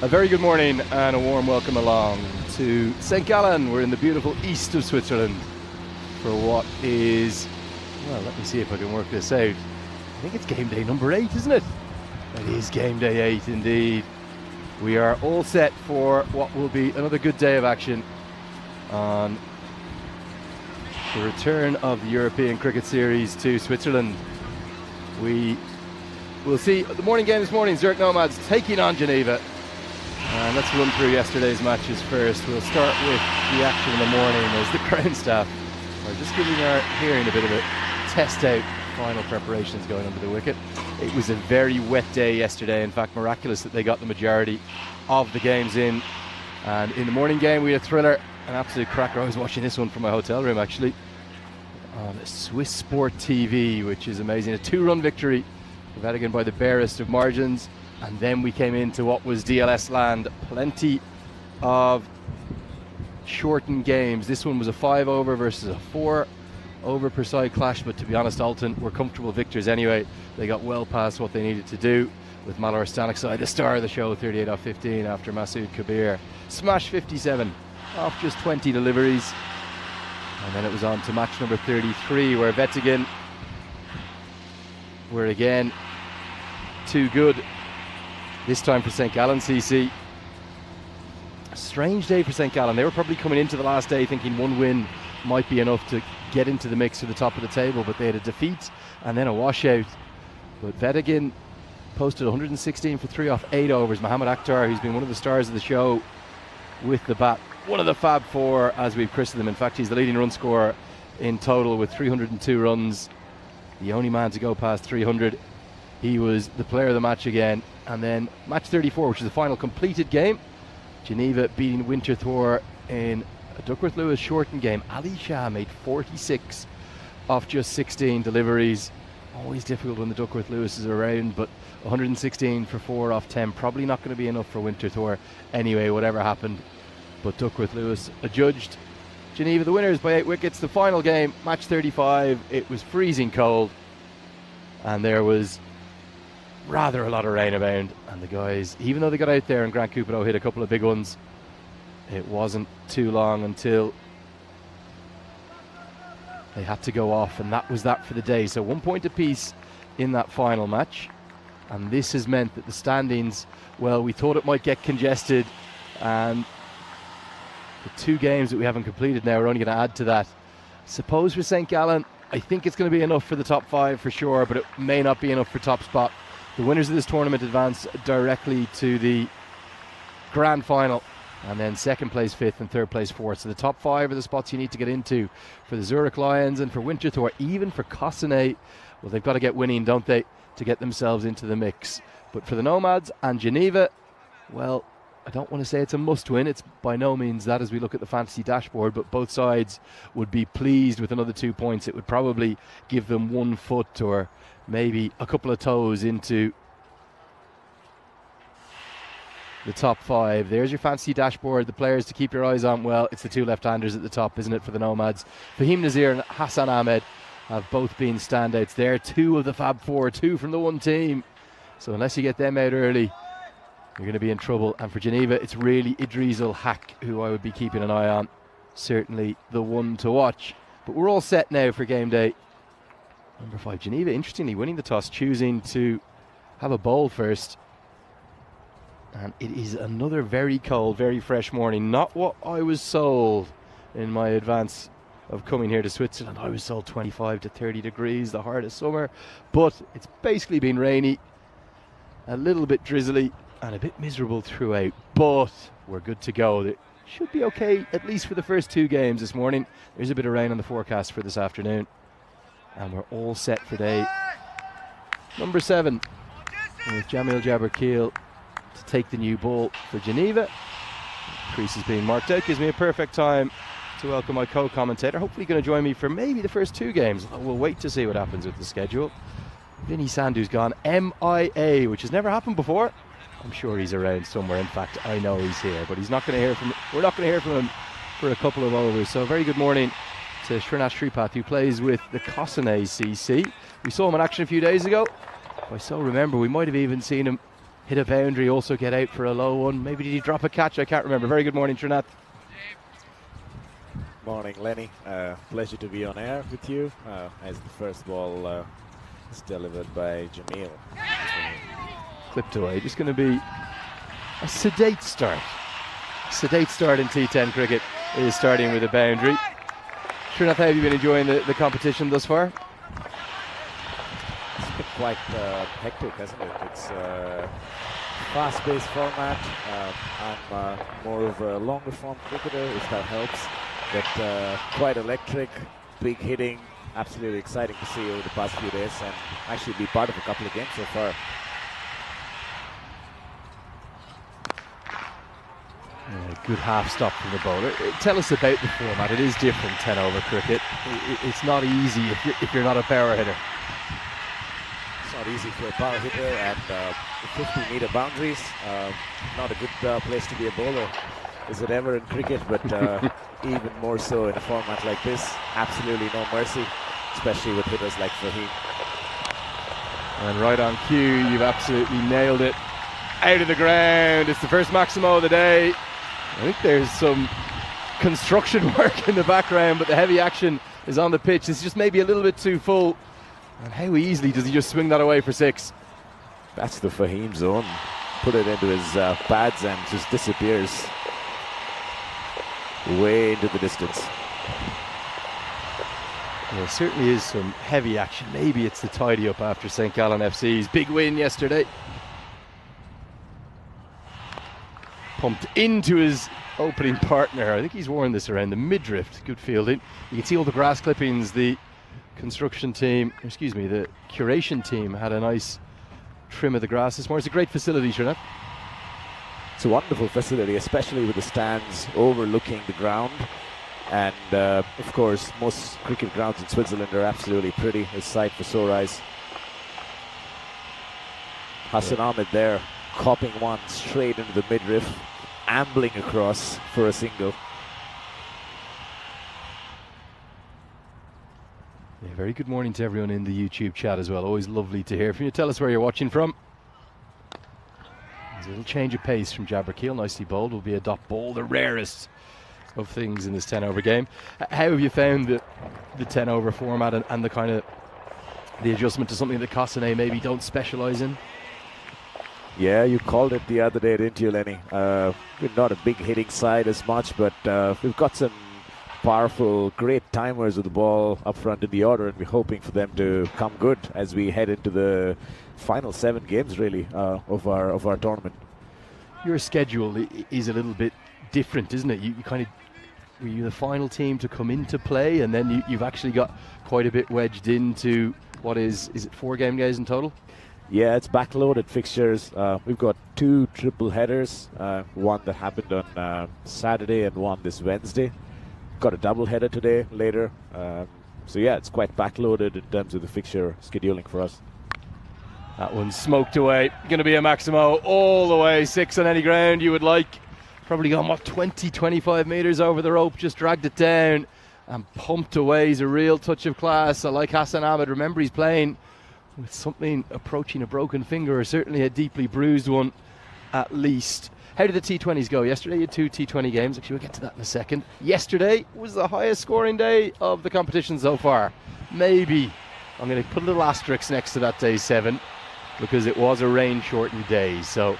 A very good morning and a warm welcome along to St. Gallen. We're in the beautiful east of Switzerland for what is, well, let me see if I can work this out. I think it's game day number 8, isn't it? It is game day 8 indeed. We are all set for what will be another good day of action on the return of the European Cricket Series to Switzerland. We will see the morning game this morning, Zurich Nomads taking on Geneva. And let's run through yesterday's matches first. We'll start with the action in the morning as the ground staff are just giving our hearing a bit of a test out. Final preparations going under the wicket. It was a very wet day yesterday. In fact, miraculous that they got the majority of the games in. And in the morning game, we had a thriller, an absolute cracker. I was watching this one from my hotel room actually on Swiss Sport TV, which is amazing. A 2-run victory for Vatican by the barest of margins. And then we came into what was DLS land. Plenty of shortened games. This one was a 5-over versus a 4-over per side clash, but to be honest, Alton were comfortable victors anyway. They got well past what they needed to do, with Malor Stanikside, the star of the show, 38 off 15 after Masood Kabir smashed 57 off just 20 deliveries. And then it was on to match number 33, where Vetigen were again too good. This time for St. Gallen CC. A strange day for St. Gallen. They were probably coming into the last day thinking one win might be enough to get into the mix for the top of the table, but they had a defeat and then a washout. But Vetigen posted 116 for 3 off 8 overs. Mohamed Akhtar, who's been one of the stars of the show with the bat, one of the Fab Four as we've christened them. In fact, he's the leading run scorer in total with 302 runs. The only man to go past 300. He was the player of the match again. And then match 34, which is the final completed game. Geneva beating Winterthur in a Duckworth-Lewis shortened game. Ali Shah made 46 off just 16 deliveries. Always difficult when the Duckworth-Lewis is around, but 116 for 4 off 10. Probably not going to be enough for Winterthur anyway, whatever happened. But Duckworth-Lewis adjudged Geneva the winners by 8 wickets. The final game, match 35, it was freezing cold. And there was rather a lot of rain abound, and the guys, even though they got out there and Grant Coupeau hit a couple of big ones, it wasn't too long until they had to go off, and that was that for the day. So 1 point apiece in that final match, and this has meant that the standings, well, we thought it might get congested, and the 2 games that we haven't completed now are only going to add to that. Suppose for St. Gallen, I think it's going to be enough for the top 5 for sure, but it may not be enough for top spot. The winners of this tournament advance directly to the grand final, and then second place 5th and third place 4th. So the top 5 are the spots you need to get into for the Zurich Lions and for Winterthur, even for Cossonay. Well, they've got to get winning, don't they, to get themselves into the mix. But for the Nomads and Geneva, well, I don't want to say it's a must-win. It's by no means that as we look at the fantasy dashboard, but both sides would be pleased with another 2 points. It would probably give them 1 foot or maybe a couple of toes into the top 5. There's your fantasy dashboard. The players to keep your eyes on, well, it's the 2 left-handers at the top, isn't it, for the Nomads? Fahim Nazir and Hassan Ahmed have both been standouts there. 2 of the Fab Four, 2 from the one team. So unless you get them out early, you're going to be in trouble. And for Geneva, it's really Idris Ul Haq who I would be keeping an eye on. Certainly the one to watch. But we're all set now for game day number 5. Geneva, interestingly, winning the toss, choosing to have a bowl first. And it is another very cold, very fresh morning. Not what I was sold in my advance of coming here to Switzerland. I was sold 25 to 30 degrees, the heart of summer. But it's basically been rainy, a little bit drizzly, and a bit miserable throughout. But we're good to go. It should be okay, at least for the first 2 games this morning. There's a bit of rain on the forecast for this afternoon. And we're all set for day number 7 with Jamil Jabbar-Keel to take the new ball for Geneva. Crease is being marked out. Gives me a perfect time to welcome my co-commentator. Hopefully going to join me for maybe the first 2 games. We'll wait to see what happens with the schedule. Vinny Sandhu's gone MIA, which has never happened before. I'm sure he's around somewhere. In fact, I know he's here, but he's not going to hear from. We're not going to hear from him for a couple of overs. So very good morning to Srinath Sripath, who plays with the Cossonay CC. We saw him in action a few days ago. If I so remember, we might have even seen him hit a boundary, also get out for a low one. Maybe did he drop a catch? I can't remember. Very good morning, Trinath. Morning, Lenny. Pleasure to be on air with you as the first ball is delivered by Jamil. Clipped away. Just going to be a sedate start. Sedate start in T10 cricket is starting with a boundary. Trinath, how have you been enjoying the competition thus far? It's been quite hectic, hasn't it? It's a fast-paced format. I'm more of a longer form cricketer, if that helps. But quite electric, big hitting, absolutely exciting to see over the past few days and actually be part of a couple of games so far. Good half stop from the bowler. Tell us about the format. It is different, 10 over cricket. It's not easy if you're not a power hitter. It's not easy for a power hitter at 50-meter boundaries. Not a good place to be a bowler. Is it ever in cricket, but even more so in a format like this. Absolutely no mercy, especially with hitters like Fahim. And right on cue, you've absolutely nailed it. Out of the ground. It's the first Maximo of the day. I think there's some construction work in the background, but the heavy action is on the pitch. It's just maybe a little bit too full. And how easily does he just swing that away for 6? That's the Fahim zone. Put it into his pads and just disappears way into the distance. There certainly is some heavy action. Maybe it's the tidy up after St. Gallen FC's big win yesterday. Pumped into his opening partner. I think he's worn this around the midriff. Good fielding. You can see all the grass clippings. The construction team, excuse me, the curation team had a nice trim of the grass this morning. It's a great facility, Trinath. It's a wonderful facility, especially with the stands overlooking the ground. And of course, most cricket grounds in Switzerland are absolutely pretty. A sight for sore eyes. Hassan Ahmed there, copping one straight into the midriff, ambling across for a single. Yeah, very good morning to everyone in the YouTube chat as well. Always lovely to hear from you. Tell us where you're watching from. There's a little change of pace from Jabberkeel, nicely bowled. Will be a dot ball, the rarest of things in this 10 over game. How have you found the 10 over format and the kind of the adjustment to something that Kosane maybe don't specialise in? Yeah, you called it the other day, didn't you, Lenny? We're not a big hitting side as much, but we've got some powerful, great timers with the ball up front in the order, and we're hoping for them to come good as we head into the final 7 games, really, of our tournament. Your schedule is a little bit different, isn't it? You kind of were you the final team to come into play, and then you've actually got quite a bit wedged into what is it 4 game days in total? Yeah, it's backloaded fixtures. We've got 2 triple headers, one that happened on Saturday and one this Wednesday. Got a double header today later. So yeah, it's quite backloaded in terms of the fixture scheduling for us. That one's smoked away. Going to be a Maximo all the way, 6 on any ground you would like. Probably gone, what, 20-25 metres over the rope, just dragged it down and pumped away. He's a real touch of class. I like Hassan Ahmed. Remember, he's playing with something approaching a broken finger, or certainly a deeply bruised one at least. How did the T20s go yesterday? You had 2 T20 games. Actually, we'll get to that in a second. Yesterday was the highest scoring day of the competition so far. Maybe I'm going to put a little asterisk next to that day 7 because it was a rain-shortened day. So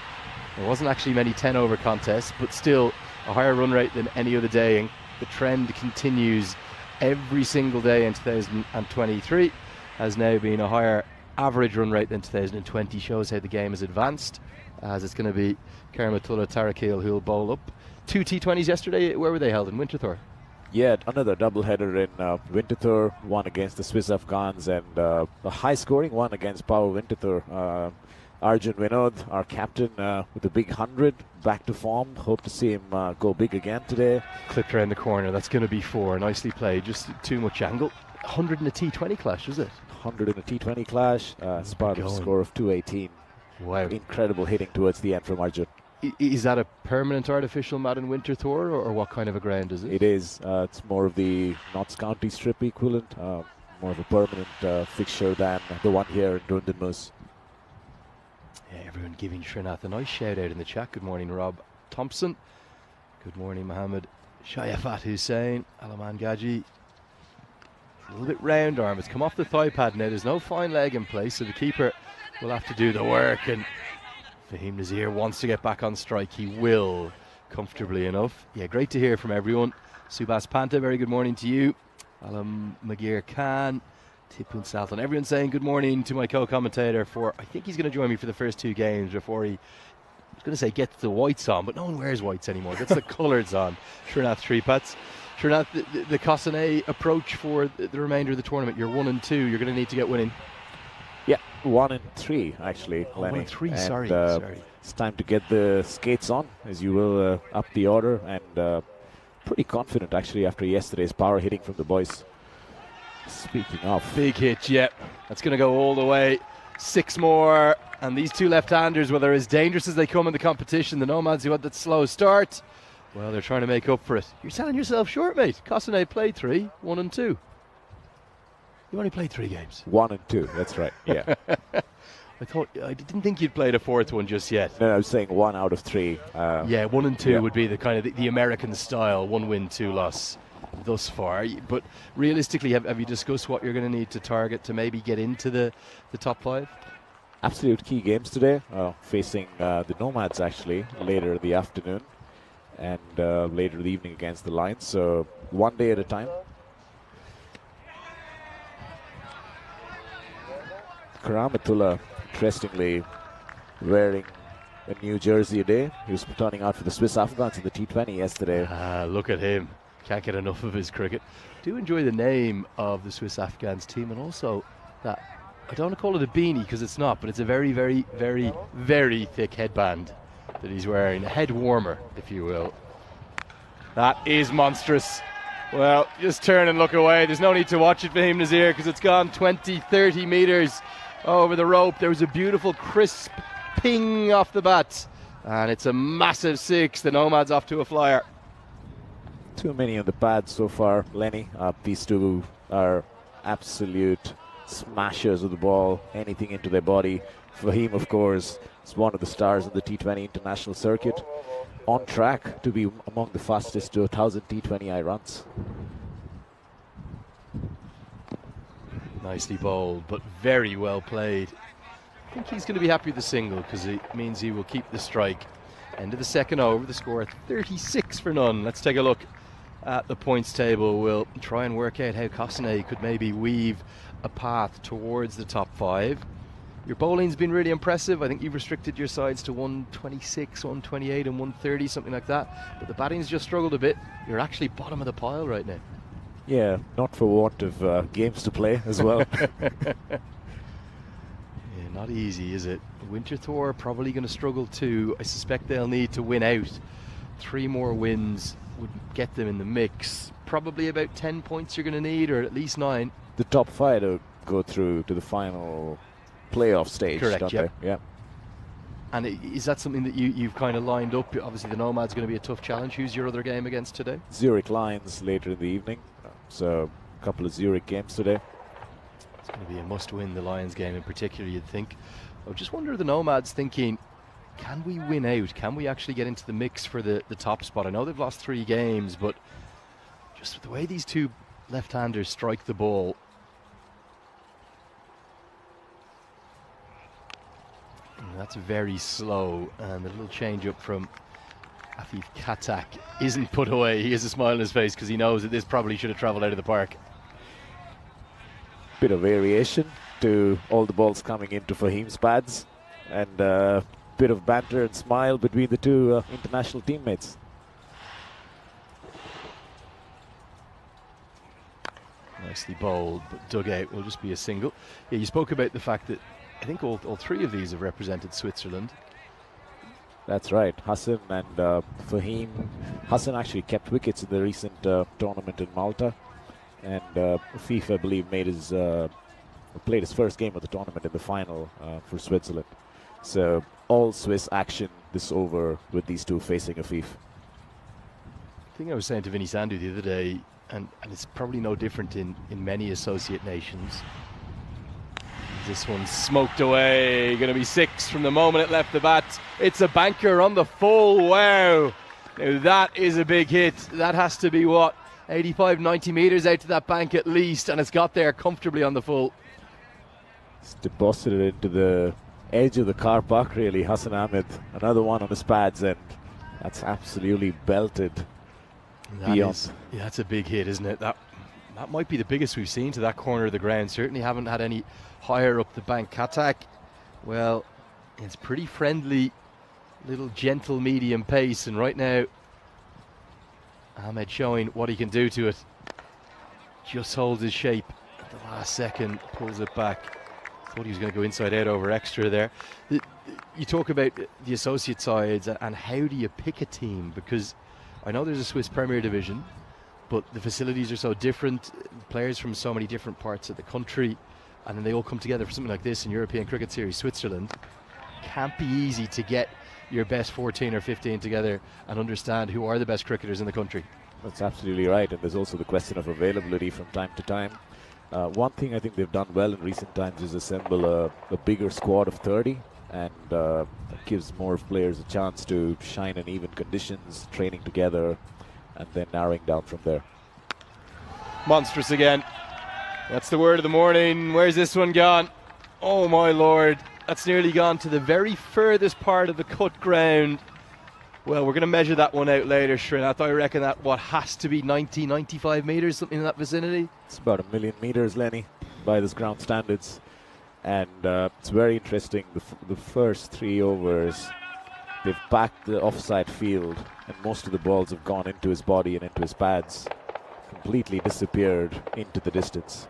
there wasn't actually many 10 over contests, but still a higher run rate than any other day. And the trend continues every single day in 2023. Has now been a higher average run rate than 2020. Shows how the game has advanced, as it's going to be Kermatullah Tarakil who'll bowl up. 2 T20s yesterday. Where were they held? In Winterthur? Yeah, another doubleheader in Winterthur, one against the Swiss Afghans, and a high-scoring one against Power Winterthur. Arjun Vinod, our captain, with a big 100, back to form. Hope to see him go big again today. Clipped around the corner. That's going to be 4. Nicely played. Just too much angle. 100 in a T20 clash, is it? 100 in a T20 clash. It's part of a score of 218. Wow. Incredible hitting towards the end from Arjun. Is that a permanent artificial mat in Winterthur, or what kind of a ground is it? It is. It's more of the Notts County Strip equivalent. More of a permanent fixture than the one here in Dunedin Moose. Yeah, everyone giving Srinath a nice shout out in the chat. Good morning, Rob Thompson. Good morning, Mohammed Shayafat Hussein. Alaman Gaji. A little bit round arm. It's come off the thigh pad now. There's no fine leg in place, so the keeper will have to do the work. And Fahim Nazir wants to get back on strike. He will, comfortably enough. Yeah, great to hear from everyone. Subhas Panta, very good morning to you. Alam Magir Khan, Tipun Salton. Everyone saying good morning to my co-commentator for, I think he's going to join me for the first 2 games before he, I was going to say gets the whites on, but no one wears whites anymore. Gets the colours on. Srinath Shripats. Srinath, the Kosane approach for the remainder of the tournament. You're 1 and 2. You're going to need to get winning. Yeah, 1 and 3 actually. Oh, 1 and 3. Sorry. It's time to get the skates on, as you will, up the order, and pretty confident actually after yesterday's power hitting from the boys. Speaking of big hit, yeah, that's going to go all the way. 6 more, and these 2 left-handers, well, they're as dangerous as they come in the competition. The Nomads who had that slow start, well, they're trying to make up for it. You're selling yourself short, mate. Kosane played 3, 1 and 2. You only played 3 games. 1 and 2, that's right. Yeah. I didn't think you'd played a 4th one just yet. No, I was saying 1 out of 3. Yeah, 1 and 2 would be the kind of the American style, 1 win, 2 loss thus far. But realistically, have you discussed what you're going to need to target to maybe get into the top 5? Absolute key games today, facing the Nomads actually later in the afternoon, and later in the evening against the Lions. So 1 day at a time. Karamatullah, interestingly, wearing a new jersey a day. He was turning out for the Swiss Afghans in the T20 yesterday. Look at him. Can't get enough of his cricket. Do enjoy the name of the Swiss Afghans team, and also that, I don't want to call it a beanie because it's not, but it's a very, very, very, very thick headband that he's wearing. A head warmer, if you will. That is monstrous. Well, just turn and look away. There's no need to watch it, Fahim Nazir, because it's gone 20, 30 metres over the rope. There was a beautiful crisp ping off the bat, and it's a massive 6. The Nomads off to a flyer. Too many on the pad so far, Lenny. These 2 are absolute smashers of the ball, anything into their body. Fahim, of course, is one of the stars of the T20 international circuit, on track to be among the fastest to 1,000 T20I runs. Nicely bowled, but very well played. I think he's going to be happy with the single because it means he will keep the strike. End of the 2nd over, the score 36 for none. Let's take a look at the points table. We'll try and work out how Kosane could maybe weave a path towards the top 5. Your bowling's been really impressive. I think you've restricted your sides to 126, 128 and 130, something like that. But the batting's just struggled a bit. You're actually bottom of the pile right now. Yeah, not for want of games to play as well. Yeah, not easy, is it? Winterthur probably going to struggle too. I suspect they'll need to win out. 3 more wins would get them in the mix. Probably about 10 points you're going to need, or at least 9. The top 5 to go through to the final playoff stage. Correct, don't yep. they? Yeah. And is that something that you've kind of lined up? Obviously the Nomads going to be a tough challenge. Who's your other game against today? Zurich Lions later in the evening. So a couple of Zurich games today. It's going to be a must-win, the Lions game in particular, you'd think. I just wonder, the Nomads thinking, can we win out? Can we actually get into the mix for the top spot? I know they've lost 3 games, but just the way these 2 left-handers strike the ball. That's very slow, and the little change up from Afif Katak isn't put away. He has a smile on his face because he knows that this probably should have travelled out of the park. Bit of variation to all the balls coming into Fahim's pads, and a bit of banter and smile between the 2 international teammates. Nicely bowled, but dug out will just be a single. Yeah, you spoke about the fact that I think all 3 of these have represented Switzerland. That's right. Hassan and Fahim. Hassan actually kept wickets in the recent tournament in Malta. And Afif, I believe, played his first game of the tournament in the final for Switzerland. So all Swiss action this over with these 2 facing Afif. I think I was saying to Vinny Sandhu the other day, and it's probably no different in many associate nations. This one's smoked away. Going to be 6 from the moment it left the bat. It's a banker on the full. Wow. Now that is a big hit. That has to be what? 85, 90 metres out to that bank at least, and it's got there comfortably on the full. It's deposited into the edge of the car park, really. Hassan Ahmed, another one on his pads, and that's absolutely belted beyond. Yeah, that's a big hit, isn't it? That might be the biggest we've seen to that corner of the ground. Certainly haven't had any higher up the bank. Katak, well, it's pretty friendly, little gentle medium pace, and right now Ahmed showing what he can do to it. Just holds his shape at the last second, pulls it back. Thought he was going to go inside out over extra there. You talk about the associate sides and how do you pick a team, because I know there's a Swiss Premier Division, but the facilities are so different, players from so many different parts of the country, and then they all come together for something like this in European Cricket Series Switzerland. Can't be easy to get your best 14 or 15 together and understand who are the best cricketers in the country. That's absolutely right, and there's also the question of availability from time to time. One thing I think they've done well in recent times is assemble a bigger squad of 30, and that gives more players a chance to shine in even conditions, training together, and then narrowing down from there. Monstrous again. That's the word of the morning. Where's this one gone? Oh my lord. That's nearly gone to the very furthest part of the cut ground. Well, we're going to measure that one out later, Srinath. I reckon that has to be 90, 95 metres, something in that vicinity. It's about 1 million metres, Lenny, by this ground standards. And it's very interesting. The first 3 overs, they've backed the offside field, and most of the balls have gone into his body and into his pads. Completely disappeared into the distance.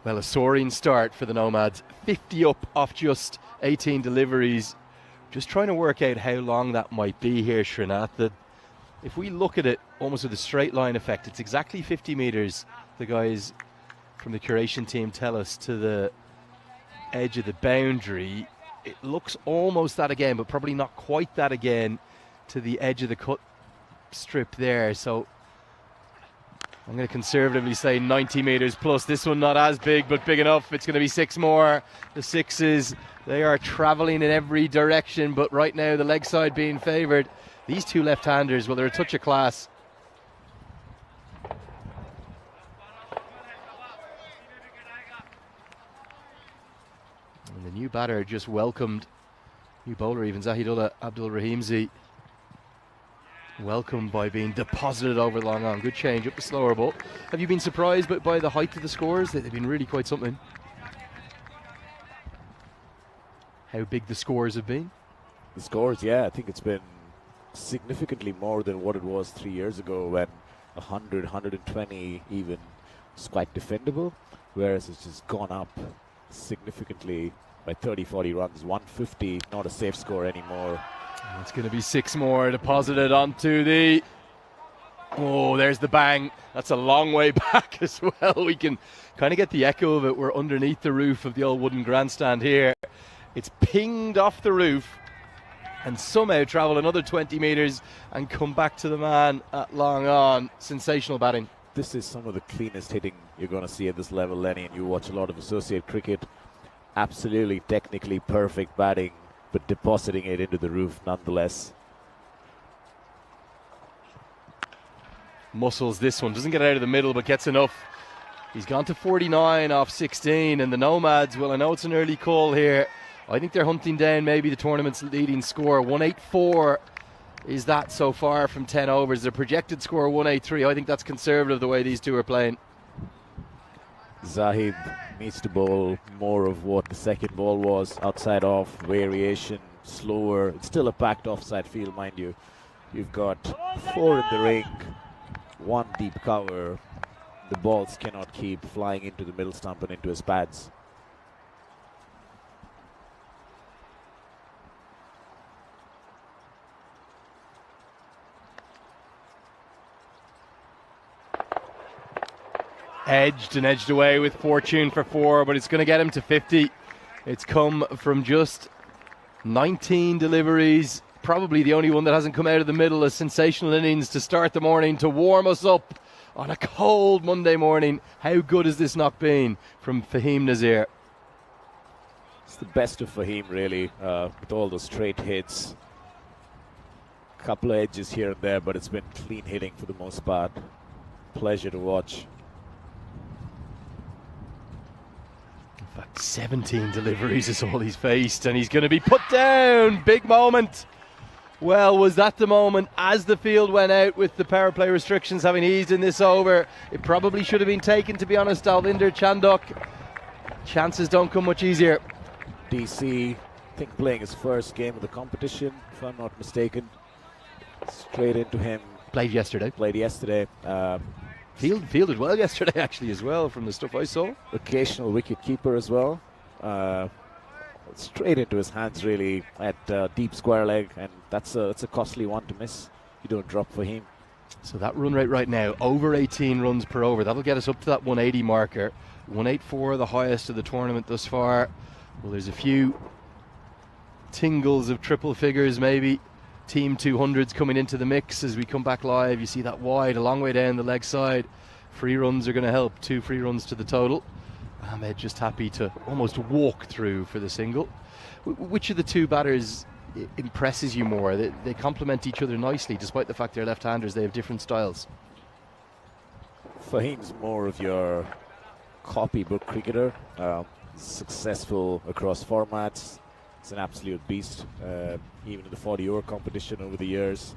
Well, a soaring start for the Nomads. 50 up off just 18 deliveries. Just trying to work out how long that might be here, Srinath. That if we look at it almost with a straight line effect, it's exactly 50 metres, the guys from the curation team tell us, to the edge of the boundary. It looks almost that again, but probably not quite that again to the edge of the cut strip there. So I'm going to conservatively say 90 metres plus. This one not as big, but big enough. It's going to be 6 more. The 6s, they are travelling in every direction, but right now the leg side being favoured. These 2 left-handers, well, they're a touch of class. And the new batter just welcomed, new bowler even, Zahidullah Abdul Rahimzi, welcomed by being deposited over long on. Good change up the slower ball. Have you been surprised by the height of the scores? They've been really quite something. How big the scores have been? The scores, yeah, I think it's been significantly more than what it was 3 years ago, when 100, 120 even was quite defendable, whereas it's just gone up significantly by 30, 40 runs. 150, not a safe score anymore. It's going to be 6 more deposited onto the... Oh, there's the bang. That's a long way back as well. We can kind of get the echo of it. We're underneath the roof of the old wooden grandstand here. It's pinged off the roof and somehow travel another 20 metres and come back to the man at long on. Sensational batting. This is some of the cleanest hitting you're going to see at this level, Lenny, and you watch a lot of associate cricket. Absolutely technically perfect batting, but depositing it into the roof nonetheless. Muscles this one. Doesn't get out of the middle, but gets enough. He's gone to 49 off 16, and the Nomads, well, I know it's an early call here. I think they're hunting down maybe the tournament's leading score. 184 is that so far from 10 overs. Their projected score 183. I think that's conservative the way these 2 are playing. Zahid needs to bowl more of what the second ball was, outside off, variation, slower. It's still a packed offside field, mind you. You've got 4 in the ring, 1 deep cover. The balls cannot keep flying into the middle stump and into his pads. Edged away with fortune for 4, but it's going to get him to 50. It's come from just 19 deliveries. Probably the only one that hasn't come out of the middle. A sensational innings to start the morning to warm us up on a cold Monday morning. How good has this knock been from Fahim Nazir? It's the best of Fahim, really, with all those straight hits. Couple of edges here and there, but it's been clean hitting for the most part. Pleasure to watch. In fact, 17 deliveries is all he's faced, and he's going to be put down. Big moment. Well, was that the moment as the field went out with the power play restrictions having eased in this over? It probably should have been taken, to be honest. Alvinder Chandok. Chances don't come much easier. DC, I think playing his first game of the competition, if I'm not mistaken. Straight into him. Played yesterday. Fielded well yesterday, actually, as well, from the stuff I saw. Occasional wicket keeper as well. Straight into his hands, really, at deep square leg, and that's a costly one to miss. You don't drop for him. So that run rate right now, over 18 runs per over. That'll get us up to that 180 marker. 184, the highest of the tournament thus far. Well, there's a few tingles of triple figures, maybe. Team 200s coming into the mix as we come back live. You see that wide, a long way down the leg side. Free runs are going to help. 2 free runs to the total. Ahmed just happy to almost walk through for the single. Which of the two batters impresses you more? They complement each other nicely, despite the fact they're left-handers. They have different styles. Fahim's more of your copybook cricketer. Successful across formats. It's an absolute beast, even in the 40-over competition over the years.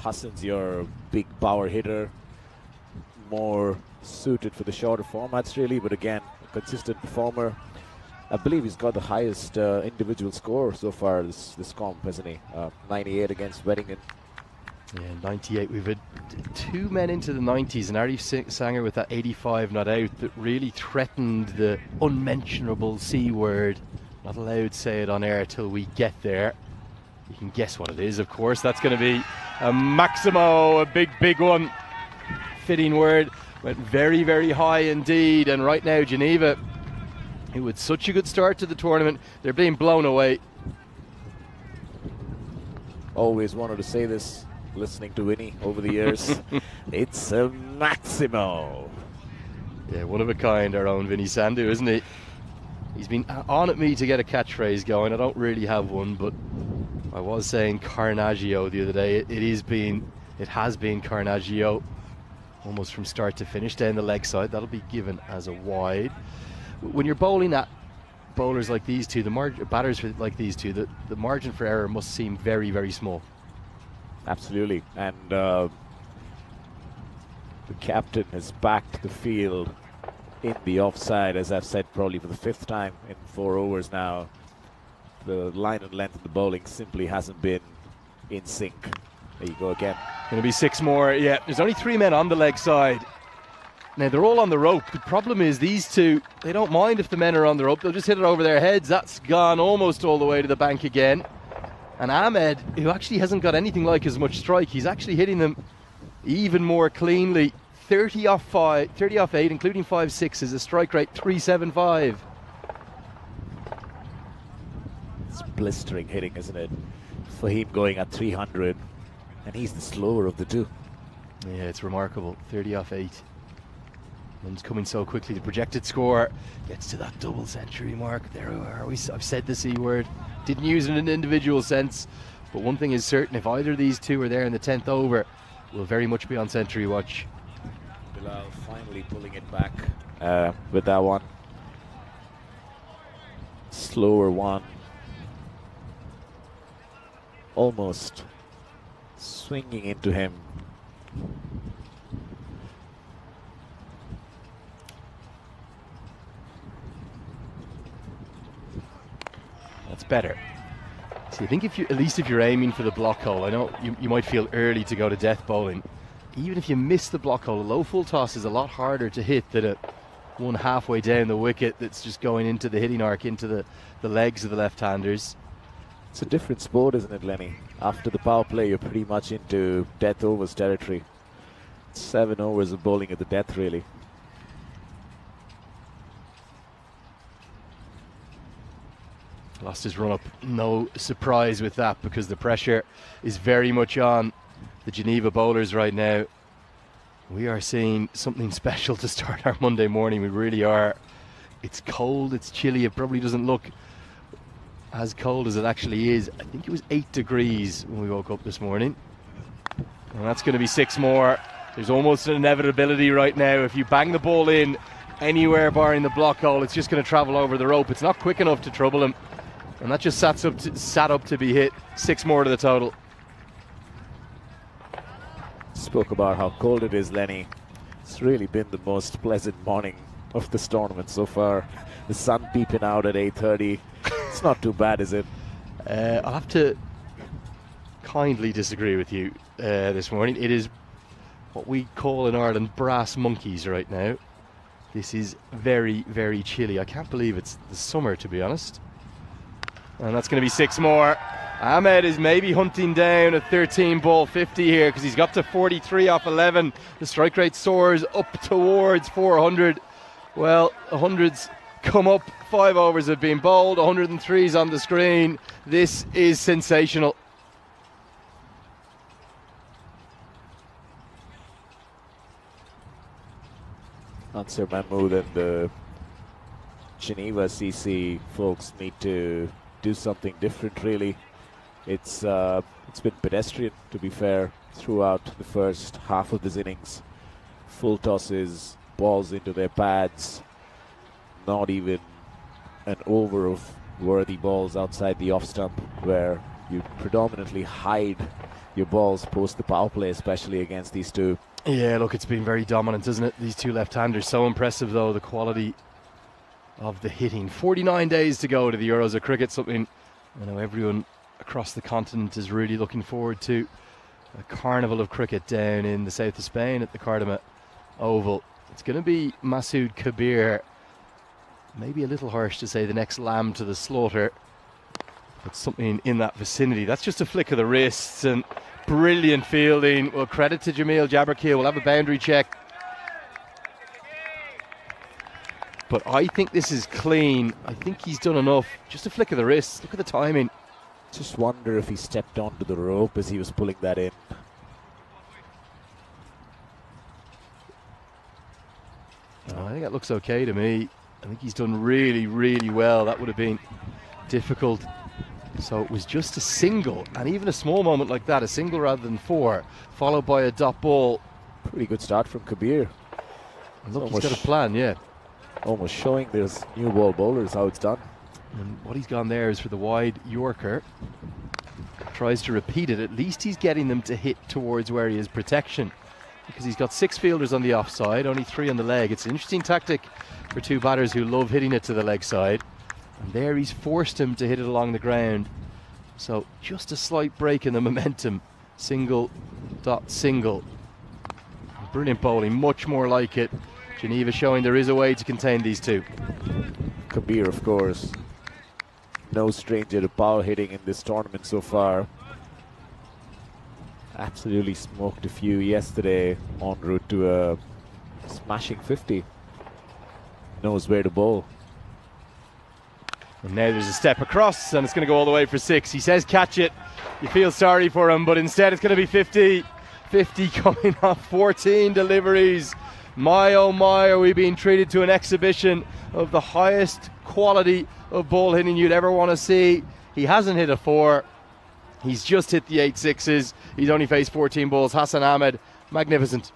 Hassan's your big power hitter, more suited for the shorter formats, really, but again, a consistent performer. I believe he's got the highest individual score so far this comp, hasn't he? 98 against Weddingen. Yeah, 98. We've had 2 men into the 90s, and Arif Sanger with that 85 not out that really threatened the unmentionable C word. Not allowed to say it on air till we get there. You can guess what it is, of course. That's going to be a Maximo, a big one. Fitting word. Went very, very high indeed. And right now, Geneva, who had such a good start to the tournament, they're being blown away. Always wanted to say this, listening to Winnie over the years. It's a Maximo. Yeah, one of a kind, our own Vinny Sandu, isn't he? He's been on at me to get a catchphrase going. I don't really have one, but I was saying Carnaggio the other day. It has been Carnaggio, almost from start to finish down the leg side. That'll be given as a wide. When you're bowling at bowlers like these two, batters like these two, the margin for error must seem very, very small. Absolutely, and the captain has backed the field in the offside, as I've said probably for the 5th time in 4 overs now. The line and length of the bowling simply hasn't been in sync. There you go again. Going to be 6 more. Yeah, there's only 3 men on the leg side. Now they're all on the rope. The problem is these two, they don't mind if the men are on the rope. They'll just hit it over their heads. That's gone almost all the way to the bank again. And Ahmed, who actually hasn't got anything like as much strike, he's actually hitting them even more cleanly. 30 off 8, including 5 6s, a strike rate 375. It's blistering hitting, isn't it? Fahim going at 300, and he's the slower of the two. Yeah, it's remarkable. 30 off 8. And coming so quickly. The projected score gets to that double century mark. There are we. I've said the C word. Didn't use it in an individual sense, but one thing is certain: if either of these two are there in the 10th over, we'll very much be on century watch. Bilal finally pulling it back with that one. Slower one. Almost swinging into him. That's better. See, I think at least if you're aiming for the block hole, I know you might feel early to go to death bowling. Even if you miss the block hole, a low full toss is a lot harder to hit than one halfway down the wicket that's just going into the hitting arc, into the legs of the left-handers. It's a different sport, isn't it, Lenny? After the power play, you're pretty much into death overs territory. 7 overs of bowling at the death, really. Lost his run up. No surprise with that, because the pressure is very much on the Geneva bowlers right now. We are seeing something special to start our Monday morning. We really are. It's cold, it's chilly. It probably doesn't look as cold as it actually is. I think it was 8 degrees when we woke up this morning. And that's going to be 6 more. There's almost an inevitability right now. If you bang the ball in anywhere barring the block hole, it's just going to travel over the rope. It's not quick enough to trouble him. And that just sat up to be hit. 6 more to the total. Spoke about how cold it is, Lenny. It's really been the most pleasant morning of this tournament so far. The sun peeping out at 8:30. It's not too bad, is it? I'll have to kindly disagree with you this morning. It is what we call in Ireland brass monkeys right now. This is very, very chilly. I can't believe it's the summer, to be honest. And that's going to be 6 more. Ahmed is maybe hunting down a 13 ball 50 here because he's got to 43 off 11. The strike rate soars up towards 400. Well, 100s come up. 5 overs have been bowled. 103s on the screen. This is sensational. Answer Mahmood and the Geneva CC folks need to do something different, really. It's been pedestrian, to be fair, throughout the first half of this innings. Full tosses, balls into their pads, not even an over of worthy balls outside the off stump, where you predominantly hide your balls post the power play, especially against these two. Yeah, look, it's been very dominant, isn't it? These two left-handers, so impressive though, the quality of the hitting. 49 days to go to the Euros of Cricket, something I know everyone across the continent is really looking forward to. A carnival of cricket down in the south of Spain at the Cardama Oval. It's going to be Masood Kabir, maybe a little harsh to say the next lamb to the slaughter, but something in that vicinity. That's just a flick of the wrists and brilliant fielding. Well, credit to Jamil Jabbarkil. We'll have a boundary check. But I think this is clean. I think he's done enough. Just a flick of the wrists. Look at the timing. Just wonder if he stepped onto the rope as he was pulling that in. I think that looks okay to me. I think he's done really, really well. That would have been difficult. So it was just a single, and even a small moment like that, a single rather than 4, followed by a dot ball. Pretty good start from Kabir. And look, he's got a plan, yeah. Almost showing there's new ball bowlers how it's done. And what he's gone there is for the wide Yorker. Tries to repeat it. At least he's getting them to hit towards where he has protection, because he's got 6 fielders on the offside, only 3 on the leg. It's an interesting tactic for 2 batters who love hitting it to the leg side. And there he's forced him to hit it along the ground. So just a slight break in the momentum. Single, dot, single. Brilliant bowling, much more like it. Geneva showing there is a way to contain these two. Kabir, of course, no stranger to power hitting in this tournament so far. Absolutely smoked a few yesterday en route to a smashing 50. Knows where to bowl. And now there's a step across, and it's going to go all the way for 6. He says catch it. You feel sorry for him, but instead it's going to be 50. 50 coming off 14 deliveries. My oh my, are we being treated to an exhibition of the highest quality of ball hitting you'd ever want to see. He hasn't hit a 4. He's just hit the 8 6s. He's only faced 14 balls. Hassan Ahmed, magnificent.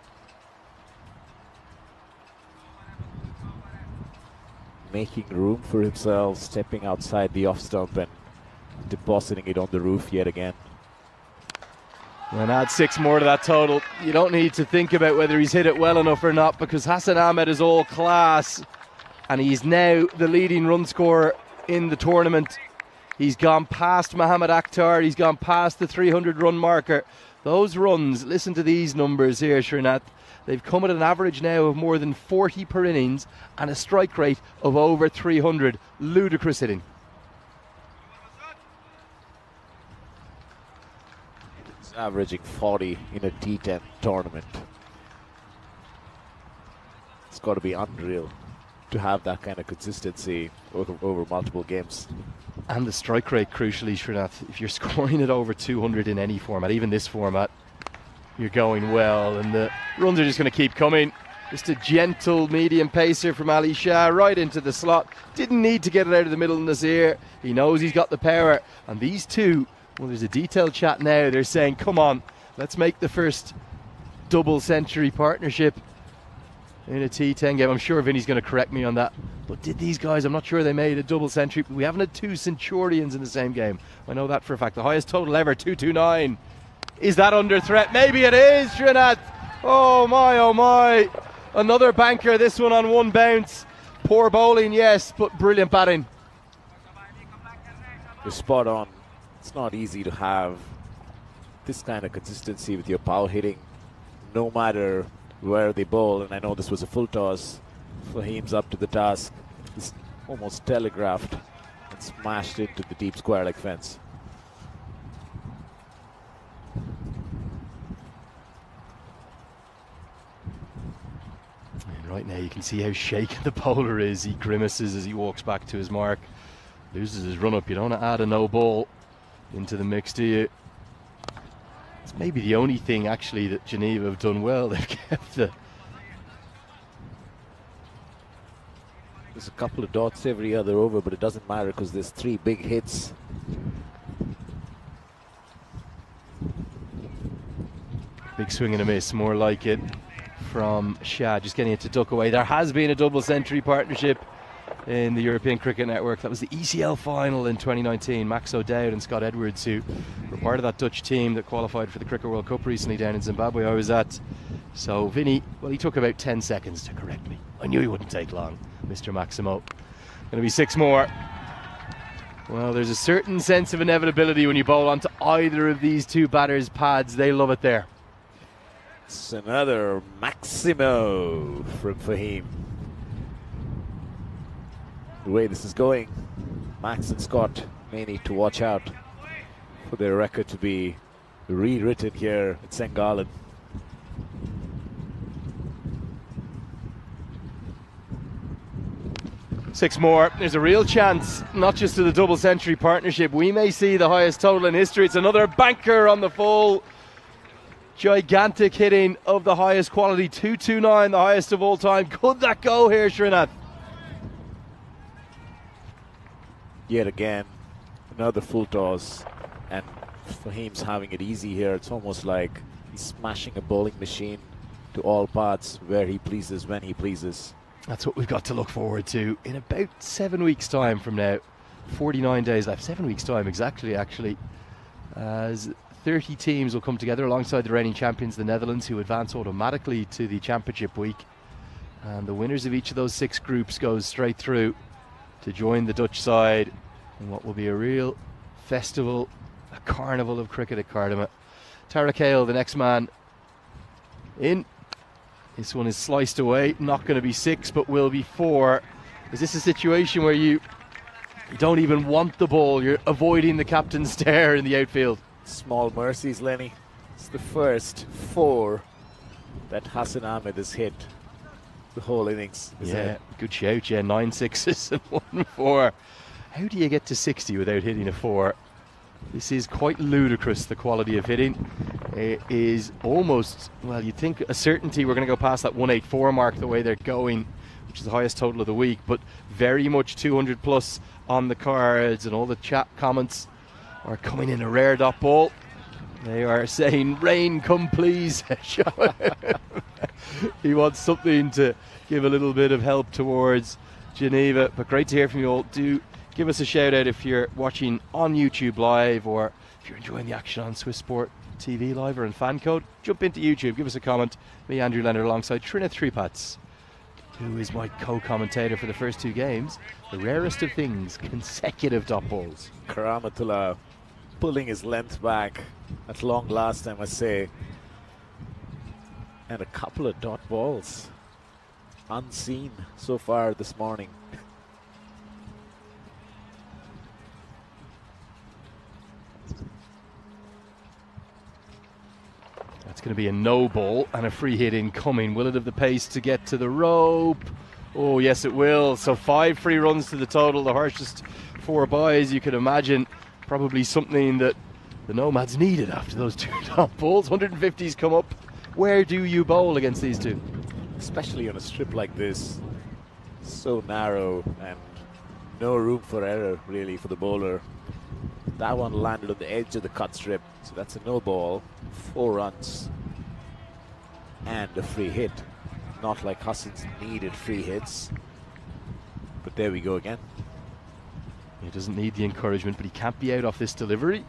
Making room for himself, stepping outside the off stump and depositing it on the roof yet again. And add 6 more to that total. You don't need to think about whether he's hit it well enough or not, because Hassan Ahmed is all class, and he's now the leading run scorer in the tournament. He's gone past Mohammad Akhtar. He's gone past the 300 run marker. Those runs, listen to these numbers here, Srinath. They've come at an average now of more than 40 per innings and a strike rate of over 300. Ludicrous hitting. He's averaging 40 in a T10 tournament. It's got to be unreal to have that kind of consistency over multiple games. And the strike rate, crucially, Srinath. If you're scoring it over 200 in any format, even this format, you're going well, and the runs are just going to keep coming. Just a gentle medium pacer from Ali Shah right into the slot. Didn't need to get it out of the middle of Nazir. He knows he's got the power. And these two, well, there's a detailed chat now. They're saying, come on, let's make the first double century partnership in a T10 game. I'm sure Vinny's going to correct me on that. But did these guys, I'm not sure they made a double century. We haven't had two Centurions in the same game. I know that for a fact. The highest total ever, 229. Is that under threat? Maybe it is, Trinat. Oh my, oh my. Another banker, this one on one bounce. Poor bowling, yes, but brilliant batting. You're spot on. It's not easy to have this kind of consistency with your power hitting, no matter where they bowl. And I know this was a full toss. Fahim's up to the task. He's almost telegraphed and smashed into the deep square leg fence. Right now you can see how shaken the bowler is. He grimaces as he walks back to his mark. Loses his run up. You don't want to add a no ball into the mix, do you? It's maybe the only thing actually that Geneva have done well. They've kept the... There's a couple of dots every other over, but it doesn't matter because there's 3 big hits. Big swing and a miss, more like it, from Shah, just getting it to duck away. There has been a double century partnership in the European Cricket Network. That was the ECL final in 2019. Max O'Dowd and Scott Edwards, who were part of that Dutch team that qualified for the Cricket World Cup recently down in Zimbabwe, I was at. So Vinny, well, he took about 10 seconds to correct me. I knew he wouldn't take long, Mr. Maximo. Going to be 6 more. Well, there's a certain sense of inevitability when you bowl onto either of these two batters' pads. They love it there. It's another Maximo from Fahim. The way this is going, Max and Scott may need to watch out for their record to be rewritten here at St. Gallen. Six more. There's a real chance, not just to the double century partnership. We may see the highest total in history. It's another banker on the full. Gigantic hitting of the highest quality. 229, the highest of all time. Could that go here, Srinath? Yet again, another full toss, and Fahim's having it easy here. It's almost like he's smashing a bowling machine to all parts where he pleases, when he pleases. That's what we've got to look forward to in about 7 weeks' time from now. 49 days left, 7 weeks' time exactly, actually, as 30 teams will come together alongside the reigning champions, the Netherlands, who advance automatically to the championship week. And the winners of each of those 6 groups goes straight through to join the Dutch side in what will be a real festival, a carnival of cricket at Cardamom. Tara Cale, the next man in. This one is sliced away, not going to be 6, but will be 4. Is this a situation where you don't even want the ball, you're avoiding the captain's stare in the outfield? Small mercies, Lenny. It's the first 4 that Hassan Ahmed has hit the whole innings. Yeah, good shout. Yeah, 9 6s and 1 4. How do you get to 60 without hitting a 4? This is quite ludicrous, the quality of hitting. It is almost, well, you'd think a certainty we're going to go past that 184 mark the way they're going, which is the highest total of the week, but very much 200 plus on the cards, and all the chat comments are coming in. A rare dot ball. They are saying, rain, come please. He wants something to give a little bit of help towards Geneva. But great to hear from you all. Do give us a shout out if you're watching on YouTube Live, or if you're enjoying the action on Swiss Sport TV Live or in Fan Code. Jump into YouTube, give us a comment. Me, Andrew Leonard, alongside Trinith Tripats, who is my co-commentator for the first 2 games. The rarest of things, consecutive dot balls. Karamatullah pulling his length back at long last, I must say. And a couple of dot balls unseen so far this morning. That's going to be a no ball and a free hit incoming. Will it have the pace to get to the rope? Oh, yes, it will. So 5 free runs to the total, the harshest 4 byes you could imagine. Probably something that the Nomads need it after those two top bowls. 150s come up. Where do you bowl against these two? Especially on a strip like this, so narrow and no room for error really for the bowler. That one landed on the edge of the cut strip, so that's a no ball, 4 runs and a free hit. Not like Hassan's needed free hits, but there we go again. He doesn't need the encouragement, but he can't be out off this delivery,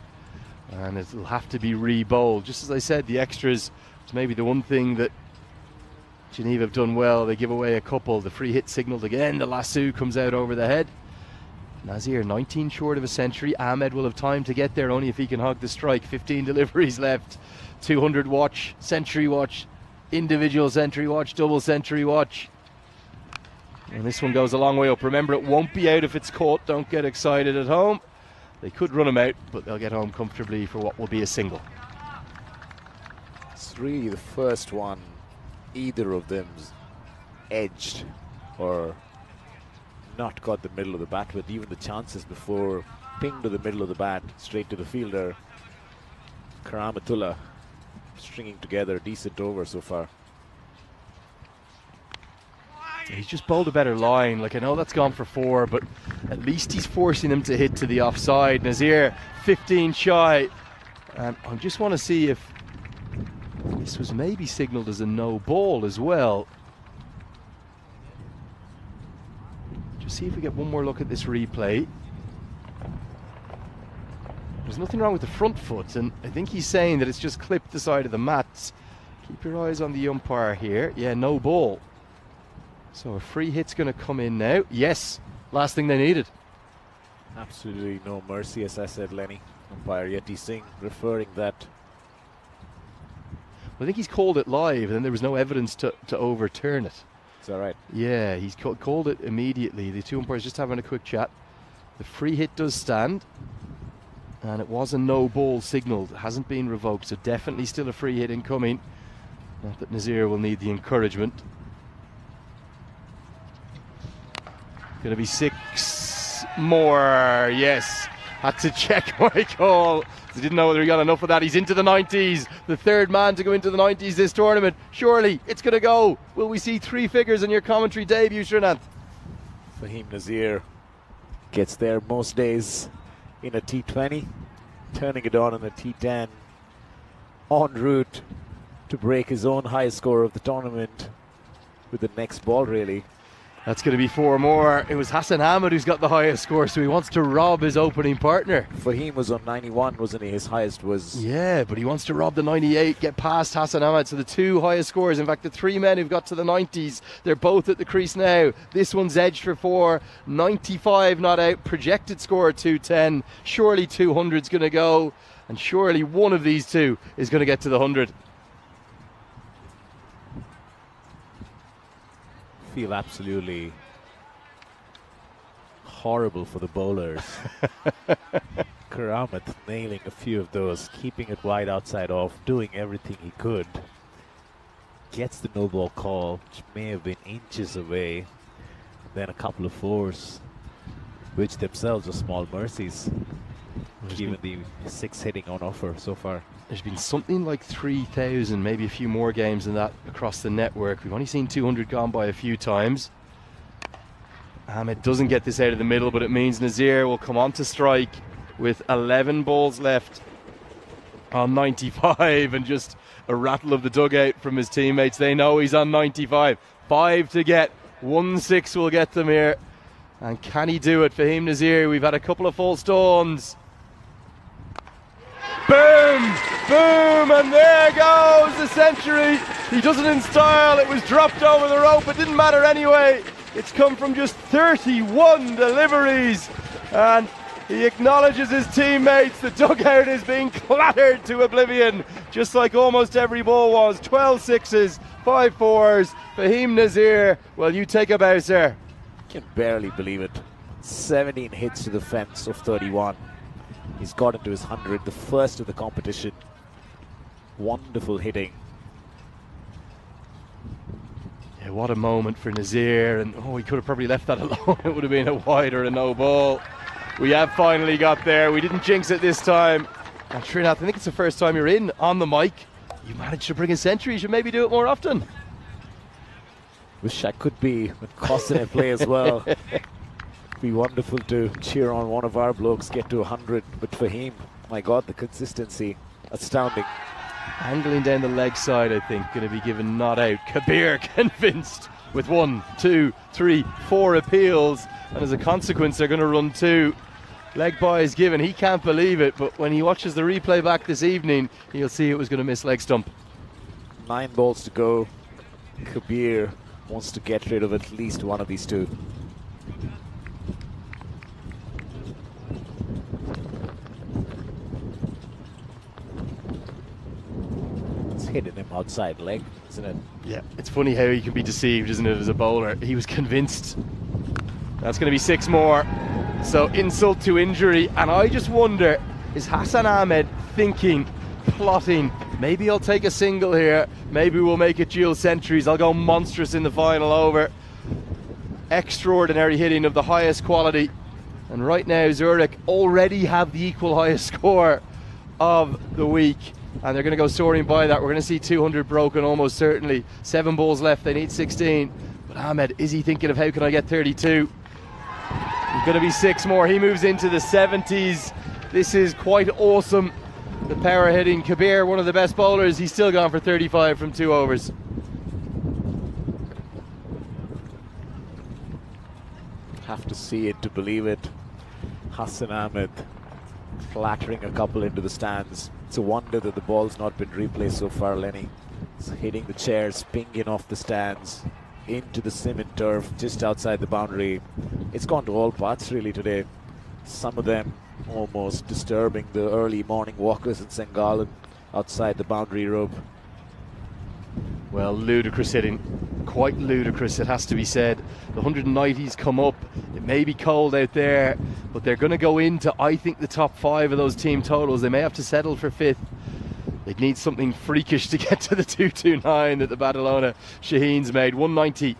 and it'll have to be re-bowled. Just as I said, the extras, it's maybe the one thing that Geneva have done well. They give away a couple. The free hit signaled again. The lasso comes out over the head. Nazir 19 short of a century. Ahmed will have time to get there only if he can hog the strike. 15 deliveries left. 200 watch, century watch, individual century watch, double century watch. And this one goes a long way up. Remember, it won't be out if it's caught. Don't get excited at home. They could run him out, but they'll get home comfortably for what will be a single. It's really the first one either of them's edged or not got the middle of the bat with. Even the chances before, ping to the middle of the bat, straight to the fielder. Karamatullah stringing together a decent over so far. He's just bowled a better line. Like, I know that's gone for 4, but at least he's forcing them to hit to the offside. Nazir 15 shy, and I just want to see if this was maybe signalled as a no ball as well. Just see if we get one more look at this replay. There's nothing wrong with the front foot, and I think he's saying that it's just clipped the side of the mats. Keep your eyes on the umpire here. Yeah, no ball. So a free hit's going to come in now. Yes, last thing they needed. Absolutely no mercy, as I said, Lenny. Umpire Yeti Singh referring that. I think he's called it live, and then there was no evidence to overturn it. Is that right? Yeah, he's called it immediately. The two umpires just having a quick chat. The free hit does stand, and it was a no ball signalled. It hasn't been revoked, so definitely still a free hit incoming. Not that Nazir will need the encouragement. Going to be 6 more. Yes, had to check my call. I didn't know whether he got enough of that. He's into the 90s. The third man to go into the 90s this tournament. Surely it's going to go. Will we see 3 figures in your commentary debut, Srinath? Fahim Nazir gets there most days in a T20, turning it on in a T10, en route to break his own highest score of the tournament with the next ball, really. That's going to be 4 more. It was Hassan Ahmed who's got the highest score, so he wants to rob his opening partner. Fahim was on 91, wasn't he? His highest was... Yeah, but he wants to rob the 98, get past Hassan Ahmed. So the 2 highest scores, in fact, the 3 men who've got to the 90s, they're both at the crease now. This one's edged for 4, 95 not out, projected score 210. Surely 200's going to go, and surely one of these 2 is going to get to the 100. Feel absolutely horrible for the bowlers. Karamat nailing a few of those, keeping it wide outside off, doing everything he could. Gets the no ball call, which may have been inches away. And then a couple of 4s, which themselves are small mercies, given the 6 hitting on offer so far. There's been something like 3,000, maybe a few more games than that across the network. We've only seen 200 gone by a few times. Ahmed doesn't get this out of the middle, but it means Nazir will come on to strike with 11 balls left on 95, and just a rattle of the dugout from his teammates. They know he's on 95. 5 to get. 1-6 will get them here. And can he do it? Fahim Nazir, we've had a couple of false dawns. Boom! Boom! And there goes the century. He does it in style. It was dropped over the rope. It didn't matter anyway. It's come from just 31 deliveries. And he acknowledges his teammates. The dugout is being clattered to oblivion, just like almost every ball was. 12 6s, 5 4s. Fahim Nazir, well, you take a bow, sir. Can barely believe it. 17 hits to the fence of 31. He's got into his 100, the first of the competition. Wonderful hitting. Yeah, what a moment for Nazir. And he could have probably left that alone. It would have been a wide or a no ball. We have finally got there. We didn't jinx it this time. And Trinath, I think it's the first time you're in on the mic. You managed to bring a century. You should maybe do it more often. Wish I could be with Costin at play as well. Be wonderful to cheer on one of our blokes get to 100. But Fahim, my God, the consistency, astounding. Angling down the leg side, I think, going to be given not out. Kabir convinced with 1, 2, 3, 4 appeals, and as a consequence they're going to run 2. Leg bye is given. He can't believe it, but when he watches the replay back this evening, he'll see it was going to miss leg stump. 9 balls to go. Kabir wants to get rid of at least one of these 2. It's hitting him outside leg, isn't it? Yeah, it's funny how he can be deceived, isn't it, as a bowler. He was convinced. That's going to be 6 more. So insult to injury, and I just wonder, is Hassan Ahmed thinking, plotting, maybe I'll take a single here, maybe we'll make it dual centuries, I'll go monstrous in the final over. Extraordinary hitting of the highest quality, and right now Zurich already have the equal highest score of the week, and they're going to go soaring by that. We're going to see 200 broken almost certainly. 7 balls left, they need 16, but Ahmed, is he thinking of how can I get 32? There's going to be 6 more. He moves into the 70s. This is quite awesome. The power hitting. Kabir, one of the best bowlers. He's still gone for 35 from 2 overs. Have to see it to believe it. Hassan Ahmed clattering a couple into the stands. It's a wonder that the ball's not been replayed so far, Lenny. It's hitting the chairs, pinging off the stands into the cement turf just outside the boundary. It's gone to all parts really today. Some of them almost disturbing the early morning walkers in Sengal and outside the boundary rope. Well, ludicrous hitting, quite ludicrous, it has to be said. The 190s come up, it may be cold out there, but they're going to go into, I think, the top 5 of those team totals. They may have to settle for 5th. They'd need something freakish to get to the 229 that the Badalona Shaheens made. 190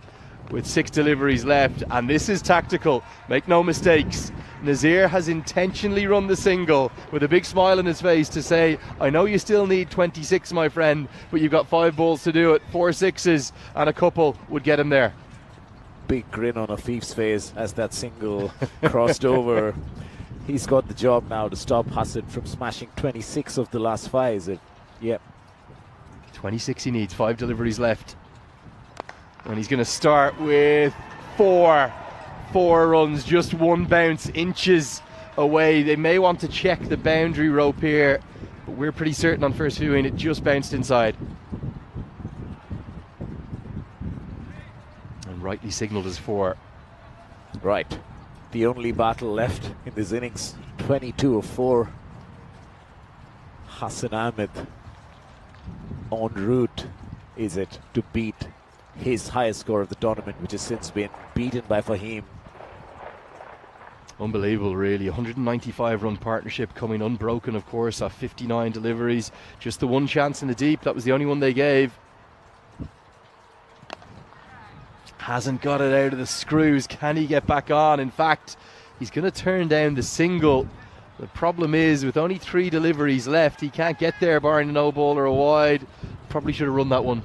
with 6 deliveries left, and this is tactical, make no mistakes. Nazir has intentionally run the single with a big smile on his face to say, I know you still need 26, my friend, but you've got 5 balls to do it. 4 sixes and a couple would get him there. Big grin on Afif's face as that single crossed over. He's got the job now to stop Hassan from smashing 26 of the last 5, is it? Yep. 26 he needs, 5 deliveries left. And he's going to start with 4 runs, just 1 bounce, inches away. They may want to check the boundary rope here, but we're pretty certain on first viewing it just bounced inside. And rightly signalled as 4. Right. The only battle left in this innings, 22 of 4. Hassan Ahmed en route, is it, to beat his highest score of the tournament, which has since been beaten by Fahim. Unbelievable, really. 195 run partnership coming unbroken, of course, off 59 deliveries. Just the 1 chance in the deep, that was the only one they gave. Hasn't got it out of the screws. Can he get back on? In fact, he's going to turn down the single. The problem is, with only 3 deliveries left, he can't get there barring a no ball or a wide. Probably should have run that one.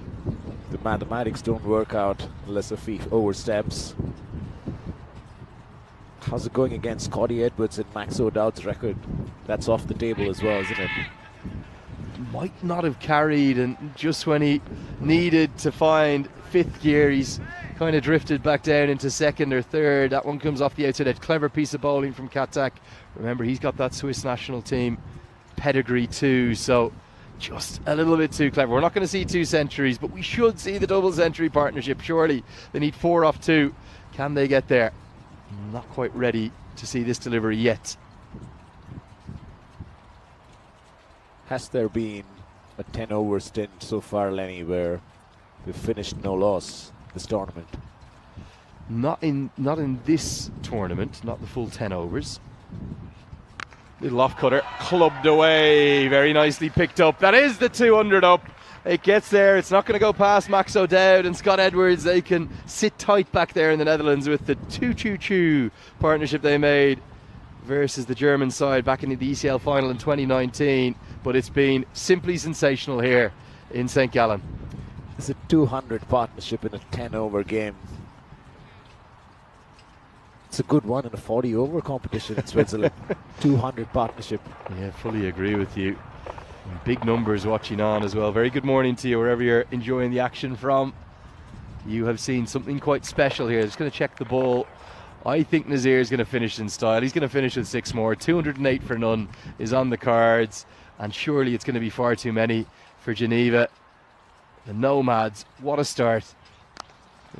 The mathematics don't work out unless Afif oversteps. How's it going against Scotty Edwards and Max O'Dowd's record? That's off the table as well, isn't it? Might not have carried, and just when he needed to find 5th gear, he's kind of drifted back down into 2nd or 3rd. That one comes off the outside edge. Clever piece of bowling from Katak. Remember, he's got that Swiss national team pedigree too, so just a little bit too clever. We're not going to see 2 centuries, but we should see the double century partnership, surely. They need 4 off 2. Can they get there? Not quite ready to see this delivery yet. Has there been a 10-over stint so far, Lenny, where we've finished no loss this tournament? Not in this tournament, not the full 10 overs. Little off cutter, clubbed away, very nicely picked up. That is the 200 up. It gets there. It's not going to go past Max O'Dowd and Scott Edwards. They can sit tight back there in the Netherlands with the 2-2-2 partnership they made. versus the German side back in the ECL final in 2019, but it's been simply sensational here in St. Gallen. It's a 200 partnership in a 10-over game. It's a good one in a 40-over competition in Switzerland. 200 partnership. Yeah, fully agree with you. And big numbers watching on as well. Very good morning to you wherever you're enjoying the action from. You have seen something quite special here. Just going to check the ball. I think Nazir is going to finish in style. He's going to finish with 6 more. 208 for none is on the cards, and surely it's going to be far too many for Geneva. The Nomads, what a start.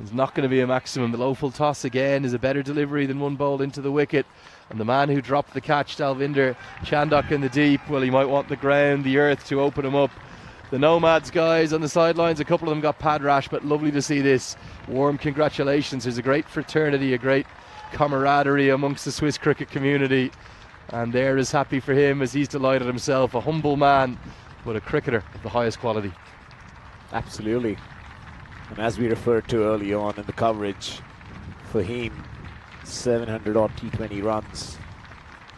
It's not going to be a maximum. The low full toss again is a better delivery than one bowled into the wicket. And the man who dropped the catch, Dalvinder Chandok in the deep, well, he might want the ground, the earth to open him up. The Nomads guys on the sidelines, a couple of them got pad rash, but lovely to see this. Warm congratulations. There's a great fraternity, a great camaraderie amongst the Swiss cricket community, and they're as happy for him as he's delighted himself. A humble man, but a cricketer of the highest quality. Absolutely. And as we referred to early on in the coverage, Fahim, 700 odd T20 runs.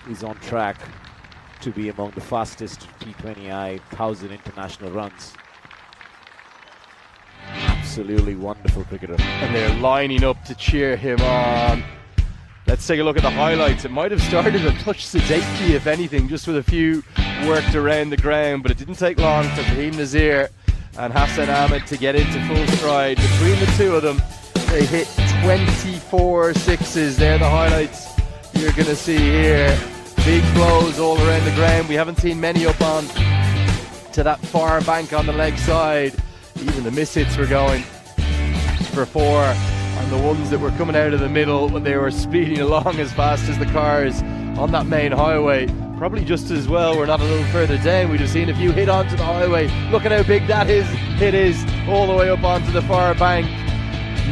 He's on track to be among the fastest T20I 1000 international runs. Absolutely wonderful cricketer. And they're lining up to cheer him on. Let's take a look at the highlights. It might have started a touch sedately, if anything, just with a few worked around the ground, but it didn't take long for Fahim Nazir and Hassan Ahmed to get into full stride. Between the two of them, they hit 24 sixes. They're the highlights you're going to see here. Big blows all around the ground. We haven't seen many up on to that far bank on the leg side. Even the mishits were going for 4, and the ones that were coming out of the middle when they were speeding along as fast as the cars on that main highway, probably just as well we're not a little further down. We'd have seen a few hit onto the highway. Look at how big that hit is all the way up onto the far bank.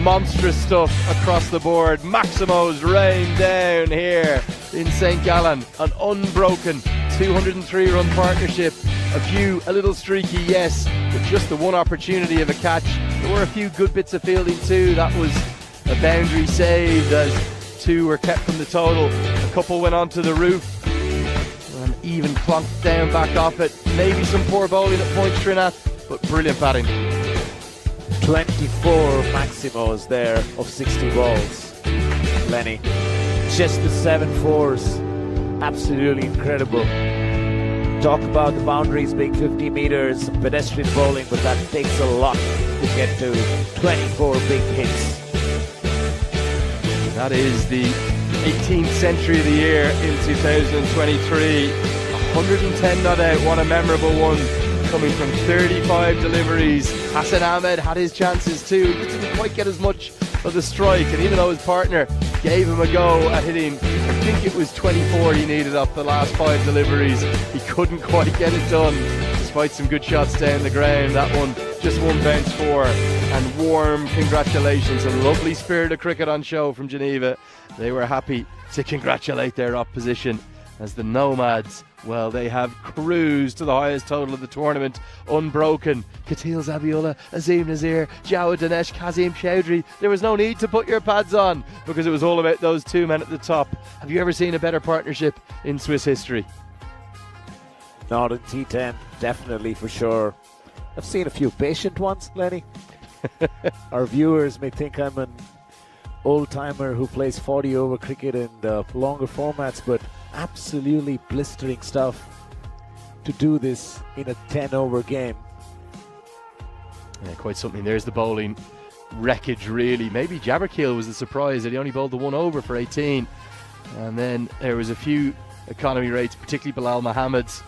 Monstrous stuff across the board. Maximos rain down here in St. Gallen. An unbroken 203 run partnership. A little streaky, yes, but just the one opportunity of a catch. There were a few good bits of fielding too. That was a boundary saved as 2 were kept from the total. A couple went onto the roof and even clonked down back off it. Maybe some poor bowling at points, Trinat, but brilliant batting. 24 Maximos there of 60 balls, Lenny. Just the 7-4s. Absolutely incredible. Talk about the boundaries being 50 meters, pedestrian bowling, but that takes a lot to get to 24 big hits. That is the 18th century of the year in 2023. 110 not out, what a memorable one. Coming from 35 deliveries. Hassan Ahmed had his chances too. He didn't quite get as much of the strike, and even though his partner gave him a go at hitting, I think it was 24 he needed off the last 5 deliveries, he couldn't quite get it done despite some good shots down the ground. That one just 1 bounce 4, and warm congratulations. A lovely spirit of cricket on show from Geneva. They were happy to congratulate their opposition as the Nomads, well, they have cruised to the highest total of the tournament, unbroken. Katil Zabiullah, Azim Nazir, Jawad Danesh, Kazim Chowdhury. There was no need to put your pads on because it was all about those 2 men at the top. Have you ever seen a better partnership in Swiss history? Not in T10, definitely, for sure. I've seen a few patient ones, Lenny. Our viewers may think I'm an old-timer who plays 40-over cricket in the longer formats, but absolutely blistering stuff to do this in a 10-over game. Yeah, quite something. There's the bowling wreckage, really. Maybe Jabberkeel was the surprise that he only bowled the 1 over for 18. And then there was a few economy rates, particularly Bilal Muhammad's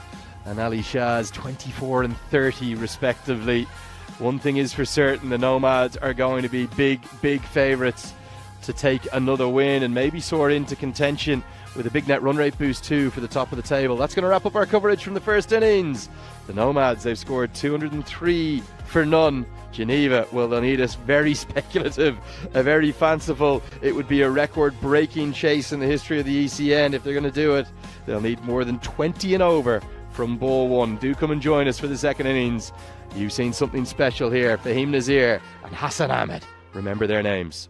and Ali Shah's, 24 and 30 respectively. One thing is for certain, the Nomads are going to be big favourites to take another win and maybe soar into contention with a big net run rate boost too for the top of the table. That's going to wrap up our coverage from the first innings. The Nomads, they've scored 203 for none. Geneva, well, they'll need a very speculative, a very fanciful, it would be a record-breaking chase in the history of the ECN if they're going to do it. They'll need more than 20 and over from ball 1. Do come and join us for the second innings. You've seen something special here. Fahim Nazir and Hassan Ahmed. Remember their names.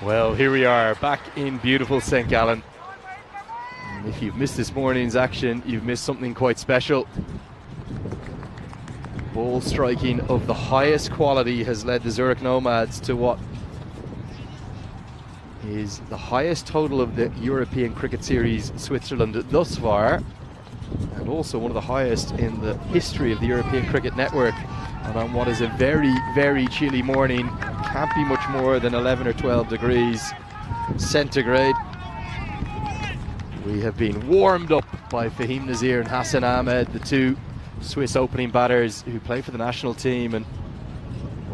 Well, here we are back in beautiful St. Gallen. And if you've missed this morning's action, you've missed something quite special. Ball striking of the highest quality has led the Zurich Nomads to what is the highest total of the European Cricket Series Switzerland thus far, and also one of the highest in the history of the European Cricket Network. And on what is a very, very chilly morning, can't be much more than 11 or 12 degrees centigrade. We have been warmed up by Fahim Nazir and Hassan Ahmed, the two Swiss opening batters who play for the national team. And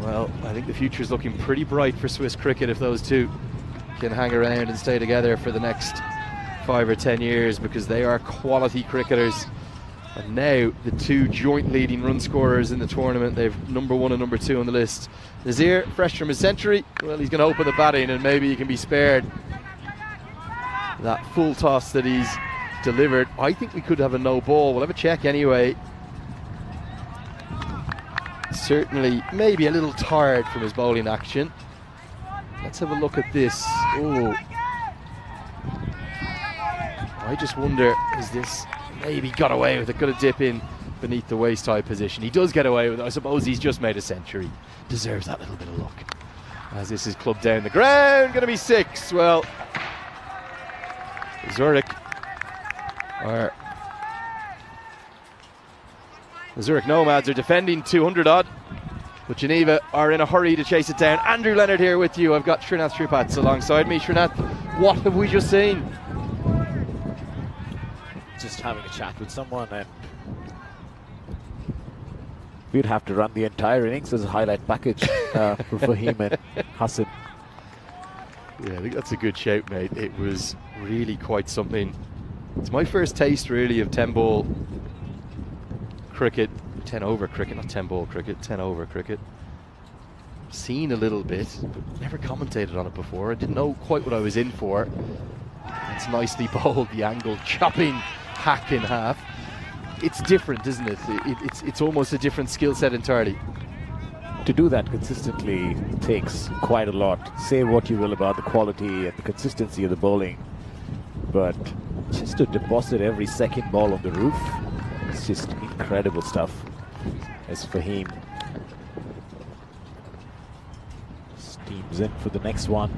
well, I think the future is looking pretty bright for Swiss cricket if those two can hang around and stay together for the next 5 or 10 years, because they are quality cricketers. And now the two joint leading run scorers in the tournament, they've #1 and #2 on the list. Nazir, fresh from his century, well, he's going to open the batting, and maybe he can be spared that full toss that he's delivered. I think we could have a no ball. We'll have a check anyway. Certainly maybe a little tired from his bowling action. Let's have a look at this. Oh, I just wonder, is this maybe got away with it? Got to dip in beneath the waist high position. He does get away with it. I suppose he's just made a century. Deserves that little bit of luck. As this is clubbed down the ground, going to be 6. Well, Zurich are, the Zurich Nomads are defending 200 odd, but Geneva are in a hurry to chase it down. Andrew Leonard here with you. I've got Srinath Shripats alongside me. Srinath, what have we just seen? Just having a chat with someone, and we'd have to run the entire innings as a highlight package for Fahim and Hassan. Yeah, I think that's a good shout, mate. It was really quite something. It's my first taste really of 10 ball cricket, 10 over cricket, not 10 ball cricket, 10 over cricket. Seen a little bit, but never commentated on it before. I didn't know quite what I was in for. It's nicely bowled, the angle chopping hack in half. It's different, isn't it? It's almost a different skill set entirely. To do that consistently takes quite a lot. Say what you will about the quality and the consistency of the bowling, but just to deposit every second ball on the roof, it's just incredible stuff. As Fahim steams in for the next one.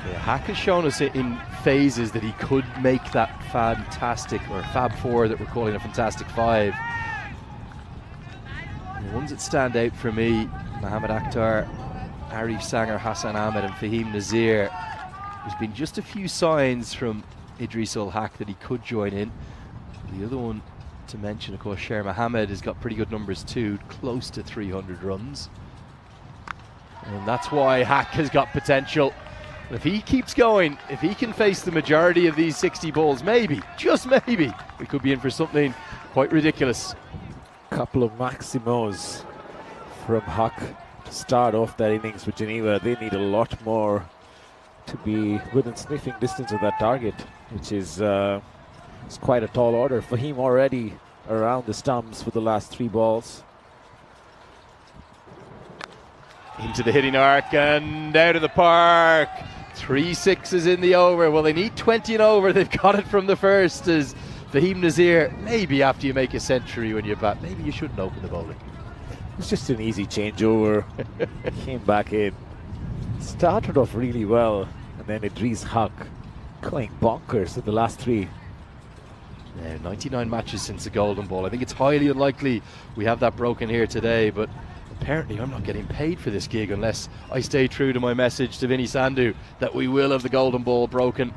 Yeah, Hack has shown us in phases that he could make that fantastic, or Fab 4 that we're calling a fantastic 5. The ones that stand out for me, Mohammad Akhtar, Arif Sanger, Hassan Ahmed and Fahim Nazir. There's been just a few signs from Idris Ul Haq that he could join in. The other one to mention, of course, Sher Mohammed has got pretty good numbers too, close to 300 runs. And that's why Haq has got potential. If he keeps going, if he can face the majority of these 60 balls, maybe, just maybe, we could be in for something quite ridiculous. Couple of maximos from Haq to start off that innings for Geneva. They need a lot more to be within sniffing distance of that target, which is it's quite a tall order. Fahim already around the stumps for the last 3 balls. Into the hitting arc and out of the park. 3 sixes in the over. Well, they need 20 and over. They've got it from the first. As Fahim Nazir, maybe after you make a century when you bat, maybe you shouldn't open the bowling. It's just an easy changeover. Came back in. Started off really well. And then Idris Haq going bonkers at the last 3. Yeah, 99 matches since the Golden Ball. I think it's highly unlikely we have that broken here today, but apparently I'm not getting paid for this gig unless I stay true to my message to Vinny Sandhu that we will have the Golden Ball broken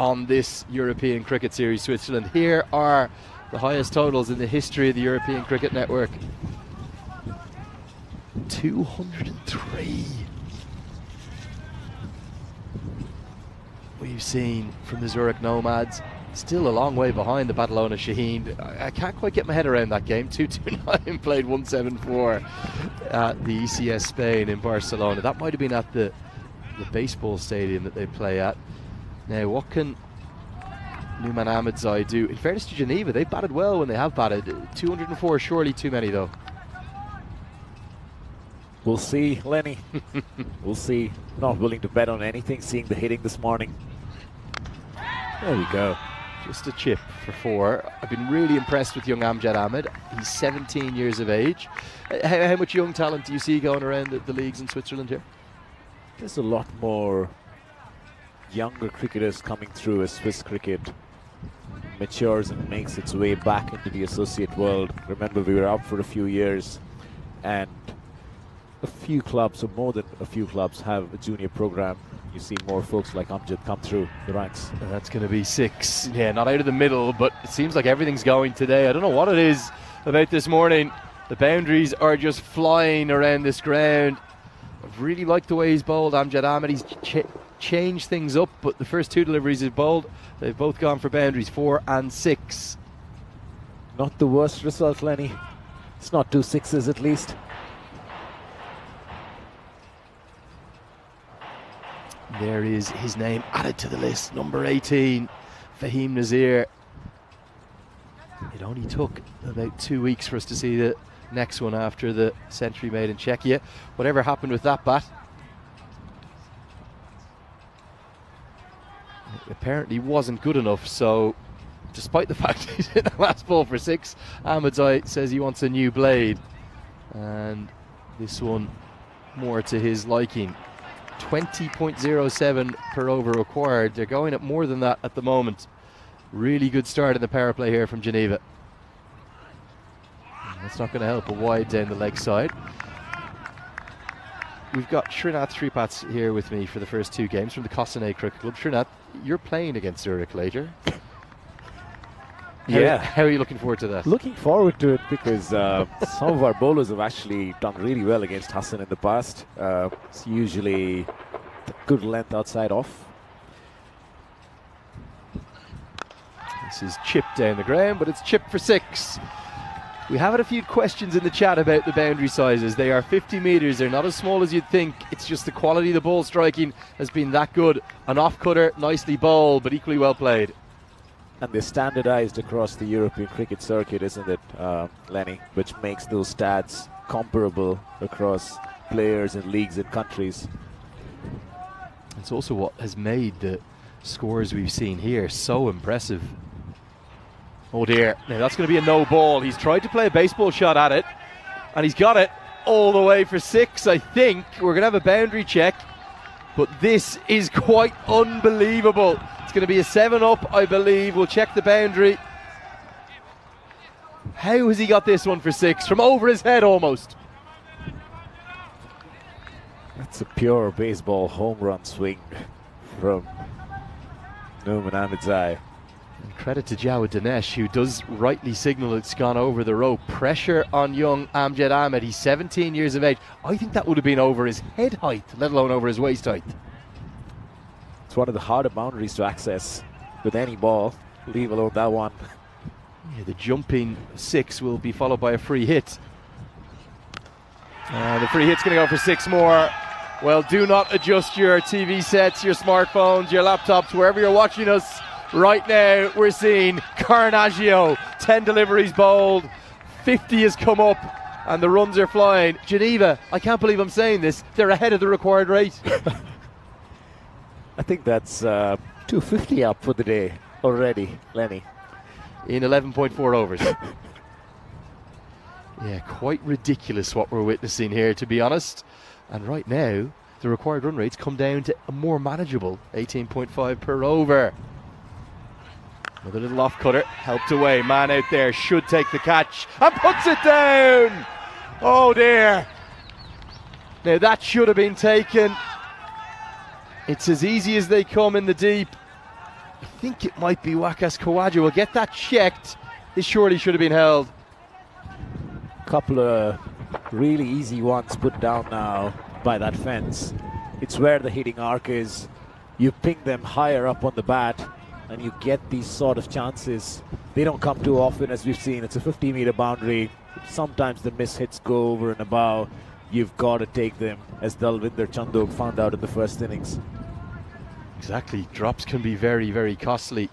on this European Cricket Series Switzerland. Here are the highest totals in the history of the European Cricket Network. 203 we've seen from the Zurich Nomads. Still a long way behind the Badalona Shaheen. I can't quite get my head around that game. 229 played 174 at the ECN Spain in Barcelona. That might have been at the baseball stadium that they play at. Now, what can Nouman Ahmedzai do? In fairness to Geneva, they've batted well when they have batted. 204, surely too many though. We'll see, Lenny. We'll see. Not willing to bet on anything, seeing the hitting this morning. There we go. Just a chip for 4. I've been really impressed with young Amjad Ahmed. He's 17 years of age. How much young talent do you see going around the leagues in Switzerland here? There's a lot more younger cricketers coming through as Swiss cricket matures and makes its way back into the associate world. Remember, we were out for a few years, and a few clubs, or more than a few clubs, have a junior program. You see more folks like Amjad come through the ranks. And that's going to be 6. Yeah, not out of the middle, but it seems like everything's going today. I don't know what it is about this morning. The boundaries are just flying around this ground. I've really liked the way he's bowled, Amjad Ahmed. He's changed things up, but the first 2 deliveries he's bowled, they've both gone for boundaries, 4 and 6. Not the worst result, Lenny. It's not 2 sixes at least. There is his name added to the list, number 18, Fahim Nazir. It only took about 2 weeks for us to see the next one after the century made in Czechia. Whatever happened with that bat, it apparently wasn't good enough. So despite the fact he's hit the last ball for 6, Ahmedzai says he wants a new blade, and this one more to his liking. 20.07 per over required. They're going at more than that at the moment. Really good start in the power play here from Geneva. And that's not going to help. A wide down the leg side. We've got Srinath Sripats here with me for the first 2 games from the Cossonay Cricket Club. Srinath, you're playing against Zurich later. How are you looking forward to that? Looking forward to it because some of our bowlers have actually done really well against Hassan in the past. It's usually a good length outside off. This is chipped down the ground, but it's chipped for 6. We have had a few questions in the chat about the boundary sizes. They are 50 metres. They're not as small as you'd think. It's just the quality of the ball striking has been that good. An off-cutter, nicely bowled, but equally well played. And they're standardized across the European cricket circuit, isn't it, Lenny? Which makes those stats comparable across players and leagues and countries. It's also what has made the scores we've seen here so impressive. Oh dear, now that's going to be a no ball. He's tried to play a baseball shot at it, and he's got it all the way for 6, I think. We're going to have a boundary check, but this is quite unbelievable. It's going to be a 7-up, I believe. We'll check the boundary. How has he got this one for 6? From over his head almost. That's a pure baseball home run swing from Nouman Ahmed's eye. And credit to Jawad Dinesh, who does rightly signal it's gone over the rope. Pressure on young Amjad Ahmed. He's 17 years of age. I think that would have been over his head height, let alone over his waist height. It's one of the harder boundaries to access with any ball, leave alone that one. Yeah, the jumping 6 will be followed by a free hit. And the free hit's going to go for 6 more. Well, do not adjust your TV sets, your smartphones, your laptops, wherever you're watching us. Right now, we're seeing Carnaggio, 10 deliveries bowled, 50 has come up, and the runs are flying. Geneva, I can't believe I'm saying this, they're ahead of the required rate. I think that's 250 up for the day already, Lenny. In 11.4 overs. Yeah, quite ridiculous what we're witnessing here, to be honest. And right now, the required run rates come down to a more manageable 18.5 per over. Another little off cutter, helped away. Man out there should take the catch and puts it down. Oh dear. Now that should have been taken. It's as easy as they come in the deep. I think it might be Wakas Khawaja. We'll get that checked. This surely should have been held. Couple of really easy ones put down now by that fence. It's where the hitting arc is. You ping them higher up on the bat and you get these sort of chances. They don't come too often, as we've seen. It's a 50-meter boundary. Sometimes the miss hits go over and above. You've got to take them, as Dalvinder Chandok found out in the first innings. Exactly. Drops can be very, very costly.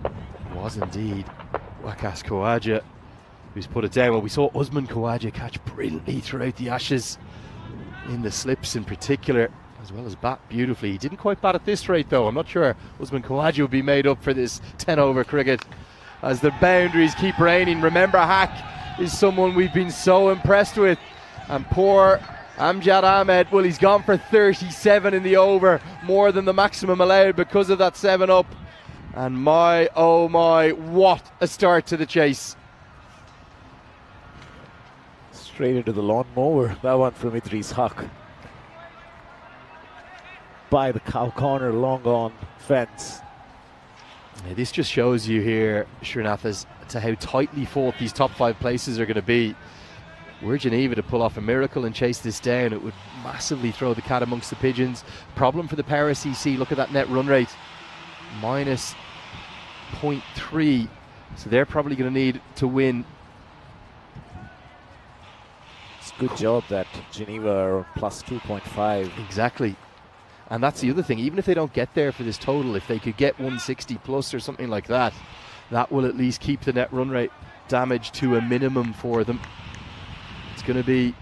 It was indeed Wakas Khawaja who's put it down. Well, we saw Usman Khawaja catch brilliantly throughout the Ashes, in the slips in particular, as well as bat beautifully. He didn't quite bat at this rate though. I'm not sure Usman Khawaja will be made up for this 10 over cricket as the boundaries keep raining. Remember, Hack is someone we've been so impressed with, and poor Amjad Ahmed, well, he's gone for 37 in the over, more than the maximum allowed because of that 7 up. And my, oh my, what a start to the chase. Straight into the lawnmower, that one from Idris Haq. By the cow corner, long on fence. Yeah, this just shows you here, Srinath, as to how tightly fought these top 5 places are going to be. Were Geneva to pull off a miracle and chase this down, it would massively throw the cat amongst the pigeons. Problem for the Paris EC, look at that net run rate, minus 0.3. So they're probably going to need to win. It's a good job that Geneva are plus 2.5. Exactly. And that's the other thing, even if they don't get there for this total, if they could get 160 plus or something like that, that will at least keep the net run rate damage to a minimum for them. It's going to be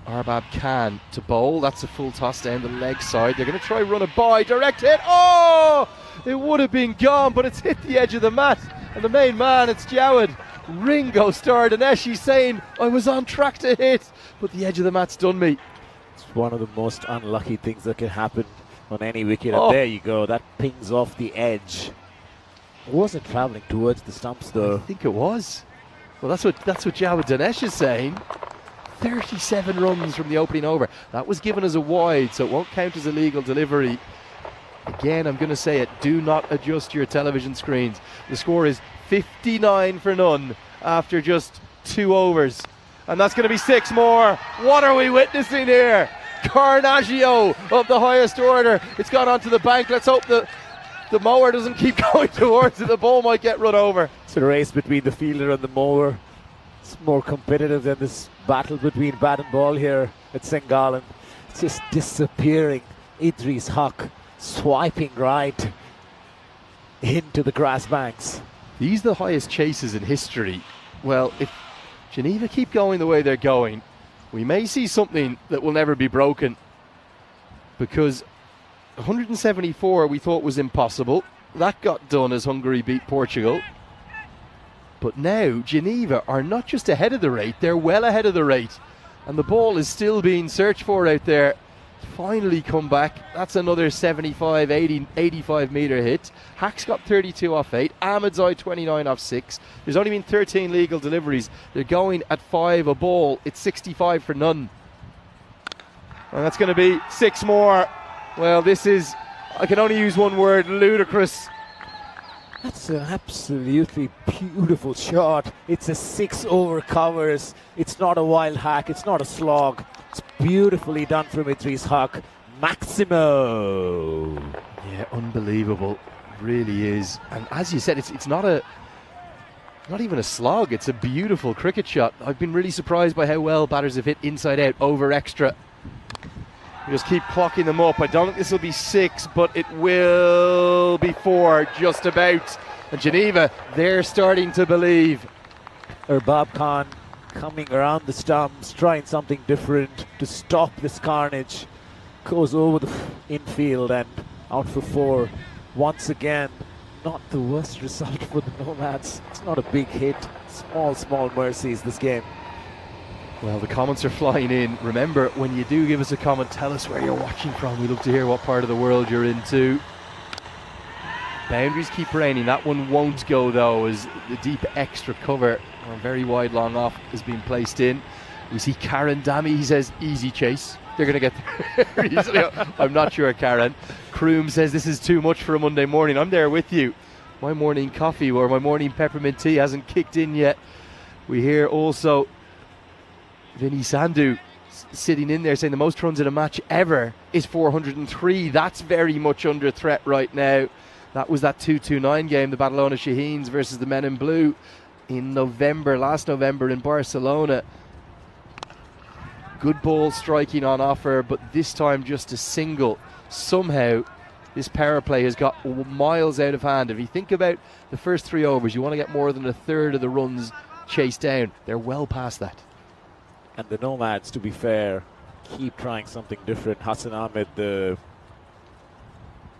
Arbab Khan to bowl. That's a full toss down the leg side. They're going to try run a by, direct hit. Oh! It would have been gone, but it's hit the edge of the mat. And the main man, it's Jawad. Ringo Star Dinesh saying, I was on track to hit, but the edge of the mat's done me. It's one of the most unlucky things that can happen on any wicket. Oh. And there you go, that pings off the edge. It wasn't travelling towards the stumps though. I think it was. Well, that's what Jawad Dinesh is saying. 37 runs from the opening over. That was given as a wide, so it won't count as a legal delivery. Again, I'm going to say it, do not adjust your television screens. The score is 59 for none after just 2 overs. And that's going to be 6 more. What are we witnessing here? Carnaggio of the highest order. It's gone onto the bank. Let's hope the mower doesn't keep going towards it. The ball might get run over. It's a race between the fielder and the mower. It's more competitive than this battle between bat and ball here at Sengalan. It's just disappearing. Idris Haq swiping right into the grass banks. These are the highest chases in history. Well, if Geneva keep going the way they're going, we may see something that will never be broken, because 174 we thought was impossible. That got done as Hungary beat Portugal. But now Geneva are not just ahead of the rate, they're well ahead of the rate. And the ball is still being searched for out there. Finally come back. That's another 75, 80, 85 metre hit. Hack's got 32 off 8. Ahmed's eye 29 off 6. There's only been 13 legal deliveries. They're going at 5 a ball. It's 65 for none. And that's going to be 6 more. Well, this is, I can only use one word, ludicrous. That's an absolutely beautiful shot. It's a 6 over covers. It's not a wild hack. It's not a slog. It's beautifully done from Idris Haq. Maximo. Yeah, unbelievable. It really is. And as you said, it's not even a slog. It's a beautiful cricket shot. I've been really surprised by how well batters have hit inside out over extra. You just keep clocking them up. I don't think this will be 6, but it will be 4, just about. And Geneva, they're starting to believe. Erbab Khan coming around the stumps, trying something different to stop this carnage. Goes over the infield and out for 4. Once again, not the worst result for the Nomads. It's not a big hit. Small mercies this game. Well, the comments are flying in. Remember, when you do give us a comment, tell us where you're watching from. We love to hear what part of the world you're into. Boundaries keep raining. That one won't go, though, as the deep extra cover, or very wide long off, is being placed in. We see Karen Dami. He says, easy chase. They're going to get there easily. I'm not sure, Karen. Kroom says, this is too much for a Monday morning. I'm there with you. My morning coffee or my morning peppermint tea hasn't kicked in yet. We hear also Vinny Sandhu sitting in there saying the most runs in a match ever is 403. That's very much under threat right now. That was that 2-2-9 game, the Badalona Shaheens versus the Men in Blue in last November in Barcelona. Good ball striking on offer, but this time just a single. Somehow this power play has got miles out of hand. If you think about the first 3 overs, you want to get more than a third of the runs chased down. They're well past that. And the Nomads, to be fair, keep trying something different. Hassan Ahmed, the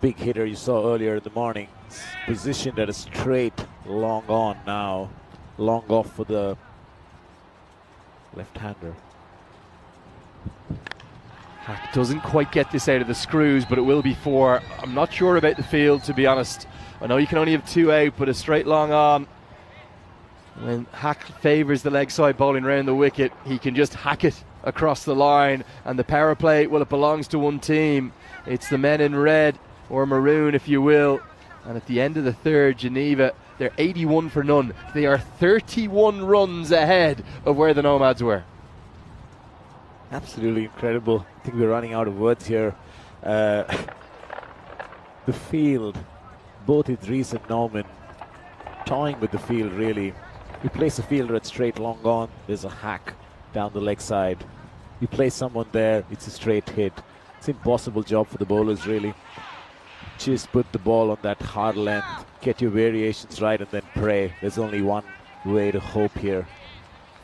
big hitter you saw earlier in the morning, is positioned at a straight long on now. Long off for the left-hander. Hack doesn't quite get this out of the screws, but it will be 4. I'm not sure about the field, to be honest. I know you can only have 2 out, but a straight long on. When Hack favours the leg side bowling round the wicket, he can just hack it across the line. And the power play, well, it belongs to one team. It's the men in red, or maroon if you will. And at the end of the 3rd, Geneva, they're 81 for none. They are 31 runs ahead of where the Nomads were. Absolutely incredible. I think we're running out of words here. The field, both Idris and Norman, toying with the field really. You place a fielder at straight long on, there's a hack down the leg side. You place someone there, it's a straight hit. It's an impossible job for the bowlers really. Just put the ball on that hard length, get your variations right, and then pray. There's only one way to hope here.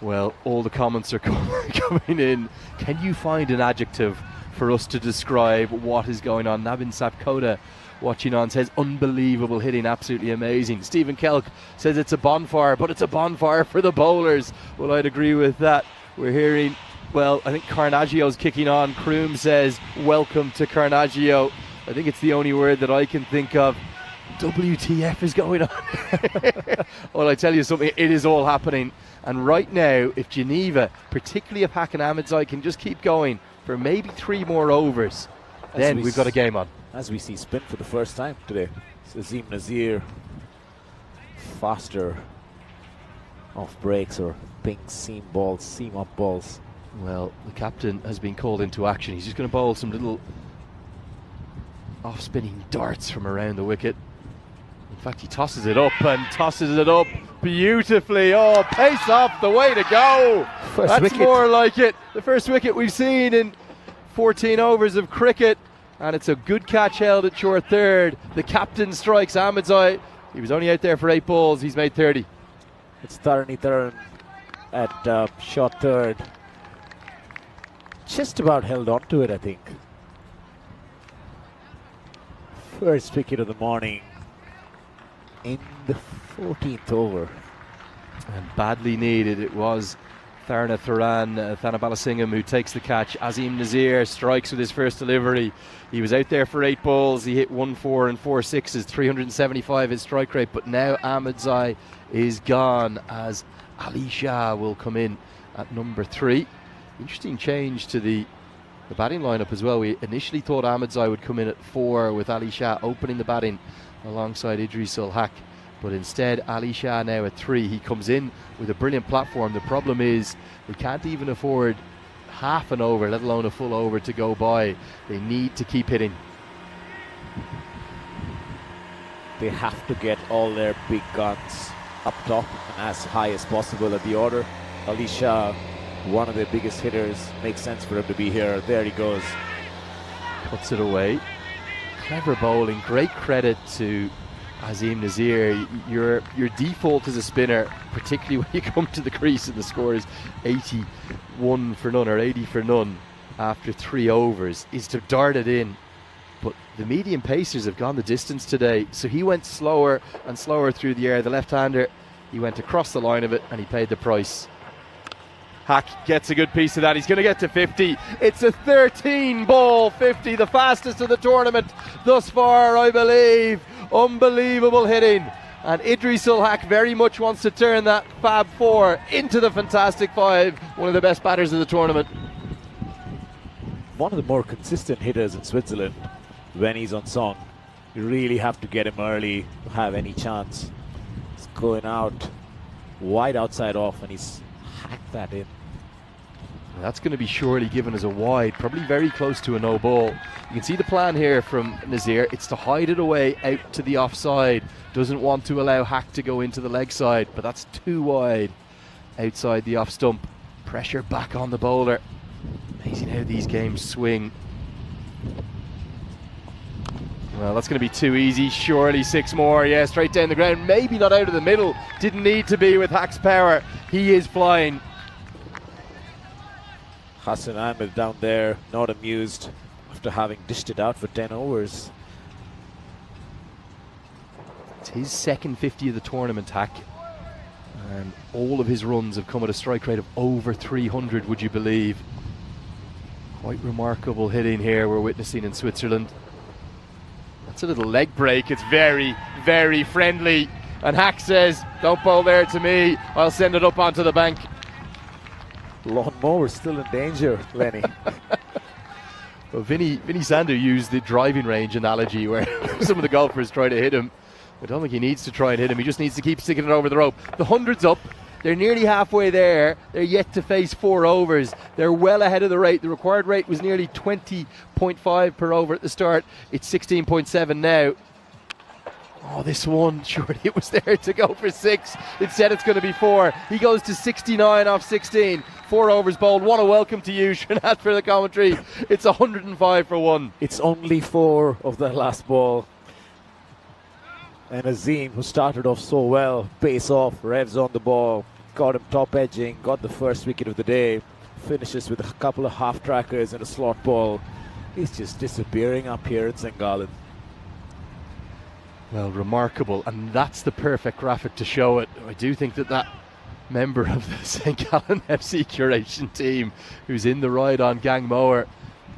Well, all the comments are coming in. Can you find an adjective for us to describe what is going on? Nabin Sapkota watching on says unbelievable hitting, absolutely amazing. Stephen Kelk says it's a bonfire, but it's a bonfire for the bowlers. Well, I'd agree with that. We're hearing, well, I think Carnaggio's kicking on. Kroom says welcome to Carnaggio. I think it's the only word that I can think of. WTF is going on? Well, I tell you something, it is all happening. And right now, if Geneva, particularly if Hack and Ahmedzai, can just keep going for maybe 3 more overs, then we've got a game on. As we see spin for the first time today, Azim Nazir faster off breaks or ping seam up balls. Well, the captain has been called into action. He's just going to bowl some little off-spinning darts from around the wicket. In fact, he tosses it up beautifully. Oh, pace off, the way to go. That's wicket. More like it. The first wicket we've seen in 14 overs of cricket. And it's a good catch held at short 3rd. The captain strikes Ahmedzai. He was only out there for 8 balls. He's made 30. It's Tarani Taran at short 3rd. Just about held on to it, I think. First wicket of the morning in the 14th over. And badly needed. It was Tharna Thuran, Thana Balasingham who takes the catch. Azim Nazir strikes with his first delivery. He was out there for 8 balls. He hit 1 4 and 4 6s, 375 his strike rate. But now Ahmedzai is gone as Ali Shah will come in at number 3. Interesting change to the the batting lineup as well. We initially thought Ahmedzai would come in at 4 with Ali Shah opening the batting alongside Idrisul Haq, but instead Ali Shah now at 3. He comes in with a brilliant platform. The problem is they can't even afford half an over, let alone a full over to go by. They need to keep hitting. They have to get all their big guns up top and as high as possible at the order. Ali Shah, one of their biggest hitters, makes sense for him to be here. There he goes. Cuts it away. Clever bowling. Great credit to Azim Nazir. Your default as a spinner, particularly when you come to the crease and the score is 81 for none or 80 for none after 3 overs, is to dart it in. But the medium pacers have gone the distance today, so he went slower and slower through the air. The left-hander, he went across the line of it and he paid the price. Haq gets a good piece of that. He's going to get to 50. It's a 13-ball 50, the fastest of the tournament thus far, I believe. Unbelievable hitting. And Idrisul Haq very much wants to turn that Fab 4 into the Fantastic 5, one of the best batters of the tournament. One of the more consistent hitters in Switzerland when he's on song. You really have to get him early to have any chance. He's going out wide outside off and he's hacked that in. That's going to be surely given as a wide, probably very close to a no ball. You can see the plan here from Nazir. It's to hide it away out to the offside. Doesn't want to allow Haq to go into the leg side, but that's too wide outside the off stump. Pressure back on the bowler. Amazing how these games swing. Well, that's going to be too easy. Surely 6 more. Yeah, straight down the ground. Maybe not out of the middle. Didn't need to be with Haq's power. He is flying. Hassan Ahmed down there, not amused after having dished it out for 10 overs. It's his second 50 of the tournament, Haq. And all of his runs have come at a strike rate of over 300, would you believe? Quite remarkable hitting here we're witnessing in Switzerland. That's a little leg break. It's very, very friendly. And Haq says, don't bowl there to me. I'll send it up onto the bank. Lawnmower still in danger, Lenny. Well, Vinny Sandu used the driving range analogy where some of the golfers try to hit him. I don't think he needs to try and hit him. He just needs to keep sticking it over the rope. The 100's up. They're nearly halfway there. They're yet to face 4 overs. They're well ahead of the rate. The required rate was nearly 20.5 per over at the start. It's 16.7 now. Oh, this one, surely it was there to go for 6. Instead, it's going to be 4. He goes to 69 off 16. 4 overs bowled. What a welcome to you, Srinath, for the commentary. It's 105 for 1. It's only 4 of that last ball. And Azim, who started off so well, pace off, revs on the ball, got him top edging, got the first wicket of the day, finishes with a couple of half trackers and a slot ball. He's just disappearing up here at St. Gallen. Well, remarkable, and that's the perfect graphic to show it. I do think that member of the St. Gallen FC curation team who's in the ride on Gang Mower,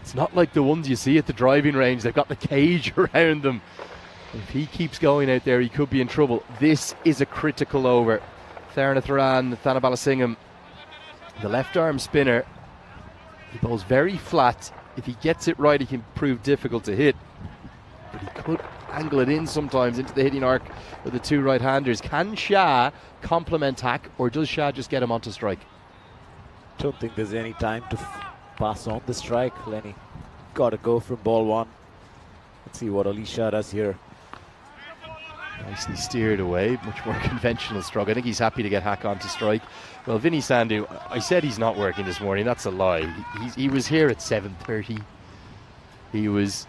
it's not like the ones you see at the driving range. They've got the cage around them. If he keeps going out there, he could be in trouble. This is a critical over. Tharanath Thanabalasingham, the left arm spinner, he bowls very flat. If he gets it right, he can prove difficult to hit, but he could angle it in sometimes into the hitting arc with the 2 right-handers. Can Shah complement Haq, or does Shah just get him onto strike? Don't think there's any time to pass on the strike, Lenny. Got to go from ball 1. Let's see what Ali Shah does here. Nicely steered away, much more conventional stroke. I think he's happy to get Haq onto strike. Well, Vinny Sandu, I said he's not working this morning. That's a lie. He was here at 7:30. He was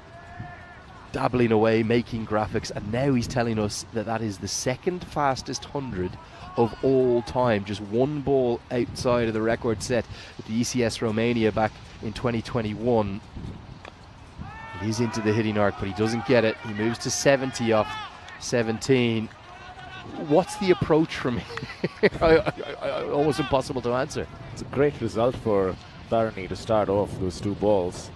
dabbling away, making graphics, and now he's telling us that is the second fastest 100 of all time. Just 1 ball outside of the record set at the ECS Romania back in 2021. He's into the hitting arc, but he doesn't get it. He moves to 70 off 17. What's the approach from here? Almost impossible to answer. It's a great result for Tharani to start off those 2 balls.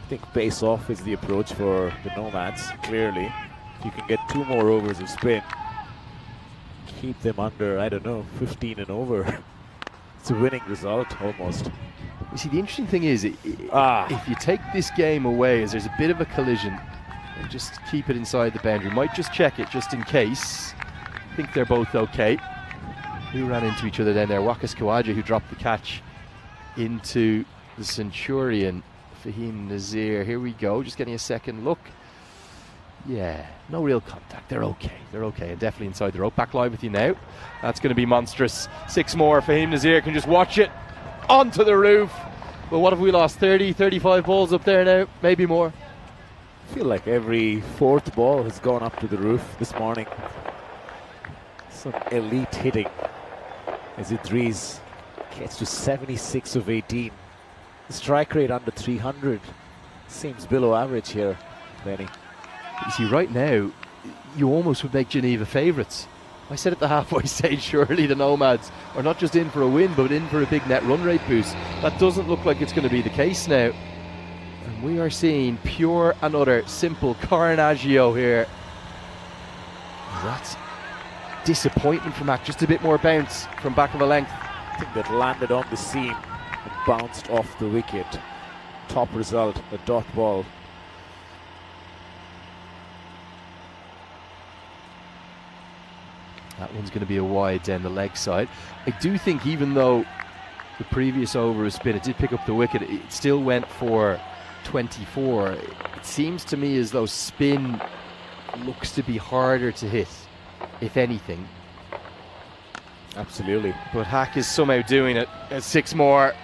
I think pace off is the approach for the Nomads, clearly. If you can get 2 more overs of spin, keep them under, I don't know, 15 and over. It's a winning result, almost. You see, the interesting thing is, if you take this game away, as there's a bit of a collision, and just keep it inside the boundary. Might just check it just in case. I think they're both okay. Who ran into each other down there? Wakas Kawaja, who dropped the catch into the Centurion. Fahim Nazir, here we go, just getting a second look. Yeah, no real contact. They're okay. They're okay, and definitely inside the rope. Back live with you now. That's going to be monstrous. 6 more. Fahim Nazir can just watch it onto the roof. Well, what have we lost? 30, 35 balls up there now, maybe more. I feel like every 4th ball has gone up to the roof this morning. Some elite hitting as Idris gets to 76 of 18. The strike rate under 300 seems below average here, Lenny. You see, right now, you almost would make Geneva favourites. I said at the halfway stage, surely the Nomads are not just in for a win, but in for a big net run rate boost. That doesn't look like it's going to be the case now. And we are seeing pure and utter simple Carnaggio here. That's disappointment from Hack. Just a bit more bounce from back of a length. I think that landed on the seam and bounced off the wicket. Top result, a dot ball. That one's going to be a wide down the leg side. I do think even though the previous over a spin, it did pick up the wicket, it still went for 24. It seems to me as though spin looks to be harder to hit, if anything. Absolutely. But Hack is somehow doing it. 6 more.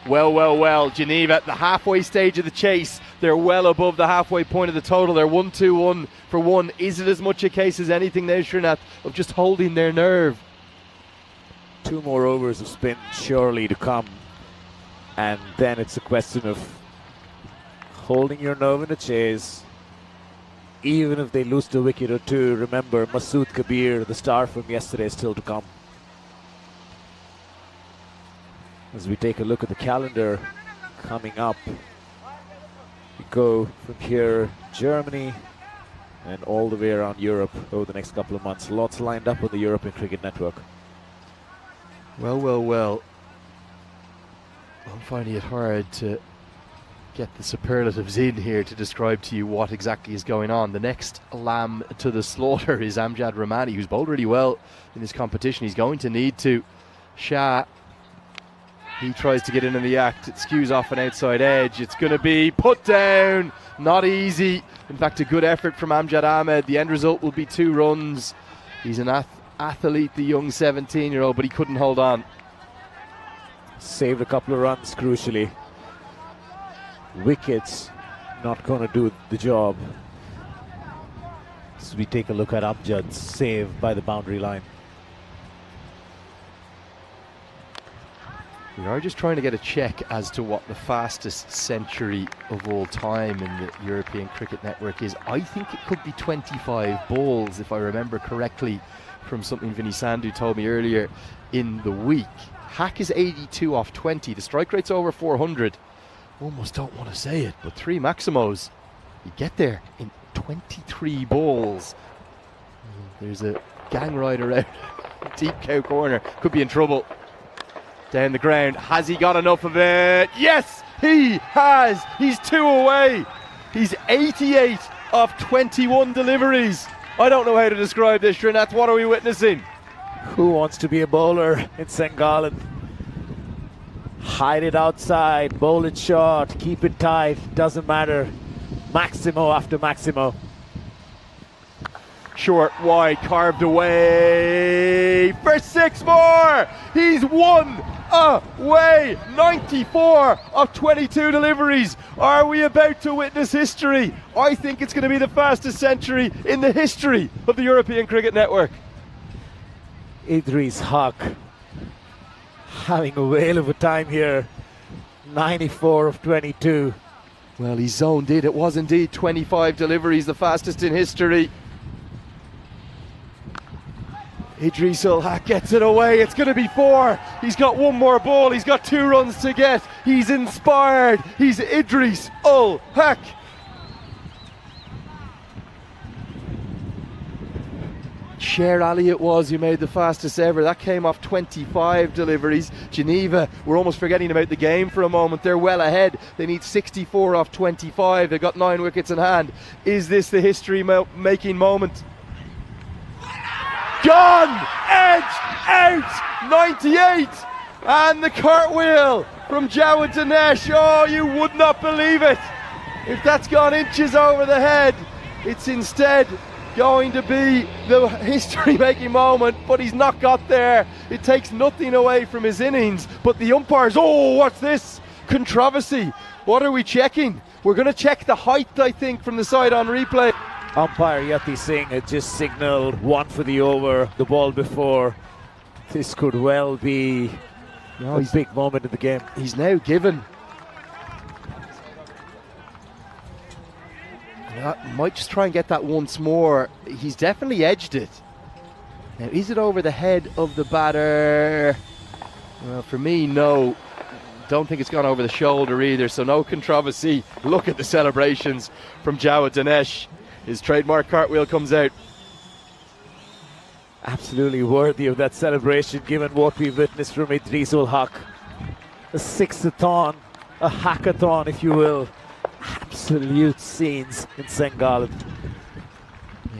Well. Geneva at the halfway stage of the chase. They're well above the halfway point of the total. They're 1-2-1 for 1. Is it as much a case as anything now, Srinath, of just holding their nerve? 2 more overs of spin surely to come. And then it's a question of holding your nerve in the chase. Even if they lose the wicket or 2, remember Masood Kabir, the star from yesterday, is still to come. As we take a look at the calendar coming up, we go from here, Germany, and all the way around Europe over the next couple of months. Lots lined up on the European Cricket Network. Well. I'm finding it hard to get the superlatives in here to describe to you what exactly is going on. The next lamb to the slaughter is Amjad Rahmani, who's bowled really well in this competition. He's going to need to. Shah, he tries to get in the act. It skews off an outside edge. It's going to be put down. Not easy. In fact, a good effort from Amjad Ahmed. The end result will be 2 runs. He's an athlete, the young 17-year-old, but he couldn't hold on. Saved a couple of runs, crucially. Wickets not going to do the job. So we take a look at Amjad's save by the boundary line. We are just trying to get a check as to what the fastest century of all time in the European Cricket Network is. I think it could be 25 balls, if I remember correctly, from something Vinny Sandhu told me earlier in the week. Hack is 82 off 20. The strike rate's over 400. Almost don't want to say it, but 3 Maximos. You get there in 23 balls. There's a gang rider out deep cow corner. Could be in trouble. Down the ground. Has he got enough of it? Yes, he has. He's 2 away. He's 88 off 21 deliveries. I don't know how to describe this, Srinath. What are we witnessing? Who wants to be a bowler in St. Gallen? Hide it outside, bowl it short, keep it tight, doesn't matter. Maximo after Maximo. Short, wide, carved away for 6 more. He's 1 away. 94 of 22 deliveries. Are we about to witness history? I think it's going to be the fastest century in the history of the European Cricket Network. Idris Haq having a whale of a time here. 94 of 22. Well, he zoned it. It was indeed 25 deliveries, the fastest in history. Idris Ul Haq gets it away. It's going to be 4. He's got 1 more ball. He's got 2 runs to get. He's inspired. He's Idris Ul Haq. Cher Ali it was who made the fastest ever. That came off 25 deliveries. Geneva, we're almost forgetting about the game for a moment. They're well ahead. They need 64 off 25. They've got 9 wickets in hand. Is this the history-making moment? Gone! Edged out! 98! And the cartwheel from Jawad Dinesh. Oh, you would not believe it. If that's gone inches over the head, it's instead going to be the history-making moment, but he's not got there. It takes nothing away from his innings, but the umpires, oh, what's this? Controversy. What are we checking? We're going to check the height, I think, from the side on replay. Umpire Yati Singh had just signalled 1 for the over, the ball before. This could well be a big moment in the game. He's now given. Might just try and get that once more. He's definitely edged it. Now, is it over the head of the batter? Well, for me, no. Don't think it's gone over the shoulder either, so no controversy. Look at the celebrations from Jawad Dinesh. His trademark cartwheel comes out. Absolutely worthy of that celebration, given what we've witnessed from Idris ul Haq. A six-a-thon, a hackathon, if you will. Absolute scenes in Sengal.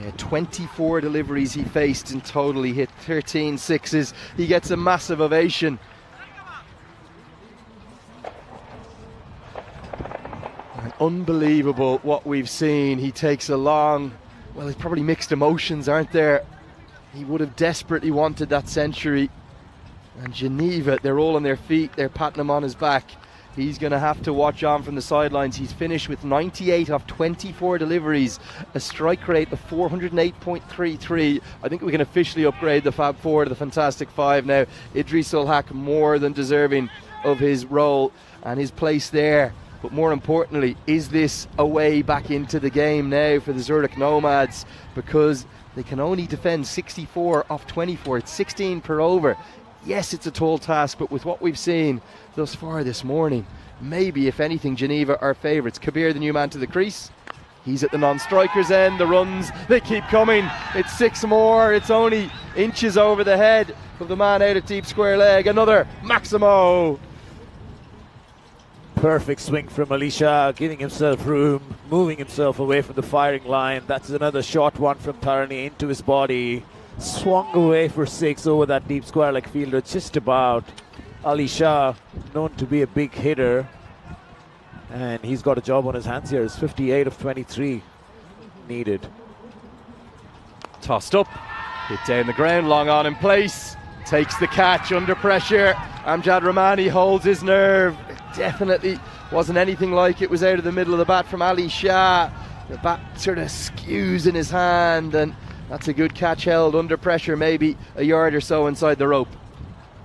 Yeah, 24 deliveries he faced in total. He hit 13 sixes. He gets a massive ovation. And unbelievable what we've seen. He takes a long, well, there's probably mixed emotions, aren't there? He would have desperately wanted that century. And Geneva, they're all on their feet. They're patting him on his back. He's going to have to watch on from the sidelines. He's finished with 98 off 24 deliveries, a strike rate of 408.33. I think we can officially upgrade the Fab Four to the Fantastic Five now. Idris ul Haq more than deserving of his role and his place there. But more importantly, is this a way back into the game now for the Zurich Nomads? Because they can only defend 64 off 24. It's 16 per over. Yes, it's a tall task, but with what we've seen thus far this morning, maybe, if anything, Geneva are favourites. Kabir, the new man to the crease. He's at the non-strikers end. The runs, they keep coming. It's 6 more. It's only inches over the head of the man out at deep square leg. Another Maximo. Perfect swing from Alisha, giving himself room, moving himself away from the firing line. That's another short one from Tarani into his body. Swung away for 6 over that deep square leg fielder, just about. Ali Shah, known to be a big hitter, and he's got a job on his hands here. It's 58 of 23 needed. Tossed up, hit down the ground, long on in place, takes the catch under pressure. Amjad Rahmani holds his nerve. It definitely wasn't anything like it was out of the middle of the bat from Ali Shah. The bat sort of skews in his hand, and that's a good catch held under pressure, maybe a yard or so inside the rope.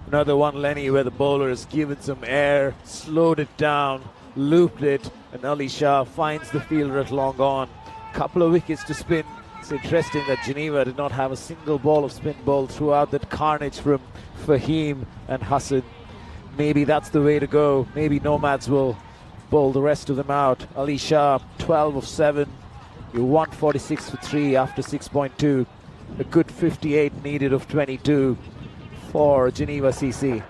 Another one, Lenny, where the bowler has given some air, slowed it down, looped it, and Ali Shah finds the fielder at long on. Couple of wickets to spin. It's interesting that Geneva did not have a single ball of spin bowled throughout that carnage from Fahim and Hassan. Maybe that's the way to go. Maybe Nomads will bowl the rest of them out. Ali Shah, 12 of 7. You 146 for 3 after 6.2. A good 58 needed of 22 for Geneva CC.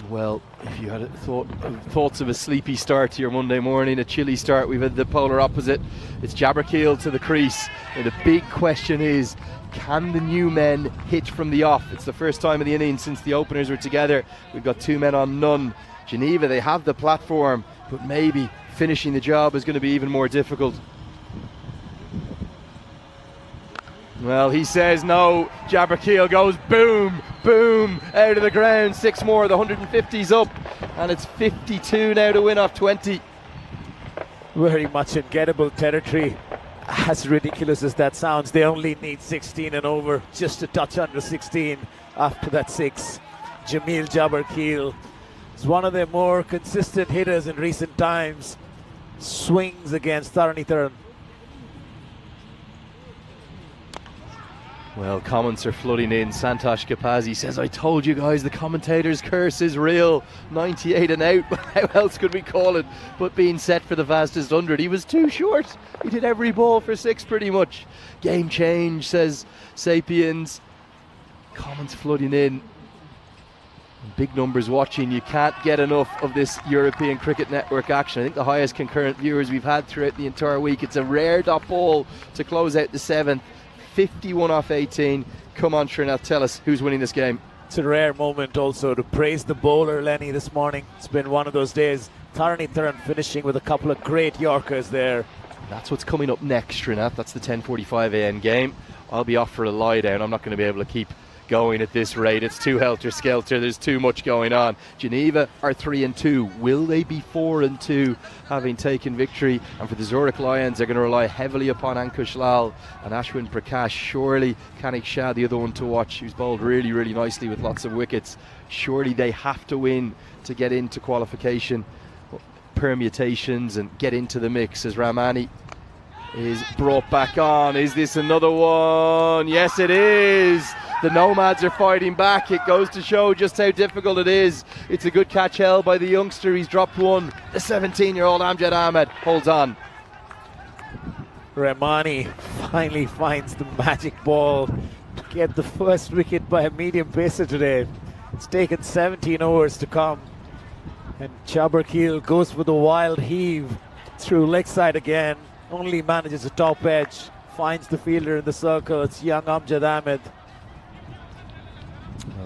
Well, if you had thoughts of a sleepy start to your Monday morning, a chilly start, we've had the polar opposite. It's Jabberkeel to the crease. And the big question is, can the new men hit from the off? It's the first time in the innings since the openers were together. We've got 2 men on none. Geneva, they have the platform, but maybe finishing the job is going to be even more difficult. Well, he says no. Jabberkeel goes boom, boom, out of the ground. 6 more, the 150's up, and it's 52 now to win off 20. Very much in gettable territory. As ridiculous as that sounds, they only need 16 and over, just a touch under 16 after that 6. Jamil Jabberkeel is one of their more consistent hitters in recent times. Swings against Tharanitharan. Well, comments are flooding in. Santosh Kapazi says, I told you guys the commentator's curse is real. 98 and out. How else could we call it but being set for the fastest 100? He was too short. He did every ball for 6 pretty much. Game change, says Sapiens. Comments flooding in. Big numbers watching. You can't get enough of this European Cricket Network action. I think the highest concurrent viewers we've had throughout the entire week. It's a rare dot ball to close out the 7th. 51 off 18. Come on, Srinath, tell us who's winning this game. It's a rare moment also to praise the bowler, Lenny, this morning. It's been one of those days. Tharan finishing with a couple of great Yorkers there. That's what's coming up next, Srinath. That's the 10:45 a.m. game. I'll be off for a lie down. I'm not going to be able to keep going at this rate. It's too helter-skelter. There's too much going on. Geneva are 3-2. Will they be 4-2, having taken victory? And for the Zurich Lions, they're going to rely heavily upon Ankush Lal and Ashwin Prakash. Surely Kanik Shah, the other one to watch, who's bowled really, really nicely with lots of wickets. Surely they have to win to get into qualification permutations and get into the mix, as Ramani is brought back on. Is this another one? Yes, it is. The Nomads are fighting back. It goes to show just how difficult it is. It's a good catch held by the youngster. He's dropped one. The 17-year-old Amjad Ahmed holds on. Ramani finally finds the magic ball to get the first wicket by a medium pacer today. It's taken 17 overs to come. And Chabarkeel goes for the wild heave through leg side again. Only manages a top edge. Finds the fielder in the circle. It's young Amjad Ahmed.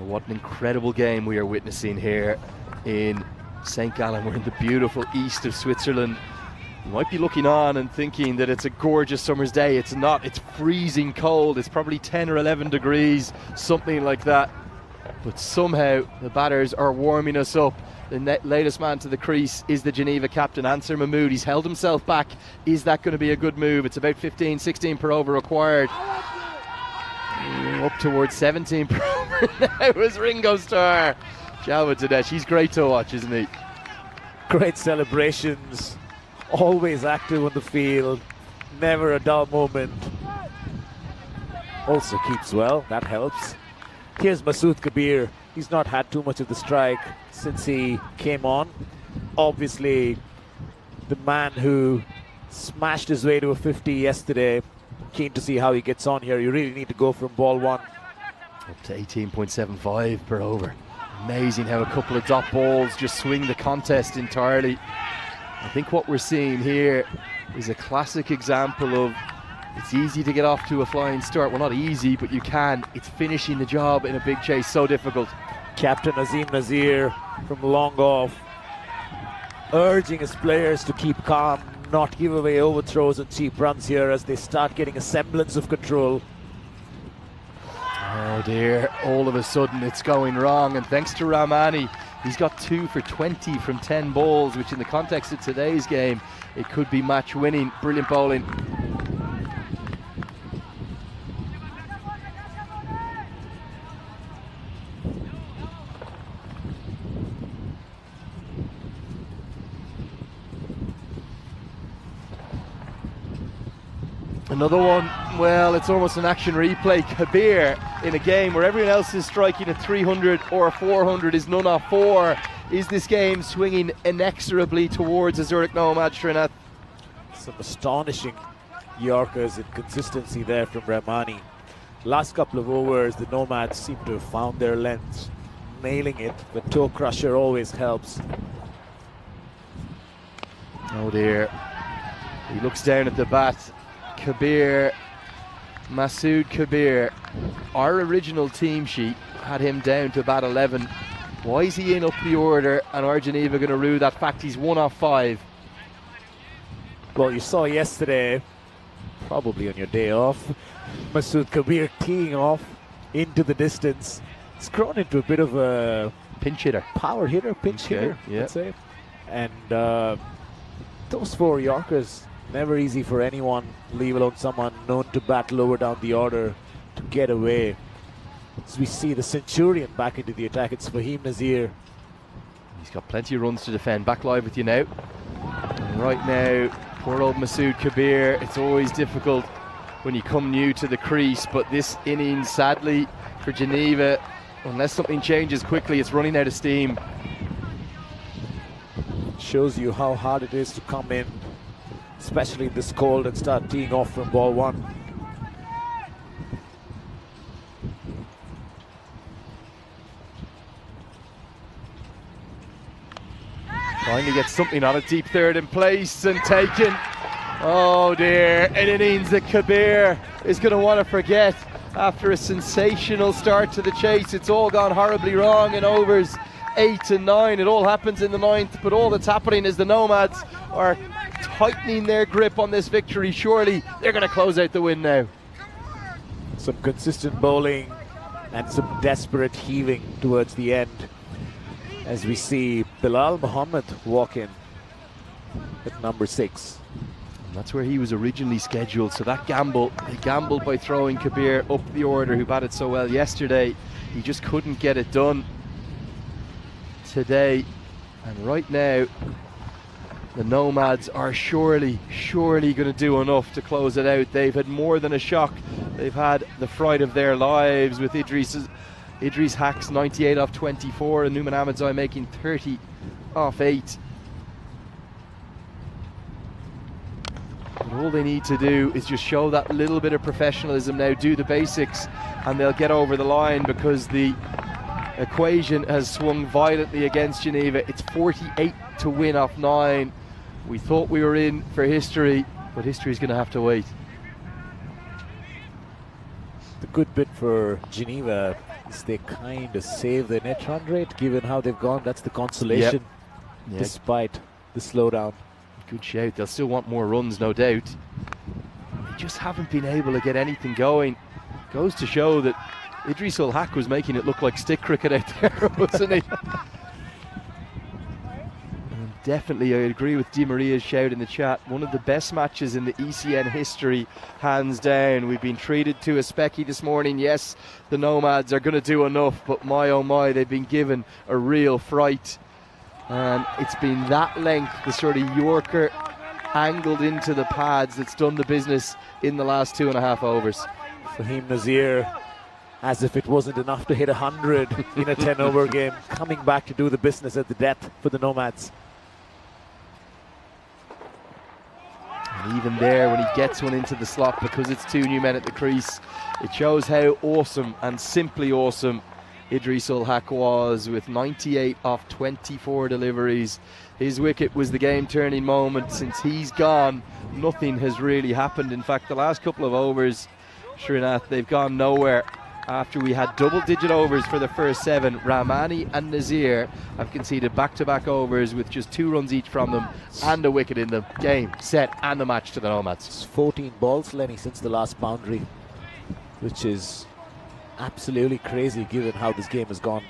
What an incredible game we are witnessing here in St. Gallen. We're in the beautiful east of Switzerland. You might be looking on and thinking that it's a gorgeous summer's day. It's not. It's freezing cold. It's probably 10 or 11 degrees, something like that. But somehow the batters are warming us up. The latest man to the crease is the Geneva captain, Ansar Mahmood. He's held himself back. Is that going to be a good move? It's about 15, 16 per over required. Up towards 17 per over now is Ringo Starr. Jalwa Tadesh, he's great to watch, isn't he? Great celebrations. Always active on the field. Never a dull moment. Also keeps well, that helps. Here's Masood Kabir. He's not had too much of the strike since he came on. Obviously, the man who smashed his way to a 50 yesterday. Keen to see how he gets on here. You really need to go from ball one. Up to 18.75 per over. Amazing how a couple of dot balls just swing the contest entirely. I think what we're seeing here is a classic example of it's easy to get off to a flying start. Well, not easy, but you can. It's finishing the job in a big chase, so difficult. Captain Azim Nazir from long off, urging his players to keep calm, not give away overthrows and cheap runs here as they start getting a semblance of control. Oh dear, all of a sudden it's going wrong, and thanks to Ramani, he's got 2 for 20 from 10 balls, which in the context of today's game, it could be match winning. Brilliant bowling. Another one, well, it's almost an action replay. Kabir in a game where everyone else is striking at 300 or 400 is none off 4. Is this game swinging inexorably towards a Zurich Nomad, Srinath? Some astonishing Yorkers and consistency there from Ramani. Last couple of overs, the Nomads seem to have found their length, nailing it. The toe crusher always helps. Oh dear. He looks down at the bat. Kabir, Masood Kabir. Our original team sheet had him down to bat 11. Why is he in up the order, and are Geneva going to rue that fact? He's 1 off 5. Well, you saw yesterday, probably on your day off, Masood Kabir teeing off into the distance. It's grown into a bit of a pinch hitter, power hitter, pinch hitter, yeah. I'd say. And those 4 Yorkers, never easy for anyone, leave alone someone known to bat lower down the order, to get away. As we see the Centurion back into the attack, it's Fahim Nazir. He's got plenty of runs to defend. Back live with you now. And right now, poor old Masood Kabir, it's always difficult when you come new to the crease. But this innings, sadly, for Geneva, unless something changes quickly, it's running out of steam. Shows you how hard it is to come in, especially in this cold, and start teeing off from ball one. Finally gets something on a deep third in place and taken. Oh dear, an innings that Kabir is going to want to forget after a sensational start to the chase. It's all gone horribly wrong in overs 8 and 9. It all happens in the 9th, but all that's happening is the Nomads are tightening their grip on this victory. Surely they're going to close out the win now. Some consistent bowling and some desperate heaving towards the end, as we see Bilal Muhammad walk in at number 6. And that's where he was originally scheduled, so that gamble, they gambled by throwing Kabir up the order, who batted so well yesterday. He just couldn't get it done today. And right now, the Nomads are surely going to do enough to close it out. They've had more than a shock. They've had the fright of their lives with Idris Hack's 98 off 24 and Nouman Ahmedzai making 30 off 8. But all they need to do is just show that little bit of professionalism now, do the basics, and they'll get over the line, because the equation has swung violently against Geneva. It's 48 to win off 9. We thought we were in for history, but history's going to have to wait. The good bit for Geneva is they kind of save their net run rate, given how they've gone. That's the consolation, despite the slowdown. Good shout. They'll still want more runs, no doubt. They just haven't been able to get anything going. Goes to show that Idris Ul Haq was making it look like stick cricket out there, wasn't he? And definitely, I agree with Di Maria's shout in the chat. One of the best matches in the ECN history, hands down. We've been treated to a specky this morning. Yes, the Nomads are going to do enough, but my oh my, they've been given a real fright. And it's been that length, the sort of Yorker angled into the pads, that's done the business in the last 2.5 overs. Fahim Nazir, as if it wasn't enough to hit 100 in a 10-over game, coming back to do the business at the death for the Nomads. And even there, when he gets one into the slot, because it's 2 new men at the crease, it shows how awesome and simply awesome Idris Ul Haq was, with 98 off 24 deliveries. His wicket was the game-turning moment. Since he's gone, nothing has really happened. In fact, the last couple of overs, Srinath, they've gone nowhere. After we had double-digit overs for the first 7, Rahmani and Nazir have conceded back-to-back overs with just 2 runs each from them and a wicket in the game, set, and the match to the Nomads. It's 14 balls, Lenny, since the last boundary, which is absolutely crazy given how this game has gone.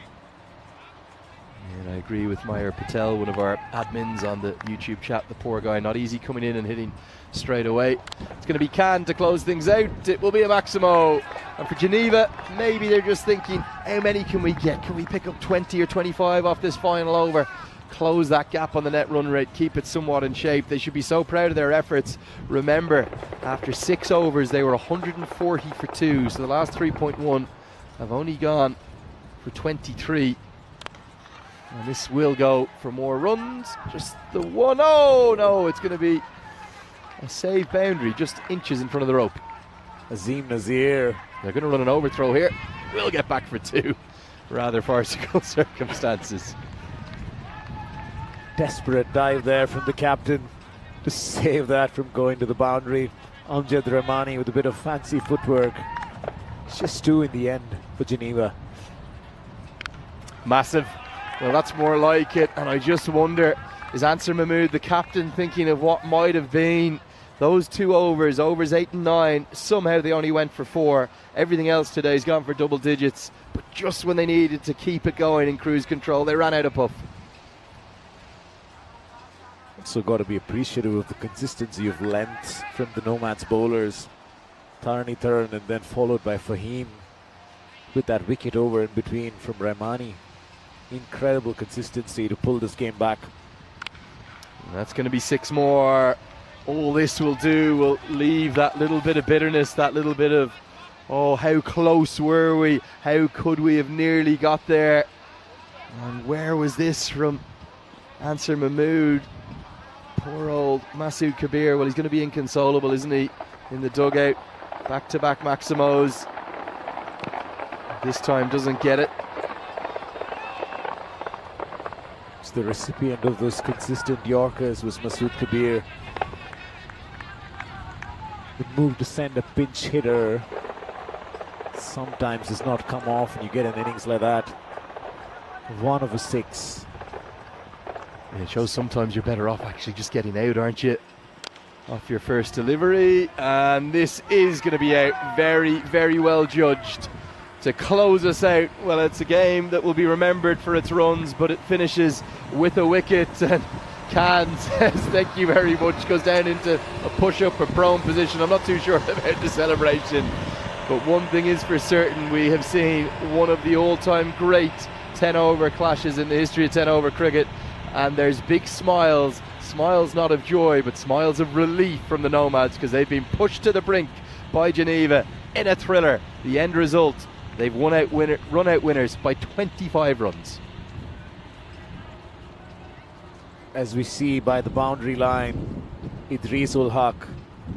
And I agree with Meyer Patel, one of our admins on the YouTube chat. The poor guy, not easy coming in and hitting straight away. It's going to be Khan to close things out. It will be a Maximo. And for Geneva, maybe they're just thinking, how many can we get? Can we pick up 20 or 25 off this final over? Close that gap on the net run rate, keep it somewhat in shape. They should be so proud of their efforts. Remember, after 6 overs, they were 140 for 2. So the last 3.1 have only gone for 23. And this will go for more runs. Just the one. Oh no, it's going to be a save boundary, just inches in front of the rope. Azim Nazir. They're going to run an overthrow here. We'll get back for 2. Rather farcical circumstances. Desperate dive there from the captain to save that from going to the boundary. Amjad Rahmani with a bit of fancy footwork. It's just 2 in the end for Geneva. Massive. Well, that's more like it. And I just wonder, is Ansar Mahmood, the captain, thinking of what might have been those 2 overs, overs 8 and 9? Somehow they only went for 4. Everything else today's gone for double digits. But just when they needed to keep it going in cruise control, they ran out of puff. Also got to be appreciative of the consistency of length from the Nomads bowlers. Tarani Tharan, and then followed by Fahim with that wicket over in between from Rahmani. Incredible consistency to pull this game back. And that's going to be 6 more. all this will do will leave that little bit of bitterness, that little bit of, oh, how close were we? How could we have nearly got there? And where was this from Ansar Mahmood? Poor old Masood Kabir. Well, he's going to be inconsolable, isn't he? In the dugout. Back-to-back Maximos. This time doesn't get it. The recipient of those consistent Yorkers was Masood Kabir. The move to send a pinch hitter sometimes does not come off, and you get an innings like that. 1 of 6. It shows sometimes you're better off actually just getting out, aren't you? Off your first delivery, and this is going to be out. Very, very well judged to close us out. Well, it's a game that will be remembered for its runs, but it finishes with a wicket, and Khan says thank you very much, goes down into a push-up, a prone position. I'm not too sure about the celebration, but one thing is for certain, we have seen one of the all-time great 10-over clashes in the history of 10-over cricket, and there's big smiles not of joy, but smiles of relief from the Nomads, because they've been pushed to the brink by Geneva in a thriller. The end result, they've run out winners by 25 runs. As we see by the boundary line, Idris ul Haq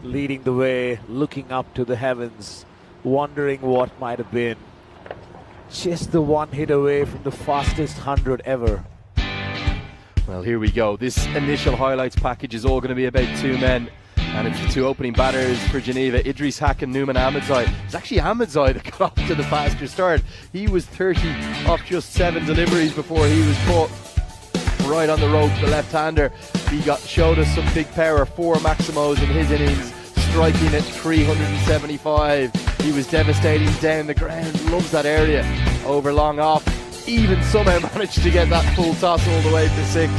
leading the way, looking up to the heavens, wondering what might have been. Just the one hit away from the fastest 100 ever. Well, here we go. This initial highlights package is all going to be about 2 men, and it's the 2 opening batters for Geneva, Idris Haq and Nouman Ahmedzai. It's actually Ahmedzai that got off to the faster start. He was 30 off just 7 deliveries before he was caught right on the road to the left-hander. He showed us some big power, 4 Maximos in his innings, striking at 375. He was devastating down the ground, loves that area over long off. Even somehow managed to get that full toss all the way for 6.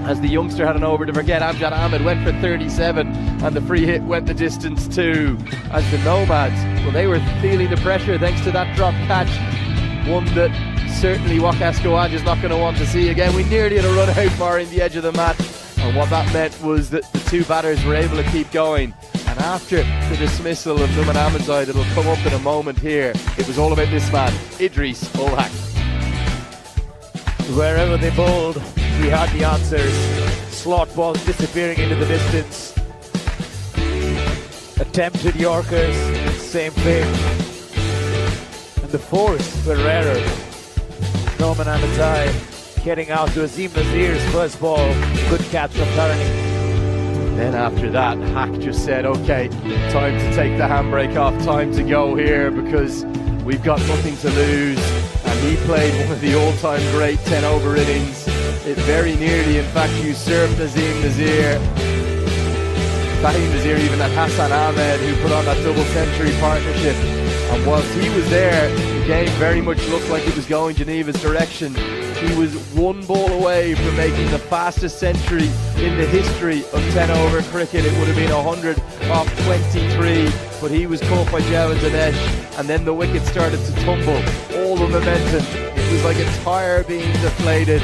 As the youngster had an over to forget, Amjad Ahmed went for 37, and the free hit went the distance too. As the Nomads, well, they were feeling the pressure thanks to that drop catch, one that certainly Waqas Gawaj is not going to want to see again. We nearly had a run out barring the edge of the mat, and what that meant was that the 2 batters were able to keep going. And after the dismissal of Nouman Ahmedzai that'll come up in a moment here, it was all about this man, Idris ul Haq. Wherever they bowled, we had the answers. Slot balls disappearing into the distance. Attempted Yorkers, same thing. And the 4s were rarer. Nouman Ahmedzai getting out to Azim Nazir's first ball. Good catch from Tarani. Then after that, Haq just said, okay, time to take the handbrake off, time to go here, because we've got nothing to lose. And he played one of the all-time great 10-over innings. It very nearly, in fact, usurped Azim Nazir. Fahim Nazir even had Hassan Ahmed, who put on that double-century partnership. And whilst he was there, the game very much looked like it was going Geneva's direction. He was 1 ball away from making the fastest century in the history of 10-over cricket. It would have been 100 off 23, but he was caught by Javed Dinesh, and then the wicket started to tumble. All the momentum, it was like a tyre being deflated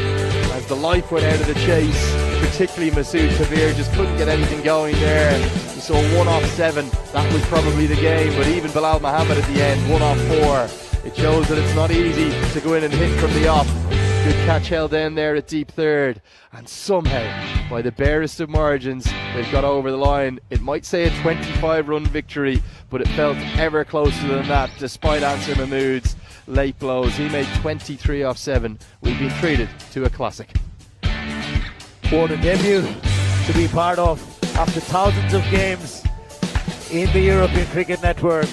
as the life went out of the chase. Particularly Masood Kabir just couldn't get anything going there. We saw 1 off 7, that was probably the game, but even Bilal Muhammad at the end, 1 off 4. It shows that it's not easy to go in and hit from the off. Good catch held down there at deep third, and somehow, by the barest of margins, they've got over the line. It might say a 25-run victory, but it felt ever closer than that, despite Ansar Mahmood's late blows. He made 23 off 7. We've been treated to a classic. What a debut to be part of after thousands of games in the European Cricket Network.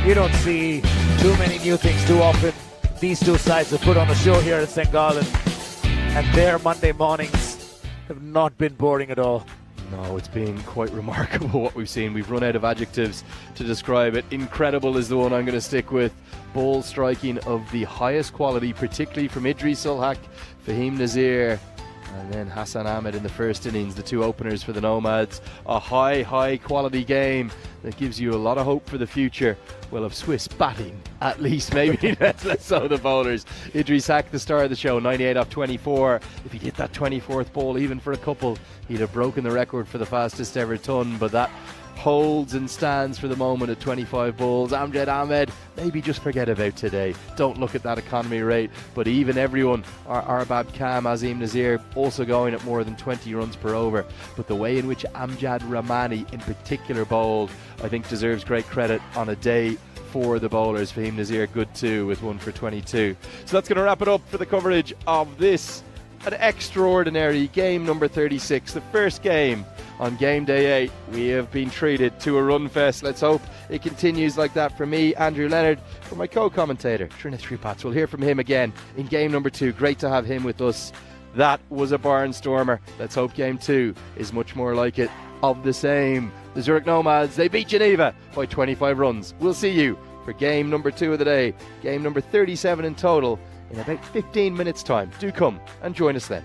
You don't see too many new things too often. These 2 sides have put on a show here at St. Gallen, and their Monday mornings have not been boring at all. No, it's been quite remarkable what we've seen. We've run out of adjectives to describe it. Incredible is the one I'm going to stick with. Ball striking of the highest quality, particularly from Idris ul Haq, Fahim Nazir, And then Hassan Ahmed in the first innings, the two openers for the Nomads. A high quality game that gives you a lot of hope for the future. Well, of Swiss batting, at least, maybe less so the bowlers. Idris Hack, the star of the show, 98 off 24. If he hit that 24th ball, even for a couple, he'd have broken the record for the fastest ever ton, but that holds and stands for the moment at 25 balls. Amjad Ahmed, maybe just forget about today. Don't look at that economy rate. But even everyone, Arbab Khan, Azim Nazir, also going at more than 20 runs per over. But the way in which Amjad Rahmani in particular bowled, I think deserves great credit on a day for the bowlers. Fahim Nazir, good too, with 1 for 22. So that's going to wrap it up for the coverage of this, an extraordinary game number 36, the first game on game day 8. We have been treated to a run fest. Let's hope it continues like that. For me, Andrew Leonard, for my co-commentator Trina Tripats. We'll hear from him again in game number 2. Great to have him with us. That was a barnstormer. Let's hope game 2 is much more like it, of the same. The Zurich Nomads, they beat Geneva by 25 runs. We'll see you for game number 2 of the day, game number 37 in total, in about 15 minutes time. Do come and join us then.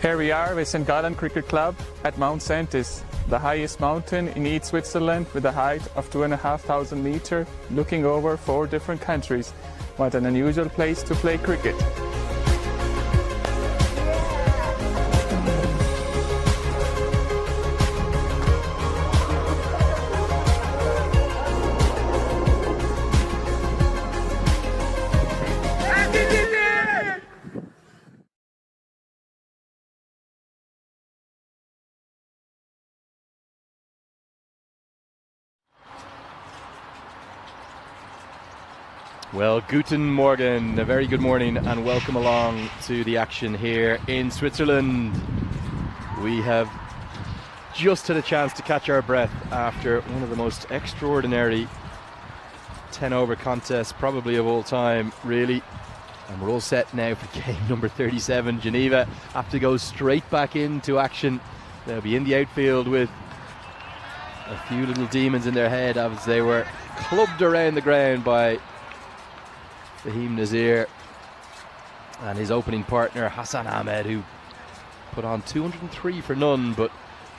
Here we are with St. Gallen Cricket Club at Mount Sentis, the highest mountain in East Switzerland with a height of 2,500 meters, looking over 4 different countries. What an unusual place to play cricket. Well, guten Morgen, a very good morning and welcome along to the action here in Switzerland. We have just had a chance to catch our breath after one of the most extraordinary 10-over contests probably of all time, really. And we're all set now for game number 37. Geneva have to go straight back into action. They'll be in the outfield with a few little demons in their head as they were clubbed around the ground by Fahim Nazir and his opening partner Hassan Ahmed, who put on 203 for none, but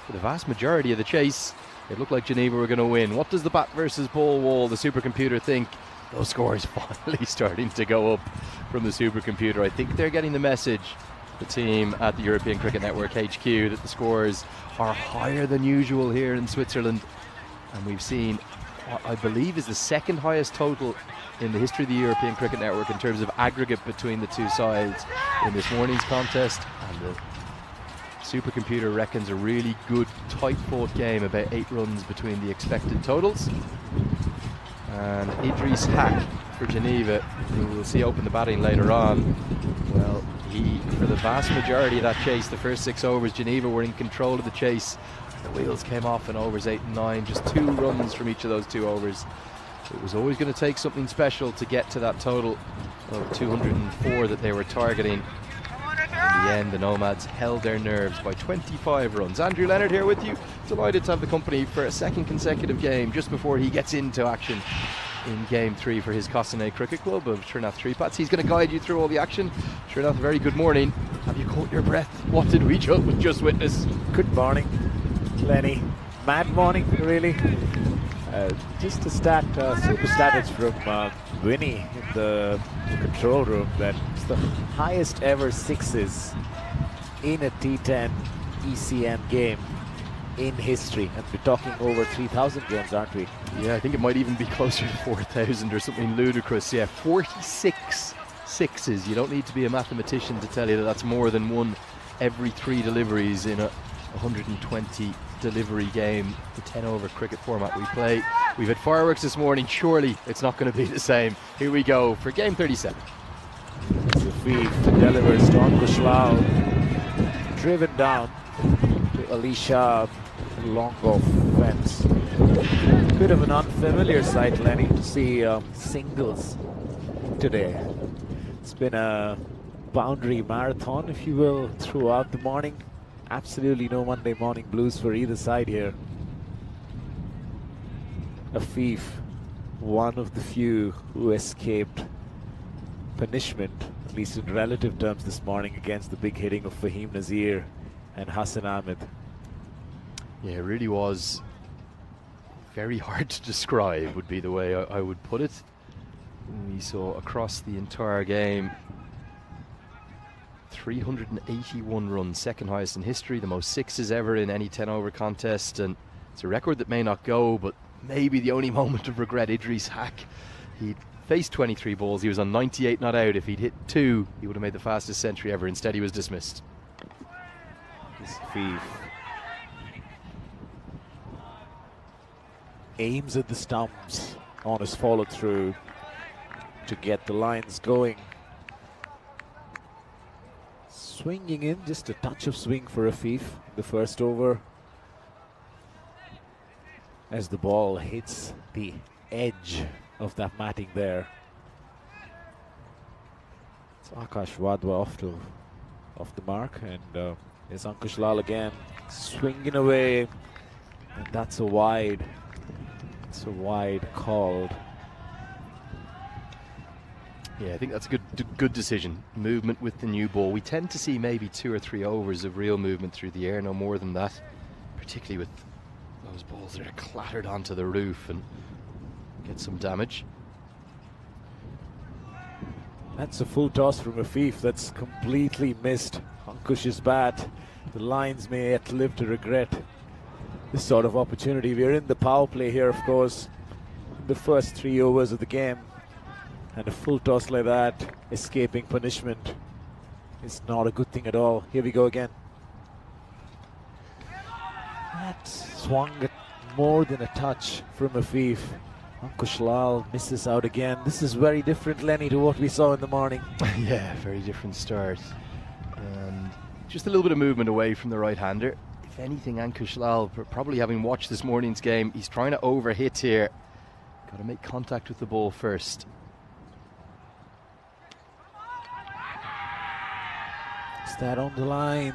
for the vast majority of the chase it looked like Geneva were going to win. What does the bat versus ball wall, the supercomputer, think? Those scores finally starting to go up from the supercomputer. I think they're getting the message, the team at the European Cricket Network HQ, that the scores are higher than usual here in Switzerland, and we've seen what I believe is the second highest total in the history of the European Cricket Network in terms of aggregate between the two sides in this morning's contest. And the supercomputer reckons a really good tight fought game, about 8 runs between the expected totals. And Idris Hack for Geneva, who we'll see open the batting later on, well, he, for the vast majority of that chase, the first 6 overs, Geneva were in control of the chase. The wheels came off in overs 8 and 9, just 2 runs from each of those 2 overs. It was always going to take something special to get to that total of 204 that they were targeting. In the end, the Nomads held their nerves by 25 runs. Andrew Leonard here with you, delighted to have the company for a second consecutive game just before he gets into action in game 3 for his Cossonay Cricket Club of Chernath Tripats. He's going to guide you through all the action. Chernath, very good morning. Have you caught your breath? What did we just witness? Good morning, Lenny. Mad morning, really. Just a stat, super stats from Winnie in the control room, that it's the highest ever 6s in a T10 ECN game in history. And we're talking over 3,000 games, aren't we? Yeah, I think it might even be closer to 4,000 or something ludicrous. Yeah, 46 6s. You don't need to be a mathematician to tell you that that's more than one every 3 deliveries in a 120 delivery game, the 10-over cricket format we play. We've had fireworks this morning. Surely it's not going to be the same. Here we go for game 37. Safif delivers to Ankush Lal, driven down to Alisha, long off fence. Bit of an unfamiliar sight, Lenny, to see singles today. It's been a boundary marathon, if you will, throughout the morning. Absolutely no Monday morning blues for either side here. Afif, one of the few who escaped punishment, at least in relative terms this morning, against the big hitting of Fahim Nazir and Hassan Ahmed. Yeah, it really was very hard to describe, would be the way I would put it. We saw across the entire game 381 runs, second highest in history, the most 6s ever in any 10-over contest, and it's a record that may not go, but maybe the only moment of regret. Idris Hack, he'd faced 23 balls, he was on 98 not out. If he'd hit 2, he would have made the fastest century ever. Instead, he was dismissed. Safif aims at the stumps on his follow through to get the lines going. Swinging in, just a touch of swing for Afif, the first over, as the ball hits the edge of that matting there. It's Akash Wadhwa off the mark, and there's Ankush Lal again, swinging away, and that's a wide. It's a wide called. Yeah, I think that's a good decision. Movement with the new ball. We tend to see maybe 2 or 3 overs of real movement through the air, no more than that. Particularly with those balls that are clattered onto the roof and get some damage. That's a full toss from Afif. That's completely missed Ankush's bat. The Lions may yet live to regret this sort of opportunity. We're in the power play here, of course, the first 3 overs of the game. And a full toss like that, escaping punishment, is not a good thing at all. Here we go again. That swung at more than a touch from Afif. Ankush Lal misses out again. This is very different, Lenny, to what we saw in the morning. Yeah, very different start. And just a little bit of movement away from the right-hander. If anything, Ankush Lal, probably having watched this morning's game, he's trying to overhit here. Got to make contact with the ball first. Is that on the line?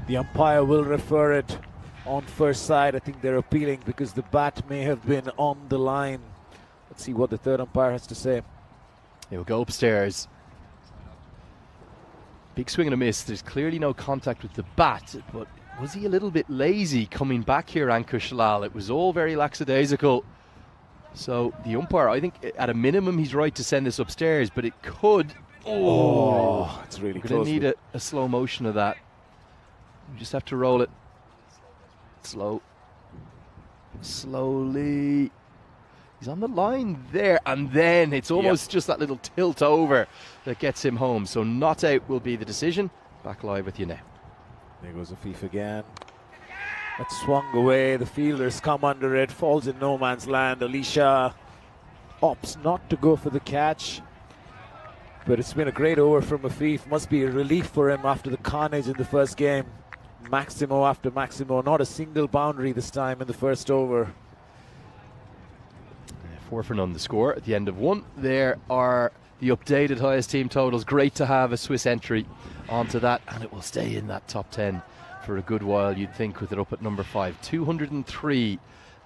The umpire will refer it on first side. I think they're appealing because the bat may have been on the line. Let's see what the third umpire has to say. He'll go upstairs. Big swing and a miss. There's clearly no contact with the bat, but was he a little bit lazy coming back here, Ankush Lal? It was all very lackadaisical. So the umpire, I think at a minimum he's right to send this upstairs, but it could. Oh, it's really close. We're going to need a slow motion of that. You just have to roll it. Slowly. He's on the line there, and then it's almost just that little tilt over that gets him home. So not out will be the decision. Back live with you now. There goes Afif again. That swung away. The fielders come under it. Falls in no man's land. Alicia opts not to go for the catch. But it's been a great over from Afif. Must be a relief for him after the carnage in the first game. Maximo after Maximo. Not a single boundary this time in the first over. 4 for none the score at the end of 1. There are the updated highest team totals. Great to have a Swiss entry onto that, and it will stay in that top 10 for a good while, you'd think, with it up at number 5. 203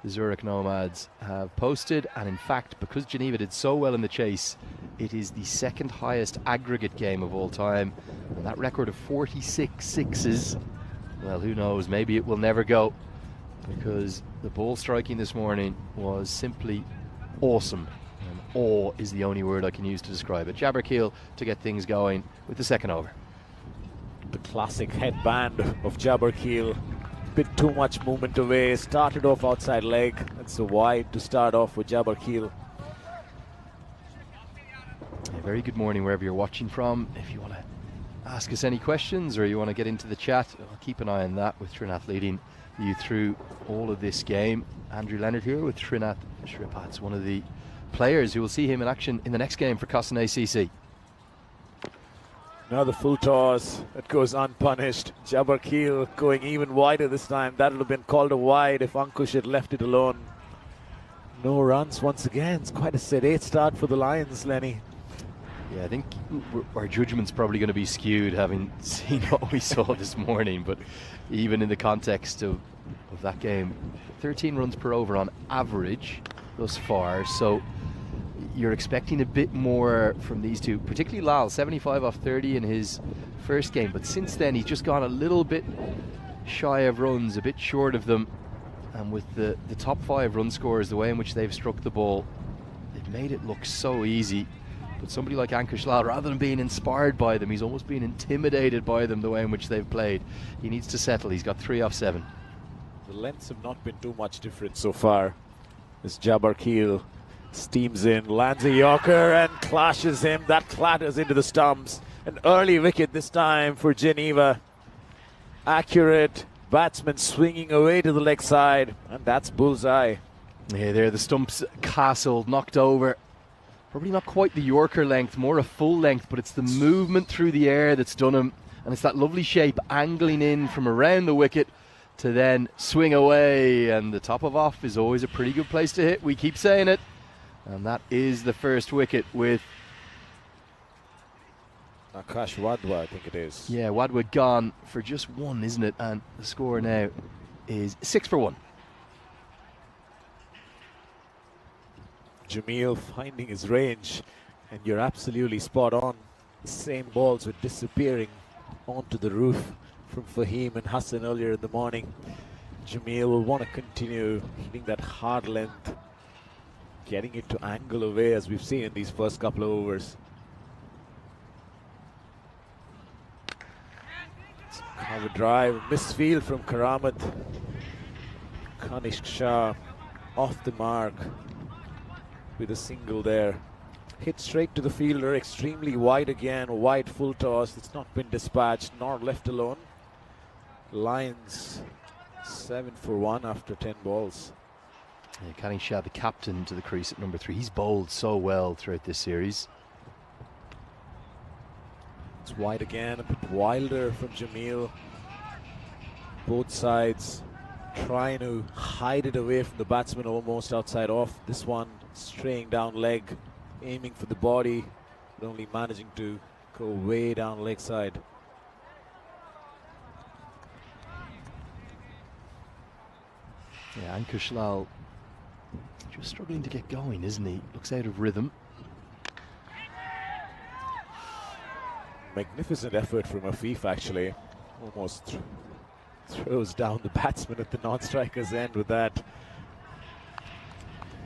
the Zurich Nomads have posted, and in fact, because Geneva did so well in the chase, it is the second highest aggregate game of all time, and that record of 46 sixes, well, who knows, maybe it will never go, because the ball striking this morning was simply awesome. And awe is the only word I can use to describe it. Jabberkeel to get things going with the second over. The classic headband of Jabberkeel. Bit too much movement away. Started off outside leg. That's a wide to start off with Jabberkeel. A very good morning wherever you're watching from. If you want to ask us any questions or you want to get into the chat, I'll keep an eye on that with Trinath leading you through all of this game. Andrew Leonard here with Trinath Shripats, one of the players who will see him in action in the next game for Cosson ACC. Another full toss that goes unpunished. Jabberkeel going even wider this time. That would have been called a wide if Ankush had left it alone. No runs once again. It's quite a sedate start for the Lions, Lenny. Yeah, I think our judgment's probably going to be skewed having seen what we saw this morning, but even in the context of that game, 13 runs per over on average thus far, so you're expecting a bit more from these two, particularly Lal, 75 off 30 in his first game, but since then he's just gone a little bit shy of runs, a bit short of them, and with the top 5 run scorers, the way in which they've struck the ball, they've made it look so easy. But somebody like Ankush Lal, rather than being inspired by them, he's almost being intimidated by them, the way in which they've played. He needs to settle. He's got 3 off 7. The lengths have not been too much different so far. As Jabberkeel steams in, lands a Yorker and clashes him. That clatters into the stumps. An early wicket this time for Geneva. Accurate batsman swinging away to the leg side, and that's bullseye. Yeah, there the stumps castled, knocked over. Probably not quite the Yorker length, more a full length, but it's the movement through the air that's done him, and it's that lovely shape angling in from around the wicket to then swing away, and the top of off is always a pretty good place to hit, we keep saying it, and that is the first wicket with Akash Wadwa, I think it is. Yeah, Wadwa gone for just 1, isn't it? And the score now is 6 for 1. Jamil finding his range. And you're absolutely spot on. The same balls were disappearing onto the roof from Fahim and Hassan earlier in the morning. Jamil will want to continue hitting that hard length, getting it to angle away as we've seen in these first couple of overs. Cover drive, misfield from Karamat. Kanishk Shah off the mark with a single there. Hit straight to the fielder, extremely wide again, wide full toss. It's not been dispatched nor left alone. Lions 7 for 1 after 10 balls. Yeah, Kanishk Shah, the captain, to the crease at number 3. He's bowled so well throughout this series. It's wide again, a bit wilder from Jamil. Both sides trying to hide it away from the batsman, almost outside off. This one straying down leg, aiming for the body, but only managing to go way down leg side. Yeah, Ankush Lal just struggling to get going, isn't he? Looks out of rhythm. Magnificent effort from Afif, actually. Almost throws down the batsman at the non-striker's end with that.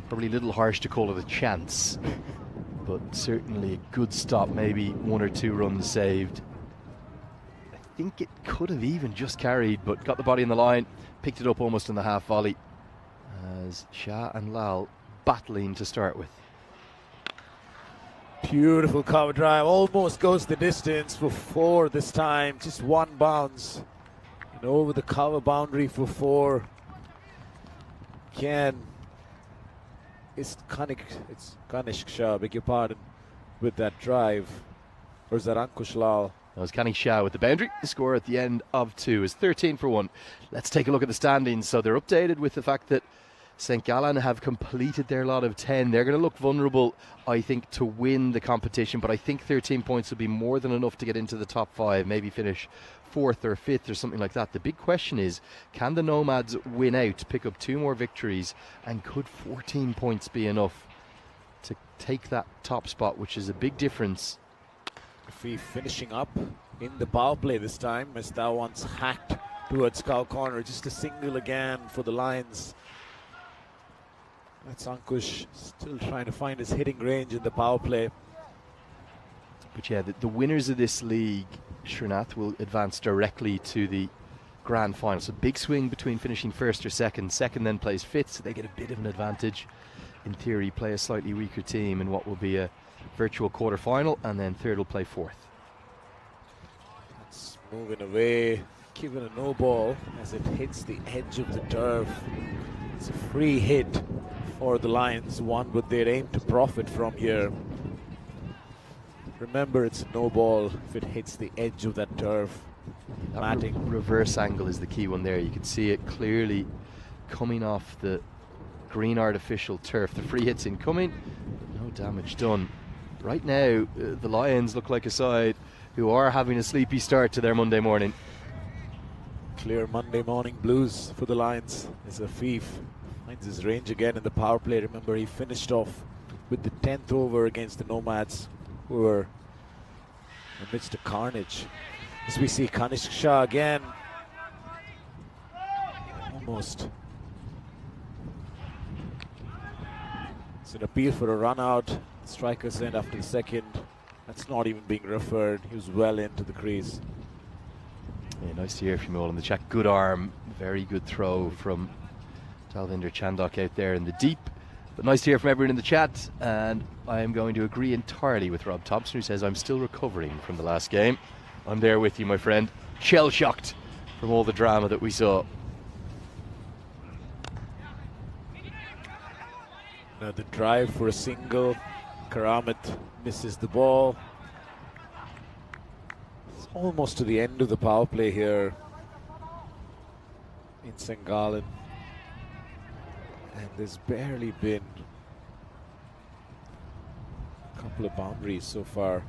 Probably a little harsh to call it a chance, but certainly a good stop, maybe 1 or 2 runs saved. I think it could have even just carried, but got the body in the line, picked it up almost in the half volley, as Shah and Lal battling to start with. Beautiful cover drive, almost goes the distance for 4 this time, just 1 bounce. And over the cover boundary for 4. Again, it's Kanishk Shah, beg your pardon, with that drive. Or is that Ankush Lal? That was Kanishk Shah with the boundary. The score at the end of 2 is 13 for 1. Let's take a look at the standings. So they're updated with the fact that St. Gallen have completed their lot of 10. They're going to look vulnerable, I think, to win the competition, but I think 13 points will be more than enough to get into the top 5, maybe finish 4th or 5th or something like that. The big question is, can the Nomads win out, pick up 2 more victories, and could 14 points be enough to take that top spot, which is a big difference. Afif finishing up in the power play this time, as that one's hacked towards cow corner. Just a single again for the Lions. That's Ankush still trying to find his hitting range in the power play. But yeah, the winners of this league, Srinath, will advance directly to the grand final. So big swing between finishing 1st or 2nd. 2nd then plays 5th, so they get a bit of an advantage. In theory, play a slightly weaker team in what will be a virtual quarter final, and then 3rd will play 4th. That's moving away, given a no ball as it hits the edge of the turf. It's a free hit for the Lions, one but they aim to profit from here. Remember, it's a no ball if it hits the edge of that turf. That Matting. Reverse angle is the key one there. You can see it clearly coming off the green artificial turf. The free hit's incoming, no damage done. Right now, the Lions look like a side who are having a sleepy start to their Monday morning. Clear Monday morning blues for the Lions as Afif finds his range again in the power play. Remember, he finished off with the 10th over against the Nomads, who were amidst a carnage. As we see Kanishk Shah again, almost. It's an appeal for a run out. Striker's end after the 2nd. That's not even being referred. He was well into the crease. Yeah, nice to hear from you all in the chat. Good arm, very good throw from Dalvinder Chandok out there in the deep. But nice to hear from everyone in the chat, and I am going to agree entirely with Rob Thompson, who says I'm still recovering from the last game. I'm there with you, my friend. Shell-shocked from all the drama that we saw. Now the drive for a single. Karamat misses the ball. It's almost to the end of the power play here in St. Gallen. And there's barely been a couple of boundaries so far.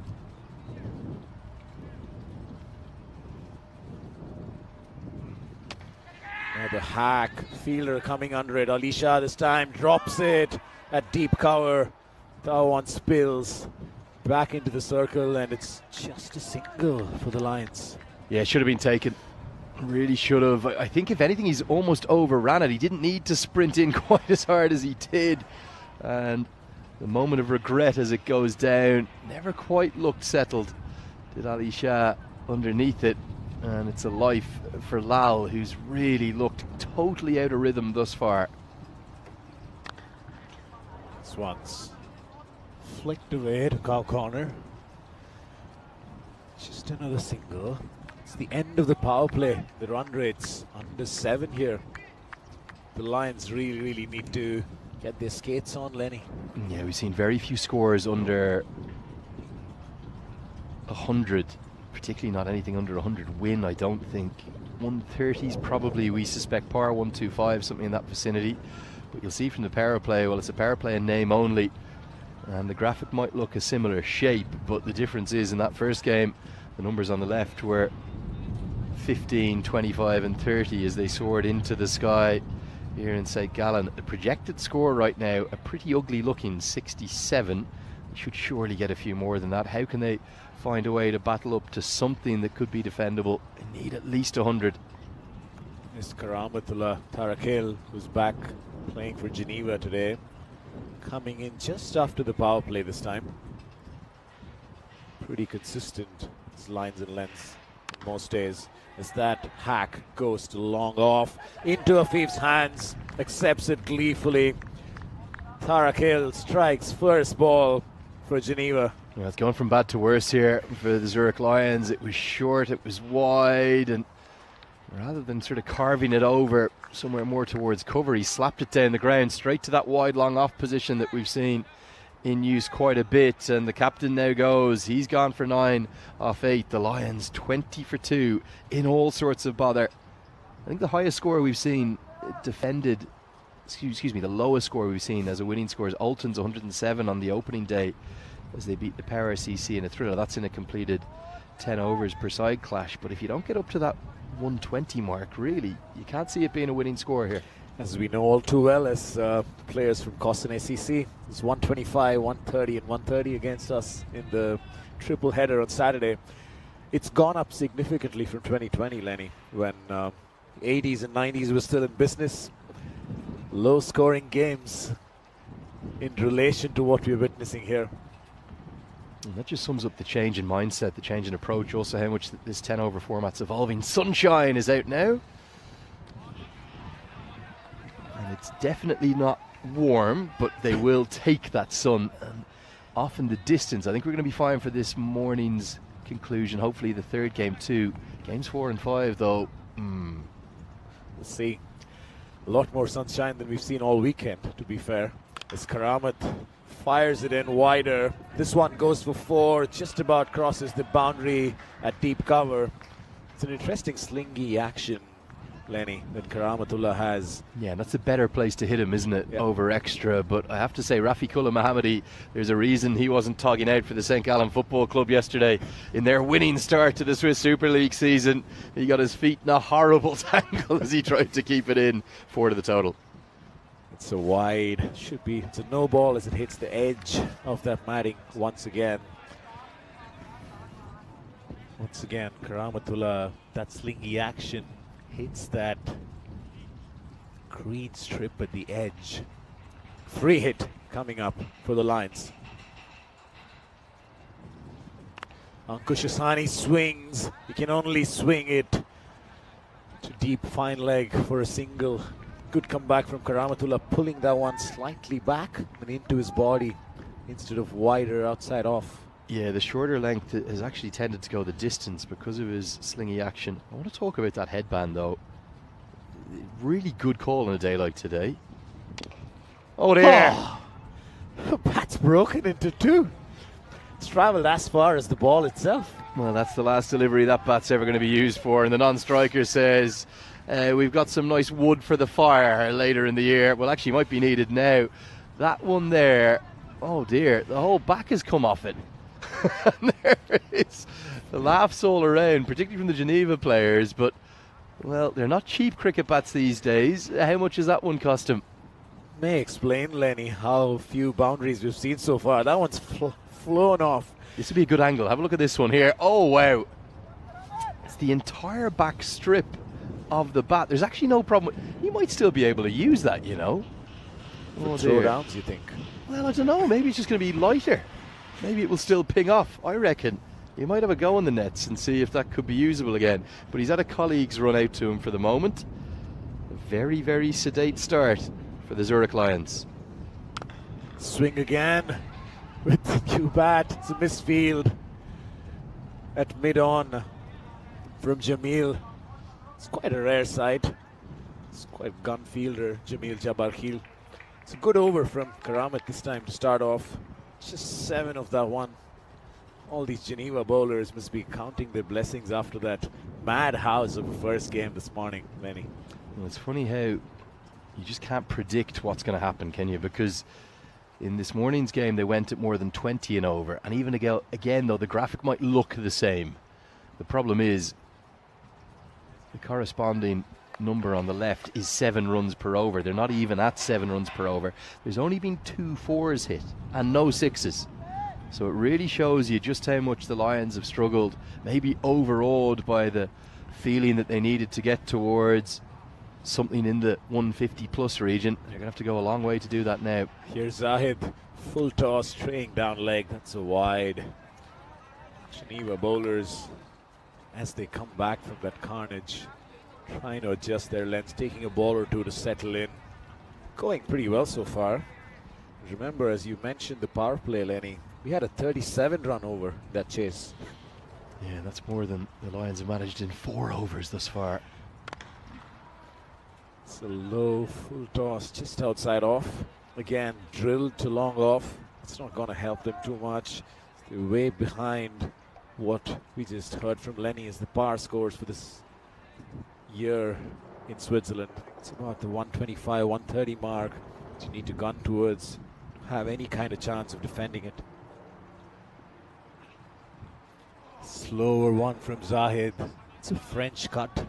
Now the hack, fielder coming under it. Alisha this time drops it at deep cover. That one spills back into the circle, and it's just a single for the Lions. Yeah, it should have been taken. Really should have. I think if anything, he's almost overran it. He didn't need to sprint in quite as hard as he did. And the moment of regret as it goes down, never quite looked settled. Did Ali Shah underneath it. And it's a life for Lal, who's really looked totally out of rhythm thus far. This one's flicked away to cow corner. Just another single. It's the end of the power play. The run rate's under 7 here. The Lions really need to get their skates on, Lenny. Yeah, we've seen very few scores under 100, particularly not anything under 100 win, I don't think. 130s probably, we suspect par, 125, something in that vicinity. But you'll see from the power play, well, it's a power play in name only. And the graphic might look a similar shape, but the difference is in that first game, the numbers on the left were 15, 25 and 30 as they soared into the sky here in St. Gallen. The projected score right now, a pretty ugly looking 67. They should surely get a few more than that. How can they find a way to battle up to something that could be defendable? They need at least 100. It's Karamatullah Tarakil, who's back playing for Geneva today, coming in just after the power play this time. Pretty consistent, his lines and lengths most days, as that hack goes to long off into Afif's hands, accepts it gleefully. Tarakil strikes first ball for Geneva. Yeah, it's going from bad to worse here for the Zurich Lions. It was short, it was wide, and rather than sort of carving it over somewhere more towards cover, he slapped it down the ground straight to that wide long off position that we've seen in use quite a bit. And the captain now goes, he's gone for 9 off 8. The Lions 20 for 2 in all sorts of bother. I think the highest score we've seen defended, excuse me, the lowest score we've seen as a winning score is Alton's 107 on the opening day as they beat the Power CC in a thriller. That's in a completed 10 overs per side clash. But if you don't get up to that 120 mark, really, you can't see it being a winning score here. As we know all too well as players from Costin ACC, it's 125, 130 and 130 against us in the triple header on Saturday. It's gone up significantly from 2020, Lenny, when 80s and 90s were still in business. Low scoring games in relation to what we're witnessing here. And that just sums up the change in mindset, the change in approach, also how much this 10 over format's evolving. Sunshine is out now. And it's definitely not warm, but they will take that sun. And often the distance, I think we're going to be fine for this morning's conclusion. Hopefully the third game too. Games 4 and 5 though. We'll see. A lot more sunshine than we've seen all weekend, to be fair. As Karamat fires it in wider. This one goes for 4, just about crosses the boundary at deep cover. It's an interesting slingy action, Lenny, that Karamatullah has. Yeah, that's a better place to hit him, isn't it? Yep. Over extra. But I have to say, Rafiqullah Mohammadi, there's a reason he wasn't togging out for the St. Gallen Football Club yesterday in their winning start to the Swiss Super League season. He got his feet in a horrible tangle as he tried to keep it in. 4 to the total. It's a wide, should be, it's a no ball as it hits the edge of that matting once again. Once again, Karamatullah, that slingy action hits that green strip at the edge. Free hit coming up for the Lions. Ankush Asani swings. He can only swing it to deep fine leg for a single. Good comeback from Karamatullah, pulling that one slightly back and into his body instead of wider outside off. Yeah, the shorter length has actually tended to go the distance because of his slingy action. I want to talk about that headband though. Really good call on a day like today. Oh dear! Oh, the bat's broken into 2. It's travelled as far as the ball itself. Well, that's the last delivery that bat's ever going to be used for, and the non-striker says, we've got some nice wood for the fire later in the year. Well, actually might be needed now. That one there, oh dear, the whole back has come off it. And there it is. The laughs all around, particularly from the Geneva players, but well, they're not cheap cricket bats these days. How much does that one cost him? May explain, Lenny, how few boundaries we've seen so far. That one's flown off. This would be a good angle. Have a look at this one here. Oh, wow. It's the entire back strip of the bat. There's actually no problem. He might still be able to use that, you know. For throwdowns, you think? Well, I don't know. Maybe it's just going to be lighter. Maybe it will still ping off. I reckon he might have a go on the nets and see if that could be usable again. But he's had a colleague's run out to him for the moment. A very, very sedate start for the Zurich Lions. Swing again with the new bat. It's a misfield at mid-on from Jamil. It's quite a rare sight. It's quite a gun fielder, Jamil Jabarkhil. It's a good over from Karamat this time to start off. Just 7 of that one. All these Geneva bowlers must be counting their blessings after that madhouse of a first game this morning, Lenny. Well, it's funny how you just can't predict what's going to happen, can you? Because in this morning's game, they went at more than 20 and over. And even again, though, the graphic might look the same. The problem is the corresponding number on the left is 7 runs per over. They're not even at 7 runs per over. There's only been 2 4s hit and no 6s. So it really shows you just how much the Lions have struggled, maybe overawed by the feeling that they needed to get towards something in the 150 plus region. They're going to have to go a long way to do that now. Here's Zahid, full toss, straying down leg. That's a wide. Geneva bowlers, as they come back from that carnage, trying to adjust their length, taking a ball or two to settle in. Going pretty well so far. Remember, as you mentioned, the power play, Lenny, we had a 37 run over that chase. Yeah, that's more than the Lions have managed in 4 overs thus far. It's a low full toss just outside off. Again, drilled to long off. It's not going to help them too much. They're way behind what we just heard from Lenny as the par scores for this year in Switzerland. It's about the 125, 130 mark that you need to gun towards to have any kind of chance of defending it. Slower one from Zahid. It's a French cut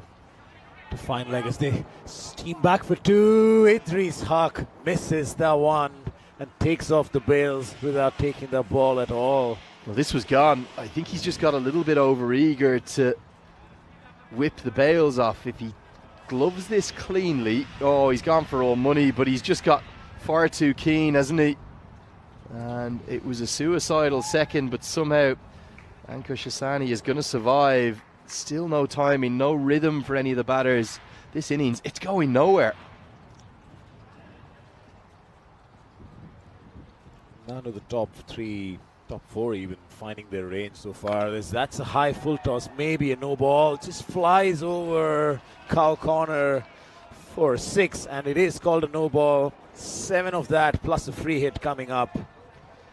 to fine leg as they steam back for 2. Idris Haq misses that one and takes off the bails without taking the ball at all. Well, this was gone. I think he's just got a little bit over-eager to whip the bails off. If he gloves this cleanly, oh, he's gone for all money, but he's just got far too keen, hasn't he? And it was a suicidal second, but somehow Ankush Hassani is going to survive. Still no timing, no rhythm for any of the batters. This innings, it's going nowhere. None of the top 4 even finding their range so far. That's a high full toss, maybe a no ball. Just flies over cow corner for 6, and it is called a no ball. 7 of that plus a free hit coming up.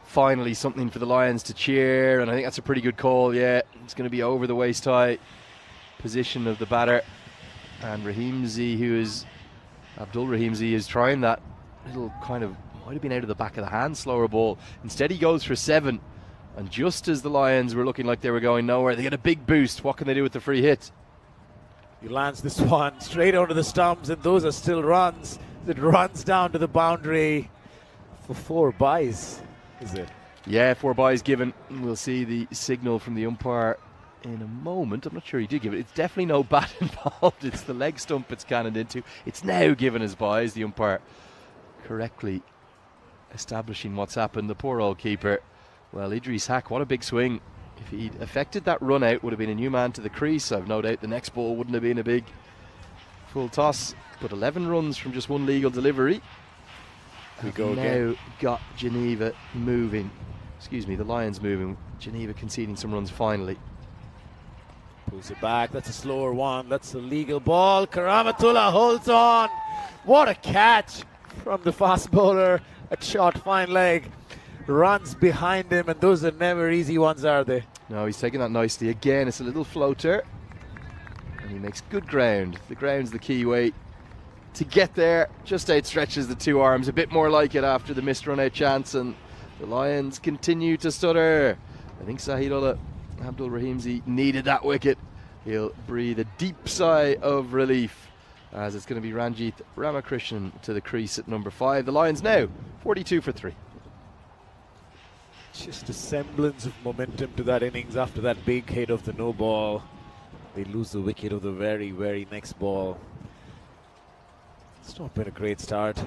Finally something for the Lions to cheer, and I think that's a pretty good call. Yeah, it's going to be over the waist high position of the batter, and Abdul Rahimzi is trying that little kind of, might have been out of the back of the hand, slower ball. Instead he goes for 7, and just as the Lions were looking like they were going nowhere, they get a big boost. What can they do with the free hit? He lands this one straight onto the stumps, and those are still runs. It runs down to the boundary for 4 byes. Is it? Yeah, 4 byes given. We'll see the signal from the umpire in a moment. I'm not sure he did give it. It's definitely no bat involved. It's the leg stump it's cannoned into. It's now given as byes. The umpire correctly establishing what's happened. The poor old keeper. Well, Idris Haq, what a big swing. If he'd affected that run out, would have been a new man to the crease. I've no doubt the next ball wouldn't have been a big full toss. But 11 runs from just 1 legal delivery. We've now got Geneva moving. Excuse me, the Lions moving. Geneva conceding some runs finally. Pulls it back. That's a slower one. That's a legal ball. Karamatullah holds on. What a catch from the fast bowler. A short fine leg. Runs behind him, and those are never easy ones, are they? No, he's taking that nicely. Again, it's a little floater. And he makes good ground. The ground's the key way to get there. Just outstretches the 2 arms, a bit more like it after the missed run out chance, and the Lions continue to stutter. I think Zahidullah Abdul Rahimzi needed that wicket. He'll breathe a deep sigh of relief as it's going to be Ranjit Ramakrishnan to the crease at number 5. The Lions now 42 for 3. Just a semblance of momentum to that innings after that big hit of the no ball. They lose the wicket of the very, very next ball. It's not been a great start,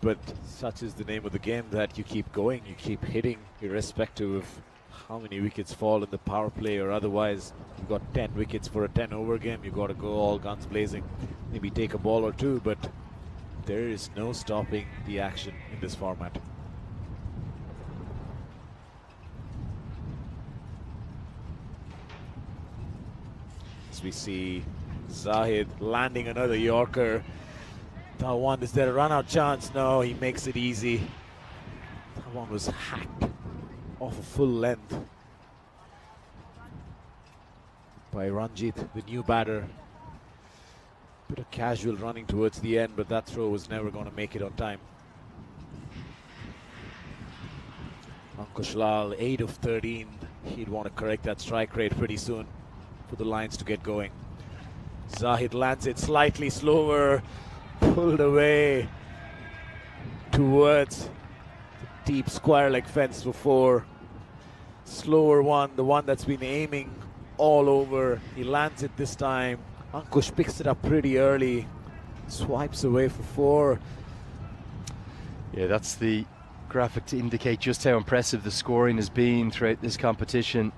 but such is the name of the game that you keep going, you keep hitting, irrespective of how many wickets fall in the power play or otherwise. You've got 10 wickets for a 10-over game, you've got to go all guns blazing, maybe take a ball or two, but there is no stopping the action in this format. As we see Zahid landing another Yorker. That one, is there a run-out chance? No, he makes it easy. That one was hacked off a full length by Ranjit, the new batter. Bit of casual running towards the end, but that throw was never going to make it on time. Ankush Lal, 8 of 13. He'd want to correct that strike rate pretty soon for the Lions to get going. Zahid lands it slightly slower, pulled away towards the deep square leg fence before. Slower one, the one that's been aiming all over. He lands it this time. Ankush picks it up pretty early, swipes away for 4. Yeah, that's the graphic to indicate just how impressive the scoring has been throughout this competition.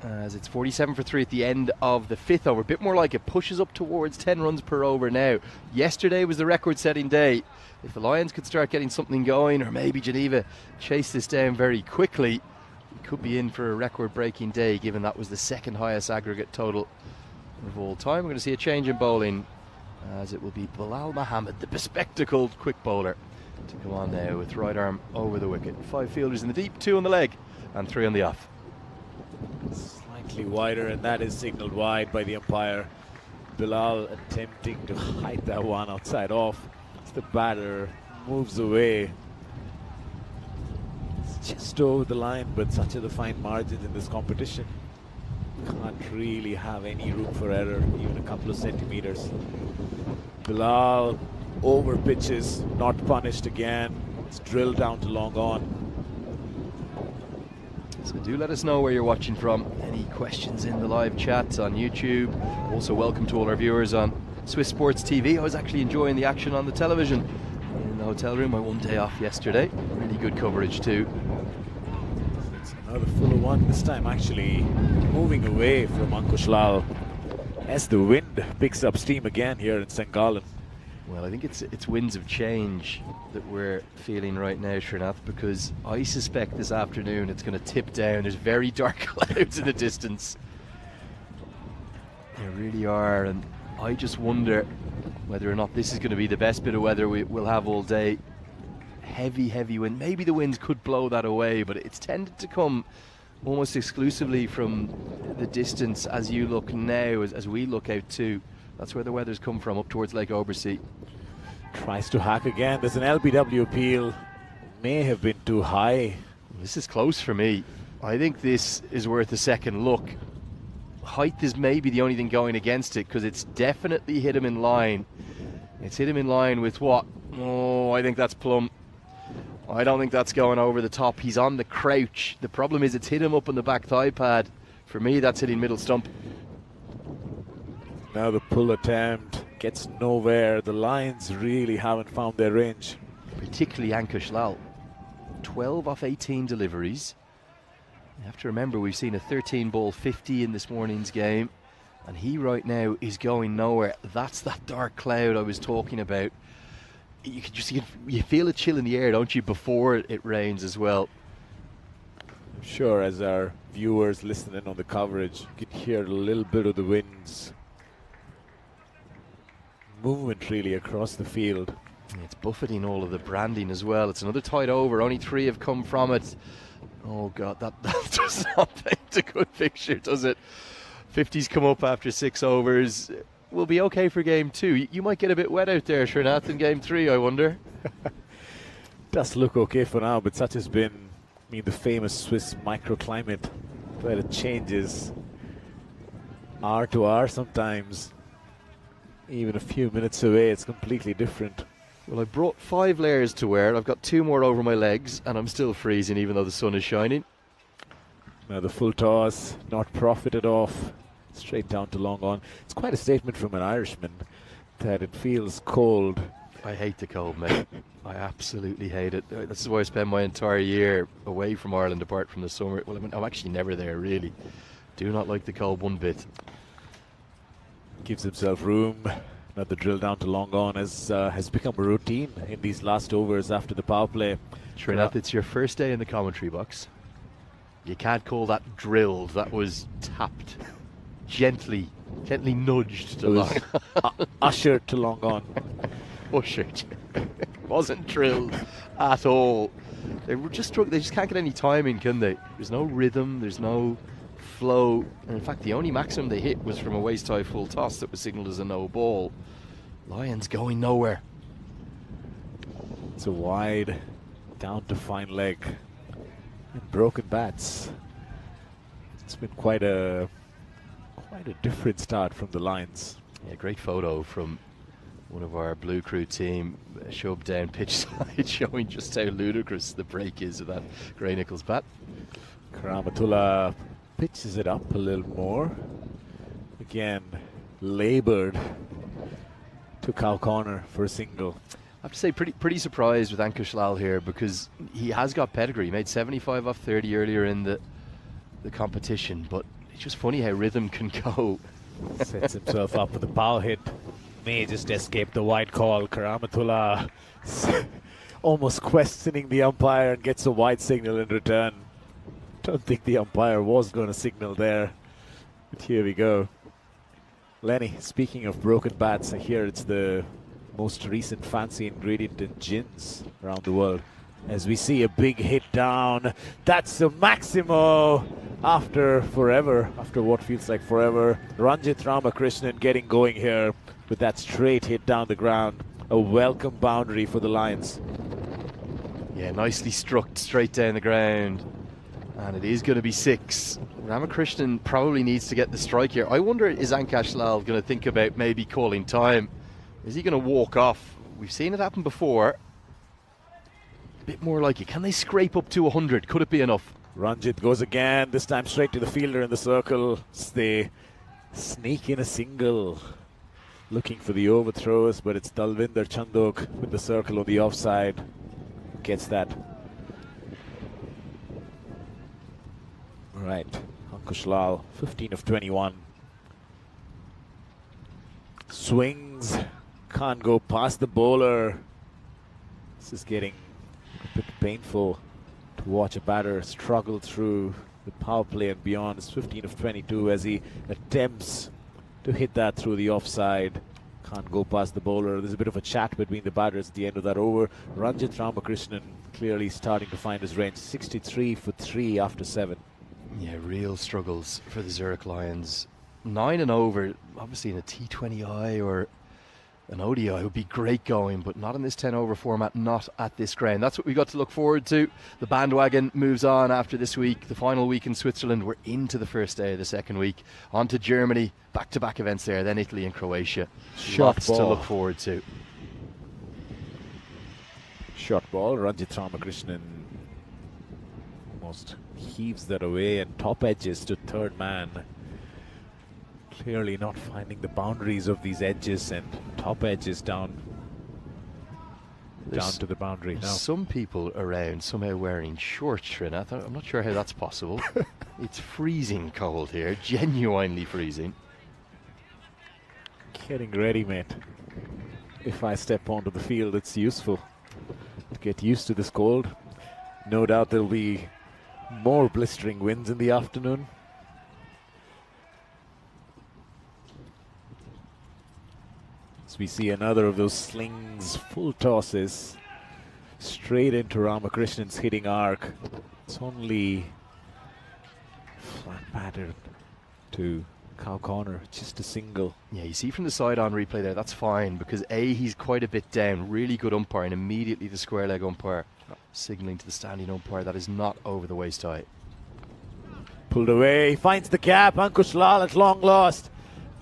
As it's 47 for 3 at the end of the 5th over. A bit more like it pushes up towards 10 runs per over now. Yesterday was the record-setting day. If the Lions could start getting something going, or maybe Geneva chase this down very quickly, we could be in for a record-breaking day, given that was the second highest aggregate total of all time. We're going to see a change in bowling, as it will be Bilal Mohammed, the bespectacled quick bowler, to come on now with right arm over the wicket. 5 fielders in the deep, 2 on the leg, and 3 on the off. Slightly wider, and that is signaled wide by the umpire. Bilal attempting to hide that one outside off. As the batter moves away. It's just over the line, but such are the fine margins in this competition. Can't really have any room for error, even a couple of centimeters. Bilal over pitches, not punished again. It's drilled down to long on. So do let us know where you're watching from. Any questions in the live chat on YouTube. Also welcome to all our viewers on Swiss Sports TV. I was actually enjoying the action on the television in the hotel room. My one day off yesterday. Really good coverage too. It's another fuller one, this time actually moving away from Ankush Lal as the wind picks up steam again here in St. Gallen. Well, I think it's winds of change that we're feeling right now, Srinath, because I suspect this afternoon it's going to tip down. There's very dark clouds in the distance. There really are, and I just wonder whether or not this is going to be the best bit of weather we'll have all day. Heavy, heavy wind. Maybe the winds could blow that away, but it's tended to come almost exclusively from the distance as you look now, as we look out too. That's where the weather's come from, up towards Lake Oversea. Tries to hack again. There's an LBW appeal. May have been too high. This is close for me. I think this is worth a second look. Height is maybe the only thing going against it, because it's definitely hit him in line. It's hit him in line with what? Oh, I think that's plumb. I don't think that's going over the top. He's on the crouch. The problem is it's hit him up on the back thigh pad. For me, that's hitting middle stump. Now the pull attempt gets nowhere. The Lions really haven't found their range. Particularly Ankush Lal. 12 off 18 deliveries. You have to remember we've seen a 13 ball 50 in this morning's game, and he right now is going nowhere. That's that dark cloud I was talking about. You can just you feel a chill in the air, don't you, before it rains as well. I'm sure as our viewers listening on the coverage, you can hear a little bit of the winds movement really across the field. It's buffeting all of the branding as well. It's another tight over. Only 3 have come from it. Oh God, that does not paint a good picture, does it? 50's come up after 6 overs. We'll be okay for game 2. You might get a bit wet out there, Srinath, in game 3, I wonder. Does look okay for now, but such has been, I mean, the famous Swiss microclimate, where it changes hour to hour sometimes. Even a few minutes away, it's completely different. Well, I brought 5 layers to wear. I've got 2 more over my legs, and I'm still freezing even though the sun is shining. Now the full toss, not profited off. Straight down to long on. It's quite a statement from an Irishman that it feels cold. I hate the cold, mate. I absolutely hate it. This is why I spend my entire year away from Ireland apart from the summer. Well, I'm actually never there, really. Do not like the cold one bit. Gives himself room. Now the drill down to long on has become a routine in these last overs after the power play. Trinath, it's your first day in the commentary box. You can't call that drilled. That was tapped. Gently nudged to long on. Ushered to long on. Ushered. Wasn't drilled at all. They just can't get any timing, can they? There's no rhythm, there's no flow. And in fact, the only maximum they hit was from a waist-high full toss that was signalled as a no ball. Lions going nowhere. It's a wide, down to fine leg. And broken bats. It's been quite a different start from the Lions. Yeah, great photo from one of our Blue Crew team, shoved down pitch side, showing just how ludicrous the break is of that Gray Nichols bat. Karamatullah pitches it up a little more. Again, laboured to cow corner for a single. I have to say, pretty surprised with Ankush Lal here because he has got pedigree. He made 75 off 30 earlier in the competition, but it's just funny how rhythm can go. Sets himself up with a power hit. May just escape the wide call. Karamatullah almost questioning the umpire and gets a wide signal in return. Don't think the umpire was going to signal there, but here we go. Lenny, speaking of broken bats, I hear it's the most recent fancy ingredient in gins around the world. As we see a big hit down, that's the Maximo after what feels like forever. Ranjit Ramakrishnan getting going here with that straight hit down the ground. A welcome boundary for the Lions. Yeah, nicely struck straight down the ground. And it is going to be 6. Ramakrishnan probably needs to get the strike here. I wonder, is Ankush Lal going to think about maybe calling time? Is he going to walk off? We've seen it happen before. A bit more like it. Can they scrape up to 100? Could it be enough? Ranjit goes again, this time straight to the fielder in the circle. They sneak in a single. Looking for the overthrows, but it's Dalvinder Chandok with the circle on the offside. Gets that. Right, Ankush Lal, 15 of 21. Swings, can't go past the bowler. This is getting a bit painful to watch a batter struggle through the power play and beyond. It's 15 of 22 as he attempts to hit that through the offside. Can't go past the bowler. There's a bit of a chat between the batters at the end of that over. Ranjit Ramakrishnan clearly starting to find his range. 63 for 3 after 7. Yeah, real struggles for the Zurich Lions. 9 and over, obviously in a T20I or an ODI would be great going, but not in this 10 over format, not at this ground. That's what we got to look forward to. The bandwagon moves on after this week. The final week in Switzerland, we're into the first day of the second week. On to Germany, back-to-back events there, then Italy and Croatia. Lots to look forward to. Short ball, Ranjit Ramakrishnan almost heaves that away and top edges to third man. Clearly not finding the boundaries of these edges and top edges down to the boundary. Now some people around somehow wearing shorts, Trinath. I'm not sure how that's possible. It's freezing cold here, genuinely freezing. Getting ready, mate. If I step onto the field, it's useful to get used to this cold. No doubt there'll be more blistering winds in the afternoon. As we see another of those slings, full tosses, straight into Ramakrishnan's hitting arc. It's only flat battered to cow corner, just a single. Yeah, you see from the side on replay there, that's fine because he's quite a bit down, really good umpire, and immediately the square leg umpire signalling to the standing umpire that is not over the waist high. Pulled away, finds the gap, Ankush Lal at long last.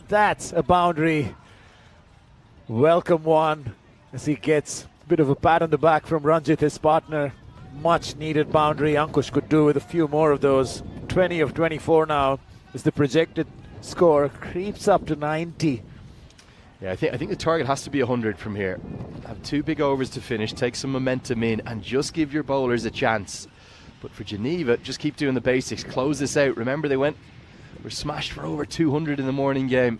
That's a boundary. Welcome one as he gets Bit of a pat on the back from Ranjit, his partner. Much needed boundary. Ankush could do with a few more of those. 20 of 24 now as the projected score creeps up to 90. Yeah, I think the target has to be 100 from here. Have 2 big overs to finish, take some momentum in, and just give your bowlers a chance. But for Geneva, just keep doing the basics. Close this out. Remember, they were smashed for over 200 in the morning game.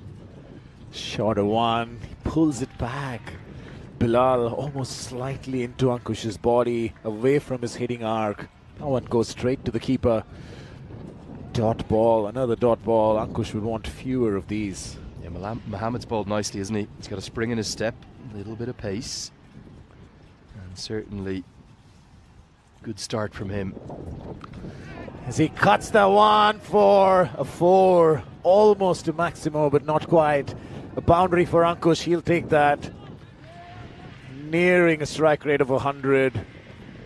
Shorter one. He pulls it back. Bilal almost slightly into Ankush's body, away from his hitting arc. That one goes straight to the keeper. Dot ball, another dot ball. Ankush would want fewer of these. Yeah, Mohammed's bowled nicely, isn't he? He's got a spring in his step, a little bit of pace, and certainly good start from him. As he cuts that one for a 4, almost to Maximo, but not quite. A boundary for Ankush, he'll take that. Nearing a strike rate of 100.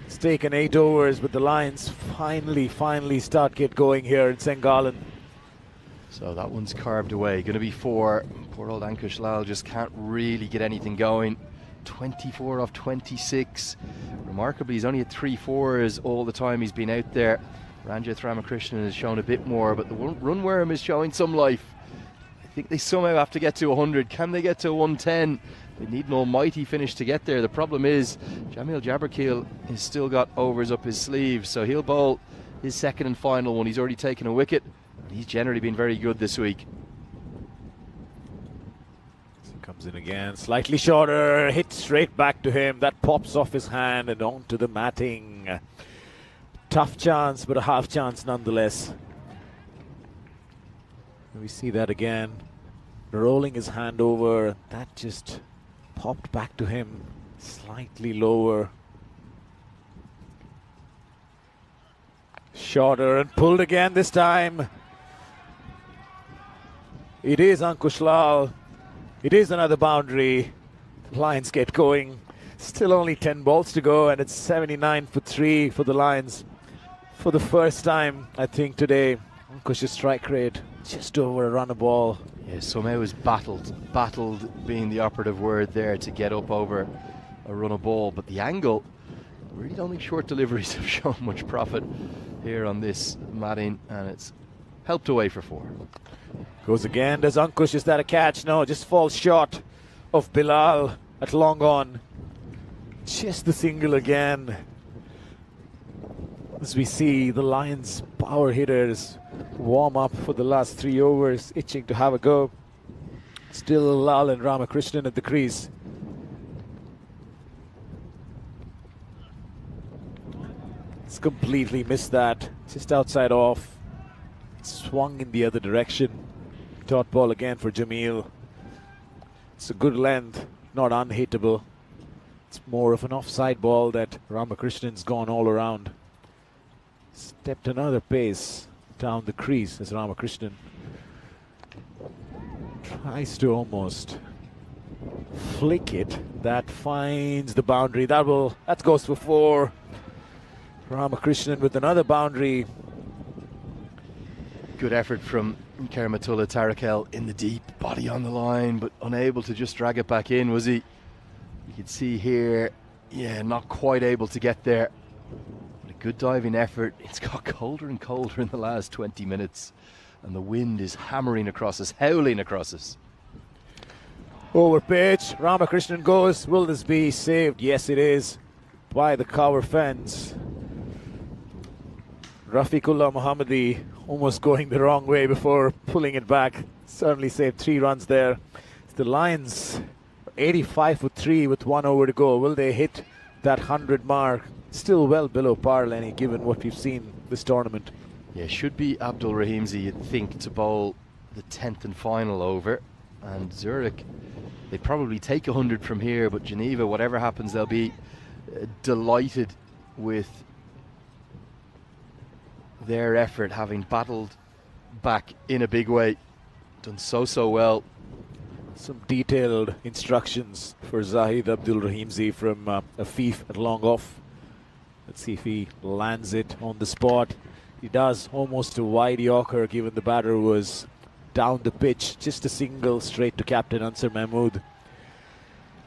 It's taken 8 overs, but the Lions finally start get going here in Sengalan. So that one's carved away. Going to be 4. Poor old Ankush Lal just can't really get anything going. 24 off 26. Remarkably, he's only had 3 4s all the time he's been out there. Ranjith Ramakrishnan has shown a bit more, but the run worm is showing some life. I think they somehow have to get to 100. Can they get to 110? They need an almighty finish to get there. The problem is Jamil Jabberkeel has still got overs up his sleeve, so he'll bowl his second and final one. He's already taken a wicket, and he's generally been very good this week. Comes in again, slightly shorter, hit straight back to him. That pops off his hand and onto the matting. Tough chance, but a half chance nonetheless. We see that again. Rolling his hand over, that just popped back to him, slightly lower. Shorter and pulled again this time. It is Ankush Lal. It is another boundary. The Lions get going. Still only 10 balls to go, and it's 79 for 3 for the Lions. For the first time, I think, today, Ankush's strike rate just over a run a ball. Yeah, somehow is battled being the operative word there to get up over a run of ball. But the angle, really don't think short deliveries have shown much profit here on this matting, and it's helped away for 4. Goes again, does Ankush, is that a catch? No, just falls short of Bilal at long on. Just the single again. As we see the Lions power hitters warm up for the last 3 overs, itching to have a go. Still Lal and Ramakrishnan at the crease. It's completely missed that, just outside off. Swung in the other direction. Dot ball again for Jamil. It's a good length, not unhittable. It's more of an offside ball that Ramakrishnan's gone all around. Stepped another pace down the crease as Ramakrishnan tries to almost flick it. That finds the boundary. That goes for 4. Ramakrishnan with another boundary. Good effort from Karamatullah Tarakel in the deep, body on the line, but unable to just drag it back in, was he? You can see here, yeah, not quite able to get there. But a good diving effort. It's got colder and colder in the last 20 minutes, and the wind is hammering across us, howling across us. Over pitch, Ramakrishnan goes. Will this be saved? Yes, it is, by the cover fence. Rafiqullah Mohammadi almost going the wrong way before pulling it back. Certainly saved 3 runs there. The Lions 85 for 3 with 1 over to go. Will they hit that 100 mark? Still well below par, Lenny, given what we've seen this tournament. Yeah, should be Abdul Rahimzi, you'd think, to bowl the 10th and final over. And Zurich, they probably take 100 from here, but Geneva, whatever happens, they'll be delighted with their effort, having battled back in a big way. Done so well. Some detailed instructions for Zahid Abdul Rahimzi from Afif at long off. Let's see if he lands it on the spot. He does, almost a wide Yorker, given the batter was down the pitch. Just a single straight to captain Ansar Mahmood.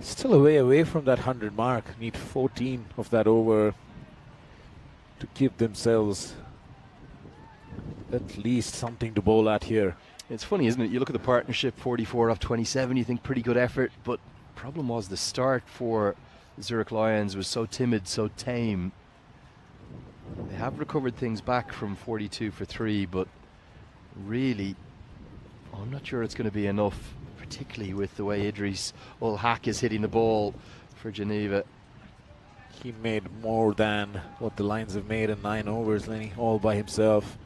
Still a way away from that 100 mark. Need 14 of that over to give themselves at least something to bowl at here. It's funny, isn't it? You look at the partnership, 44 off 27, you think pretty good effort, but problem was the start for the Zurich Lions was so timid, so tame. They have recovered things back from 42 for 3, but really, I'm not sure it's going to be enough, particularly with the way Idris Ul Haq is hitting the ball for Geneva. He made more than what the Lions have made in 9 overs, Lenny, all by himself.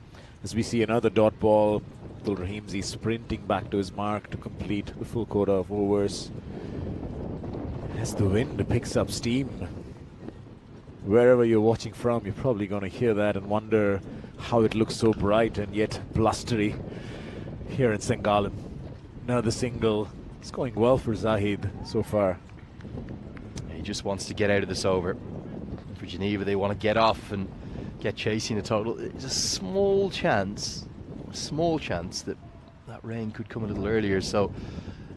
As we see another dot ball, Abdul Rahimzi sprinting back to his mark to complete the full quota of overs. As the wind picks up steam, wherever you're watching from, you're probably going to hear that and wonder how it looks so bright and yet blustery here in St. Gallen. Another single. It's going well for Zahid so far. He just wants to get out of this over. For Geneva, they want to get off and get chasing a total. There's a small chance that that rain could come a little earlier, so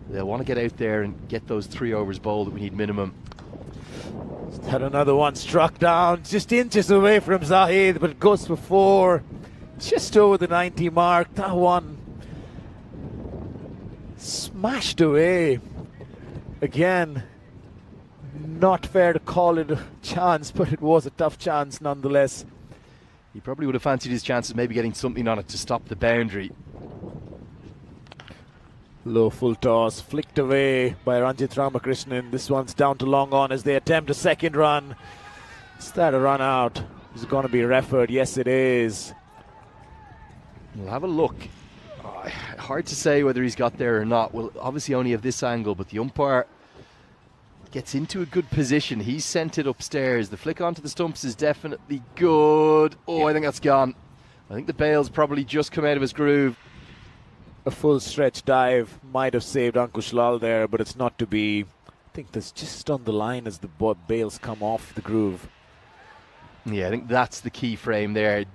they'll want to get out there and get those 3 overs bowled that we need minimum. Had another one struck down, just inches away from Zahid, but it goes for 4. Just over the 90 mark. That one smashed away. Again, not fair to call it a chance, but it was a tough chance nonetheless. He probably would have fancied his chances maybe getting something on it to stop the boundary. Low full toss, flicked away by Ranjit Ramakrishnan. This one's down to long on as they attempt a second run. Is that a run out? Is it going to be referred? Yes, it is. We'll have a look. Hard to say whether he's got there or not. We'll obviously only have this angle, but the umpire gets into a good position. He's sent it upstairs. The flick onto the stumps is definitely good. Oh, I think that's gone. I think the bail's probably just come out of his groove. A full stretch dive might have saved Ankush Lal there, but it's not to be. I think that's just on the line as the bails come off the groove. Yeah, I think that's the key frame there.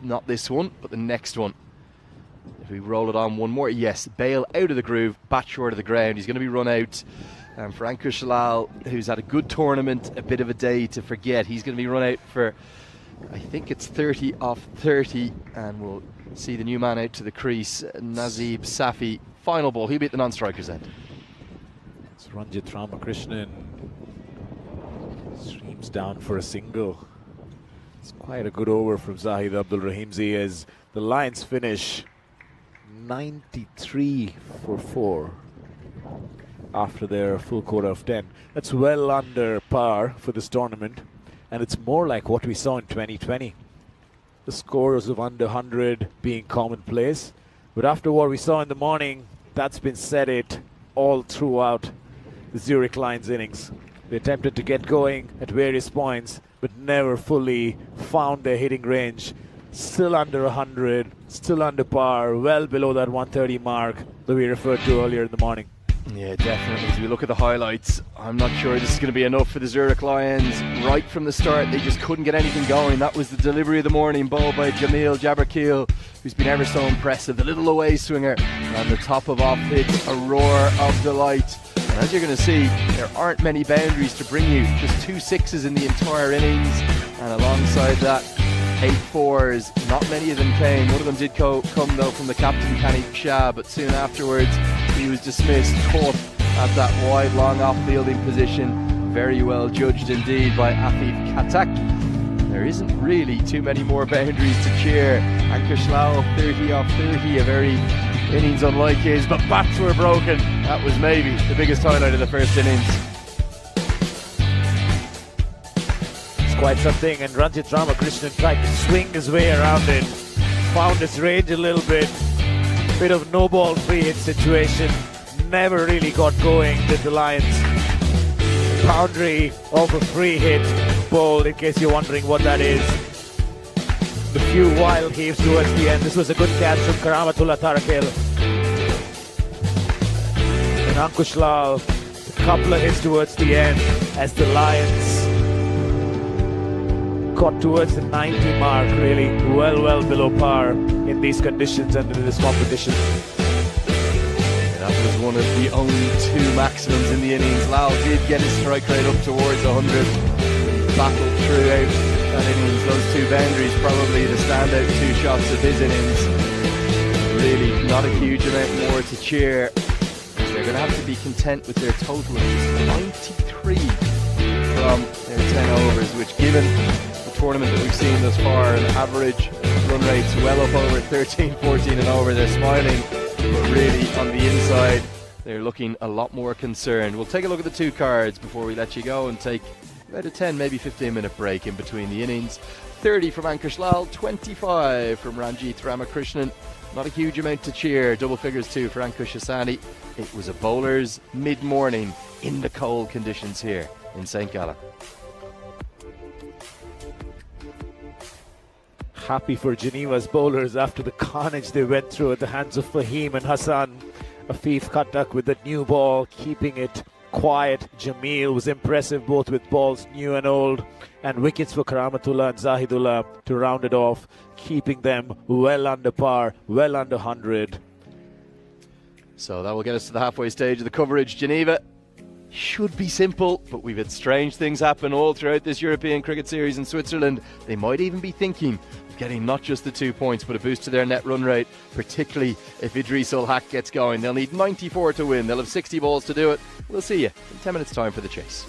Not this one, but the next one. If we roll it on one more, yes, bail out of the groove, bat short of the ground. He's going to be run out. And for Ankush Lal, who's had a good tournament, a bit of a day to forget, he's going to be run out for, I think it's 30 off 30, and we'll see the new man out to the crease, Nazib Safi. Final ball, he'll be at the non-striker's end. It's Ranjit Ramakrishnan. Streams down for a single. It's quite a good over from Zahid Abdul Rahimzi as the Lions finish 93 for 4 after their full quota of 10. That's well under par for this tournament, and it's more like what we saw in 2020. The scores of under 100 being commonplace, but after what we saw in the morning, that's been said it all throughout the Zurich Lions innings. They attempted to get going at various points, but never fully found their hitting range. Still under 100, still under par, well below that 130 mark that we referred to earlier in the morning. Yeah, definitely. As we look at the highlights, I'm not sure this is going to be enough for the Zurich Lions. Right from the start, they just couldn't get anything going. That was the delivery of the morning, bowled by Jamil Jabarkeel, who's been ever so impressive. The little away swinger on the top of off pitch, a roar of delight. And as you're going to see, there aren't many boundaries to bring you. Just 2 sixes in the entire innings, and alongside that, 8 fours. Not many of them came. One of them did come though from the captain, Kenny Shah, but soon afterwards he was dismissed, caught at that wide long off fielding position. Very well judged indeed by Afif Katak. There isn't really too many more boundaries to cheer. Ankush Lal 30 off 30, a very innings unlike his, but bats were broken. That was maybe the biggest highlight of the first innings. Quite something, and Ranjit Ramakrishnan tried to swing his way around it, found his range a little bit of no ball free hit situation, never really got going, did the Lions. Boundary of a free hit bowled, in case you're wondering what that is. The few wild heaves towards the end. This was a good catch from Karamatullah Tarakel. And Ankush Lal, a couple of hits towards the end as the Lions got towards the 90 mark, really well below par in these conditions and in this competition. That was was one of the only two maximums in the innings. Lal did get his strike rate up towards 100, battled throughout that innings. Those two boundaries probably the standout two shots of his innings. Really not a huge amount more to cheer. They're going to have to be content with their total of just 93 from their 10 overs, which given the tournament that we've seen thus far, an average run rates well up over 13, 14 and over. They're smiling, but really on the inside they're looking a lot more concerned. We'll take a look at the two cards before we let you go and take about a 10, maybe 15 minute break in between the innings. 30 from Ankush Lal, 25 from Ranjit Ramakrishnan. Not a huge amount to cheer. Double figures too for Ankush Hassani. It was a bowler's mid-morning in the cold conditions here in St. Gallen. Happy for Geneva's bowlers after the carnage they went through at the hands of Fahim and Hassan. Afif Khattak with that new ball, keeping it quiet. Jamil was impressive both with balls new and old, and wickets for Karamatullah and Zahidullah to round it off, keeping them well under par, well under 100. So that will get us to the halfway stage of the coverage. Geneva should be simple, but we've had strange things happen all throughout this European Cricket Series in Switzerland. They might even be thinking of getting not just the 2 points, but a boost to their net run rate, particularly if Idris Ul Haq gets going. They'll need 94 to win. They'll have 60 balls to do it. We'll see you in 10 minutes' time for the chase.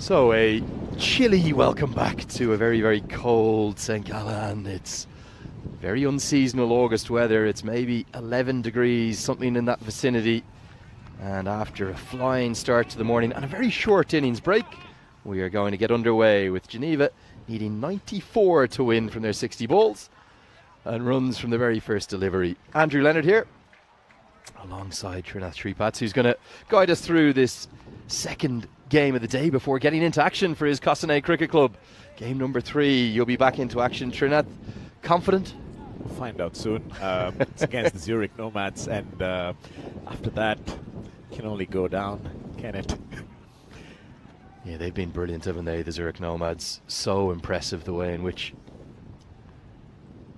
So a chilly welcome back to a very, very cold St. Gallen. It's very unseasonal August weather. It's maybe 11 degrees, something in that vicinity. And after a flying start to the morning and a very short innings break, we are going to get underway with Geneva needing 94 to win from their 60 balls and runs from the very first delivery. Andrew Leonard here, alongside Trinath Shripats, who's going to guide us through this second game of the day before getting into action for his Cossonay Cricket Club. Game number 3, you'll be back into action. Trinath, confident? We'll find out soon. It's against the Zurich Nomads, and after that, can only go down, can it? Yeah, they've been brilliant, haven't they, the Zurich Nomads? So impressive the way in which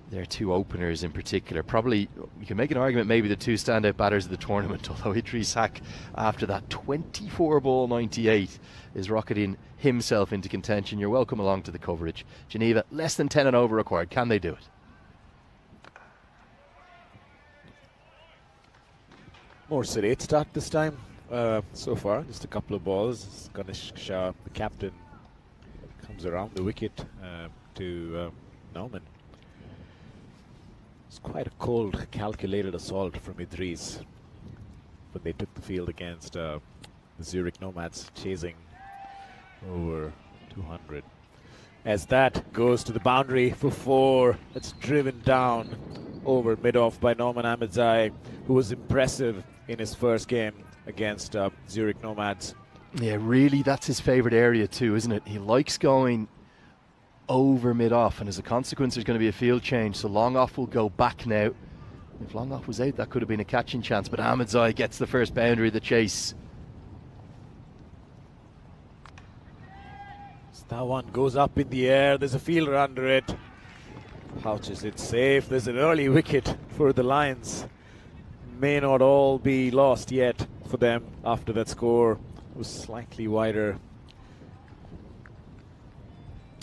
their two openers in particular, probably you can make an argument maybe the two standout batters of the tournament, although Idris Hack, after that 24 ball 98, is rocketing himself into contention. You're welcome along to the coverage. Geneva, less than 10 and over required. Can they do it? More sedate start this time. So far, just a couple of balls. Ganesh Shah, the captain, comes around the wicket to Nauman. It's quite a cold, calculated assault from Idris, but they took the field against the Zurich Nomads, chasing over 200. As that goes to the boundary for 4, it's driven down over mid-off by Norman Ahmedzai, who was impressive in his first game against Zurich Nomads. Yeah, really, that's his favourite area too, isn't it? He likes going over mid-off, and as a consequence there's going to be a field change, so long off will go back now. If long off was out, that could have been a catching chance, but Ahmedzai gets the first boundary of the chase. So that one goes up in the air, there's a fielder under it. Pouches it safe, there's an early wicket for the Lions. May not all be lost yet for them after that score was slightly wider.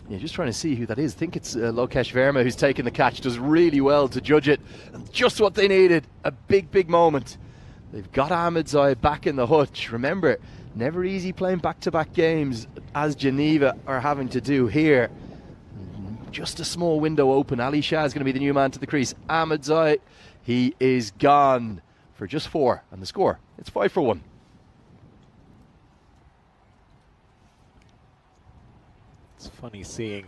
Yeah, just trying to see who that is. I think it's Lokesh Verma who's taken the catch. Does really well to judge it. And just what they needed. A big, big moment. They've got Ahmedzai back in the hutch. Remember, never easy playing back-to-back games as Geneva are having to do here. Just a small window open. Ali Shah is going to be the new man to the crease. Ahmedzai, he is gone for just 4. And the score, it's 5 for 1. It's funny seeing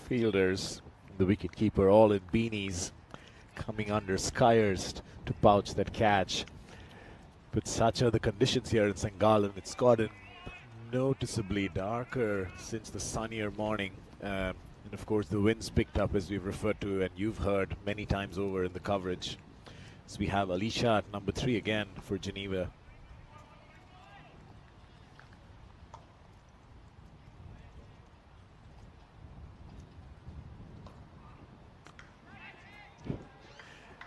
fielders, the wicketkeeper, all in beanies, coming under skiers to pouch that catch. But such are the conditions here in St. Gallen. It's gotten noticeably darker since the sunnier morning. And of course the winds picked up, as we've referred to and you've heard many times over in the coverage. So we have Alisha at number 3 again for Geneva.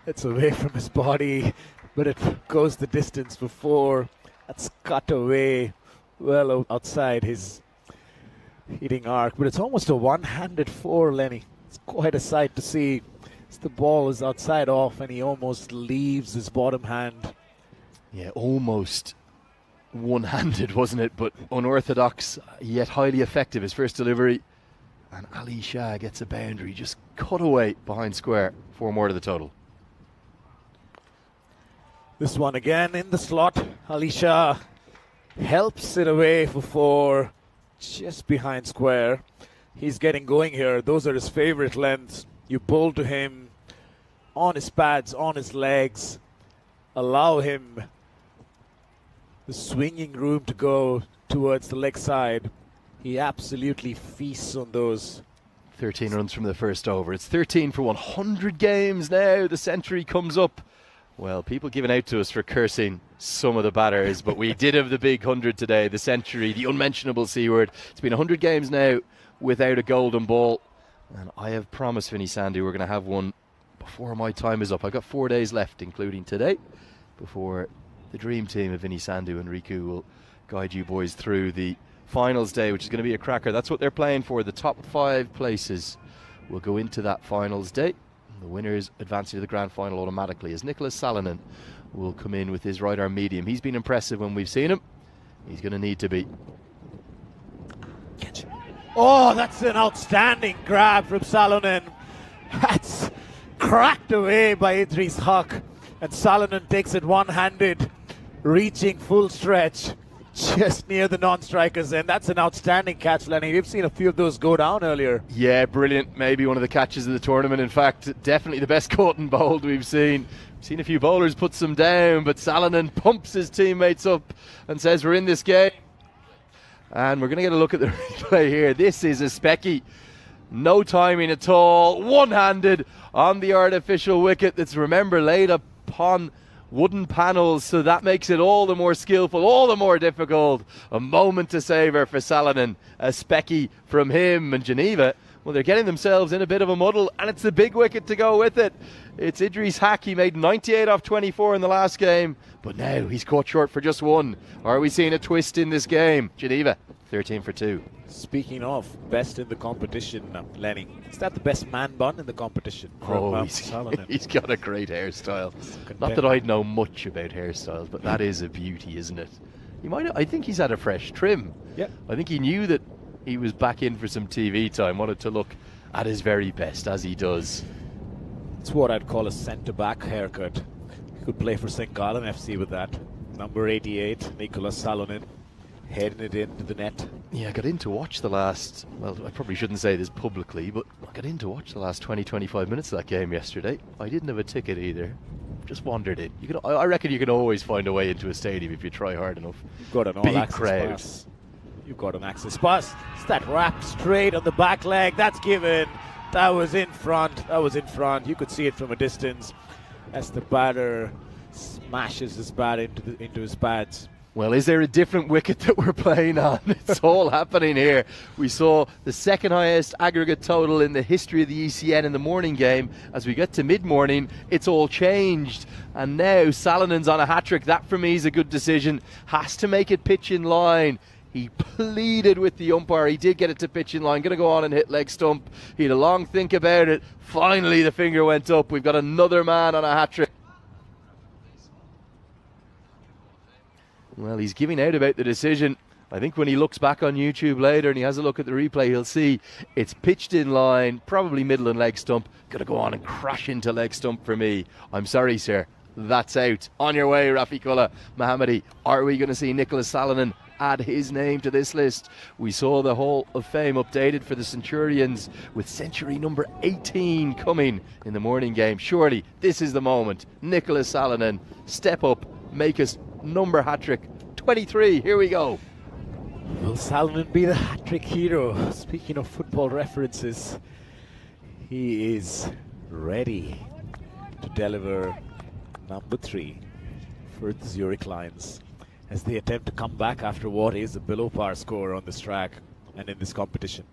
It's away from his body, but it goes the distance for 4. That's cut away well outside his hitting arc, but it's almost a one-handed 4, Lenny. It's quite a sight to see. As the ball is outside off and he almost leaves his bottom hand. Yeah, almost one-handed, wasn't it? But unorthodox, yet highly effective. His first delivery, and Ali Shah gets a boundary, just cut away behind square. 4 more to the total. This one again in the slot. Ali Shah helps it away for 4, just behind square. He's getting going here. Those are his favorite lengths. You bowl to him on his pads, on his legs. Allow him the swinging room to go towards the leg side. He absolutely feasts on those. 13 runs from the first over. It's 13 for 100 games now. The century comes up. Well, people giving out to us for cursing some of the batters, but we did have the big 100 today, the century, the unmentionable C word. It's been 100 games now without a golden ball, and I have promised Vinny Sandu we're going to have one before my time is up. I've got 4 days left, including today, before the dream team of Vinny Sandu and Riku will guide you boys through the finals day, which is going to be a cracker. That's what they're playing for. The top 5 places will go into that finals day. The winners advancing to the grand final automatically, as Nicholas Salonen will come in with his right arm medium. He's been impressive when we've seen him. He's going to need to be. Oh, that's an outstanding grab from Salonen. That's cracked away by Idris Haq. And Salonen takes it one-handed, reaching full stretch, just near the non-strikers. And that's an outstanding catch, Lenny. We've seen a few of those go down earlier. Yeah, brilliant. Maybe one of the catches of the tournament. In fact, definitely the best caught and bowled we've seen. Seen a few bowlers put some down, but Salonen pumps his teammates up and says, we're in this game. And we're going to get a look at the replay here. This is a specky. No timing at all. One-handed on the artificial wicket that's, remember, laid upon wooden panels, so that makes it all the more skillful, all the more difficult. A moment to savour for Salonen. A specky from him, and Geneva, well, they're getting themselves in a bit of a muddle, and it's the big wicket to go with it. It's Idris Haq. He made 98 off 24 in the last game, but now he's caught short for just one. Are we seeing a twist in this game? Geneva, 13 for 2. Speaking of best in the competition, Lenny, is that the best man bun in the competition? He's got a great hairstyle. Not that I'd know much about hairstyles, but that is a beauty, isn't it? I think he's had a fresh trim. Yeah. I think he knew that he was back in for some TV time, wanted to look at his very best, as he does. It's what I'd call a centre-back haircut. He could play for St. Gallen FC with that. Number 88, Nicolas Salonen, heading it into the net. Yeah, I got in to watch the last, well, I probably shouldn't say this publicly, but I got in to watch the last 20-25 minutes of that game yesterday. I didn't have a ticket either. Just wandered in. I reckon you can always find a way into a stadium if you try hard enough. You've got an big all-access crowd. pass. You've got an access pass. It's that wrap straight on the back leg. That's given. That was in front. That was in front. You could see it from a distance as the batter smashes his bat into his pads. Well, is there a different wicket that we're playing on? It's all happening here. We saw the second highest aggregate total in the history of the ECN in the morning game. As we get to mid-morning, it's all changed. And now Salonen's on a hat-trick. That, for me, is a good decision. Has to make it pitch in line. He pleaded with the umpire. He did get it to pitch in line. Going to go on and hit leg stump. He had a long think about it. Finally, the finger went up. We've got another man on a hat-trick. Well, he's giving out about the decision. I think when he looks back on YouTube later and he has a look at the replay, he'll see it's pitched in line, probably middle and leg stump. Going to go on and crash into leg stump for me. I'm sorry, sir. That's out. On your way, Rafiqullah Mohammadi. Are we going to see Nicolas Salonen add his name to this list? We saw the Hall of Fame updated for the Centurions with century number 18 coming in the morning game. Surely this is the moment. Nicolas Salonen, step up, make us number hat-trick 23. Here we go. Will Salonen be the hat-trick hero? Speaking of football references, he is ready to deliver number 3 for the Zurich Lions as they attempt to come back after what is a below par score on this track and in this competition.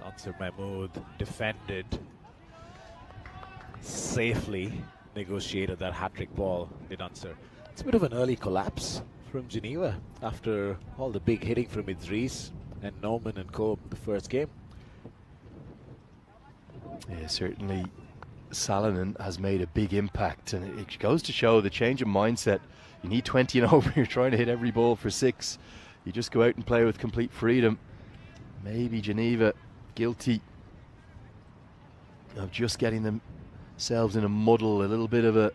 Answer Mahmood defended safely, negotiated that hat-trick ball, did answer. It's a bit of an early collapse from Geneva after all the big hitting from Idris and Norman and Co. in the first game. Yeah, certainly Salonen has made a big impact, and it goes to show the change of mindset. You need 20 and over. You're trying to hit every ball for 6. You just go out and play with complete freedom. Maybe Geneva guilty of just getting themselves in a muddle, a little bit of a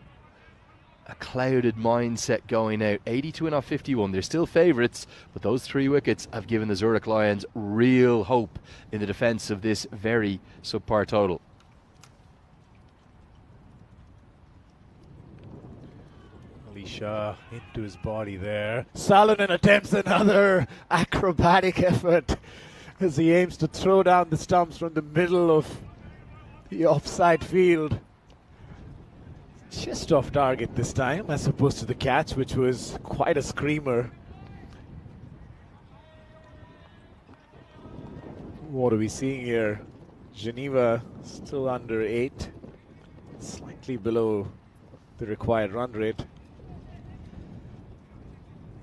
clouded mindset going out. 82 and off 51. They're still favourites, but those 3 wickets have given the Zurich Lions real hope in the defence of this very subpar total. Shah into his body there. Salonen attempts another acrobatic effort as he aims to throw down the stumps from the middle of the offside field. Just off target this time, as opposed to the catch, which was quite a screamer. What are we seeing here? Geneva still under 8, slightly below the required run rate.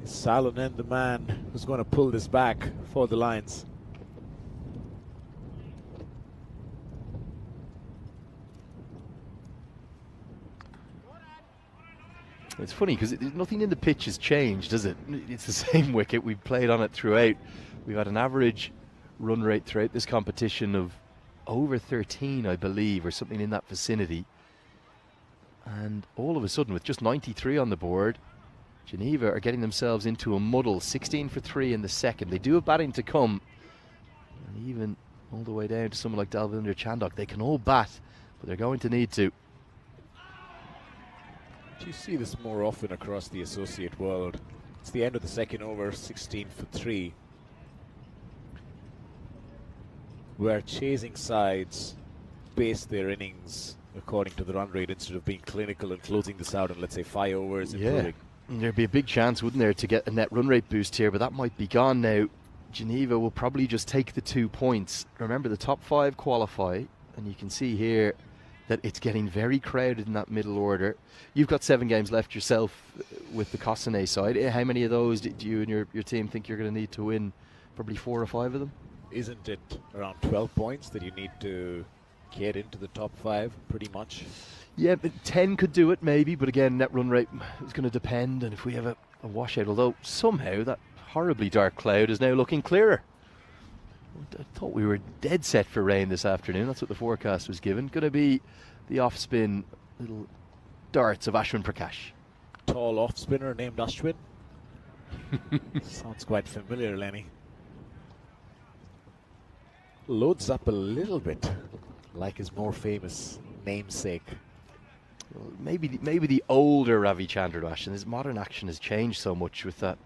Is Salonen the man who's going to pull this back for the Lions? It's funny because nothing in the pitch has changed, does it? It's the same wicket. We've played on it throughout. We've had an average run rate throughout this competition of over 13, I believe, or something in that vicinity. And all of a sudden, with just 93 on the board, Geneva are getting themselves into a muddle. 16 for 3 in the second. They do have batting to come. And even all the way down to someone like Dalvinder Chandok, they can all bat, but they're going to need to. Do you see this more often across the associate world? It's the end of the second over, 16 for 3. Where chasing sides base their innings according to the run rate instead of being clinical and closing this out in, let's say, 5 overs. Yeah, there'd be a big chance, wouldn't there, to get a net run rate boost here, but that might be gone now. Geneva will probably just take the 2 points. Remember, the top 5 qualify, and you can see here that it's getting very crowded in that middle order. You've got 7 games left yourself with the Cossonay side. How many of those do you and your team think you're going to need to win? Probably 4 or 5 of them? Isn't it around 12 points that you need to get into the top 5, pretty much? Yeah, but 10 could do it maybe, but again, net run rate is going to depend, and if we have a washout, although somehow that horribly dark cloud is now looking clearer. I thought we were dead set for rain this afternoon. That's what the forecast was given. Going to be the off-spin little darts of Ashwin Prakash. Tall off-spinner named Ashwin. Sounds quite familiar, Lenny. Loads up a little bit like his more famous namesake. Well, maybe the older Ravi Chandradash, and his modern action has changed so much with that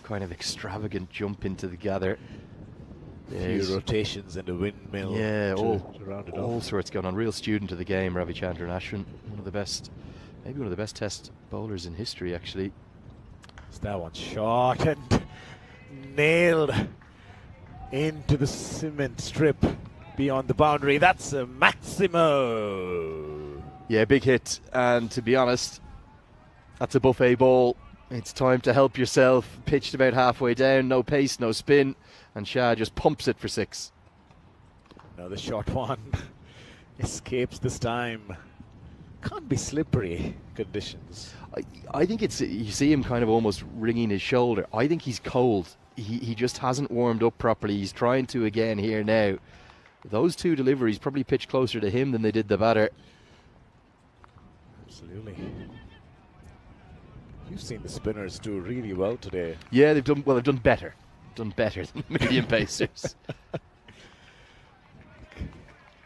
kind of extravagant jump into the gather. A few rotations and a windmill. Yeah, to all sorts going on. Real student of the game, Ravi Chandradash. One of the best, maybe one of the best test bowlers in history, actually. It's that one shot and nailed into the cement strip beyond the boundary. That's a Maximo. Yeah, big hit. And to be honest, that's a buffet ball. It's time to help yourself. Pitched about halfway down, no pace, no spin, and Shah just pumps it for 6. Another short one. Escapes this time. Can't be slippery conditions. I think it's, you see him kind of almost wringing his shoulder. I think he's cold. He just hasn't warmed up properly. He's trying to again here now. Those 2 deliveries probably pitched closer to him than they did the batter. Absolutely. You've seen the spinners do really well today. Yeah, they've done better. Done better than the medium pacers.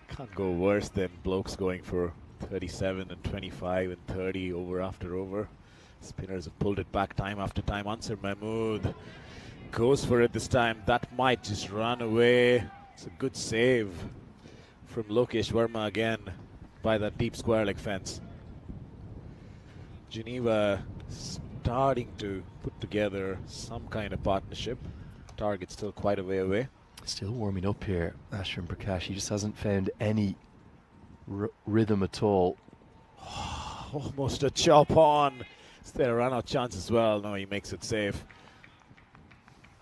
Can't go worse than blokes going for 37 and 25 and 30 over after over. Spinners have pulled it back time after time. Answer Mahmood goes for it this time. That might just run away. It's a good save from Lokesh Verma again by that deep square leg fence. Geneva starting to put together some kind of partnership. Target still quite a way away. Still warming up here, Ashwin Prakash. He just hasn't found any rhythm at all. Almost a chop on. Is there a run-out chance as well? No, he makes it safe.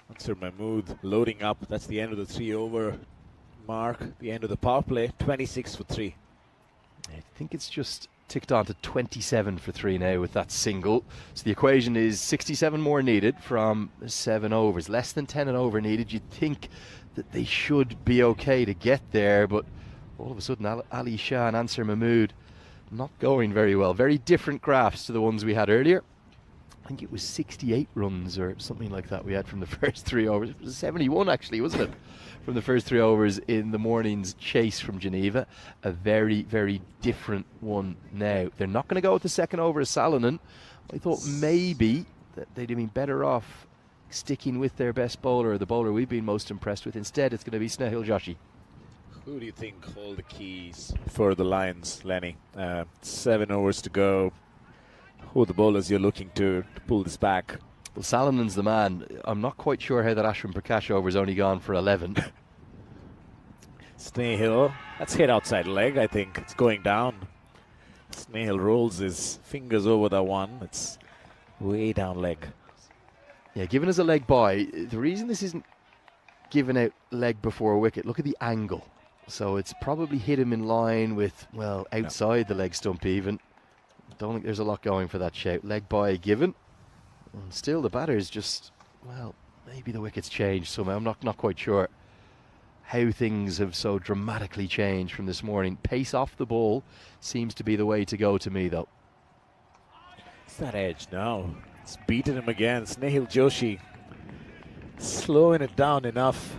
Answer Mahmood loading up. That's the end of the 3 over mark. The end of the power play. 26 for 3. I think it's just ticked on to 27 for 3 now with that single. So the equation is 67 more needed from 7 overs. Less than 10 an over needed. You'd think that they should be okay to get there, but all of a sudden Ali Shah and Ansar Mahmood not going very well. Very different graphs to the ones we had earlier. I think it was 68 runs or something like that we had from the first 3 overs. It was 71 actually, wasn't it? From the first 3 overs in the morning's chase from Geneva. A very, very different one now. They're not going to go with the second over of Salonen. I thought maybe that they'd have been better off sticking with their best bowler, the bowler we've been most impressed with. Instead, it's going to be Snehal Joshi. Who do you think hold the keys for the Lions, Lenny? 7 overs to go. Who are the bowlers you're looking to pull this back? Well, Salonen's the man. I'm not quite sure how that Ashwin Prakash over's only gone for 11. Snehal, that's hit outside leg, I think. It's going down. Snehal rolls his fingers over that one. It's way down leg. Yeah, given as a leg by, the reason this isn't given out leg before a wicket, look at the angle. So it's probably hit him in line with, well, outside the leg stump even. don't think there's a lot going for that shout. Leg by given. And still the batter's just, well, maybe the wicket's changed somehow. I'm not quite sure how things have so dramatically changed from this morning. Pace off the ball seems to be the way to go to me, though. It's that edge now. It's beaten him again. Snehal Joshi slowing it down enough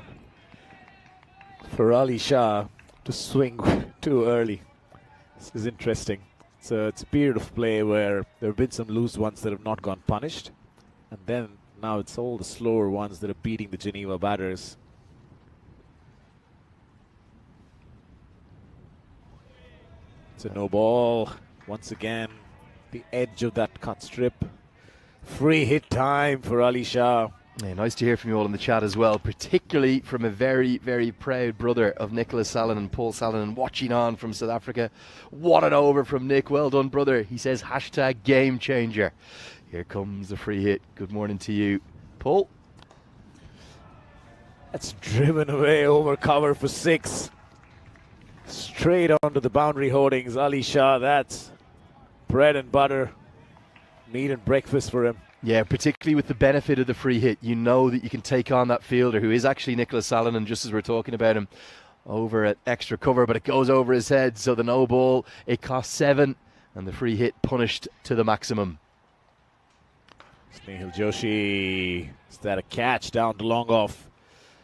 for Ali Shah to swing too early. This is interesting. So it's a period of play where there have been some loose ones that have not gone punished. And then now it's all the slower ones that are beating the Geneva batters. It's a no ball. Once again, the edge of that cut strip. Free hit time for Ali Shah. Yeah, nice to hear from you all in the chat as well, particularly from a very, very proud brother of Nicholas Salonen, Paul Salonen, watching on from South Africa. What an over from Nick. Well done, brother. He says hashtag game changer. Here comes the free hit. Good morning to you, Paul. That's driven away over cover for 6. Straight onto the boundary holdings. Ali Shah, that's bread and butter, meat and breakfast for him. Yeah, particularly with the benefit of the free hit, you know that you can take on that fielder who is actually Nicholas Salonen, just as we're talking about him, over at extra cover, but it goes over his head, so the no ball, it costs 7, and the free hit punished to the maximum. Snehal Joshi, is that a catch down to long off?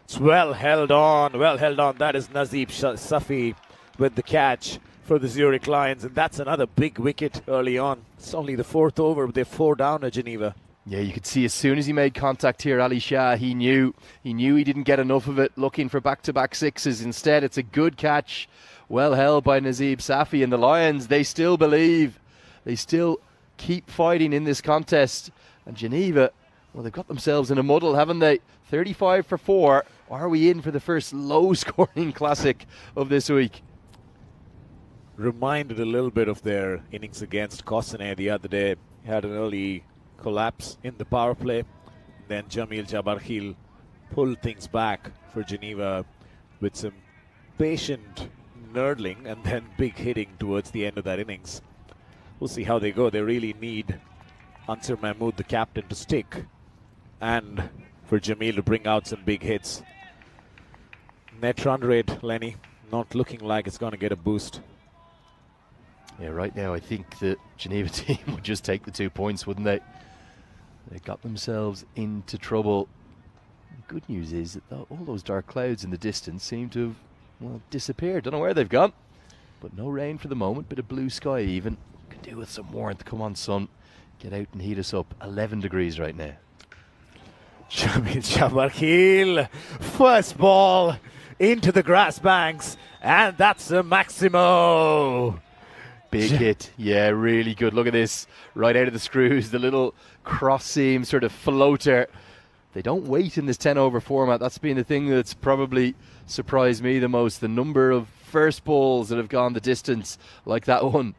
It's well held on. That is Nazeeb Safi with the catch for the Zurich Lions, and that's another big wicket early on. It's only the 4th over, but they're 4 down at Geneva. Yeah, you could see as soon as he made contact here, Ali Shah, he knew he didn't get enough of it, looking for back-to-back 6s. Instead, it's a good catch, well held by Nazeeb Safi, and the Lions, they still believe. They still keep fighting in this contest. And Geneva, well, they've got themselves in a muddle, haven't they? 35 for 4. Are we in for the first low-scoring classic of this week? Reminded a little bit of their innings against Kossane the other day. Had an early collapse in the power play. Then Jamil Jabarkhil pulled things back for Geneva with some patient nurdling and then big hitting towards the end of that innings. We'll see how they go. They really need Ansar Mahmood, the captain, to stick, and for Jamil to bring out some big hits. Net run rate, Lenny, not looking like it's going to get a boost. Yeah, right now I think the Geneva team would just take the 2 points, wouldn't they? They got themselves into trouble. The good news is that all those dark clouds in the distance seem to have, well, disappeared. Don't know where they've gone, but no rain for the moment. Bit of blue sky even. Could do with some warmth. Come on, sun. Get out and heat us up. 11 degrees right now. Jamil Jabarkhil, first ball into the grass banks, and that's a Maximo. Big hit. Yeah, really good. Look at this. Right out of the screws. The little cross seam sort of floater. They don't wait in this 10 over format. That's been the thing that's probably surprised me the most. The number of first balls that have gone the distance, like that one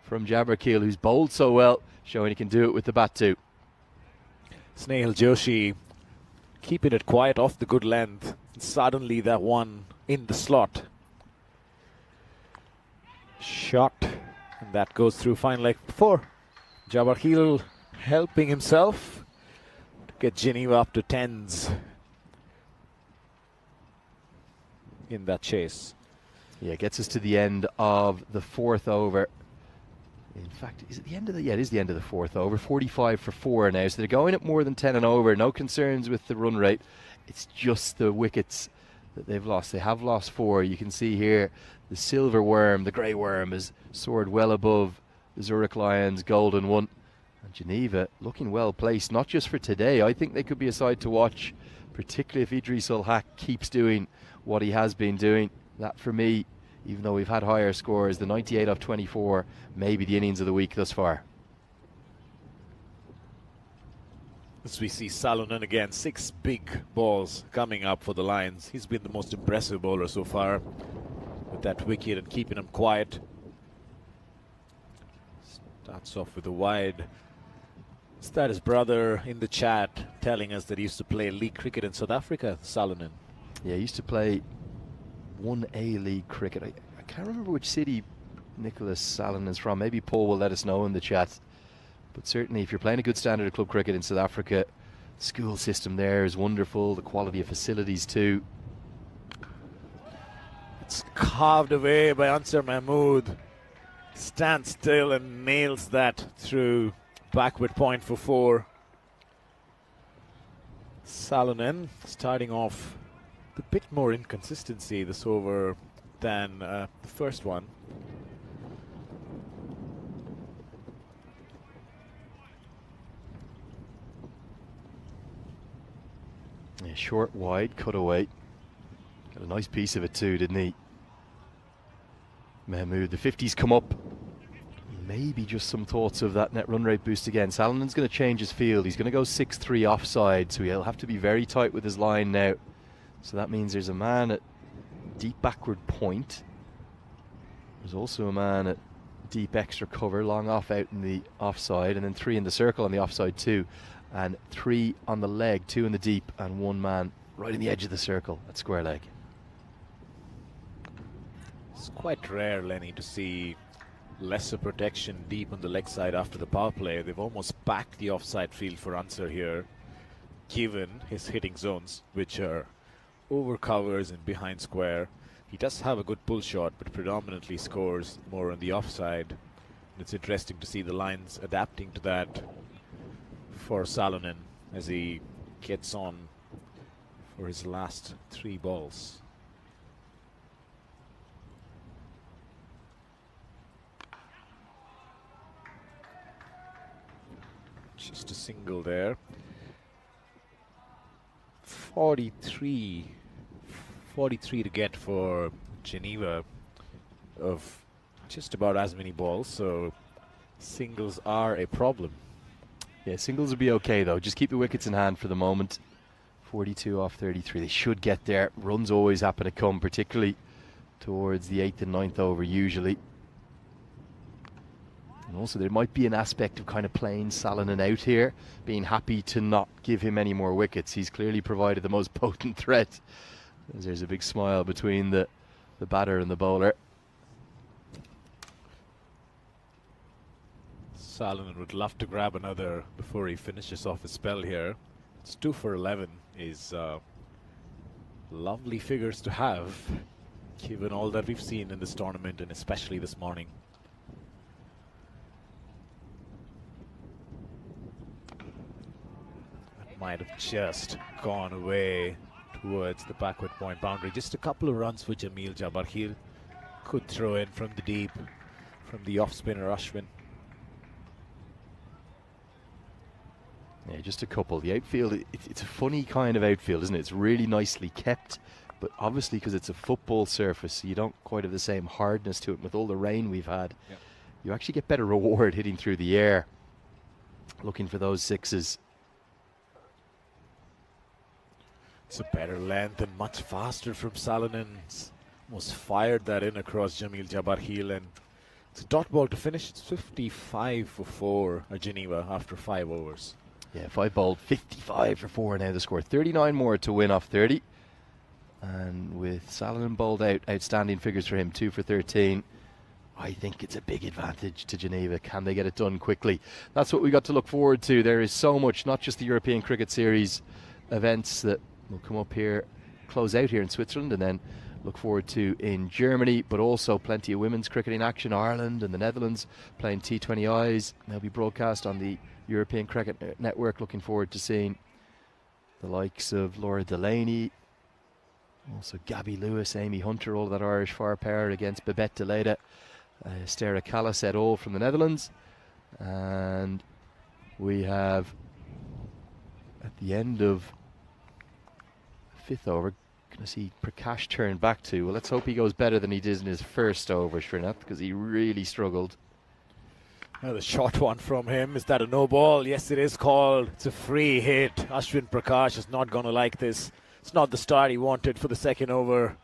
from Jabarkhil, who's bowled so well, showing he can do it with the bat too. Snehal Joshi keeping it quiet off the good length. Suddenly that one in the slot. Shot. And that goes through fine like before. Jabarkhil helping himself to get Geneva up to 10s in that chase. Yeah, gets us to the end of the 4th over. In fact, is it the end of the? Yeah, it is the end of the 4th over. 45 for 4 now, so they're going at more than 10 and over. No concerns with the run rate. It's just the wickets that they've lost. They have lost 4. You can see here the silver worm, the grey worm, has soared well above the Zurich Lions' golden one. And Geneva looking well placed, not just for today. I think they could be a side to watch, particularly if Idris Ul Haq keeps doing what he has been doing. That for me, even though we've had higher scores, the 98 off 24, maybe the innings of the week thus far. As we see Salonen again, 6 big balls coming up for the Lions. He's been the most impressive bowler so far with that wicket and keeping him quiet. Starts off with a wide. Is that his brother in the chat telling us that he used to play league cricket in South Africa, Salonen? Yeah, he used to play 1A league cricket. I can't remember which city Nicholas Salonen is from. Maybe Paul will let us know in the chat. But certainly if you're playing a good standard of club cricket in South Africa, the school system there is wonderful, the quality of facilities too. It's carved away by Ansar Mahmood. Stands still and nails that through backward point for 4. Salonen starting off with a bit more inconsistency this over than the first one. Yeah, short, wide, cutaway. Got a nice piece of it too, didn't he? Mahmood, the 50s come up. Maybe just some thoughts of that net run rate boost again. Salonen's going to change his field. He's going to go 6-3 offside, so he'll have to be very tight with his line now. So that means there's a man at deep backward point. There's also a man at deep extra cover, long off out in the offside, and then 3 in the circle on the offside too. And 3 on the leg, 2 in the deep, and 1 man right in the edge of the circle at square leg. It's quite rare, Lenny, to see lesser protection deep on the leg side after the power play. They've almost backed the offside field for Ansar here, given his hitting zones, which are over covers and behind square. He does have a good pull shot, but predominantly scores more on the offside. And it's interesting to see the lines adapting to that for Salonen as he gets on for his last 3 balls. Just a single there. 43 to get for Geneva of just about as many balls, so singles are a problem. Yeah, singles will be okay though. Just keep the wickets in hand for the moment. 42 off 33. They should get there. Runs always happen to come, particularly towards the 8th and 9th over usually. And also there might be an aspect of kind of playing Salonen out here, being happy to not give him any more wickets. He's clearly provided the most potent threat. As there's a big smile between the batter and the bowler. Salonen would love to grab another before he finishes off his spell here. It's 2 for 11 is lovely figures to have, given all that we've seen in this tournament and especially this morning. That might have just gone away towards the backward point boundary. Just a couple of runs for Jamil Jabbar. He could throw in from the deep, from the off spinner Ashwin. Yeah, just a couple. The outfield, it's a funny kind of outfield, isn't it? It's really nicely kept, but obviously because it's a football surface, you don't quite have the same hardness to it. With all the rain we've had, yep, you actually get better reward hitting through the air, looking for those 6s. It's a better length and much faster from Salonen. Almost fired that in across Jamil Jabbar heel, and it's a dot ball to finish. It's 55 for 4 at Geneva after 5 overs. Yeah, 5 bowled, 55 for 4 now the score. 39 more to win off 30. And with Salonen bowled out, outstanding figures for him, 2 for 13. I think it's a big advantage to Geneva. Can they get it done quickly? That's what we got to look forward to. There is so much, not just the European Cricket Series events that will come up here, close out here in Switzerland, and then look forward to in Germany, but also plenty of women's cricketing action. Ireland and the Netherlands playing T20Is. They'll be broadcast on the European Cricket Network. Looking forward to seeing the likes of Laura Delaney, also Gabby Lewis, Amy Hunter, all that Irish firepower against Babette Deleda, Stera Callis et al. From the Netherlands. And we have, at the end of 5th over, going to see Prakash turn back to. Well, let's hope he goes better than he did in his first over, Srinath, because he really struggled. The short one from him. Is that a no ball? Yes, it is called. It's a free hit. Ashwin Prakash is not going to like this. It's not the start he wanted for the second over.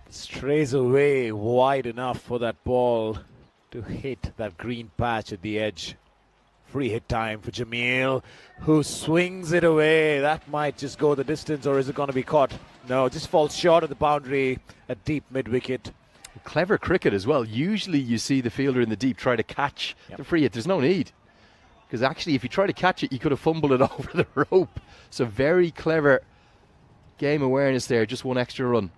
Strays away wide enough for that ball to hit that green patch at the edge. Free hit time for Jamil, who swings it away. That might just go the distance, or is it going to be caught? No, just falls short of the boundary at deep mid-wicket. clever cricket as well. Usually you see the fielder in the deep try to catch the free hit. There's no need. Because actually, if you try to catch it, you could have fumbled it over the rope. So very clever game awareness there. Just one extra run.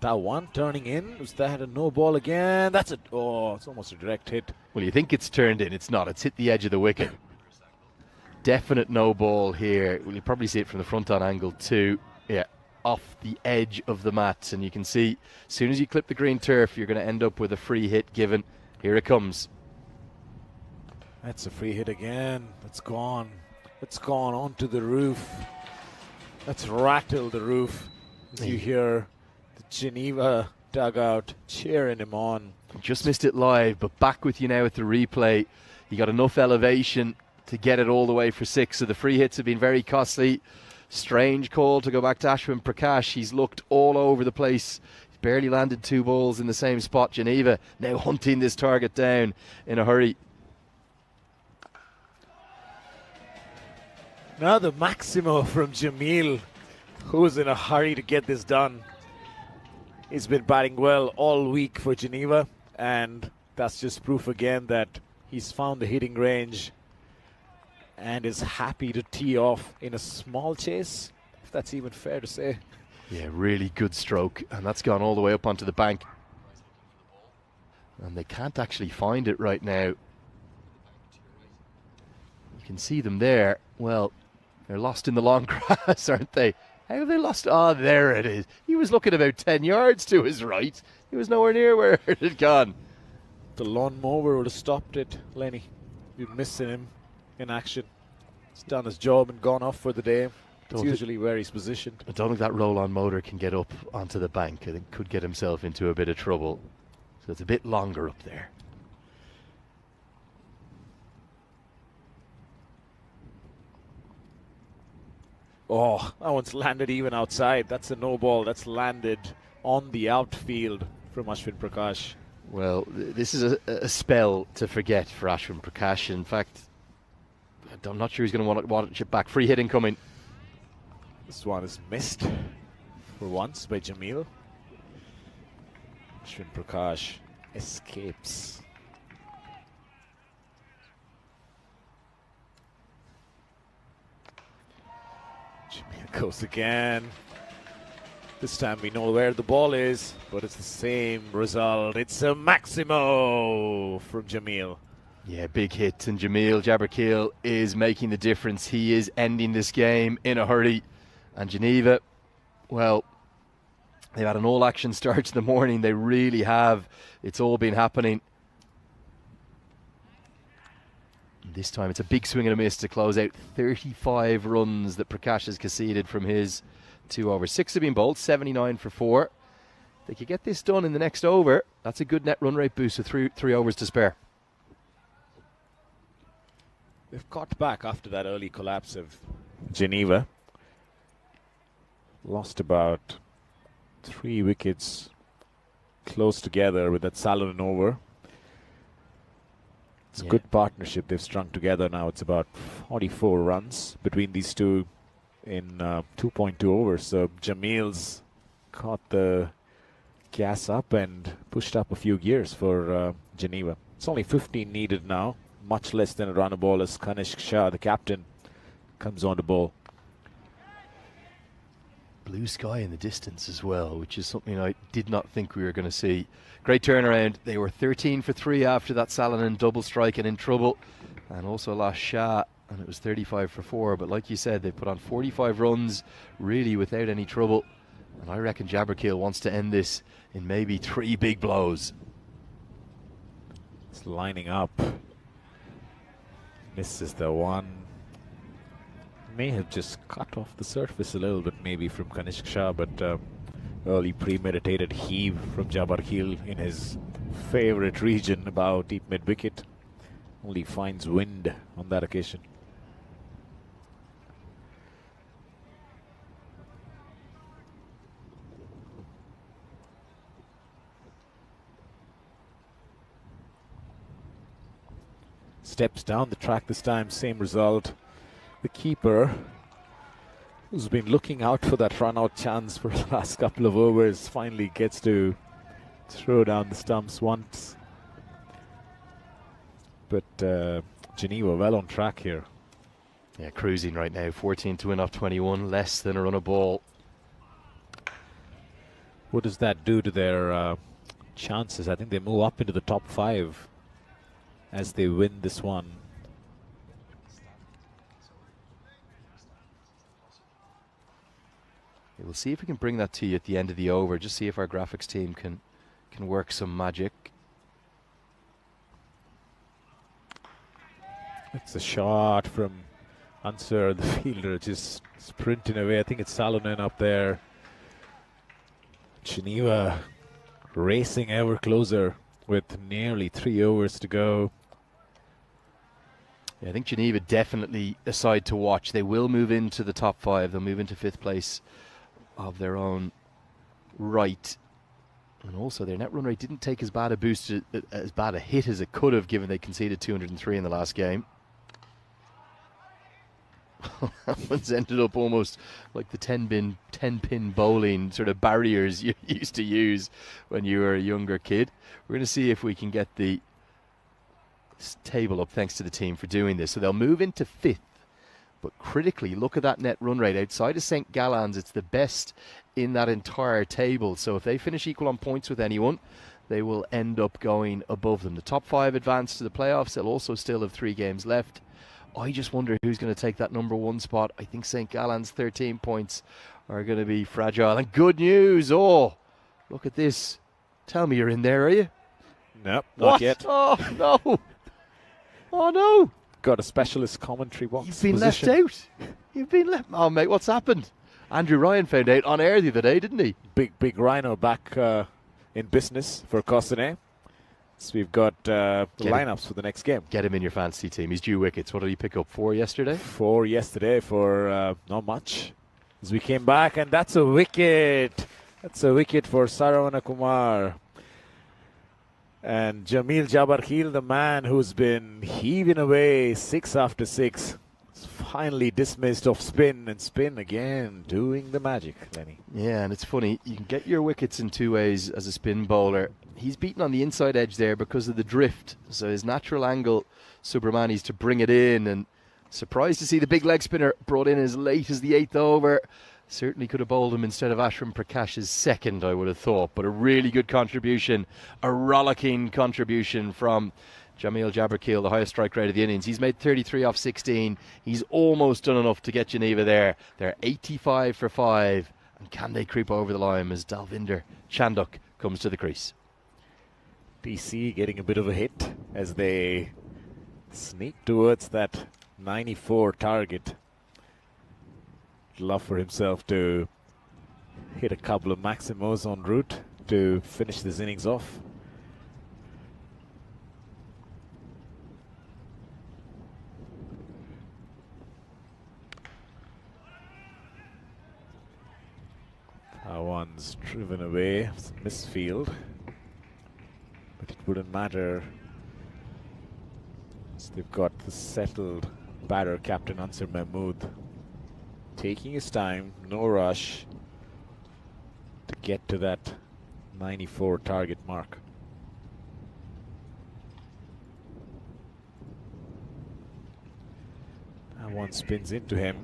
That one turning in. Was that a no ball again? That's it. Oh, it's almost a direct hit. Well, you think it's turned in. It's not. It's hit the edge of the wicket. Definite no ball here. Well, you probably see it from the front on angle too. Yeah, off the edge of the mats. And you can see, as soon as you clip the green turf, you're going to end up with a free hit given. Here it comes. That's a free hit again. It's gone. It's gone onto the roof. That's rattled the roof. As you hear the Geneva dugout cheering him on. Just missed it live, but back with you now at the replay. He got enough elevation to get it all the way for 6. So the free hits have been very costly. Strange call to go back to Ashwin Prakash. He's looked all over the place. He's barely landed 2 balls in the same spot. Geneva now hunting this target down in a hurry. Now the Maximo from Jamil, who's in a hurry to get this done. He's been batting well all week for Geneva, and that's just proof again that he's found the hitting range and is happy to tee off in a small chase, if that's even fair to say. Yeah, really good stroke, and that's gone all the way up onto the bank. And they can't actually find it right now. You can see them there. Well, they're lost in the long grass, aren't they? How have they lost? Oh, there it is. He was looking about 10 yards to his right. He was nowhere near where it had gone. The lawnmower would have stopped it, Lenny. You're missing him in action. He's done his job and gone off for the day. It's usually where he's positioned. I don't think that roll-on motor can get up onto the bank. I think could get himself into a bit of trouble. So it's a bit longer up there. Oh, that one's landed even outside. That's a no ball. That's landed on the outfield from Ashwin Prakash. Well, this is a spell to forget for Ashwin Prakash. In fact, I'm not sure he's going to want it back. Free hitting coming. This one is missed for once by Jamil. Ashwin Prakash escapes. Jamil goes again. This time we know where the ball is, but it's the same result. It's a Maximo from Jamil. Yeah, big hit, and Jamil Jabberkeel is making the difference. He is ending this game in a hurry. And Geneva, well, they've had an all-action start to the morning. They really have. It's all been happening. And this time it's a big swing and a miss to close out 35 runs that Prakash has conceded from his 2 overs. 6 have been bowled, 79 for 4. If they could get this done in the next over, that's a good net run rate boost with three overs to spare. They've got back after that early collapse of Geneva. Lost about 3 wickets close together with that Salonen over. It's a good partnership they've strung together now. It's about 44 runs between these two in 2.2 overs. So Jamil's caught the gas up and pushed up a few gears for Geneva. It's only 15 needed now, much less than a run a ball as Kanishk Shah, the captain, comes on the ball. Blue sky in the distance as well, which is something I did not think we were going to see. Great turnaround. They were 13 for 3 after that Salonen double strike and in trouble, and also lost Shah, and it was 35 for 4. But like you said, they put on 45 runs really without any trouble, and I reckon Jabberkeel wants to end this in maybe 3 big blows. It's lining up. Misses the one. May have just cut off the surface a little bit maybe from Kanishk Shah, but early premeditated heave from Jabberkeel in his favorite region, about deep mid-wicket. Only finds wind on that occasion. Steps down the track this time, same result. The keeper, who's been looking out for that run-out chance for the last couple of overs, finally gets to throw down the stumps once. But Geneva well on track here. Yeah, cruising right now. 14 to win off 21, less than a run of ball. What does that do to their chances? I think they move up into the top 5 as they win this one. We'll see if we can bring that to you at the end of the over. Just see if our graphics team can work some magic. It's a shot from Answer, the fielder, just sprinting away. I think it's Salonen up there. Geneva racing ever closer with nearly 3 overs to go. Yeah, I think Geneva definitely a side to watch. They will move into the top 5. They'll move into 5th place of their own right. And also their net run rate didn't take as bad a boost, as bad a hit as it could have, given they conceded 203 in the last game. That one's ended up almost like the 10-pin bowling sort of barriers you used to use when you were a younger kid. We're going to see if we can get the table up, thanks to the team for doing this. So they'll move into 5th. But critically, look at that net run rate. Outside of St. Gallen's, it's the best in that entire table. So if they finish equal on points with anyone, they will end up going above them. The top 5 advance to the playoffs. They'll also still have 3 games left. I just wonder who's going to take that number 1 spot. I think St. Gallen's 13 points are going to be fragile. And good news. Oh, look at this. Tell me you're in there, are you? Nope, What? not yet. Oh, no. Oh, no. Got a specialist commentary box. You've been position. left out. You've been left. Oh, mate, what's happened? Andrew Ryan found out on air the other day, didn't he? Big Rhino back in business for Costanet. So we've got the lineups for the next game. Get him in your fantasy team. He's due wickets. What did he pick up? 4 yesterday? 4 yesterday for not much. As we came back, and that's a wicket. That's a wicket for Saravana Kumar. And Jamil Jabarkhil, the man who's been heaving away 6 after 6, is finally dismissed off spin, and spin again, doing the magic, Lenny. Yeah, and it's funny. You can get your wickets in 2 ways as a spin bowler. He's beaten on the inside edge there because of the drift. So his natural angle, Subramani's to bring it in. And surprised to see the big leg spinner brought in as late as the 8th over. Certainly could have bowled him instead of Ashram Prakash's 2nd, I would have thought. But a really good contribution, a rollicking contribution from Jamil Jabarkhil, the highest strike rate of the innings. He's made 33 off 16. He's almost done enough to get Geneva there. They're 85 for 5. And can they creep over the line as Dalvinder Chandok comes to the crease? DC getting a bit of a hit as they sneak towards that 94 target. Love for himself to hit a couple of Maximos en route to finish this innings off. That one's driven away. It's a misfield. But it wouldn't matter. So they've got the settled batter, Captain Ansar Mahmood, taking his time, no rush, to get to that 94 target mark. And one spins into him.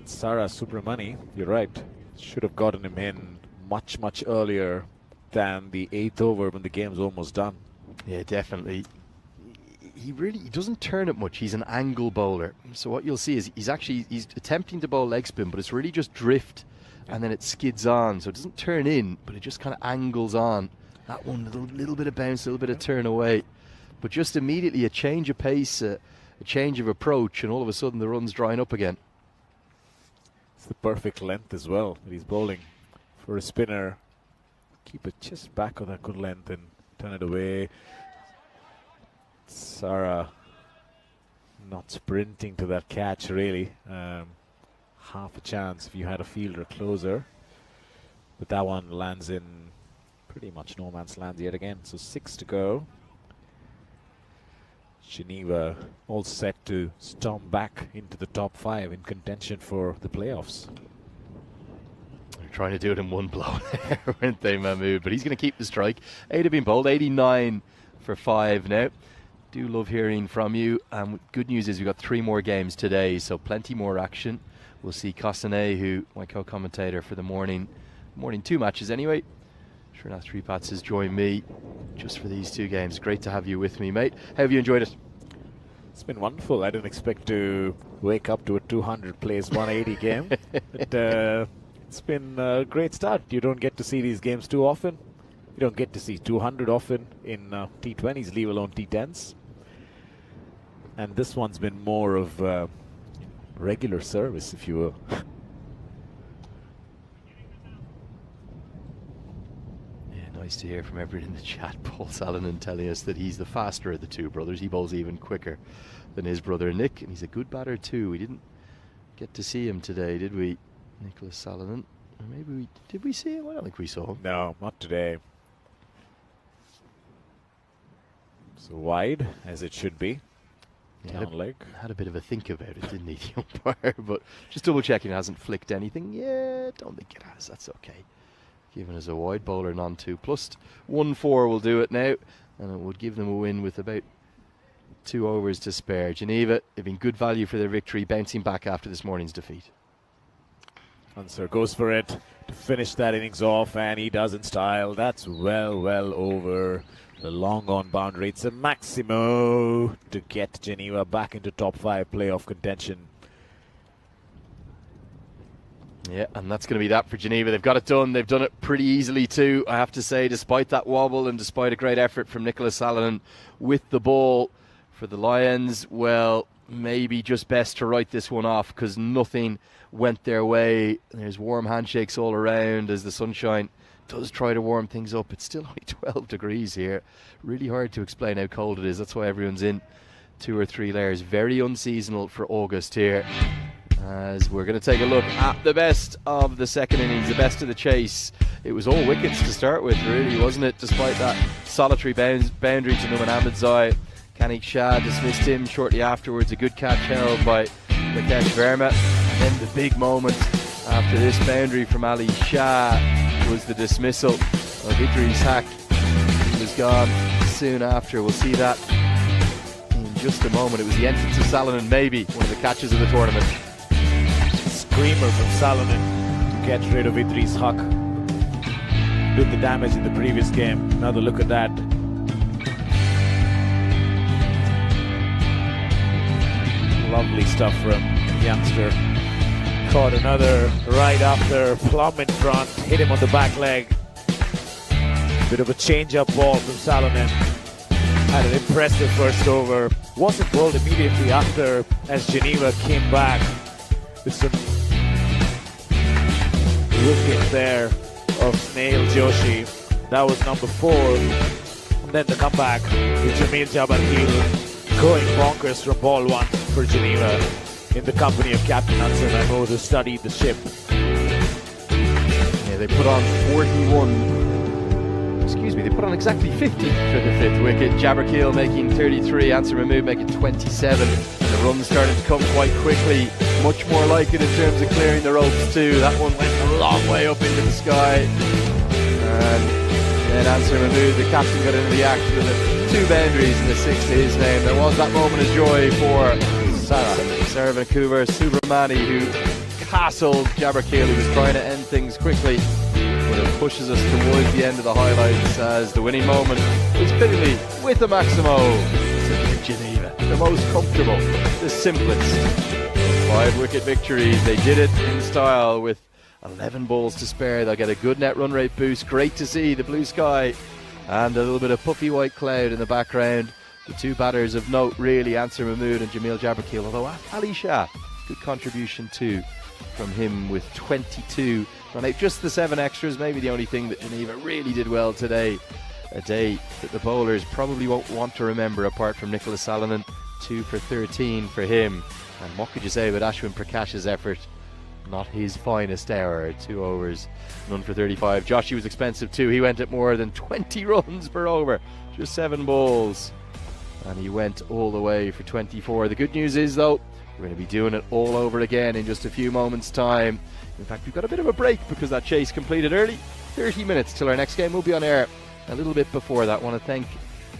Sara Subramani, you're right, should have gotten him in much earlier than the 8th over when the game's almost done. Yeah, definitely. He doesn't turn it much. He's an angle bowler. So what you'll see is he's attempting to bowl leg spin, but it's really just drift and then it skids on. So it doesn't turn in, but it just kind of angles on. That one, little bit of bounce, a little bit of turn away. But just immediately a change of pace, a change of approach, and all of a sudden the run's drying up again. It's the perfect length as well that he's bowling for a spinner. Keep it just back on that good length and turn it away. Sara not sprinting to that catch really. Half a chance if you had a fielder closer. But that one lands in pretty much no man's land yet again. So 6 to go. Geneva all set to storm back into the top 5 in contention for the playoffs. They're trying to do it in one blow there, weren't they, Mahmood? But he's going to keep the strike. 8 have been bowled, 89 for 5 now. Do love hearing from you. Good news is we've got 3 more games today, so plenty more action. We'll see Costanet, who my co-commentator for the morning 2 matches anyway. Srinath Sripats has joined me just for these 2 games. Great to have you with me, mate. How have you enjoyed it? It's been wonderful. I didn't expect to wake up to a 200 plays 180 game. But, it's been a great start. You don't get to see these games too often. You don't get to see 200 often in T20s, leave alone T10s. And this one's been more of regular service, if you will. Nice to hear from everyone in the chat. Paul Salonen telling us that he's the faster of the 2 brothers. He bowls even quicker than his brother Nick, and he's a good batter too. We didn't get to see him today, did we, Nicholas Salonen? Or maybe did we see him? I don't think we saw him. No, not today. So wide, as it should be. Down leg. Had a bit of a think about it, didn't he, the umpire? But just double checking it hasn't flicked anything. Yeah, don't think it has. That's okay. Giving us a wide bowler, non-2 plus. 1-4 will do it now, and it would give them a win with about 2 overs to spare. Geneva, they've been good value for their victory, bouncing back after this morning's defeat. Answer goes for it to finish that innings off, and he does in style. That's well over the long on boundary. It's a maximo to get Geneva back into top 5 playoff contention. Yeah, and that's going to be that for Geneva. They've got it done. They've done it pretty easily too, I have to say, despite that wobble and despite a great effort from Nicholas Salonen with the ball. For the Lions, well, maybe just best to write this one off because nothing went their way. There's warm handshakes all around as the sunshine does try to warm things up. It's still only 12 degrees here. Really hard to explain how cold it is. That's why everyone's in 2 or 3 layers. Very unseasonal for August here. As we're going to take a look at the best of the second innings, the best of the chase. It was all wickets to start with, really, wasn't it? Despite that solitary boundary to Numan Ahmedzai. Kanik Shah dismissed him shortly afterwards. A good catch held by Rakesh Verma. And then the big moment after this boundary from Ali Shah was the dismissal of Idris Haq. He was gone soon after. We'll see that in just a moment. It was the entrance of Salonen, maybe one of the catches of the tournament. Screamer from Salonen to get rid of Idris Haq. Did the damage in the previous game. Another look at that. Lovely stuff from youngster. Caught another right after, plumb in front, hit him on the back leg. Bit of a change-up ball from Salonen. Had an impressive first over. Wasn't bowled immediately after as Geneva came back with some wicket there of Snail Joshi. That was number 4. And then the comeback with Jamil Jabarkil going bonkers from ball 1 for Geneva in the company of Captain Ansar Mahmood, who studied the ship. Yeah, they put on 41. Excuse me, they put on exactly 50 for the 5th wicket. Jabarkil making 33, Ansar Mahmood making 27. And the runs started to come quite quickly. Much more like it in terms of clearing the ropes too. That one went a long way up into the sky. And then Ansar Mahmood, the captain, got into the act with 2 boundaries and a 6 to his name. There was that moment of joy for Sarah Vancouver, Subramani, who castled Jabarkil, who was trying to end things quickly. But it pushes us towards the end of the highlights as the winning moment is fittingly with the Maximo to Geneva. The most comfortable, the simplest 5 wicket victories. They did it in style with 11 balls to spare. They'll get a good net run rate boost. Great to see the blue sky and a little bit of puffy white cloud in the background. The 2 batters of note, really, Ansar Mahmood and Jamil Jabarkil, although Ali Shah, good contribution too from him with 22. Run out just the 7 extras, maybe the only thing that Geneva really did well today. A day that the bowlers probably won't want to remember apart from Nicholas Salonen. 2 for 13 for him. And what could you say about Ashwin Prakash's effort? Not his finest hour. 2 overs, none for 35. Joshi was expensive too. He went at more than 20 runs per over. Just 7 balls. And he went all the way for 24. The good news is, though, We're going to be doing it all over again in just a few moments' time. In fact, we've got a bit of a break because that chase completed early. 30 minutes till our next game. We'll be on air a little bit before that. I want to thank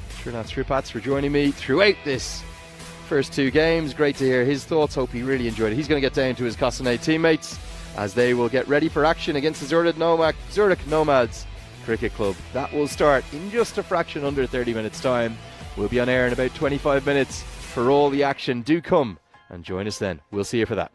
Srinath Sripats for joining me throughout this first 2 games. Great to hear his thoughts. Hope he really enjoyed it. He's going to get down to his Cossonay teammates as they will get ready for action against the Zurich Nomads Cricket Club. That will start in just a fraction under 30 minutes time. We'll be on air in about 25 minutes for all the action. Do come and join us then. We'll see you for that.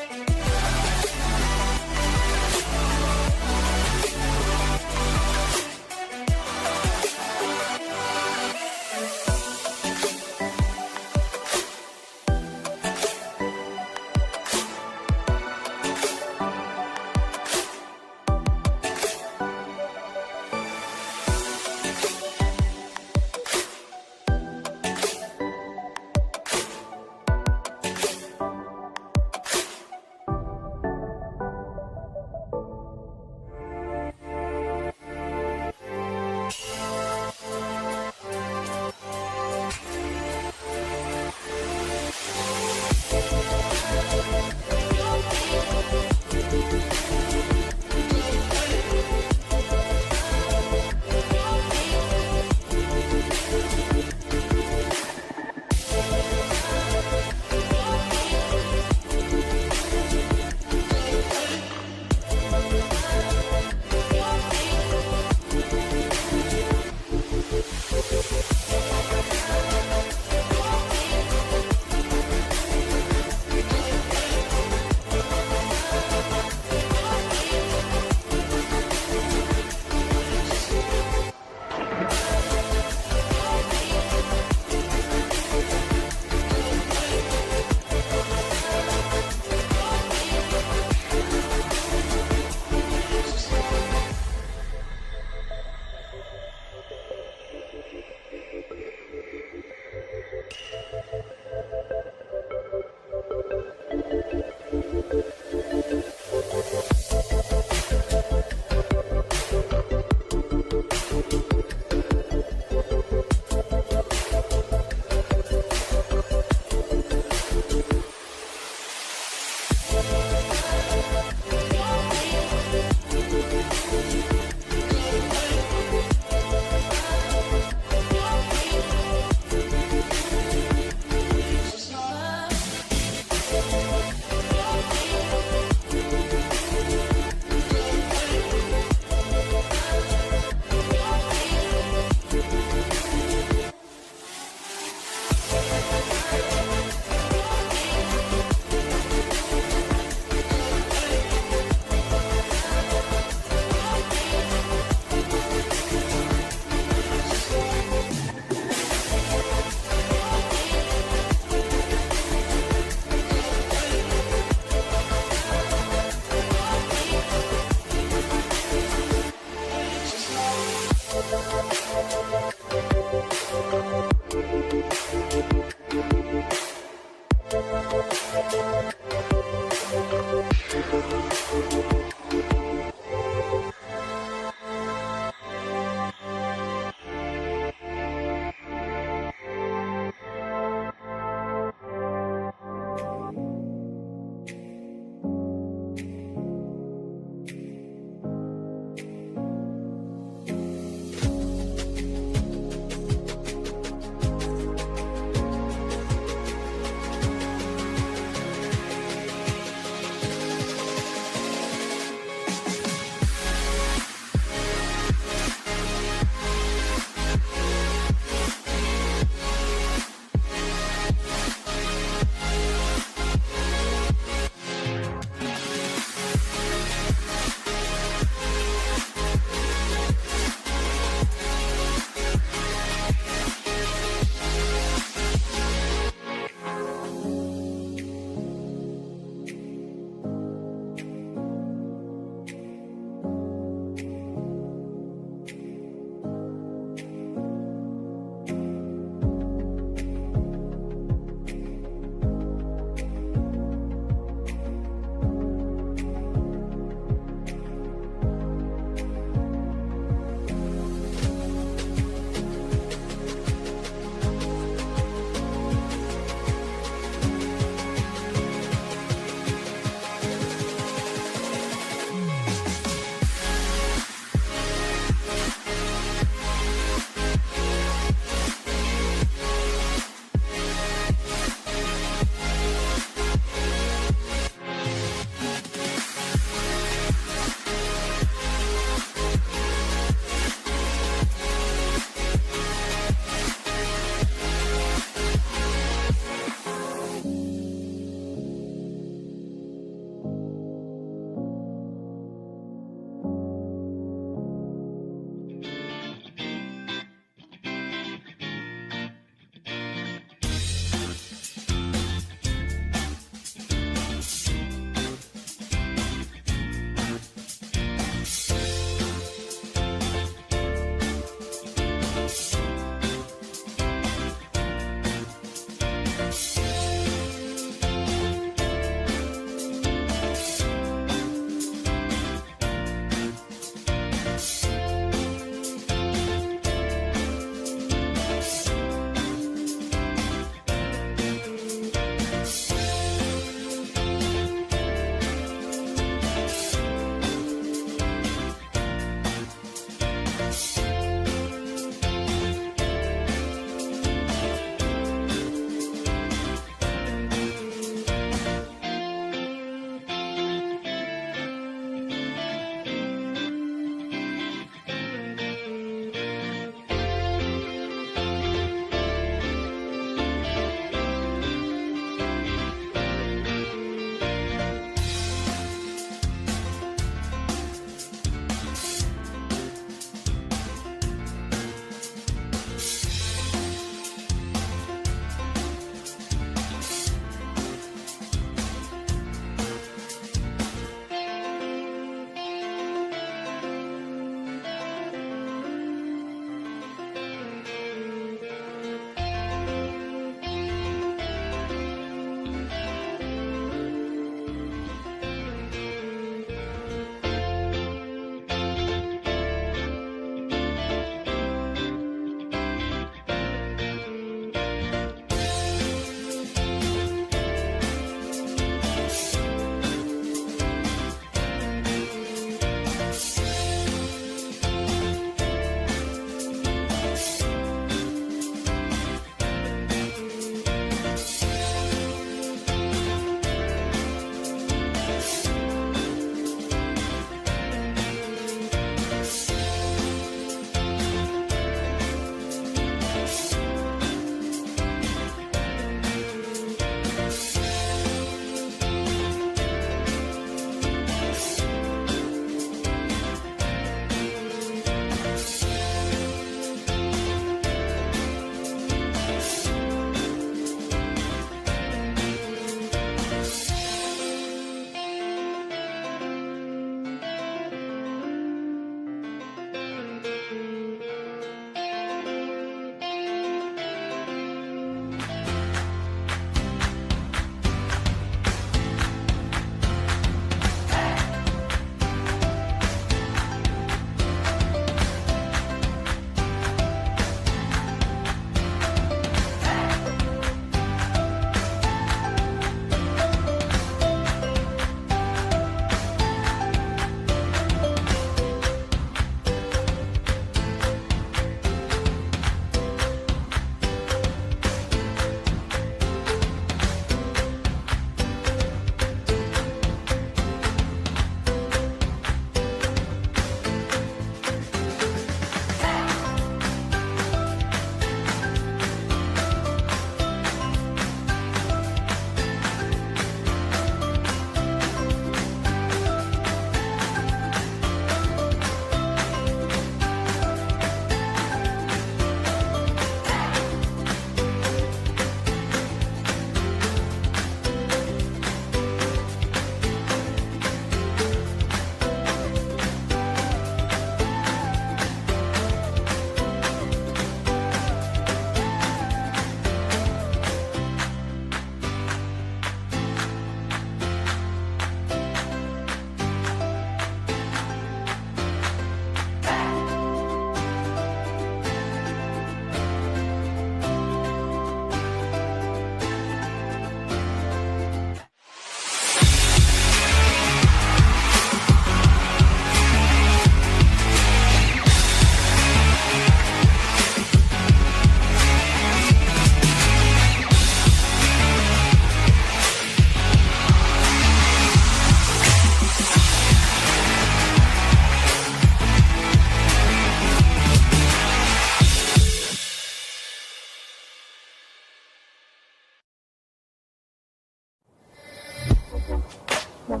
And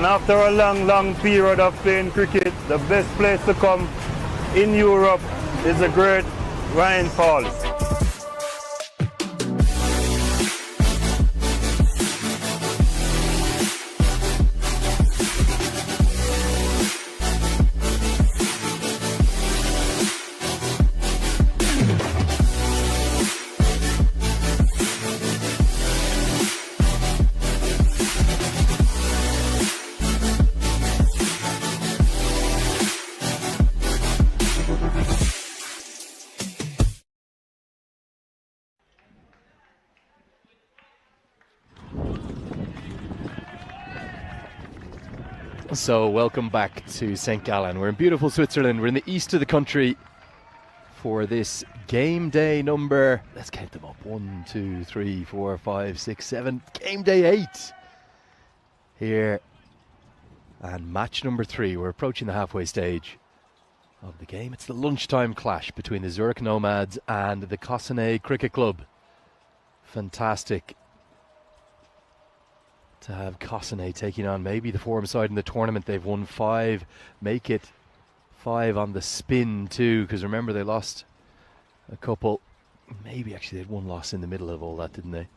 after a long period of playing cricket, the best place to come in Europe is the great Ryan Falls. So welcome back to St. Gallen. We're in beautiful Switzerland. We're in the east of the country for this game day number, let's count them up, 1, 2, 3, 4, 5, 6, 7, game day 8 here, and match number 3. We're approaching the halfway stage of the game. It's the lunchtime clash between the Zurich Nomads and the Cossonay Cricket Club. Fantastic to have Cossonay taking on maybe the form side in the tournament. They've won 5, make it 5 on the spin too, because remember they lost a couple, maybe actually they had one loss in the middle of all that, didn't they?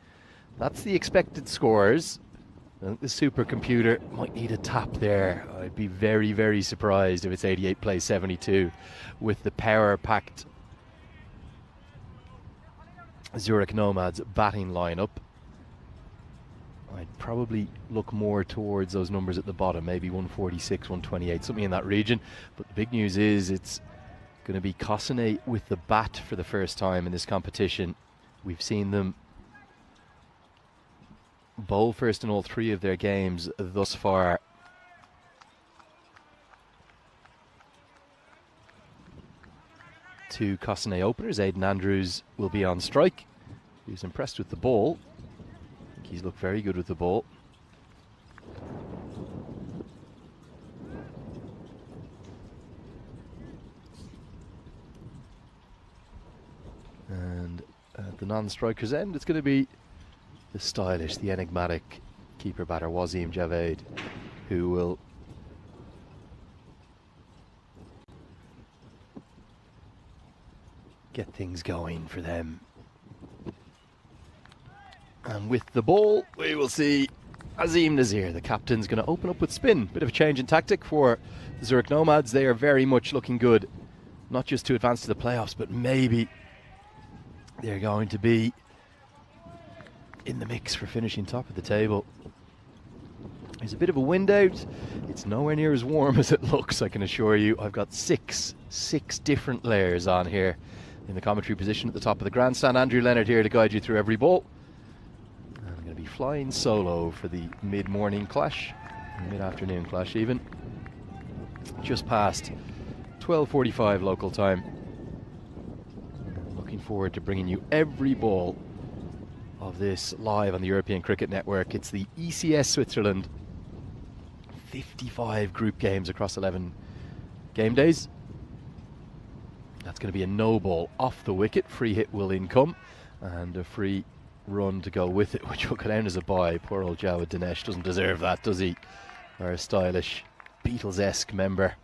That's the expected scores. I think the supercomputer might need a tap there. I'd be very, very surprised if it's 88 plays 72 with the power-packed Zurich Nomads batting lineup. I'd probably look more towards those numbers at the bottom, maybe 146, 128, something in that region. But the big news is it's going to be Cossonay with the bat for the first time in this competition. We've seen them bowl first in all 3 of their games thus far. Two Cossonay openers. Aidan Andrews will be on strike. He was impressed with the ball. He's looked very good with the ball. And at the non-striker's end, it's going to be the stylish, the enigmatic keeper batter Wasim Javed, who will get things going for them. And with the ball, we will see Azim Nazir, the captain's going to open up with spin. Bit of a change in tactic for the Zurich Nomads. They are very much looking good, not just to advance to the playoffs, but maybe they're going to be in the mix for finishing top of the table. There's a bit of a wind out. It's nowhere near as warm as it looks, I can assure you. I've got six different layers on here in the commentary position at the top of the grandstand. Andrew Leonard here to guide you through every ball. I'm going to be flying solo for the mid-morning clash, mid-afternoon clash even. Just past 12:45 local time. Looking forward to bringing you every ball of this live on the European Cricket Network. It's the ECS Switzerland. 55 group games across 11 game days. That's going to be a no ball off the wicket. Free hit will income and a free run to go with it, which will go down as a bye. Poor old Jawad Dinesh doesn't deserve that, does he? Our stylish Beatles-esque member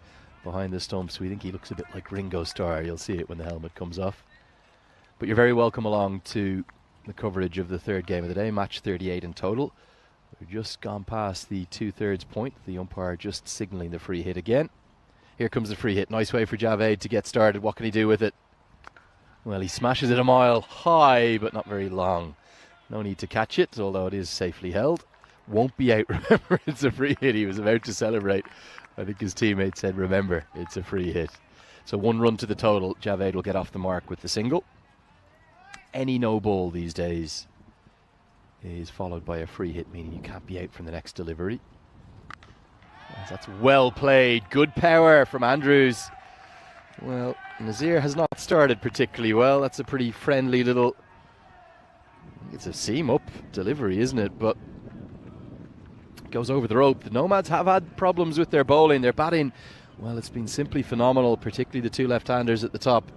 behind the stumps. We think he looks a bit like Ringo Starr. You'll see it when the helmet comes off. But you're very welcome along to the coverage of the third game of the day, match 38 in total. We've just gone past the 2/3 point. The umpire just signalling the free hit again. Here comes the free hit. Nice way for Javed to get started. What can he do with it? Well, he smashes it a mile high, but not very long. No need to catch it, although it is safely held. Won't be out. Remember, it's a free hit. He was about to celebrate. I think his teammate said, remember, it's a free hit. So 1 run to the total. Javed will get off the mark with the single. Any no ball these days is followed by a free hit, meaning you can't be out from the next delivery. That's well played. Good power from Andrews. Well, Nazir has not started particularly well. That's a pretty friendly little... It's a seam up delivery, isn't it? But goes over the rope. The Nomads have had problems with their bowling. Their batting, well, it's been simply phenomenal, particularly the two left-handers at the top.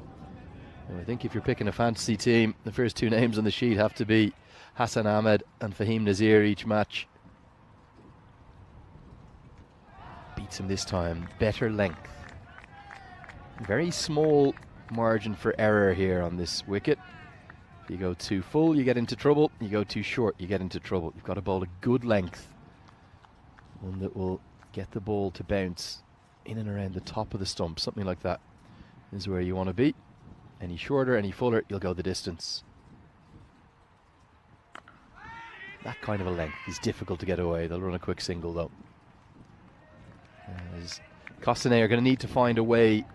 And I think if you're picking a fantasy team, the first two names on the sheet have to be Hassan Ahmed and Fahim Nazir each match. Beats him this time. Better length. Very small margin for error here on this wicket. If you go too full, you get into trouble. You go too short, you get into trouble. You've got to bowl a good length. One that will get the ball to bounce in and around the top of the stump. Something like that is where you want to be. Any shorter, any fuller, you'll go the distance. That kind of a length is difficult to get away. They'll run a quick single though. As Costanet are going to need to find a way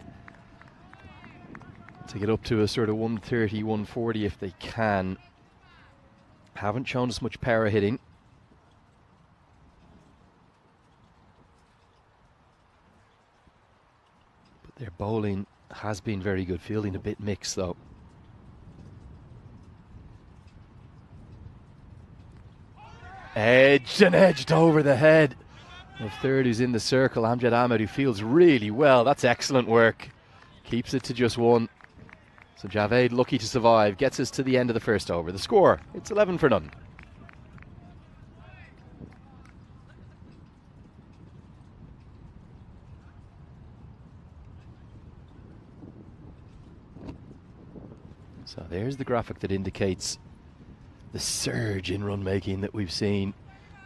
to get up to a sort of 130, 140 if they can. Haven't shown us much power hitting. But their bowling has been very good. Fielding a bit mixed though. Edged and edged over the head of third, who's in the circle, Amjad Ahmed, who fields really well. That's excellent work. Keeps it to just one. So Javed lucky to survive. Gets us to the end of the first over. The score, it's 11 for none. So there's the graphic that indicates the surge in run making that we've seen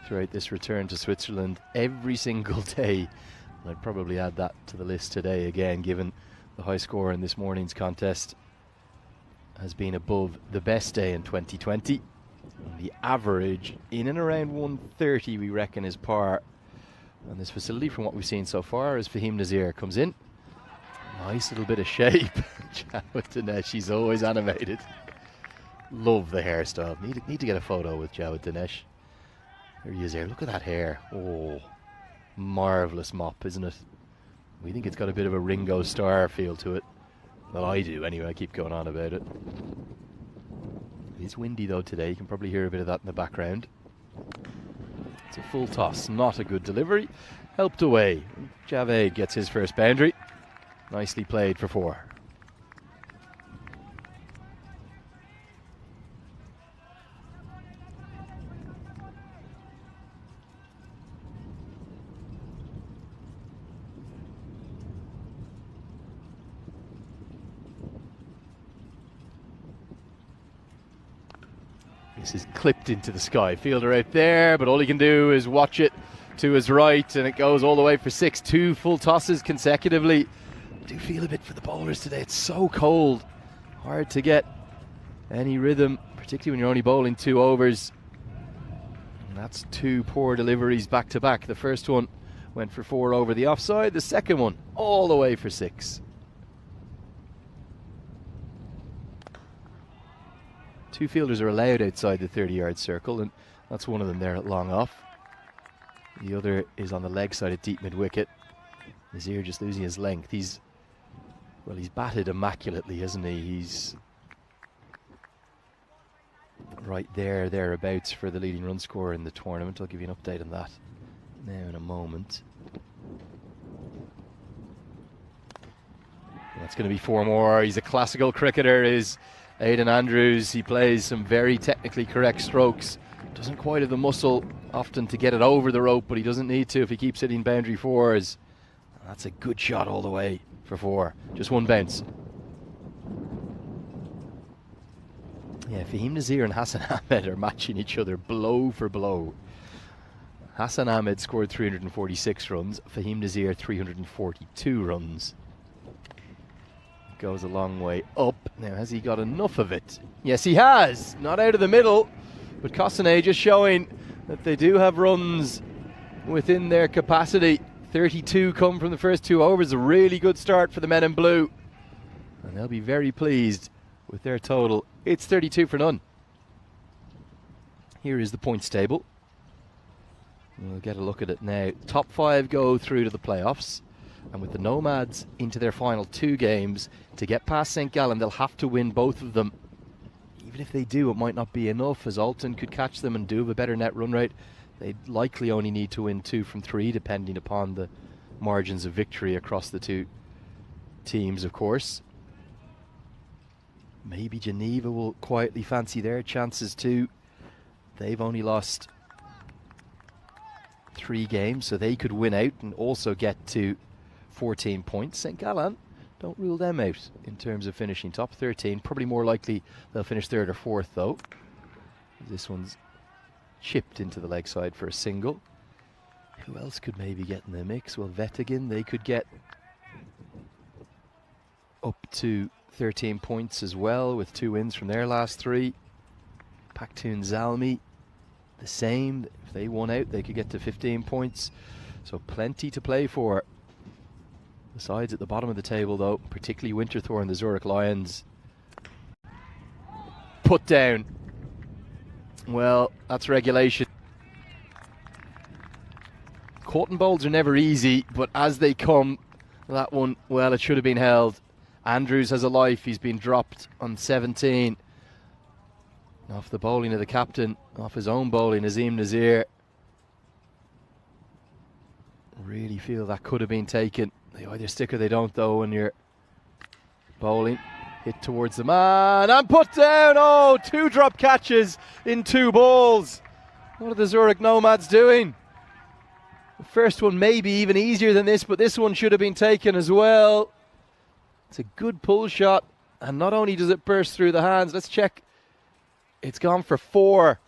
throughout this return to Switzerland every single day. And I'd probably add that to the list today again, given the high score in this morning's contest has been above the best day in 2020. And the average in and around 130 we reckon is par on this facility from what we've seen so far as Fahim Nazir comes in. Nice little bit of shape. Jawed Dinesh, she's always animated. Love the hairstyle. Need to get a photo with Jawed Dinesh. There he is there. Look at that hair. Oh, marvellous mop, isn't it? We think it's got a bit of a Ringo Starr feel to it. Well, I do anyway. I keep going on about it. It is windy though today. You can probably hear a bit of that in the background. It's a full toss. Not a good delivery. Helped away. Javed gets his first boundary. Nicely played for 4. This is clipped into the sky. Fielder out there, but all he can do is watch it to his right, and it goes all the way for 6. 2 full tosses consecutively. I do feel a bit for the bowlers today. It's so cold. Hard to get any rhythm, particularly when you're only bowling 2 overs. And that's 2 poor deliveries back to back. The first one went for 4 over the offside. The second one all the way for 6. 2 fielders are allowed outside the 30-yard circle, and that's one of them there at long off. The other is on the leg side at deep mid-wicket. Nazir just losing his length. He's batted immaculately, isn't he? He's right thereabouts for the leading run scorer in the tournament. I'll give you an update on that now in a moment. That's going to be 4 more. He's a classical cricketer, is Aidan Andrews. He plays some very technically correct strokes. Doesn't quite have the muscle often to get it over the rope, but he doesn't need to if he keeps hitting boundary 4s. That's a good shot all the way for 4. Just 1 bounce. Yeah, Fahim Nazir and Hassan Ahmed are matching each other blow for blow. Hassan Ahmed scored 346 runs. Fahim Nazir 342 runs. Goes a long way up. Now, has he got enough of it? Yes, he has. Not out of the middle, but Costanet just showing that they do have runs within their capacity. 32 come from the first 2 overs. A really good start for the men in blue. And they'll be very pleased with their total. It's 32 for none. Here is the points table. We'll get a look at it now. Top 5 go through to the playoffs. And with the Nomads into their final 2 games, to get past St. Gallen, they'll have to win both of them. Even if they do, it might not be enough, as Alton could catch them and do have a better net run rate. They'd likely only need to win 2 from 3, depending upon the margins of victory across the two teams, of course. Maybe Geneva will quietly fancy their chances too. They've only lost 3 games, so they could win out and also get to 14 points. St. Gallen, don't rule them out in terms of finishing top 13. Probably more likely they'll finish 3rd or 4th though. This one's chipped into the leg side for a single. Who else could maybe get in the mix? Well, Vettigan, they could get up to 13 points as well with 2 wins from their last 3. Pakhtun Zalmi, the same. If they won out, they could get to 15 points. So plenty to play for. The sides at the bottom of the table, though, particularly Winterthur and the Zurich Lions. Put down. Well, that's regulation. Cotton bowls are never easy, but as they come, that one, well, it should have been held. Andrews has a life. He's been dropped on 17. Off the bowling of the captain, off his own bowling, Azim Nazir. Really feel that could have been taken. They either stick or they don't, though, when you're bowling. Hit towards the man and put down. Oh, 2 drop catches in 2 balls. What are the Zurich Nomads doing? The first one maybe even easier than this, but this one should have been taken as well. It's a good pull shot, and not only does it burst through the hands, let's check. It's gone for 4.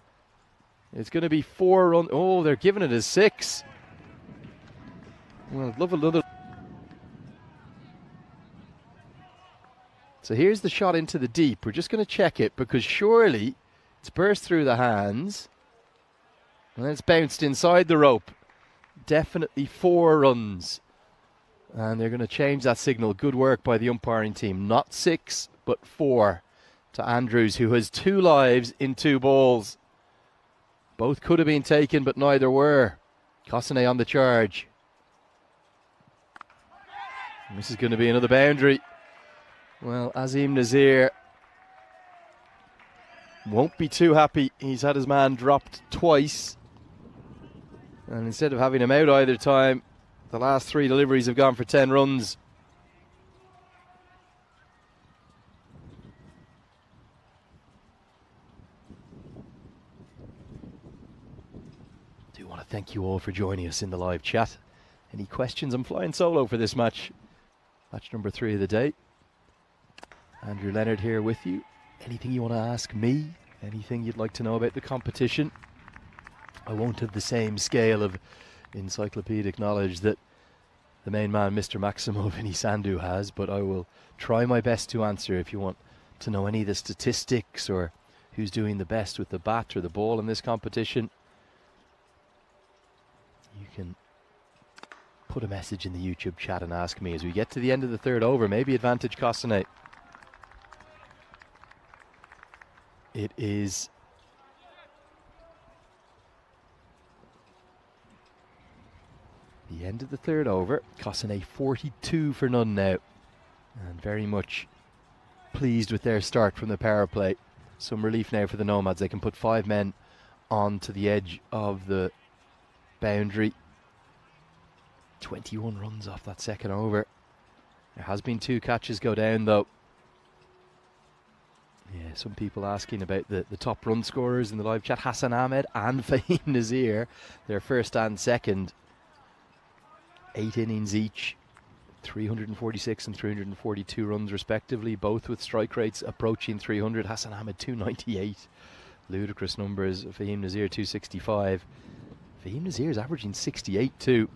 It's going to be 4 runs. Oh, they're giving it a 6. Well, I'd love another. So here's the shot into the deep. We're just going to check it because surely it's burst through the hands and then it's bounced inside the rope. Definitely 4 runs. And they're going to change that signal. Good work by the umpiring team. Not 6, but 4 to Andrews, who has 2 lives in 2 balls. Both could have been taken, but neither were. Kosane on the charge. And this is going to be another boundary. Well, Azim Nazir won't be too happy. He's had his man dropped twice. And instead of having him out either time, the last 3 deliveries have gone for 10 runs. I do want to thank you all for joining us in the live chat. Any questions? I'm flying solo for this match. Match number 3 of the day. Andrew Leonard here with you. Anything you want to ask me? Anything you'd like to know about the competition? I won't have the same scale of encyclopedic knowledge that the main man, Mr. Maximo Vinny Sandhu, has, but I will try my best to answer. If you want to know any of the statistics or who's doing the best with the bat or the ball in this competition, you can put a message in the YouTube chat and ask me as we get to the end of the 3rd over. Maybe advantage Kosane. It is the end of the 3rd over. Kosane 42 for none now. And very much pleased with their start from the power play. Some relief now for the Nomads. They can put 5 men onto the edge of the boundary. 21 runs off that 2nd over. There has been 2 catches go down though. Yeah, some people asking about the top run scorers in the live chat. Hassan Ahmed and Fahim Nazir, their 1st and 2nd. 8 innings each, 346 and 342 runs respectively, both with strike rates approaching 300. Hassan Ahmed 298, ludicrous numbers. Fahim Nazir 265. Fahim Nazir is averaging 68 too.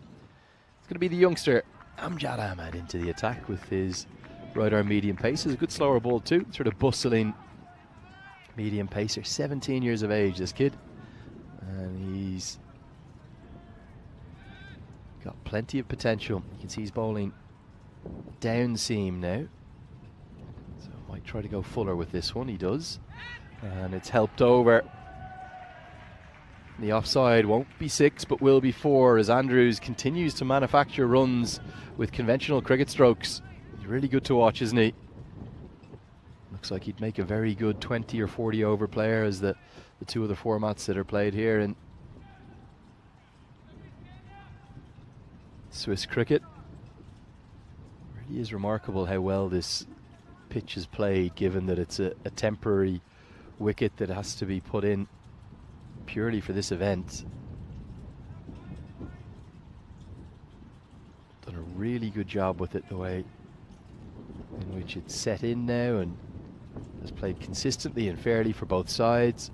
It's going to be the youngster Amjad Ahmed into the attack with his right arm medium pace. Is a good slower ball too, sort of bustling medium pacer. 17 years of age, this kid, and he's got plenty of potential. You can see he's bowling down seam now, so might try to go fuller with this one. He does, and it's helped over. The offside won't be 6 but will be 4 as Andrews continues to manufacture runs with conventional cricket strokes. He's really good to watch, isn't he? Looks like he'd make a very good 20 or 40 over player, as the 2 other formats that are played here in Swiss cricket. Really is remarkable how well this pitch is played, given that it's a temporary wicket that has to be put in purely for this event. Done a really good job with it, the way in which it's set in now, and has played consistently and fairly for both sides.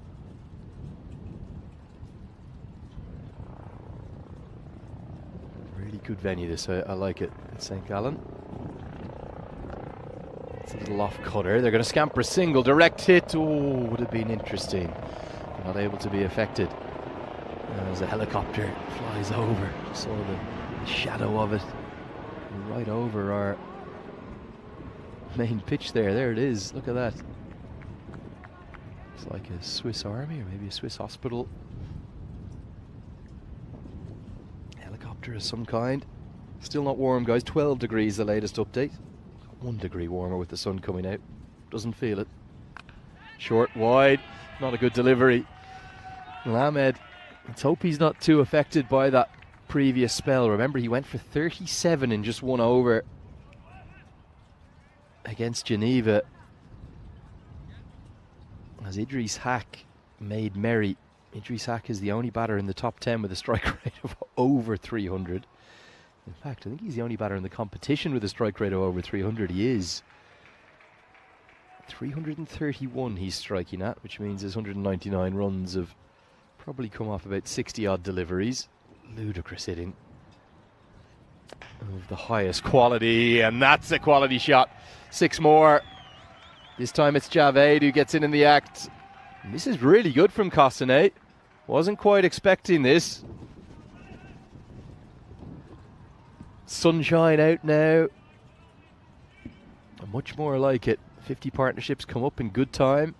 Really good venue this, I like it at St. Gallen. It's a little off cutter. They're going to scamper a single, direct hit. Oh, would have been interesting. Not able to be affected. As a helicopter flies over, saw the shadow of it right over our main pitch there. There it is. Look at that. It's like a Swiss army or maybe a Swiss hospital. Helicopter of some kind. Still not warm, guys. 12 degrees, the latest update. 1 degree warmer with the sun coming out. Doesn't feel it. Short, wide. Not a good delivery. Well, Ahmed, let's hope he's not too affected by that previous spell. Remember, he went for 37 in just 1 over against Geneva, as Idris Hack made merry. Idris Hack is the only batter in the top 10 with a strike rate of over 300. In fact, I think he's the only batter in the competition with a strike rate of over 300. He is. 331 he's striking at, which means his 199 runs have probably come off about 60 odd deliveries. Ludicrous hitting of the highest quality, and that's a quality shot. 6 more. This time it's Javed who gets in the act. And this is really good from Costanet. Wasn't quite expecting this. Sunshine out now. Much more like it. 50 partnerships come up in good time.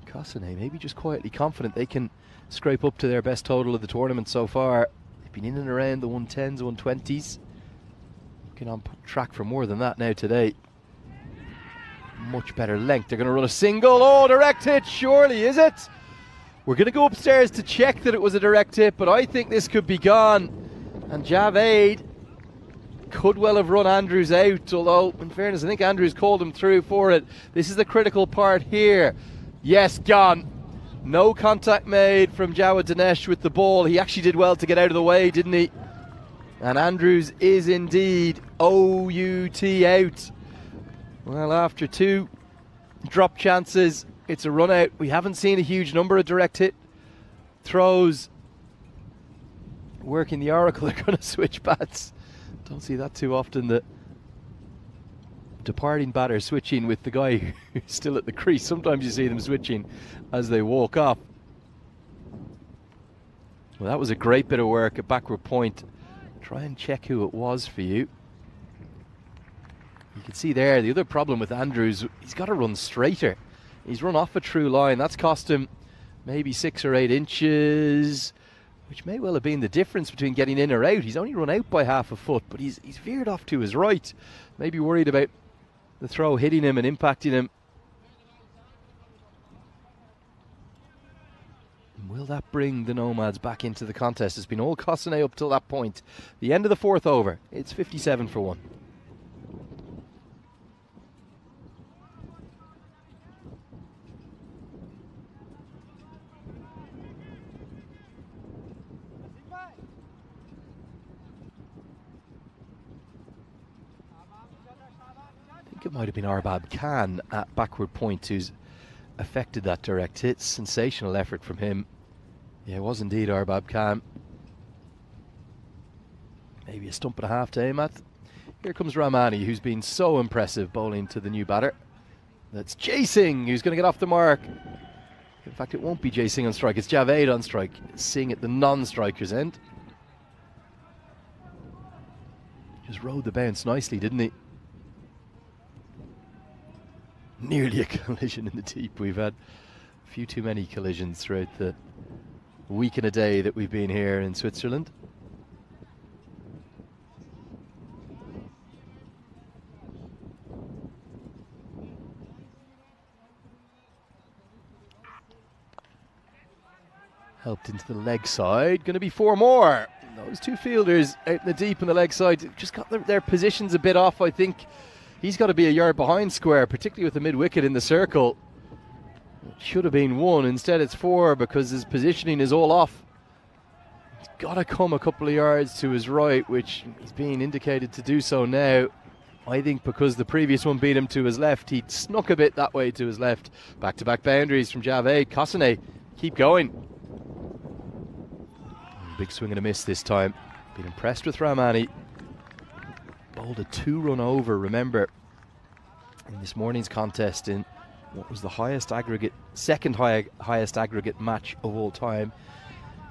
Costanet maybe just quietly confident they can scrape up to their best total of the tournament so far. They've been in and around the 110s, 120s. Looking on track for more than that now today. Much better length. They're going to run a single. Oh, direct hit, surely, is it? We're going to go upstairs to check that it was a direct hit, but I think this could be gone. And Javed could well have run Andrews out, although, in fairness, I think Andrews called him through for it. This is the critical part here. Yes, gone. No contact made from Jawad Dinesh with the ball. He actually did well to get out of the way, didn't he? And Andrews is indeed OUT out. Well, after 2 drop chances, it's a run out. We haven't seen a huge number of direct hit throws. Working the Oracle, they're going to switch bats. Don't see that too often, the departing batter switching with the guy who's still at the crease. Sometimes you see them switching as they walk off. Well, that was a great bit of work at backward point. Try and check who it was for you. You can see there, the other problem with Andrews, he's got to run straighter. He's run off a true line. That's cost him maybe 6 or 8 inches, which may well have been the difference between getting in or out. He's only run out by half a foot, but he's veered off to his right. Maybe worried about the throw hitting him and impacting him. And will that bring the Nomads back into the contest? It's been all Costanet up till that point. The end of the 4th over. It's 57 for 1. I think it might have been Arbab Khan at backward point who's affected that direct hit. Sensational effort from him. Yeah, it was indeed Arbab Khan. Maybe a stump and a half to aim at. Here comes Rahmani, who's been so impressive bowling to the new batter. That's Jay Singh, who's going to get off the mark. In fact, it won't be Jay Singh on strike, it's Javed on strike. Singh at the non-striker's end. Just rode the bounce nicely, didn't he? Nearly a collision in the deep. We've had a few too many collisions throughout the week and a day that we've been here in Switzerland. Helped into the leg side. Going to be 4 more. Those two fielders out in the deep on the leg side just got their positions a bit off. I think he's got to be a yard behind square, particularly with the mid-wicket in the circle. It should have been 1. Instead it's 4 because his positioning is all off. He's got to come a couple of yards to his right, which he's being indicated to do so now. I think because the previous one beat him to his left, he snuck a bit that way to his left. Back-to-back boundaries from Javed. Kosane, keep going. Big swing and a miss this time. Been impressed with Rahmani. Bowled a 2-run over, remember, in this morning's contest in what was the highest aggregate, highest aggregate match of all time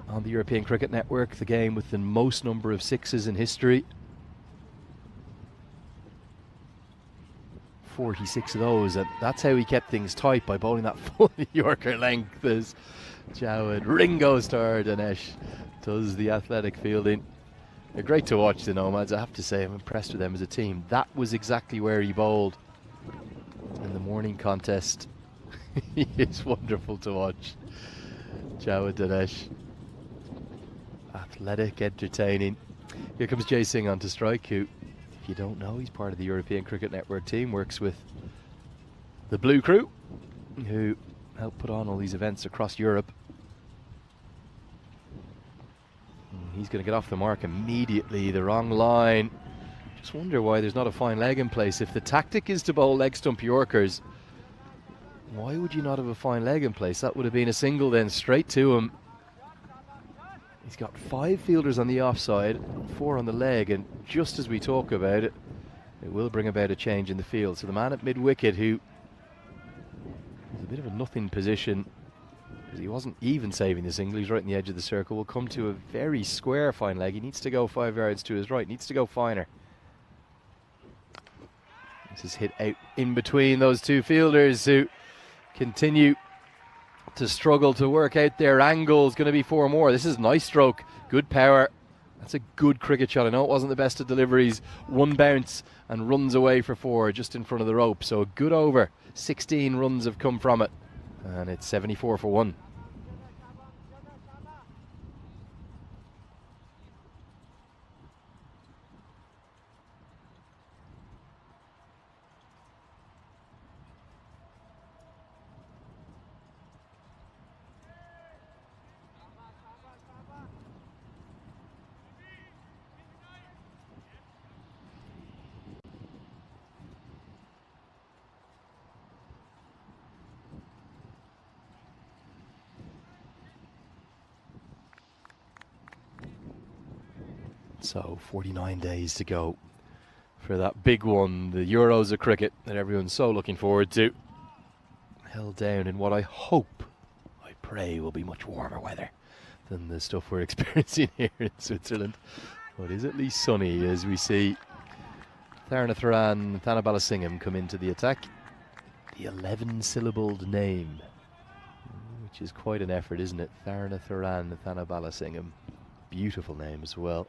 on the European Cricket Network, the game with the most number of sixes in history. 46 of those, and that's how he kept things tight, by bowling that full Yorker length as Jawed Ringo star Dinesh does the athletic fielding. They're great to watch, the Nomads, I have to say. I'm impressed with them as a team. That was exactly where he bowled in the morning contest. He is wonderful to watch. Jawed Dinesh. Athletic, entertaining. Here comes Jay Singh on to strike, who, if you don't know, he's part of the European Cricket Network team, works with the Blue Crew, who help put on all these events across Europe. He's going to get off the mark immediately. The wrong line. Just wonder why there's not a fine leg in place. If the tactic is to bowl leg stump Yorkers, why would you not have a fine leg in place? That would have been a single then, straight to him. He's got 5 fielders on the offside, 4 on the leg, and just as we talk about it, it will bring about a change in the field. So the man at mid-wicket, who is a bit of a nothing position, because he wasn't even saving the single, he's right in the edge of the circle, will come to a very square fine leg. He needs to go 5 yards to his right, needs to go finer. This is hit out in between those two fielders who continue to struggle to work out their angles. Going to be 4 more. This is nice stroke, good power. That's a good cricket shot. I know it wasn't the best of deliveries. 1 bounce and runs away for 4 just in front of the rope. So a good over. 16 runs have come from it. And it's 74 for 1. So 49 days to go for that big one, the Euros of cricket that everyone's so looking forward to. Held down in what I hope, I pray, will be much warmer weather than the stuff we're experiencing here in Switzerland. But it is at least sunny as we see Tharana Tharan and Thana Balasingham come into the attack. The 11-syllabled name, which is quite an effort, isn't it? Tharana Tharan and Thana Balasingham. Beautiful name as well.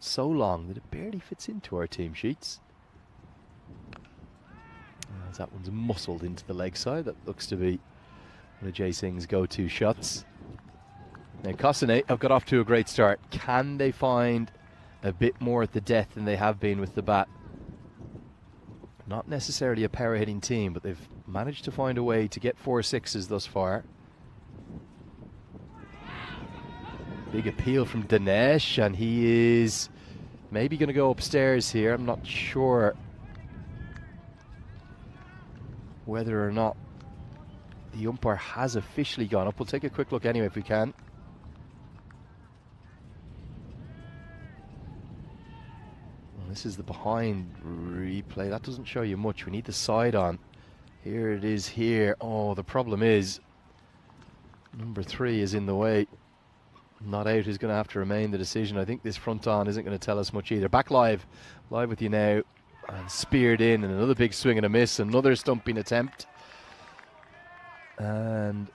So long that it barely fits into our team sheets. As that one's muscled into the leg side. That looks to be one of Jay Singh's go-to shots. Now Kosane have got off to a great start. Can they find a bit more at the death than they have been with the bat? Not necessarily a power hitting team, but they've managed to find a way to get 4 sixes thus far. Big appeal from Dinesh, and he is maybe going to go upstairs here. I'm not sure whether or not the umpire has officially gone up. We'll take a quick look anyway if we can. Well, this is the behind replay. That doesn't show you much. We need the side on. Here it is here. Oh, the problem is number 3 is in the way. Not out is going to have to remain the decision. I think this front on isn't going to tell us much either. Back live with you now, and speared in, and another big swing and a miss, another stumping attempt, and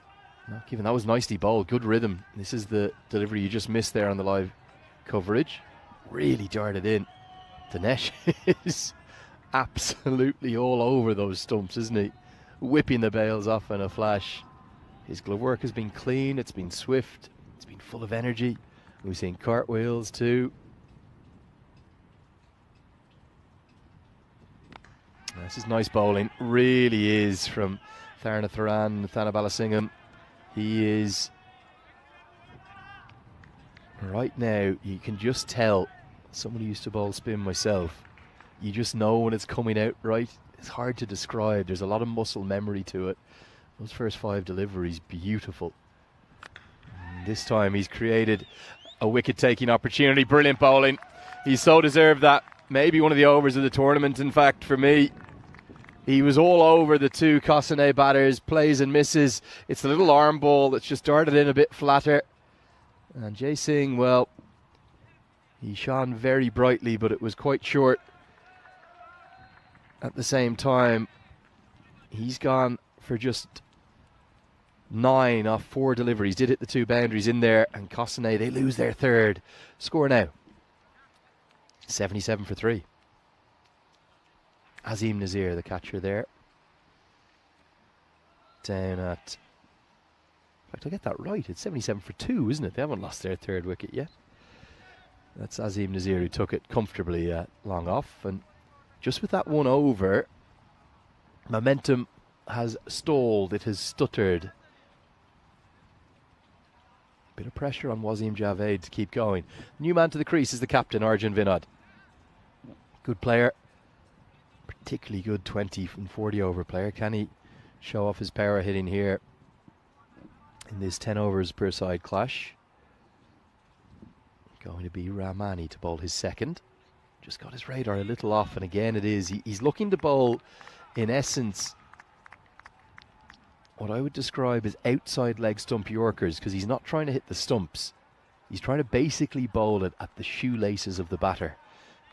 not given. That was nicely bowled, good rhythm. This is the delivery you just missed there on the live coverage. Really darted in. Dinesh is absolutely all over those stumps, isn't he? Whipping the bails off in a flash. His glove work has been clean, it's been swift, it's been full of energy, We've seen cartwheels too. This is nice bowling, really is, from Tharna Tharan, Thanabalasingam. He is, right now, you can just tell, someone who used to bowl spin myself, you just know when it's coming out right. It's hard to describe. There's a lot of muscle memory to it. Those first 5 deliveries, beautiful. And this time he's created a wicket-taking opportunity. Brilliant bowling. He so deserved that. Maybe one of the overs of the tournament, in fact, for me. He was all over the 2 Kosane batters, plays and misses. It's a little arm ball that's just darted in a bit flatter. And Jay Singh, well, he shone very brightly, but it was quite short. At the same time, he's gone for just 9 off 4 deliveries. Did hit the 2 boundaries in there, and Kosane, they lose their 3rd. Score now, 77 for 3. Azim Nazir, the catcher there. Down at, in fact, I'll get that right. It's 77 for 2, isn't it? They haven't lost their 3rd wicket yet. That's Azim Nazir who took it comfortably long off. And just with that 1 over, momentum has stalled. It has stuttered. Bit of pressure on Wasim Javed to keep going. New man to the crease is the captain, Arjun Vinod. Good player. Particularly good 20 and 40 over player. Can he show off his power hitting here in this 10 overs per side clash? Going to be Rahmani to bowl his 2nd. Just got his radar a little off, and again it is. He's looking to bowl, in essence, what I would describe as outside leg stump Yorkers, because he's not trying to hit the stumps. He's trying to basically bowl it at the shoelaces of the batter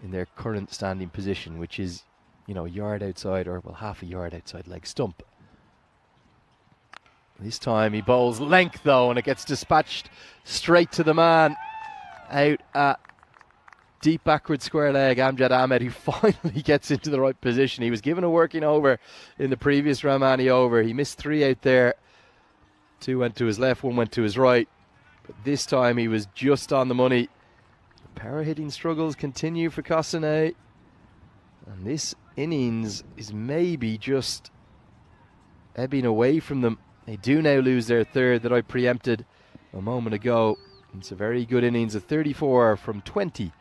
in their current standing position, which is, you know, a yard outside, or well, half a yard outside leg stump. This time he bowls length though, and it gets dispatched straight to the man out at deep backward square leg, Amjad Ahmed, who finally gets into the right position. He was given a working over in the previous Rahmani over. He missed 3 out there. 2 went to his left, 1 went to his right. But this time he was just on the money. The power hitting struggles continue for Kosane. And this innings is maybe just ebbing away from them. They do now lose their 3rd that I preempted a moment ago. It's a very good innings, a 34 from 20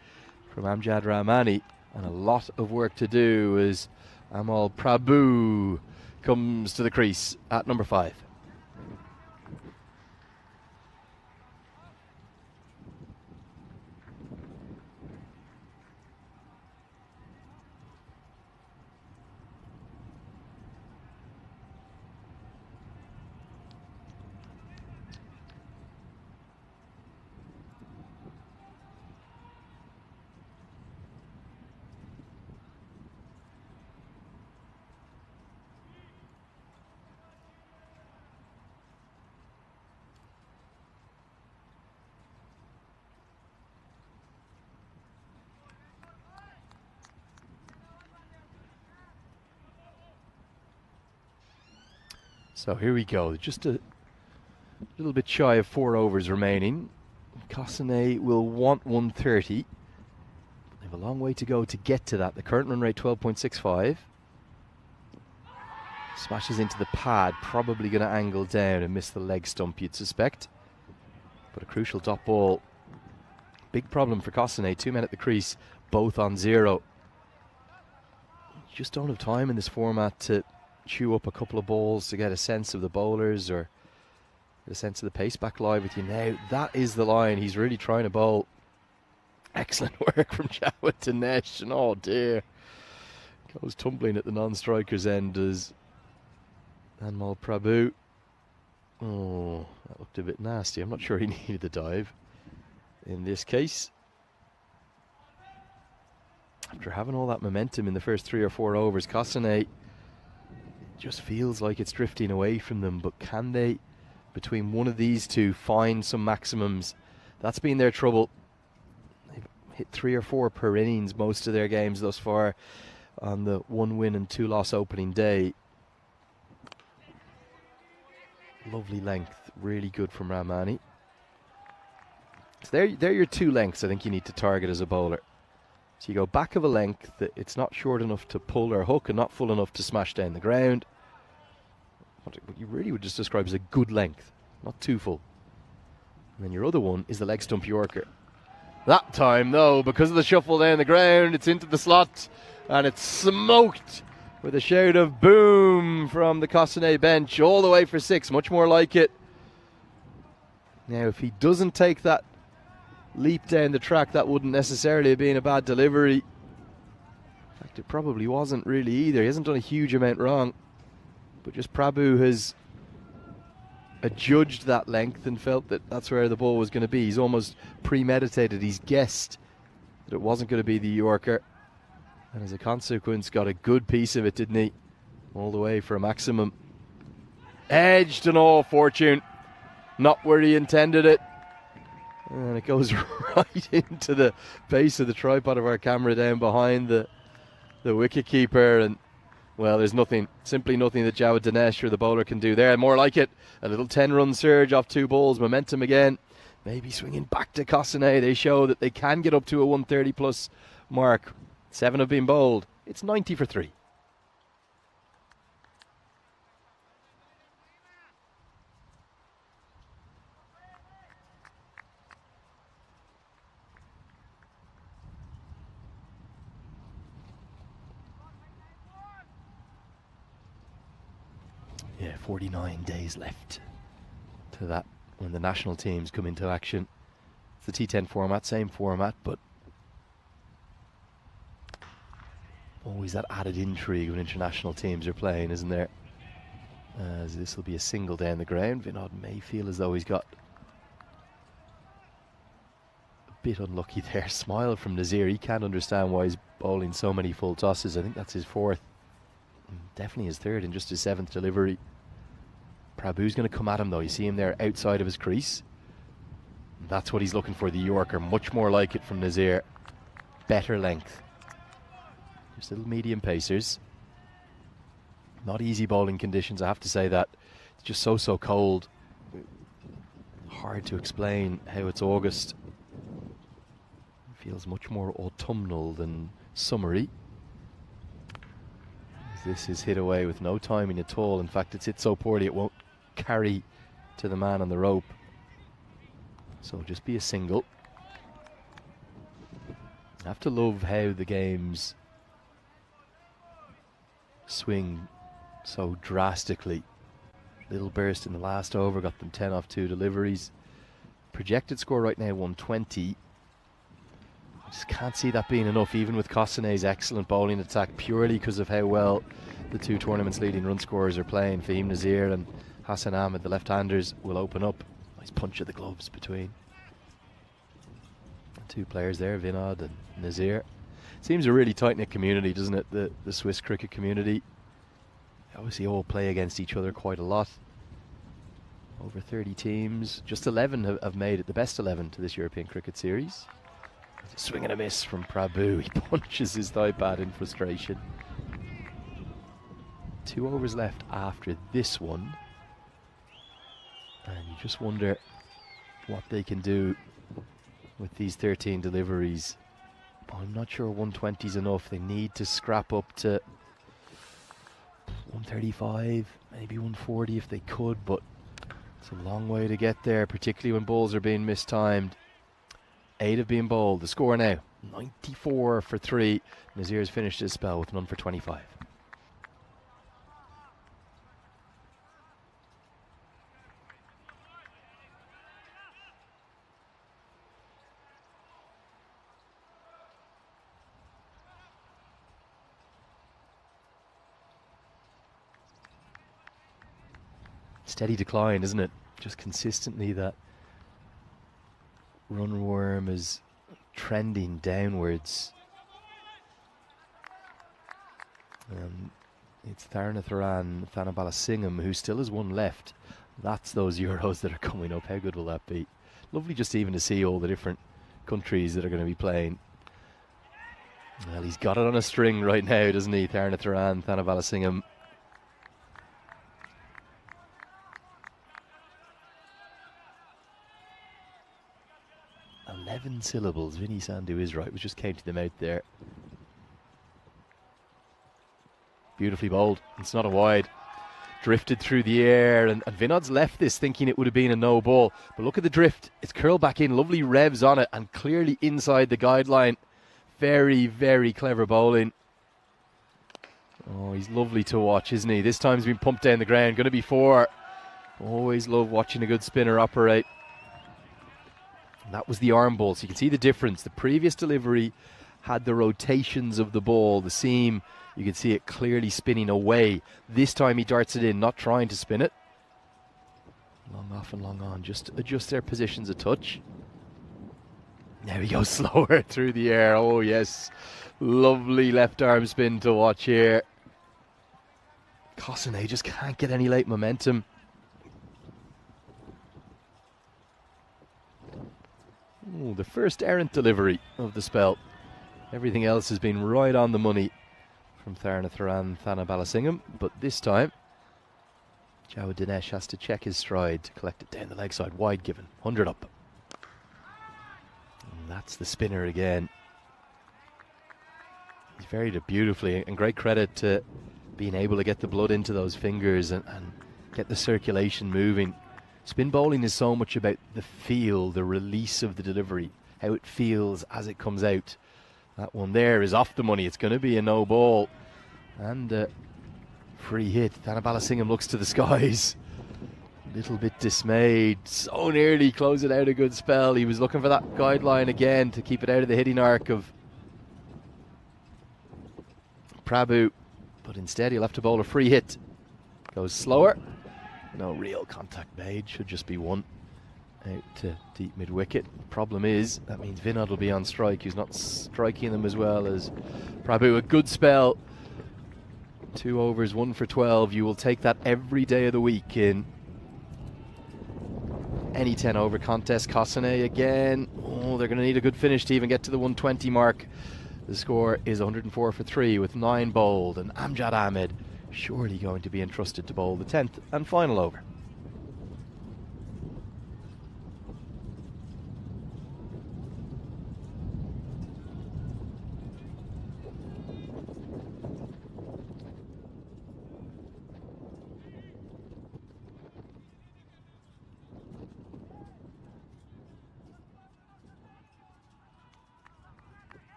from Amjad Rahmani, and a lot of work to do as Amal Prabhu comes to the crease at number 5. So here we go, just a little bit shy of 4 overs remaining. Kosane will want 130. They have a long way to go to get to that. The current run rate 12.65. Smashes into the pad, probably going to angle down and miss the leg stump, you'd suspect. But a crucial dot ball. Big problem for Kosane, 2 men at the crease, both on 0. Just don't have time in this format to chew up a couple of balls to get a sense of the bowlers or get a sense of the pace back live with you now. That is the line he's really trying to bowl. Excellent work from Jawed to Nesh, and oh dear, goes tumbling at the non-striker's end as Anmol Prabhu. Oh, that looked a bit nasty. I'm not sure he needed the dive in this case. After having all that momentum in the first 3 or 4 overs, Kosane just feels like it's drifting away from them, but can they, between one of these two, find some maximums? That's been their trouble. They've hit 3 or 4 per innings most of their games thus far on the 1 win and 2 loss opening day. Lovely length, really good from Rahmani. So they're your 2 lengths I think you need to target as a bowler. So you go back of a length that it's not short enough to pull or hook and not full enough to smash down the ground. What you really would just describe as a good length, not too full. And then your other one is the leg stump Yorker. That time, though, because of the shuffle down the ground, it's into the slot and it's smoked with a shout of boom from the Cossonay bench all the way for 6. Much more like it. Now, if he doesn't take that leap down the track, that wouldn't necessarily have been a bad delivery. In fact, it probably wasn't really either. He hasn't done a huge amount wrong. But just Prabhu has adjudged that length and felt that that's where the ball was going to be. He's almost premeditated. He's guessed that it wasn't going to be the Yorker. And as a consequence, got a good piece of it, didn't he? All the way for a maximum. Edged and all, Fortune. Not where he intended it. And it goes right into the base of the tripod of our camera down behind the wicket keeper. And well, there's nothing, simply nothing that Jawad Dinesh or the bowler can do there. More like it, a little 10-run surge off 2 balls, momentum again. Maybe swinging back to Cossonay. They show that they can get up to a 130 plus mark. 7 have been bowled. It's 90 for 3. Yeah, 49 days left to that when the national teams come into action. It's the T10 format, same format, but always that added intrigue when international teams are playing, isn't there? As this will be a single down the ground. Vinod may feel as though he's got a bit unlucky there. Smile from Nazir. He can't understand why he's bowling so many full tosses. I think that's his 4th. Definitely his 3rd and just his 7th delivery. Prabhu's going to come at him though. You see him there outside of his crease. That's what he's looking for, the Yorker. Much more like it from Nazir. Better length. Just little medium pacers. Not easy bowling conditions, I have to say that. It's just so cold. Hard to explain how it's August. It feels much more autumnal than summery. This is hit away with no timing at all. In fact, it's hit so poorly it won't carry to the man on the rope. So just be a single. I have to love how the games swing so drastically. Little burst in the last over, got them 10 off 2 deliveries. Projected score right now 120. I just can't see that being enough, even with Cossonay's excellent bowling attack, purely because of how well the 2 tournament's leading run scorers are playing. Fahim Nazir and Hassan Ahmed, the left-handers, will open up. Nice punch of the gloves between the 2 players there, Vinod and Nazir. Seems a really tight-knit community, doesn't it, the Swiss cricket community. They obviously all play against each other quite a lot. Over 30 teams. Just 11 have made it, the best 11 to this European Cricket Series. A swing and a miss from Prabhu. He punches his thigh pad in frustration. 2 overs left after this one. And you just wonder what they can do with these 13 deliveries. I'm not sure 120 is enough. They need to scrap up to 135, maybe 140 if they could, but it's a long way to get there, particularly when balls are being mistimed. 8 have been bowled. The score now, 94 for 3. Nazir's finished his spell with none for 25. Steady decline, isn't it? Just consistently that run worm is trending downwards. It's Tharnatharan Thanabalasingham who still has 1 left. That's those Euros that are coming up. How good will that be? Lovely just even to see all the different countries that are going to be playing. Well, he's got it on a string right now, doesn't he, Tharnatharan Thanabalasingham? 11 syllables. Vinny Sandhu is right. We just came to them out there. Beautifully bowled. It's not a wide. Drifted through the air, and Vinod's left this thinking it would have been a no ball. But look at the drift. It's curled back in. Lovely revs on it, and clearly inside the guideline. Very, very clever bowling. Oh, he's lovely to watch, isn't he? This time he's been pumped down the ground. Going to be 4. Always love watching a good spinner operate. And that was the arm ball, so you can see the difference. The previous delivery had the rotations of the ball, the seam. You can see it clearly spinning away. This time he darts it in, not trying to spin it. Long off and long on. Just adjust their positions a touch. Now he goes slower through the air. Oh, yes. Lovely left arm spin to watch here. Cossanet just can't get any late momentum. Ooh, the first errant delivery of the spell. Everything else has been right on the money from Tharnatharan Thanabalasingam, but this time Jawad Dinesh has to check his stride to collect it down the leg side, wide given, 100 up. And that's the spinner again. He's varied it beautifully, and great credit to being able to get the blood into those fingers and get the circulation moving. Spin bowling is so much about the feel, the release of the delivery, how it feels as it comes out. That one there is off the money. It's going to be a no ball. And free hit. Thanabalasingam looks to the skies. A little bit dismayed. So nearly closing out a good spell. He was looking for that guideline again to keep it out of the hitting arc of Prabhu. But instead he'll have to bowl a free hit. Goes slower. No real contact made. Should just be one. Out to deep mid-wicket. Problem is, that means Vinod will be on strike. He's not striking them as well as Prabhu. A good spell. 2 overs, 1 for 12. You will take that every day of the week in any 10-over contest. Cossanet again. Oh, they're going to need a good finish to even get to the 120 mark. The score is 104 for 3 with 9 bowled, and Amjad Ahmed surely going to be entrusted to bowl the 10th and final over.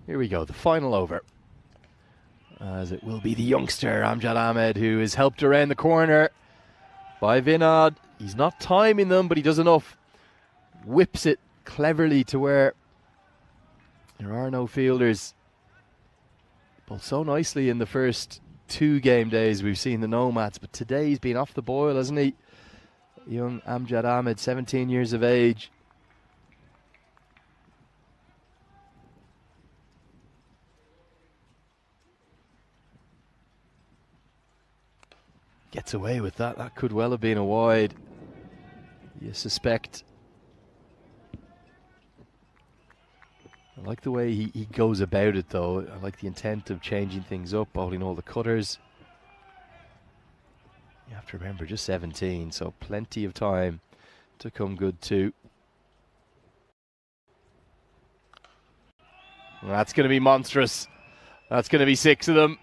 Here we go, the final over. As it will be the youngster, Amjad Ahmed, who is helped around the corner by Vinod. He's not timing them, but he does enough. Whips it cleverly to where there are no fielders. Bowled so nicely in the first 2 game days we've seen the Nomads, but today he's been off the boil, hasn't he? Young Amjad Ahmed, 17 years of age. Gets away with that. That could well have been a wide. You suspect. I like the way he goes about it, though. I like the intent of changing things up, bowling all the cutters. You have to remember, just 17, so plenty of time to come good too. Well, that's going to be monstrous. That's going to be 6 of them.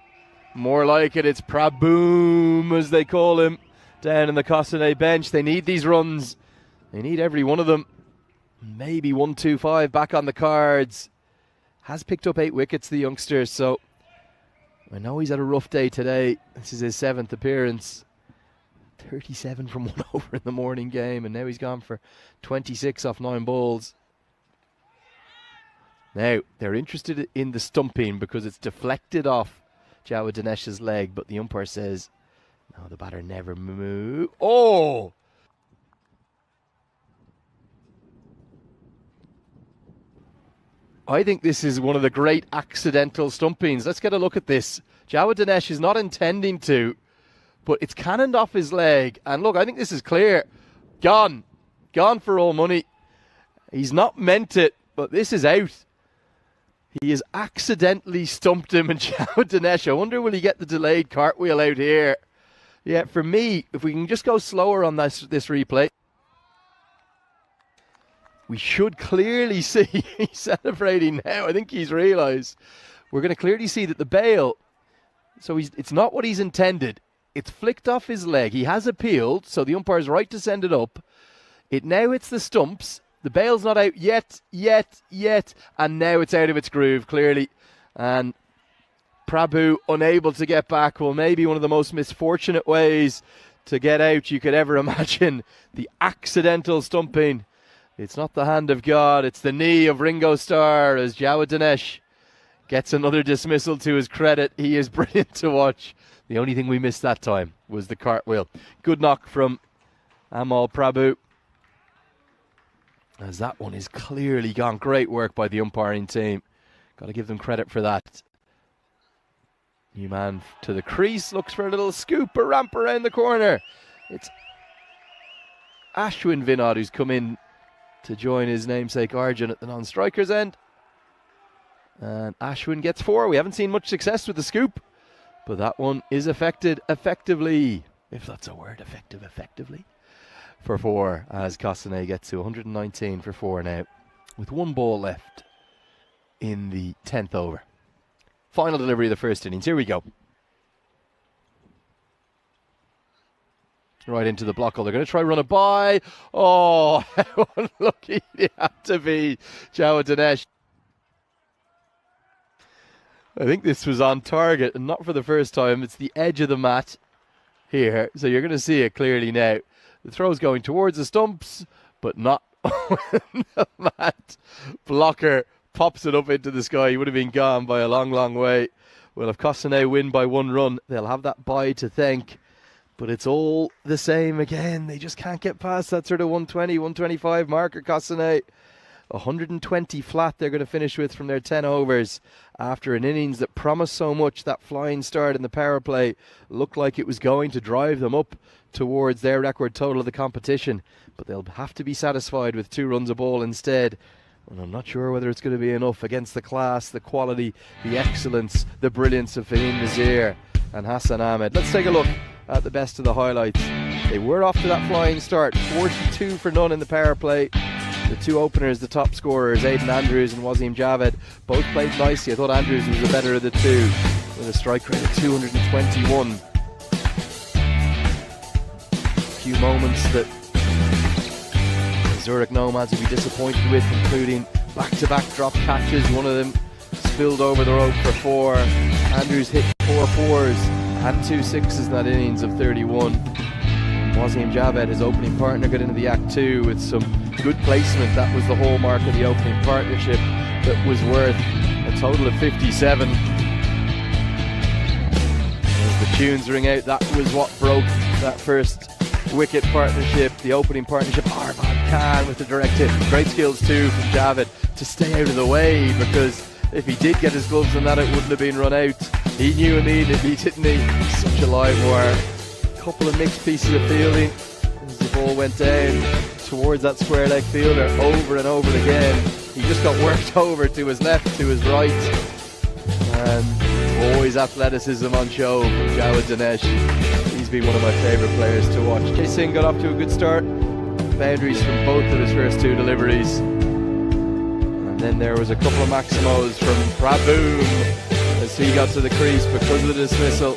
More like it, it's Praboom, as they call him, down in the Cossanet bench. They need these runs. They need every one of them. Maybe 1-2-5 back on the cards. Has picked up 8 wickets, the youngster, so I know he's had a rough day today. This is his 7th appearance. 37 from 1 over in the morning game, and now he's gone for 26 off 9 balls. Now, they're interested in the stumping because it's deflected off Jawad Dinesh's leg, but the umpire says, no, the batter never move. Oh! I think this is one of the great accidental stumpings. Let's get a look at this. Jawad Dinesh is not intending to, but it's cannoned off his leg. And look, I think this is clear. Gone. Gone for all money. He's not meant it, but this is out. He has accidentally stumped him, and Jawad Dinesh, I wonder will he get the delayed cartwheel out here. Yeah, for me, if we can just go slower on this replay, we should clearly see, he's celebrating now, I think he's realised, we're going to clearly see that the bail, so it's not what he's intended, it's flicked off his leg, he has appealed, so the umpire's right to send it up, it now hits the stumps, the bail's not out yet, and now it's out of its groove, clearly, and Prabhu unable to get back. Well, maybe one of the most misfortunate ways to get out you could ever imagine. The accidental stumping. It's not the hand of God, it's the knee of Ringo Starr as Jawad Dinesh gets another dismissal to his credit. He is brilliant to watch. The only thing we missed that time was the cartwheel. Good knock from Amal Prabhu, as that one is clearly gone. Great work by the umpiring team. Got to give them credit for that. New man to the crease, looks for a little scoop, a ramp around the corner. It's Ashwin Vinod who's come in to join his namesake Arjun at the non-striker's end. And Ashwin gets 4. We haven't seen much success with the scoop, but that one is affected effectively, if that's a word, effectively, for 4, as Kosane gets to 119 for 4 now, with 1 ball left in the 10th over. Final delivery of the first innings. Here we go. Right into the block. They're going to try run it by. Oh, how unlucky they have to be, Jawad Dinesh. I think this was on target, and not for the first time. It's the edge of the mat here, so you're going to see it clearly now. The throw's going towards the stumps, but not when the mat blocker pops it up into the sky. He would have been gone by a long, long way. Well, if Kosane win by 1 run, they'll have that bye to thank. But it's all the same again. They just can't get past that sort of 120, 125 marker. Kosane, 120 flat they're going to finish with from their 10 overs after an innings that promised so much. That flying start in the power play looked like it was going to drive them up towards their record total of the competition. But they'll have to be satisfied with 2 runs a ball instead. And I'm not sure whether it's going to be enough against the class, the quality, the excellence, the brilliance of Fahim Nazir and Hassan Ahmed. Let's take a look at the best of the highlights. They were off to that flying start, 42 for none in the power play. The 2 openers, the top scorers, Aidan Andrews and Wasim Javed, both played nicely. I thought Andrews was the better of the 2, with a strike rate of 221. A few moments that Zurich Nomads will be disappointed with, including back-to-back drop catches. One of them spilled over the rope for 4. Andrews hit 4 4s and 2 6s in that innings of 31. Wasim Javed, his opening partner, got into the Act 2 with some good placement. That was the hallmark of the opening partnership that was worth a total of 57. As the tunes ring out, that was what broke that first wicket partnership, the opening partnership. Arvad Khan with the direct hit. Great skills too from Javed to stay out of the way, because if he did get his gloves on that, it wouldn't have been run out. He knew immediately, didn't he? Such a live wire. Couple of mixed pieces of fielding as the ball went down towards that square leg fielder over and over again. He just got worked over to his left, to his right, and always athleticism on show from Jawad Dinesh. He's been one of my favourite players to watch. Jay Singh got off to a good start, boundaries from both of his first 2 deliveries, and then there was a couple of maximos from Prabhu as he got to the crease because of the dismissal.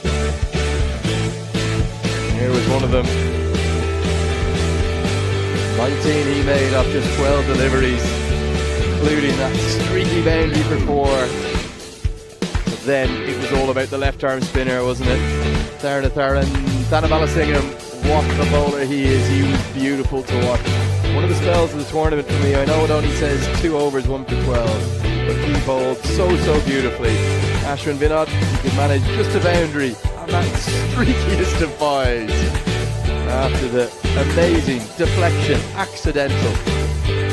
Here was one of them. 19 he made off just 12 deliveries, including that streaky boundary for 4. But then it was all about the left arm spinner, wasn't it? Thanabalasingham, what a bowler he is. He was beautiful to watch. One of the spells of the tournament for me. I know it only says 2 overs, 1 for 12, but he bowled so beautifully. Ashwin Vinod, he could manage just a boundary on that streakiest of buys after the amazing deflection, accidental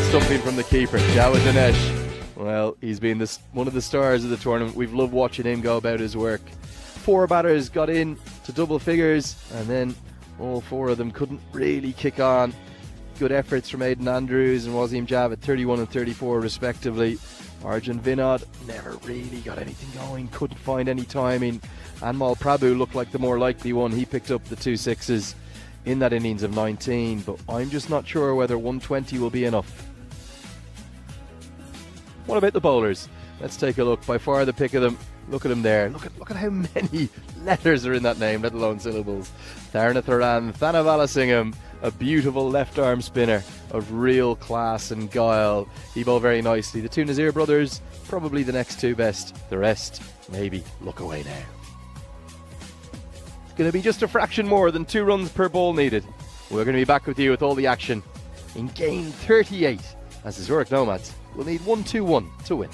stumping from the keeper, Jawad Dinesh. Well, he's been one of the stars of the tournament. We've loved watching him go about his work. 4 batters got in to double figures, and then all 4 of them couldn't really kick on. Good efforts from Aidan Andrews and Wasim Javed, 31 and 34 respectively. Arjun Vinod never really got anything going, couldn't find any timing. Anmol Prabhu looked like the more likely one. He picked up the 2 sixes in that innings of 19, but I'm just not sure whether 120 will be enough. What about the bowlers? Let's take a look. By far the pick of them. Look at him there. Look at how many letters are in that name, let alone syllables. Tharnatharan Thanavalasingham, a beautiful left arm spinner of real class and guile. He bowled very nicely. The two Nazir brothers, probably the next two best. The rest, maybe look away now. It's going to be just a fraction more than 2 runs per ball needed. We're going to be back with you with all the action in game 38 as the Zurich Nomads will need 1-2-1 to win.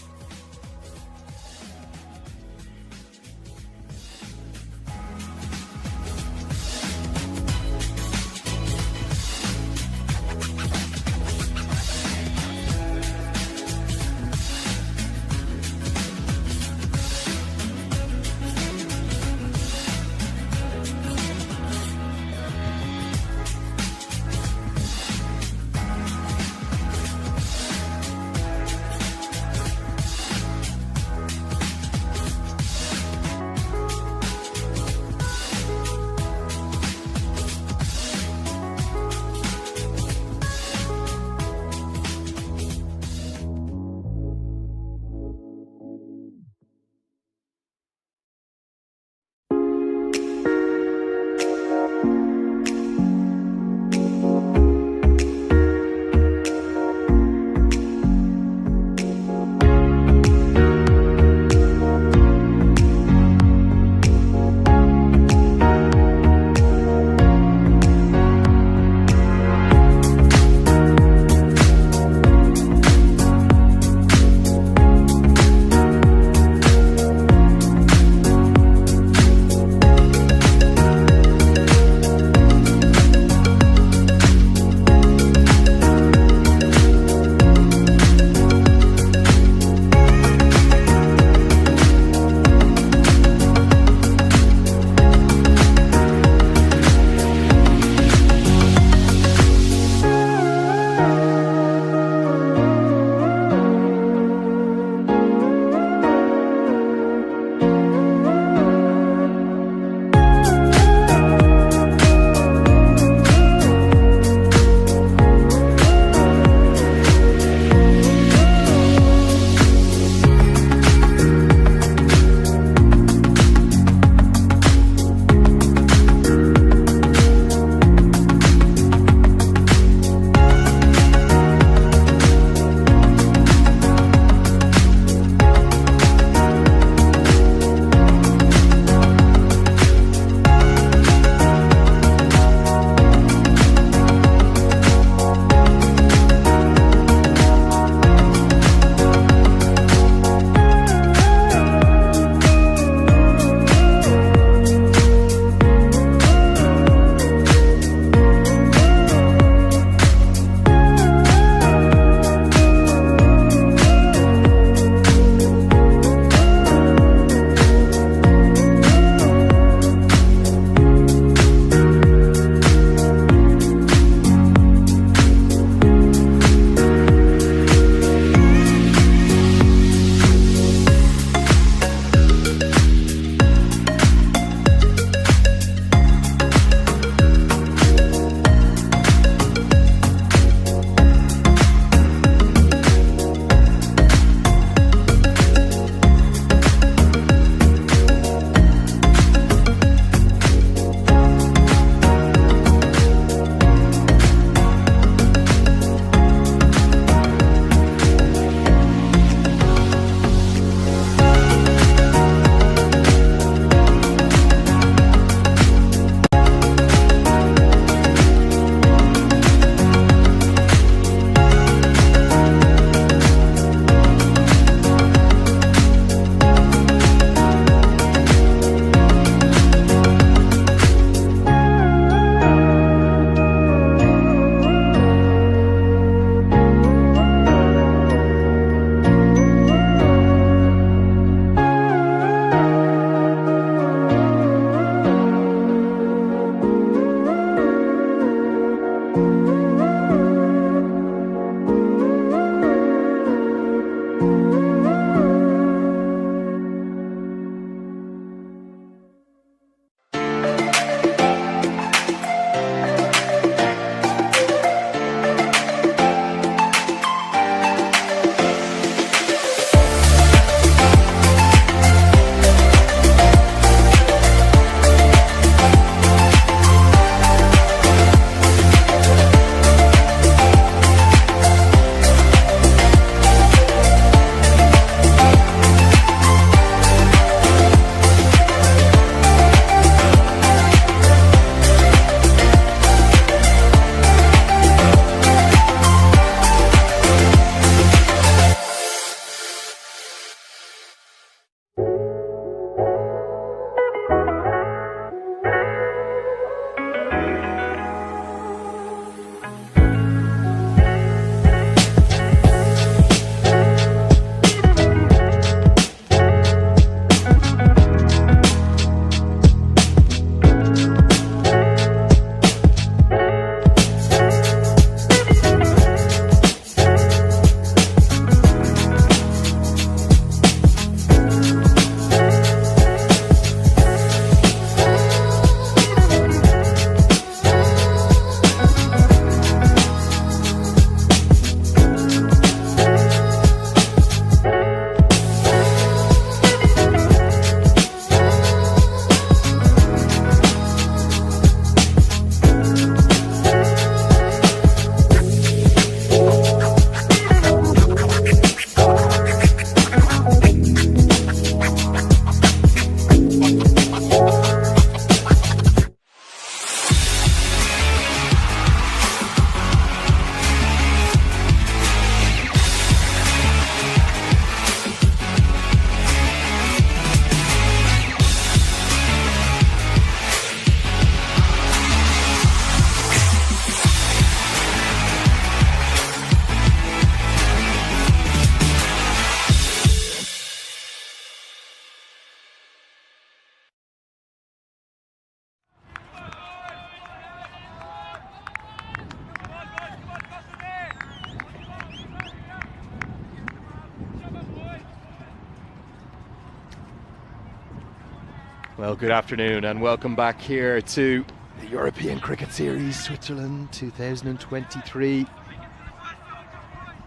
Well, good afternoon and welcome back here to the European Cricket Series, Switzerland 2023.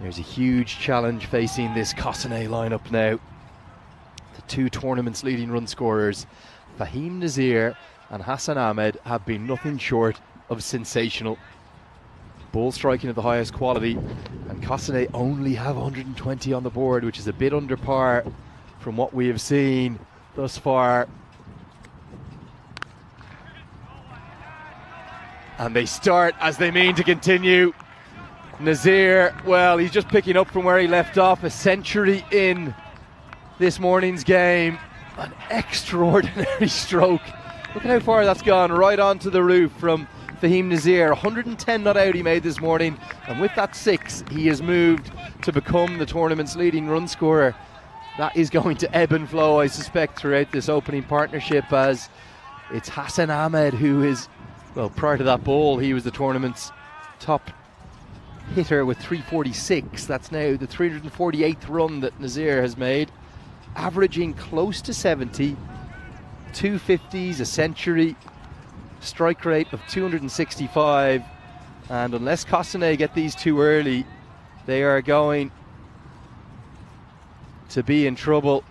There's a huge challenge facing this Cossonay lineup now. The two tournament's leading run scorers, Fahim Nazir and Hassan Ahmed, have been nothing short of sensational. Ball striking of the highest quality, and Cossonay only have 120 on the board, which is a bit under par from what we have seen thus far. And they start as they mean to continue. Nazir, well, he's just picking up from where he left off. A century in this morning's game. An extraordinary stroke. Look at how far that's gone, right onto the roof from Fahim Nazir. 110 not out he made this morning, and with that 6 he has moved to become the tournament's leading run scorer. That is going to ebb and flow, I suspect, throughout this opening partnership, as it's Hassan Ahmed who is, well, prior to that ball he was the tournament's top hitter with 346. That's now the 348th run that Nazir has made, averaging close to 70, 250s, a century, strike rate of 265, and unless Cossonay get these two early, they are going to be in trouble,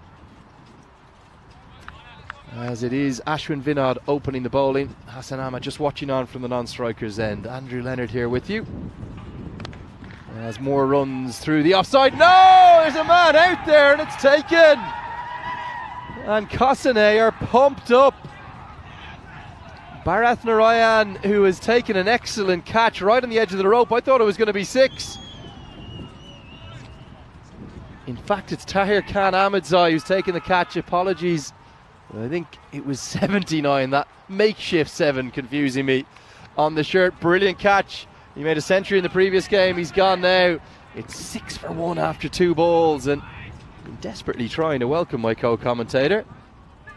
as it is Ashwin Vinod opening the bowling. Hassan Ahmed just watching on from the non-strikers end. Andrew Leonard here with you as more runs through the offside. No, there's a man out there and it's taken, and Cossonay are pumped up. Bharath Narayan, who has taken an excellent catch right on the edge of the rope. I thought it was going to be 6. In fact, it's Tahir Khan Ahmedzai who's taken the catch. Apologies. I think it was 79, that makeshift 7 confusing me on the shirt. Brilliant catch. He made a century in the previous game. He's gone now. It's 6 for 1 after 2 balls, and I'm desperately trying to welcome my co-commentator,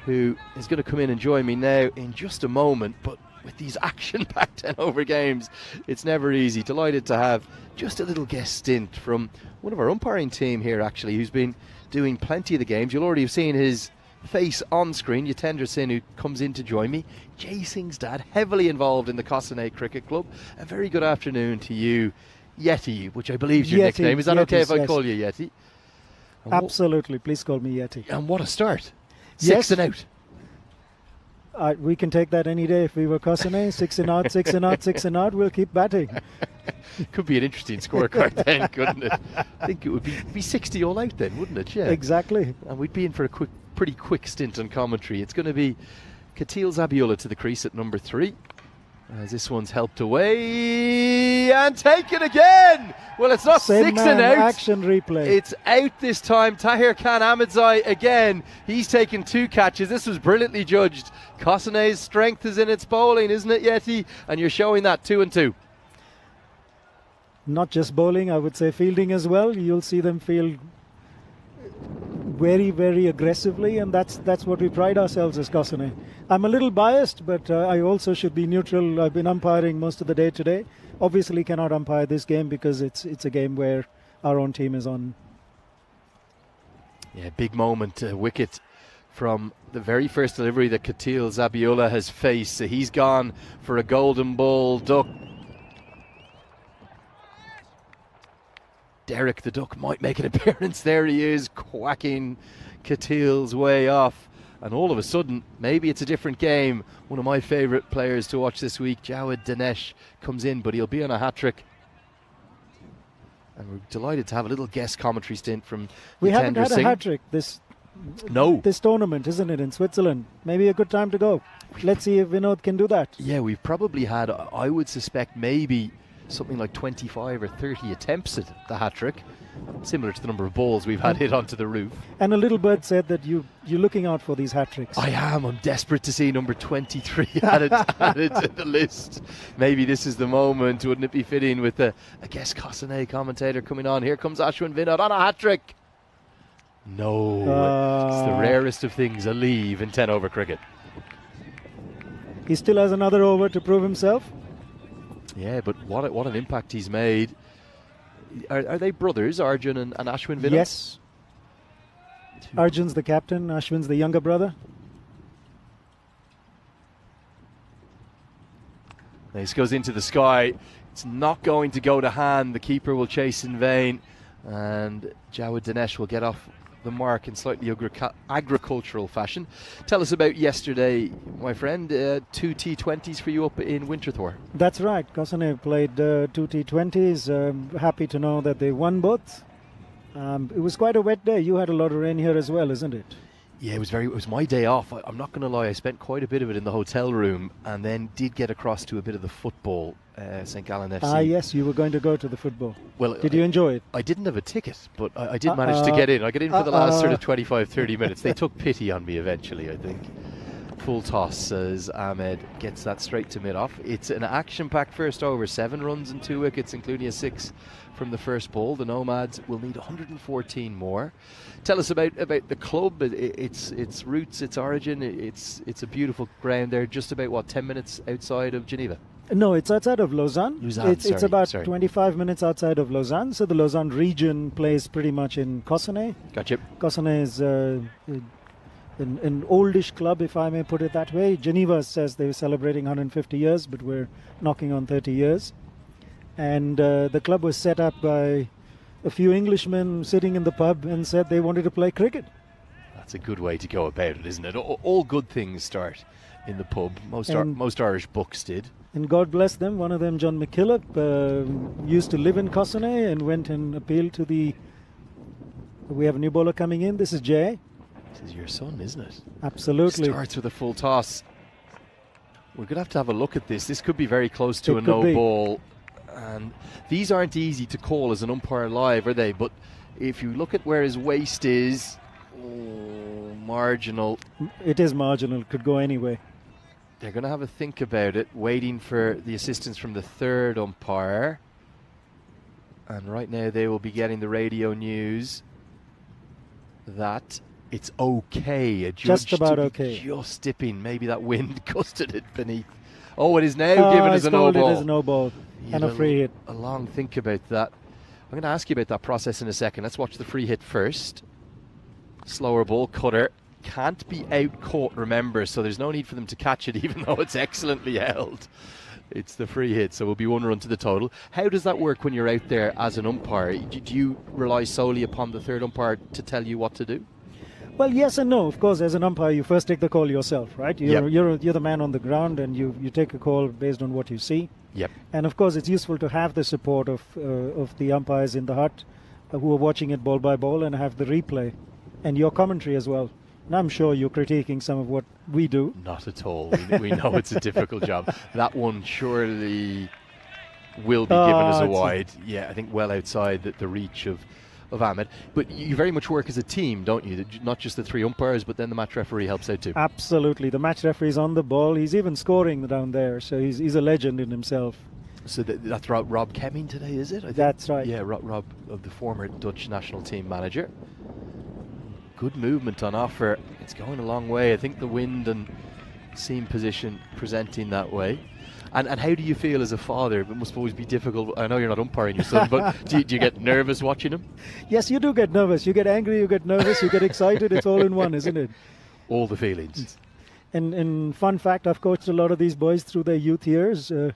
who is going to come in and join me now in just a moment. But with these action-packed 10 over games, it's never easy. Delighted to have just a little guest stint from one of our umpiring team here, actually, who's been doing plenty of the games. You'll already have seen his face on screen, Yatendra Singh, who comes in to join me. Jay Singh's dad, heavily involved in the Cossonay Cricket Club. A very good afternoon to you, Yeti, which I believe is your nickname. Is that okay if I call you Yeti? And absolutely, please call me Yeti. And what a start. 6 and out. We can take that any day if we were Cossonay. 6 and out, 6 and out, 6 and out. We'll keep batting. Could be an interesting scorecard then, couldn't it? I think it would be 60 all out then, wouldn't it? Yeah. Exactly. And we'd be in for a pretty quick stint on commentary. It's going to be Katil Zabiola to the crease at number 3. As this one's helped away and taken again. Well, it's not Same 6 and out. Action replay. It's out this time. Tahir Khan Ahmedzai again. He's taken 2 catches. This was brilliantly judged. Cossonay's strength is in its bowling, isn't it, Yeti? And you're showing that 2 and 2. Not just bowling, I would say fielding as well. You'll see them field very, very aggressively, and that's what we pride ourselves as Cossonay. I'm a little biased, but I also should be neutral. I've been umpiring most of the day today. Obviously cannot umpire this game because it's a game where our own team is on. Yeah, big moment, wicket from the very first delivery that Katil Zabiola has faced. So he's gone for a golden ball duck. Derek the Duck might make an appearance. There he is, quacking Katil's way off. And all of a sudden, maybe it's a different game. One of my favourite players to watch this week, Jawed Dinesh, comes in, but he'll be on a hat-trick. And we're delighted to have a little guest commentary stint from We Yatendra haven't had Singh. a hat-trick this tournament, isn't it, in Switzerland? Maybe a good time to go. Let's see if Vinod can do that. Yeah, we've probably had, I would suspect, maybe something like 25 or 30 attempts at the hat-trick, similar to the number of balls we've had hit onto the roof. And a little bird said that you're looking out for these hat-tricks. I am. I'm desperate to see number 23 added to the list. Maybe this is the moment. Wouldn't it be fitting with a guest Cossonay commentator coming on? Here comes Ashwin Vinod on a hat-trick. No, it's the rarest of things, a leave in 10 over cricket. He still has another over to prove himself. Yeah, but what an impact he's made. Are they brothers, Arjun and Ashwin Vinod? Yes. Arjun's the captain, Ashwin's the younger brother. This goes into the sky. It's not going to go to hand. The keeper will chase in vain. And Jawad Dinesh will get off the mark in slightly agricultural fashion. Tell us about yesterday, my friend. 2 T20s for you up in Winterthur. That's right. Kossane played 2 T20s. Happy to know that they won both. It was quite a wet day. You had a lot of rain here as well, isn't it? Yeah, it was my day off. I'm not going to lie, I spent quite a bit of it in the hotel room and then did get across to a bit of the football, St. Gallen FC. Ah, yes, you were going to go to the football. Well, did you enjoy it? I didn't have a ticket, but I did manage to get in. I got in for the last sort of 25, 30 minutes. They took pity on me eventually, I think. Full toss as Ahmed gets that straight to mid-off. It's an action-packed first over. 7 runs and 2 wickets, including a 6 from the first ball. The Nomads will need 114 more. Tell us about the club, its roots, its origin. It's a beautiful ground there, just about, 10 minutes outside of Geneva? No, it's outside of Lausanne. It's about 25 minutes outside of Lausanne. So the Lausanne region plays pretty much in Kossane. Gotcha. Kossane is an oldish club, if I may put it that way. Geneva says they're celebrating 150 years, but we're knocking on 30 years. And the club was set up by a few Englishmen sitting in the pub and said they wanted to play cricket. That's a good way to go about it, isn't it? All good things start in the pub. Most Irish books did. And God bless them. One of them, John McKillop, used to live in Kossane and went and appealed to the... We have a new bowler coming in. This is Jay. This is your son, isn't it? Absolutely. Starts with a full toss. We're going to have a look at this. This could be very close to a no ball. And these aren't easy to call as an umpire live, are they? But if you look at where his waist is, marginal. It is marginal. Could go anyway. They're going to have a think about it, waiting for the assistance from the third umpire. And right now they will be getting the radio news that it's okay. A judge just about okay. Just dipping. Maybe that wind gusted it beneath. Oh, it is now given as a no ball. It is a no ball and a free hit. A long think about that. I'm going to ask you about that process in a second. Let's watch the free hit first. Slower ball, cutter. Can't be out caught, remember, so there's no need for them to catch it even though it's excellently held. It's the free hit, so we'll be 1 run to the total. How does that work when you're out there as an umpire? Do you rely solely upon the third umpire to tell you what to do? Well, yes and no. Of course, as an umpire, you first take the call yourself, right? You're the man on the ground, and you take a call based on what you see. Yep. And of course, it's useful to have the support of the umpires in the hut who are watching it ball by ball and have the replay and your commentary as well. And I'm sure you're critiquing some of what we do. Not at all. We know it's a difficult job. That one surely will be given as a wide. Yeah, I think well outside the reach of Ahmed. But you very much work as a team, don't you? Not just the 3 umpires, but then the match referee helps out too. Absolutely. The match referee's on the ball. He's even scoring down there, so he's a legend in himself. So that's Rob Kemming today, is it? That's right. Yeah, Rob, of the former Dutch national team manager. Good movement on offer. It's going a long way. I think the wind and seam position presenting that way. And how do you feel as a father? It must always be difficult. I know you're not umpiring your son, but do you get nervous watching him? Yes, you do get nervous. You get angry, you get nervous, you get excited. It's all in one, isn't it? All the feelings. And fun fact, I've coached a lot of these boys through their youth years. Good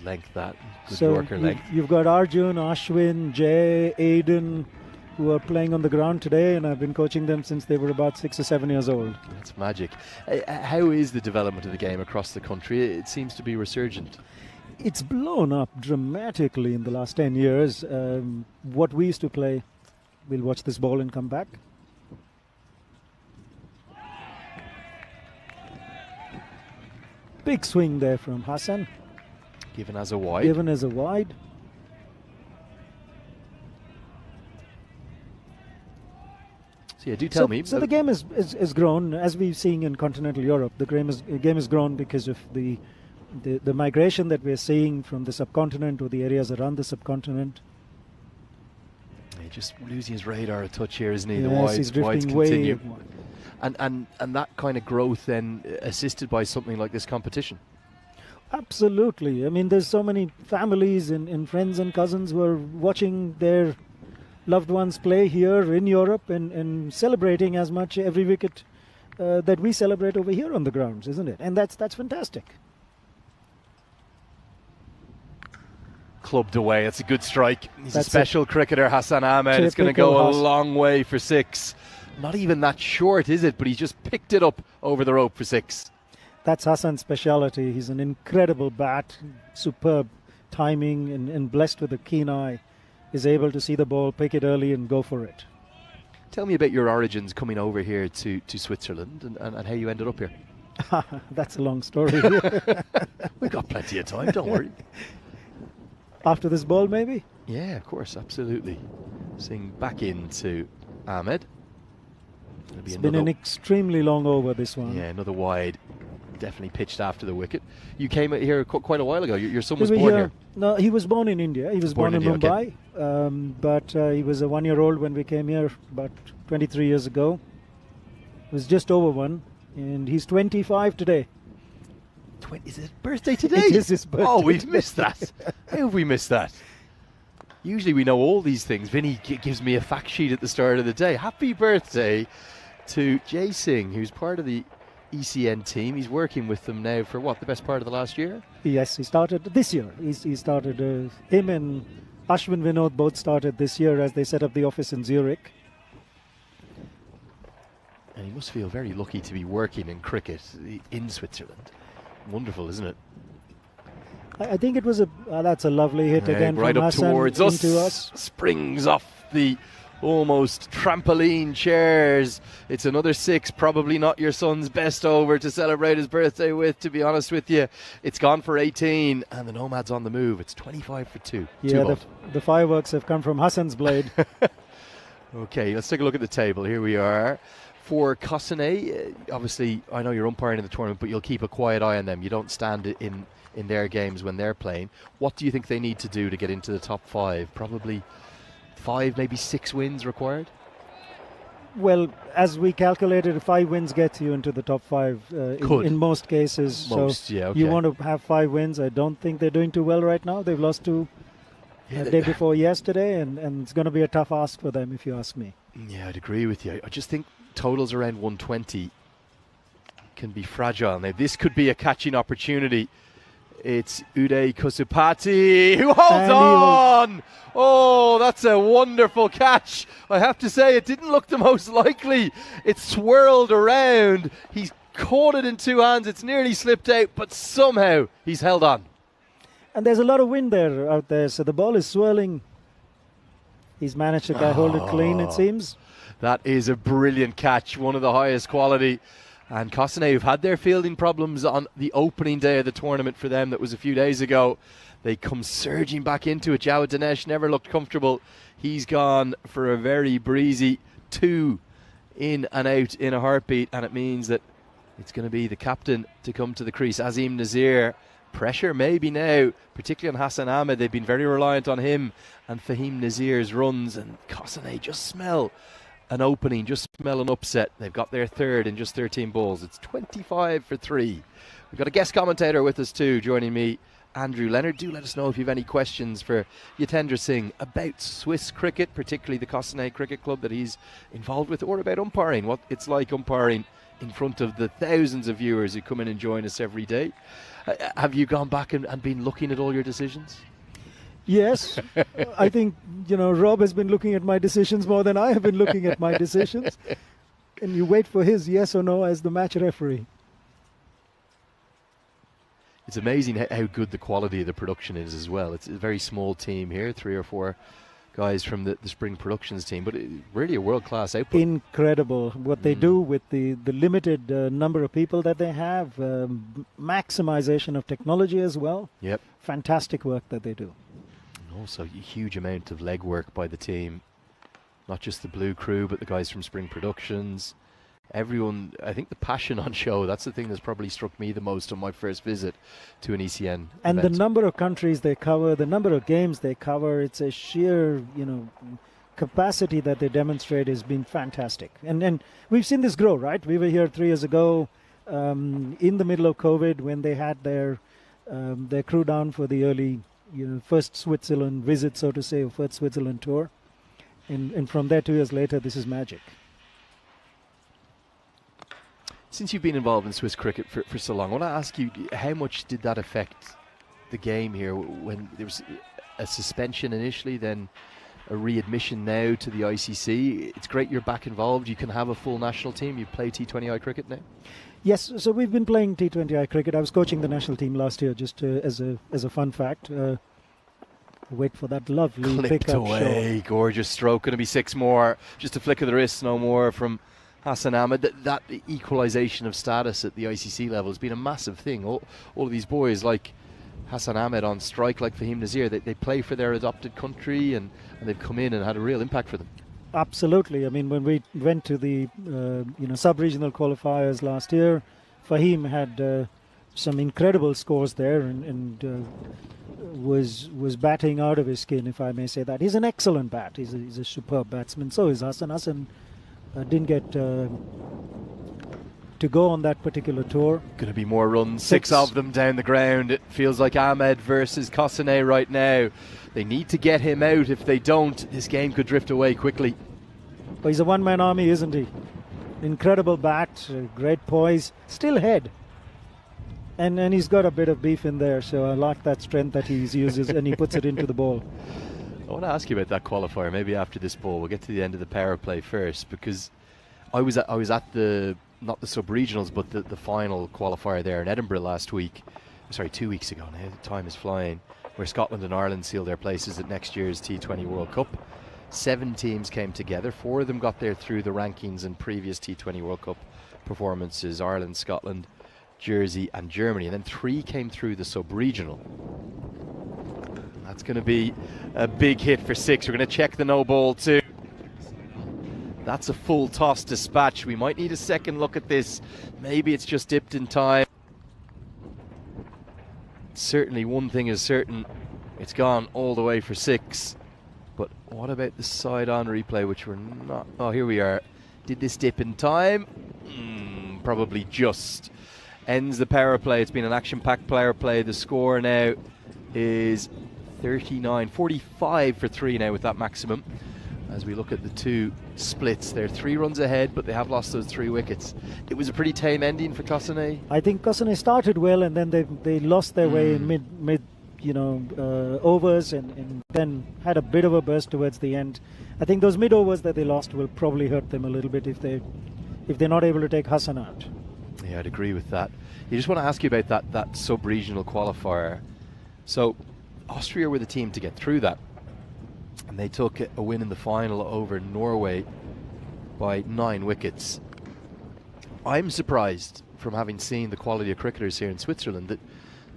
length, that. Good so Yorker length. You've got Arjun, Ashwin, Jay, Aiden, who are playing on the ground today, and I've been coaching them since they were about 6 or 7 years old. That's magic. How is the development of the game across the country? It seems to be resurgent. It's blown up dramatically in the last 10 years. What we used to play, we'll watch this ball and come back. Big swing there from Hassan. Given as a wide. Given as a wide. So yeah, do tell me. So the game has grown, as we're seeing in continental Europe. The game has grown because of the migration that we're seeing from the subcontinent to the areas around the subcontinent. He's just losing his radar a touch here, isn't he? Yes, he's drifting way. And that kind of growth then assisted by something like this competition. Absolutely. I mean, there's so many families and friends and cousins who are watching their loved ones play here in Europe and celebrating as much every wicket that we celebrate over here on the grounds, isn't it? And that's fantastic. Clubbed away. It's a good strike. He's That's a special cricketer, Hassan Ahmed. It's going to Typical go a Hass. long way for 6. Not even that short, is it? But he's just picked it up over the rope for 6. That's Hassan's speciality. He's an incredible bat, superb timing, and blessed with a keen eye. Is able to see the ball, pick it early, and go for it. Tell me about your origins coming over here to Switzerland and how you ended up here. That's a long story. We've got plenty of time, don't worry. After this ball, maybe? Yeah, of course, absolutely. Swing back into Ahmed. It's been an extremely long over, this one. Yeah, another wide. Definitely pitched after the wicket. You came here quite a while ago. Your son was Did we born hear- here. No, he was born in India. He was born in India, Mumbai. But he was a 1-year-old when we came here about 23 years ago. He was just over 1. And he's 25 today. Is his birthday today? It is his birthday. Oh, we've missed that. How have we missed that? Usually we know all these things. Vinny gives me a fact sheet at the start of the day. Happy birthday to Jay Singh, who's part of the ECN team. He's working with them now for what, the best part of the last year? Yes, he started this year. He started, him and Ashwin Vinod both started this year as they set up the office in Zurich. And he must feel very lucky to be working in cricket in Switzerland. Wonderful, isn't it? I think it was that's a lovely hit again right from up Hassan towards into us. Springs off the almost trampoline chairs. It's another 6, probably not your son's best over to celebrate his birthday with, to be honest with you. It's gone for 18 and the Nomads on the move. It's 25 for 2. Yeah, the fireworks have come from Hassan's blade. Okay, let's take a look at the table. Here we are. For Kosane, obviously, I know you're umpiring in the tournament, but you'll keep a quiet eye on them. You don't stand in their games when they're playing. What do you think they need to do to get into the top 5? Probably 5, maybe 6 wins required? Well, as we calculated, 5 wins get you into the top 5 in most cases. Yeah, okay. You want to have 5 wins. I don't think they're doing too well right now. They've lost 2 the day before yesterday, and it's going to be a tough ask for them, if you ask me. Yeah, I'd agree with you. I just think totals around 120 can be fragile. Now, this could be a catching opportunity. It's Uday Kusupati who holds on. Oh, that's a wonderful catch. I have to say, it didn't look the most likely. It swirled around. He's caught it in 2 hands. It's nearly slipped out, but somehow he's held on. And there's a lot of wind out there, so the ball is swirling. He's managed to hold it clean, it seems. That is a brilliant catch, one of the highest quality. And Kosane, who've had their fielding problems on the opening day of the tournament for them, that was a few days ago, they come surging back into it. Jawad Dinesh never looked comfortable. He's gone for a very breezy 2 in and out in a heartbeat, and it means that it's going to be the captain to come to the crease, Azim Nazir. Pressure maybe now, particularly on Hassan Ahmed. They've been very reliant on him and Fahim Nazir's runs, and Kosane just smell an opening, just smell an upset. They've got their 3rd in just 13 balls. It's 25 for 3. We've got a guest commentator with us too, joining me, Andrew Leonard. Do let us know if you have any questions for Yatendra Singh about Swiss cricket, particularly the Kosane Cricket Club that he's involved with, or about umpiring, what it's like umpiring in front of the thousands of viewers who come in and join us every day. Have you gone back and been looking at all your decisions? Yes. I think, Rob has been looking at my decisions more than I have been looking at my decisions. And you wait for his yes or no as the match referee. It's amazing how good the quality of the production is as well. It's a very small team here, 3 or 4 guys from the Spring Productions team, but really a world-class output. Incredible what they do with the limited number of people that they have, maximization of technology as well. Yep. Fantastic work that they do. And also a huge amount of legwork by the team, not just the Blue Crew, but the guys from Spring Productions. Everyone, I think the passion on show, that's the thing that's probably struck me the most on my first visit to an ECN and event. The number of countries they cover, the number of games they cover, it's a sheer, capacity that they demonstrate has been fantastic. And we've seen this grow, right? We were here 3 years ago in the middle of COVID when they had their crew down for the early, first Switzerland visit, so to say, or first Switzerland tour. And from there, 2 years later, this is magic. Since you've been involved in Swiss cricket for so long, I want to ask you, how much did that affect the game here when there was a suspension initially, then a readmission now to the ICC? It's great you're back involved. You can have a full national team. You play T20I cricket now? Yes, so we've been playing T20I cricket. I was coaching the national team last year, just as a fun fact. Wait for that lovely Clipped pickup away, shot. gorgeous stroke. Going to be 6 more. Just a flick of the wrist, no more from Hassan Ahmed. That equalisation of status at the ICC level has been a massive thing. All of these boys like Hassan Ahmed on strike, like Fahim Nazir, they play for their adopted country, and they've come in and had a real impact for them. Absolutely. I mean, when we went to the sub-regional qualifiers last year, Fahim had some incredible scores there and was batting out of his skin, if I may say that. He's an excellent bat. He's a superb batsman. So is Hassan. Hassan didn't get to go on that particular tour. Going to be more runs, 6 of them down the ground. It feels like Ahmed versus Kosane right now. They need to get him out. If they don't, this game could drift away quickly. But he's a one-man army, isn't he? Incredible bat, great poise, still head. And he's got a bit of beef in there, so I like that strength that he uses and he puts it into the ball. I want to ask you about that qualifier, maybe after this ball. We'll get to the end of the power play first, because I was at the, not the sub-regionals, but the final qualifier there in Edinburgh last week. Sorry, 2 weeks ago now. Time is flying. Where Scotland and Ireland sealed their places at next year's T20 World Cup. 7 teams came together. 4 of them got there through the rankings in previous T20 World Cup performances. Ireland, Scotland, Jersey and Germany. And then 3 came through the sub-regional. That's going to be a big hit for 6. We're going to check the no ball too. That's a full toss dispatch. We might need a second look at this. Maybe it's just dipped in time. Certainly one thing is certain, it's gone all the way for 6. But what about the side-on replay, which we're not... Oh, here we are. Did this dip in time? Probably just. Ends the power play. It's been an action-packed power play. The score now is 45 for 3 now with that maximum. As we look at the 2 splits, they're 3 runs ahead, but they have lost those 3 wickets. It was a pretty tame ending for Kosane. I think Kosane started well, and then they lost their way in mid overs, and then had a bit of a burst towards the end. I think those mid overs that they lost will probably hurt them a little bit if they're not able to take Hassan out. Yeah, I'd agree with that. You just want to ask you about that sub-regional qualifier. So Austria were the team to get through that, and they took a win in the final over Norway by 9 wickets. I'm surprised, from having seen the quality of cricketers here in Switzerland,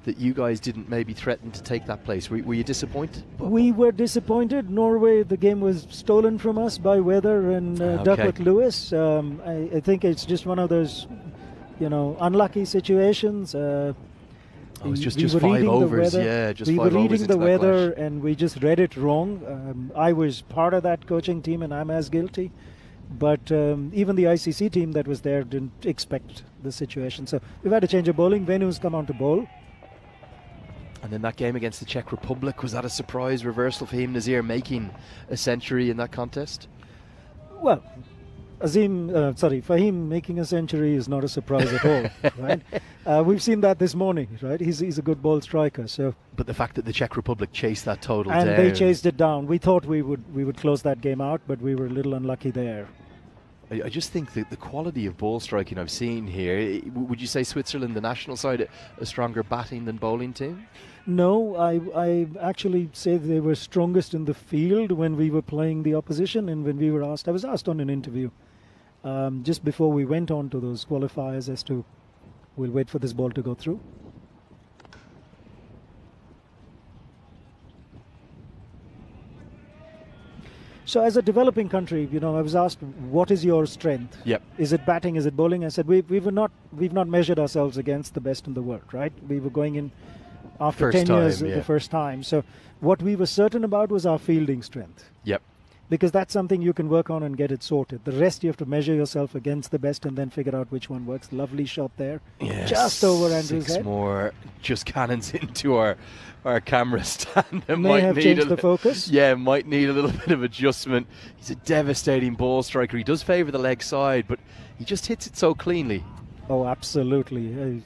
that you guys didn't maybe threaten to take that place. Were you disappointed? We were disappointed. Norway, the game was stolen from us by weather and Duckworth Lewis. I think it's just one of those, unlucky situations. It was just 5 overs, yeah, just 5 overs. We were reading the weather clash. and we just read it wrong. I was part of that coaching team and I'm as guilty. But even the ICC team that was there didn't expect the situation. So we've had a change of bowling. Venu's come on to bowl. And then that game against the Czech Republic, was that a surprise reversal for Fahim Nazir making a century in that contest? Well, Fahim making a century is not a surprise at all, right? We've seen that this morning, right? He's a good ball striker. So, but the fact that the Czech Republic chased that total down, and they chased it down. We thought we would close that game out, but we were a little unlucky there. I just think that the quality of ball striking I've seen here, would you say Switzerland, the national side, a stronger batting than bowling team? No, I actually say they were strongest in the field when we were playing the opposition, and when we were asked, I was asked on an interview just before we went on to those qualifiers as to, we'll wait for this ball to go through. So as a developing country, I was asked, what is your strength? Yep. Is it batting? Is it bowling? I said, we've not measured ourselves against the best in the world, right? We were going in after 10 years the first time. So what we were certain about was our fielding strength. Yep. Because that's something you can work on and get it sorted. The rest you have to measure yourself against the best and then figure out which one works. Lovely shot there. Yes. Just over Andrew's head. 6 more. Just cannons into our camera stand. May have changed the focus. Yeah, might need a little bit of adjustment. He's a devastating ball striker. He does favour the leg side, but he just hits it so cleanly. Oh, absolutely.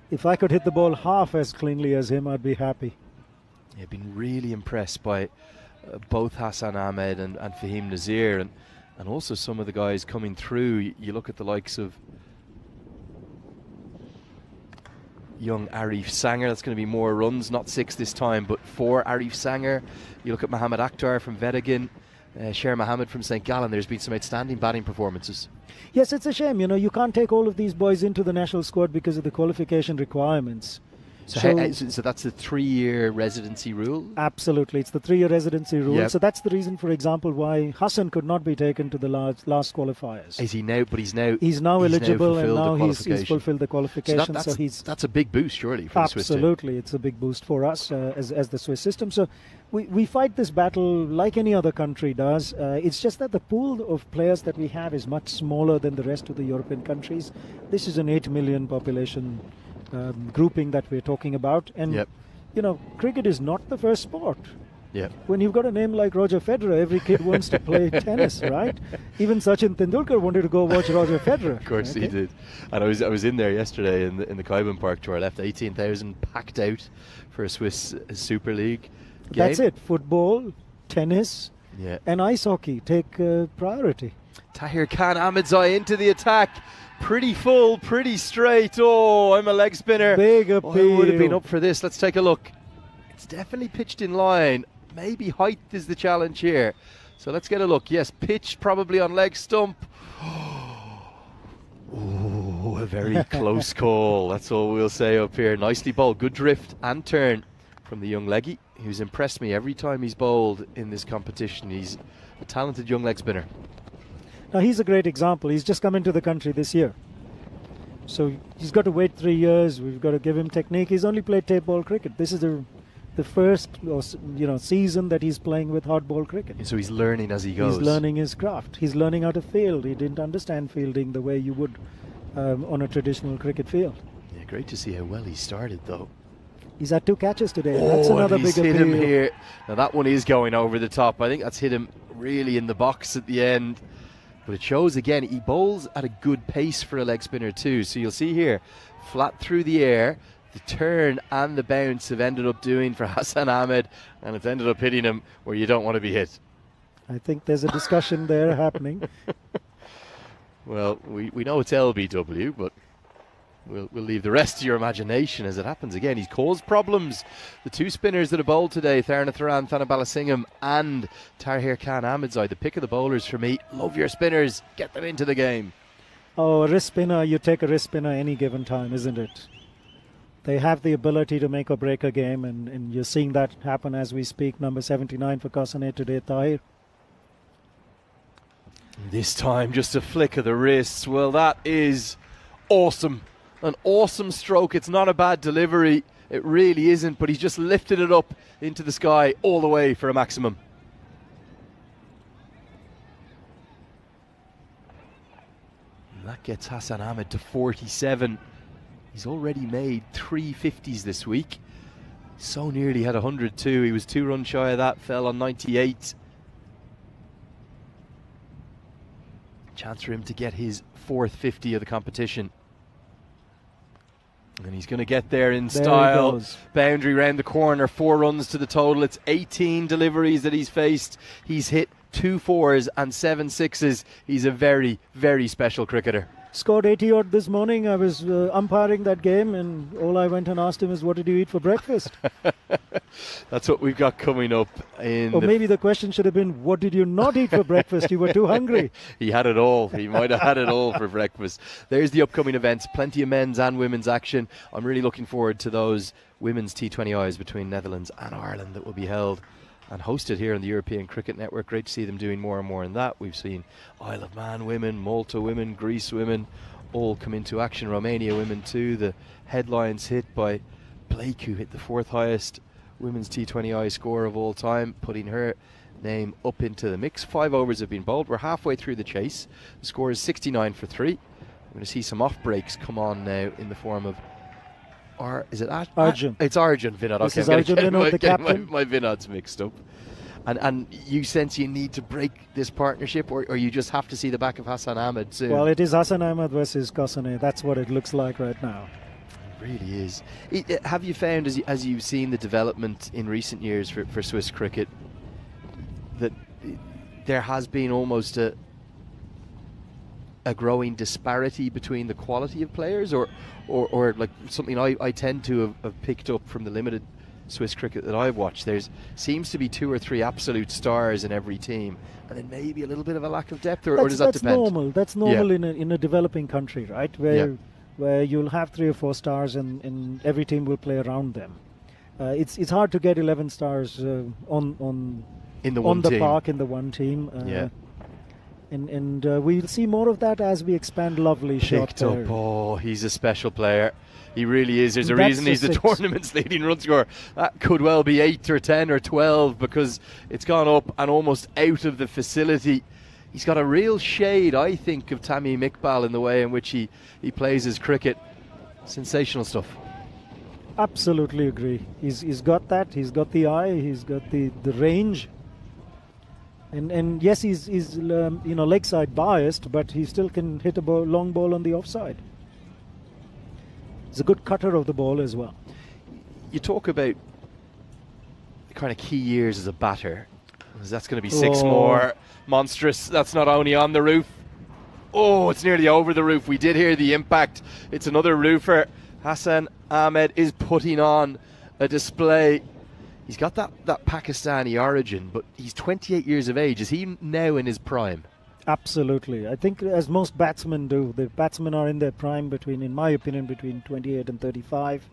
If I could hit the ball half as cleanly as him, I'd be happy. I've been really impressed by both Hassan Ahmed and Fahim Nazir, and also some of the guys coming through. You look at the likes of young Arif Sanger. That's going to be more runs, not 6 this time, but 4 Arif Sanger. You look at Mohamed Akhtar from Vedagan, Sher Mohammed from St. Gallen. There's been some outstanding batting performances. Yes, it's a shame. You can't take all of these boys into the national squad because of the qualification requirements. So that's the 3-year residency rule? Absolutely. It's the 3-year residency rule. Yep. So that's the reason, for example, why Hassan could not be taken to the last qualifiers. Is he now? But he's now eligible, and now he's fulfilled the qualification. So that's a big boost, surely, for the Swiss team. Absolutely. It's a big boost for us as the Swiss system. So we fight this battle like any other country does. It's just that the pool of players that we have is much smaller than the rest of the European countries. This is an 8 million population grouping that we're talking about, and cricket is not the first sport. When you've got a name like Roger Federer, every kid wants to play tennis, right? Even Sachin Tendulkar wanted to go watch Roger Federer. Of course he did. And I was in there yesterday in the Kaiban Park tour. I left 18,000 packed out for a Swiss Super League game. That's it. Football, tennis, and ice hockey take priority. Tahir Khan Ahmedzai into the attack. Pretty full, pretty straight. Oh, I'm a leg spinner. Big appeal. I would have been up for this. Let's take a look. It's definitely pitched in line. Maybe height is the challenge here. So let's get a look. Yes, pitch probably on leg stump. Oh, a very close call. That's all we'll say up here. Nicely bowled. Good drift and turn from the young leggy, who's impressed me every time he's bowled in this competition. He's a talented young leg spinner. Now, he's a great example. He's just come into the country this year. So he's got to wait 3 years. We've got to give him technique. He's only played tape ball cricket. This is the first season that he's playing with hard ball cricket. So he's learning as he goes. He's learning his craft. He's learning how to field. He didn't understand fielding the way you would on a traditional cricket field. Yeah, great to see how well he started, though. He's had 2 catches today. That's another big appeal. Hit him here. Now that one is going over the top. I think that's hit him really in the box at the end. But it shows again, he bowls at a good pace for a leg spinner too. So you'll see here, flat through the air, the turn and the bounce have ended up doing for Hassan Ahmed, and it's ended up hitting him where you don't want to be hit. I think there's a discussion there happening. Well, we know it's LBW, but we'll leave the rest to your imagination as it happens again. He's caused problems. The 2 spinners that have bowled today, Tharna Tharan, Thana Balasingham and Tahir Khan Ahmedzai, the pick of the bowlers for me. Love your spinners. Get them into the game. Oh, a wrist spinner, you take a wrist spinner any given time, isn't it? They have the ability to make or break a game, and you're seeing that happen as we speak. Number 79 for Kasane today, Tahir. This time, just a flick of the wrists. Well, that is awesome. An awesome stroke. It's not a bad delivery. It really isn't, but he's just lifted it up into the sky all the way for a maximum. And that gets Hassan Ahmed to 47. He's already made 3 50s this week. So nearly had 102. He was 2 runs shy of that, fell on 98. Chance for him to get his 4th 50 of the competition. And he's going to get there in style. Boundary round the corner, 4 runs to the total. It's 18 deliveries that he's faced. He's hit 2 4s and 7 6s. He's a very, very special cricketer. Scored 80 odd this morning. I was umpiring that game, and all I went and asked him is, what did you eat for breakfast? That's what we've got coming up. Or maybe the question should have been, what did you not eat for breakfast? You were too hungry. He had it all. He might have had it all for breakfast. There's the upcoming events. Plenty of men's and women's action. I'm really looking forward to those women's T20Is between Netherlands and Ireland that will be held and hosted here on the European Cricket Network. Great to see them doing more and more in that. We've seen Isle of Man women, Malta women, Greece women all come into action. Romania women too. The headlines hit by Blake, who hit the 4th highest women's T20I score of all time, putting her name up into the mix. 5 overs have been bowled. We're halfway through the chase. The score is 69 for 3. We're going to see some off breaks come on now in the form of Arjun. It's Arjun Vinod. This is Arjun Vinod, the captain. My Vinods mixed up. And you sense you need to break this partnership, or you just have to see the back of Hassan Ahmed soon? Well, it is Hassan Ahmed versus Kosane. That's what it looks like right now. It really is. Have you found, as you've seen the development in recent years for Swiss cricket, that there has been almost a growing disparity between the quality of players, or like something I tend to have picked up from the limited Swiss cricket that I've watched? There's seems to be 2 or 3 absolute stars in every team, and then maybe a little bit of a lack of depth, or does that depend? That's normal in a developing country, right? Where you'll have 3 or 4 stars, and every team will play around them. It's hard to get 11 stars on the park in the one team. And we'll see more of that as we expand Lovely shot there. Oh, he's a special player. He really is. There's a That's reason he's the 6. tournament's leading run scorer. That could well be 8 or 10 or 12, because it's gone up and almost out of the facility. He's got a real shade, I think, of Tammy Iqbal in the way in which he plays his cricket. Sensational stuff. Absolutely agree. He's got that. He's got the eye. He's got the range. And yes, he's leg side biased, but he still can hit a long ball on the offside. He's a good cutter of the ball as well. You talk about the kind of key years as a batter. That's going to be 6 more. Monstrous. That's not only on the roof. Oh, it's nearly over the roof. We did hear the impact. It's another roofer. Hassan Ahmed is putting on a display. He's got that Pakistani origin, but he's 28 years of age. Is he now in his prime? Absolutely. I think, as most batsmen do, the batsmen are in their prime in my opinion, between 28 and 35.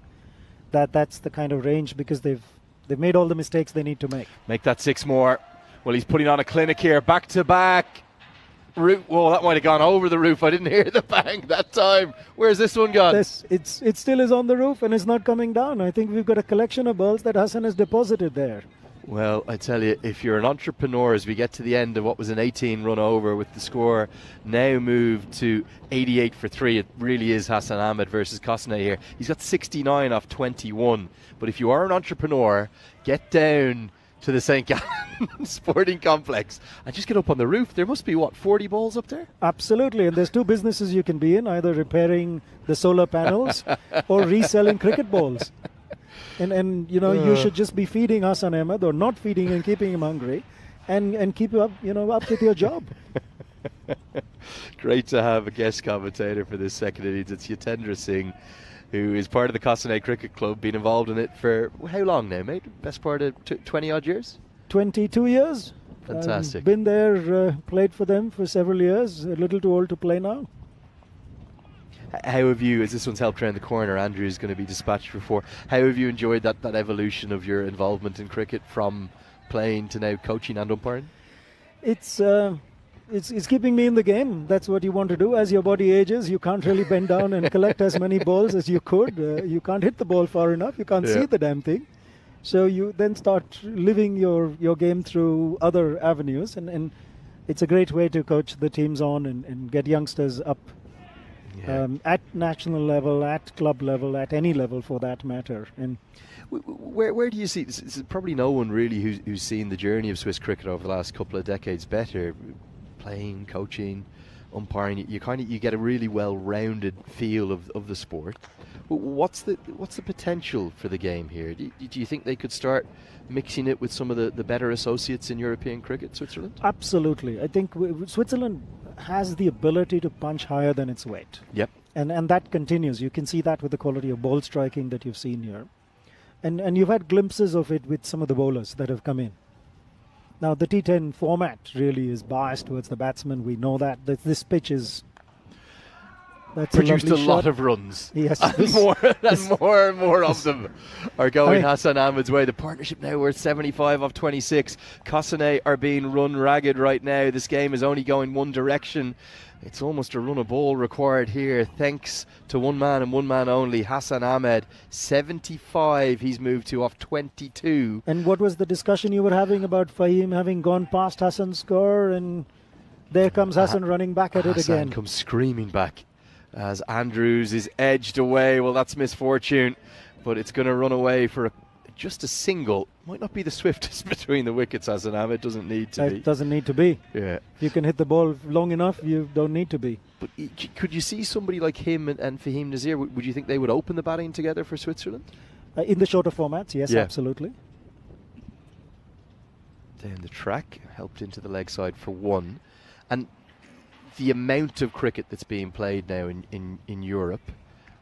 That's the kind of range, because they've made all the mistakes they need to make. Make that 6 more. Well, he's putting on a clinic here, back to back. Whoa, that might have gone over the roof. I didn't hear the bang that time. Where's this one gone? It still is on the roof and it's not coming down. I think we've got a collection of balls that Hassan has deposited there. Well, I tell you, if you're an entrepreneur, as we get to the end of what was an 18 run over with the score now moved to 88 for 3, it really is Hassan Ahmed versus Kosane here. He's got 69 off 21. But if you are an entrepreneur, get down to the St. Gallen Sporting Complex and just get up on the roof. There must be, 40 balls up there? Absolutely. And there's 2 businesses you can be in, either repairing the solar panels or reselling cricket balls. And you should just be feeding Hassan Ahmed, or not feeding and keeping him hungry, and keep up with your job. Great to have a guest commentator for this second innings. It's Yatendra Singh, who is part of the Kosane Cricket Club, been involved in it for how long now, mate? Best part of 20 odd years? 22 years. Fantastic. Been there, played for them for several years. A little too old to play now. How have you, as this one's helped around the corner, Andrew is going to be dispatched before, how have you enjoyed that evolution of your involvement in cricket from playing to now coaching and umpiring? It's keeping me in the game. That's what you want to do. As your body ages, you can't really bend down and collect as many balls as you could. You can't hit the ball far enough. You can't see the damn thing. So you then start living your game through other avenues. And it's a great way to coach the teams on and get youngsters up. At national level, at club level, at any level for that matter. And where do you see this? It's probably no one really who's seen the journey of Swiss cricket over the last couple of decades better. Playing, coaching, umpiring, you get a really well-rounded feel of the sport. What's the potential for the game here? Do you think they could start mixing it with some of the better associates in European cricket, Switzerland? Absolutely. I think Switzerland has the ability to punch higher than its weight. Yep. And that continues. You can see that with the quality of ball striking that you've seen here. And you've had glimpses of it with some of the bowlers that have come in. Now, the T10 format really is biased towards the batsman. We know that. This pitch is... That's produced a lot of runs. Yes. And more and more of them are going Hassan Ahmed's way. The partnership now worth 75 off 26. Kosane are being run ragged right now. This game is only going one direction. It's almost a run of ball required here, thanks to one man and one man only, Hassan Ahmed. 75 he's moved to off 22. And what was the discussion you were having about Fahim having gone past Hassan's score? And there comes Hassan running back at it again. Hassan comes screaming back as Andrews is edged away. Well, that's misfortune, but it's going to run away for a just a single might not be the swiftest between the wickets, Hassan Ahmed. Doesn't need to be. It doesn't need to be. Yeah. If you can hit the ball long enough, you don't need to be. But could you see somebody like him and Fahim Nazir, would you think they would open the batting together for Switzerland? In the shorter formats, yes, absolutely. Down the track, helped into the leg side for one. And the amount of cricket that's being played now in Europe,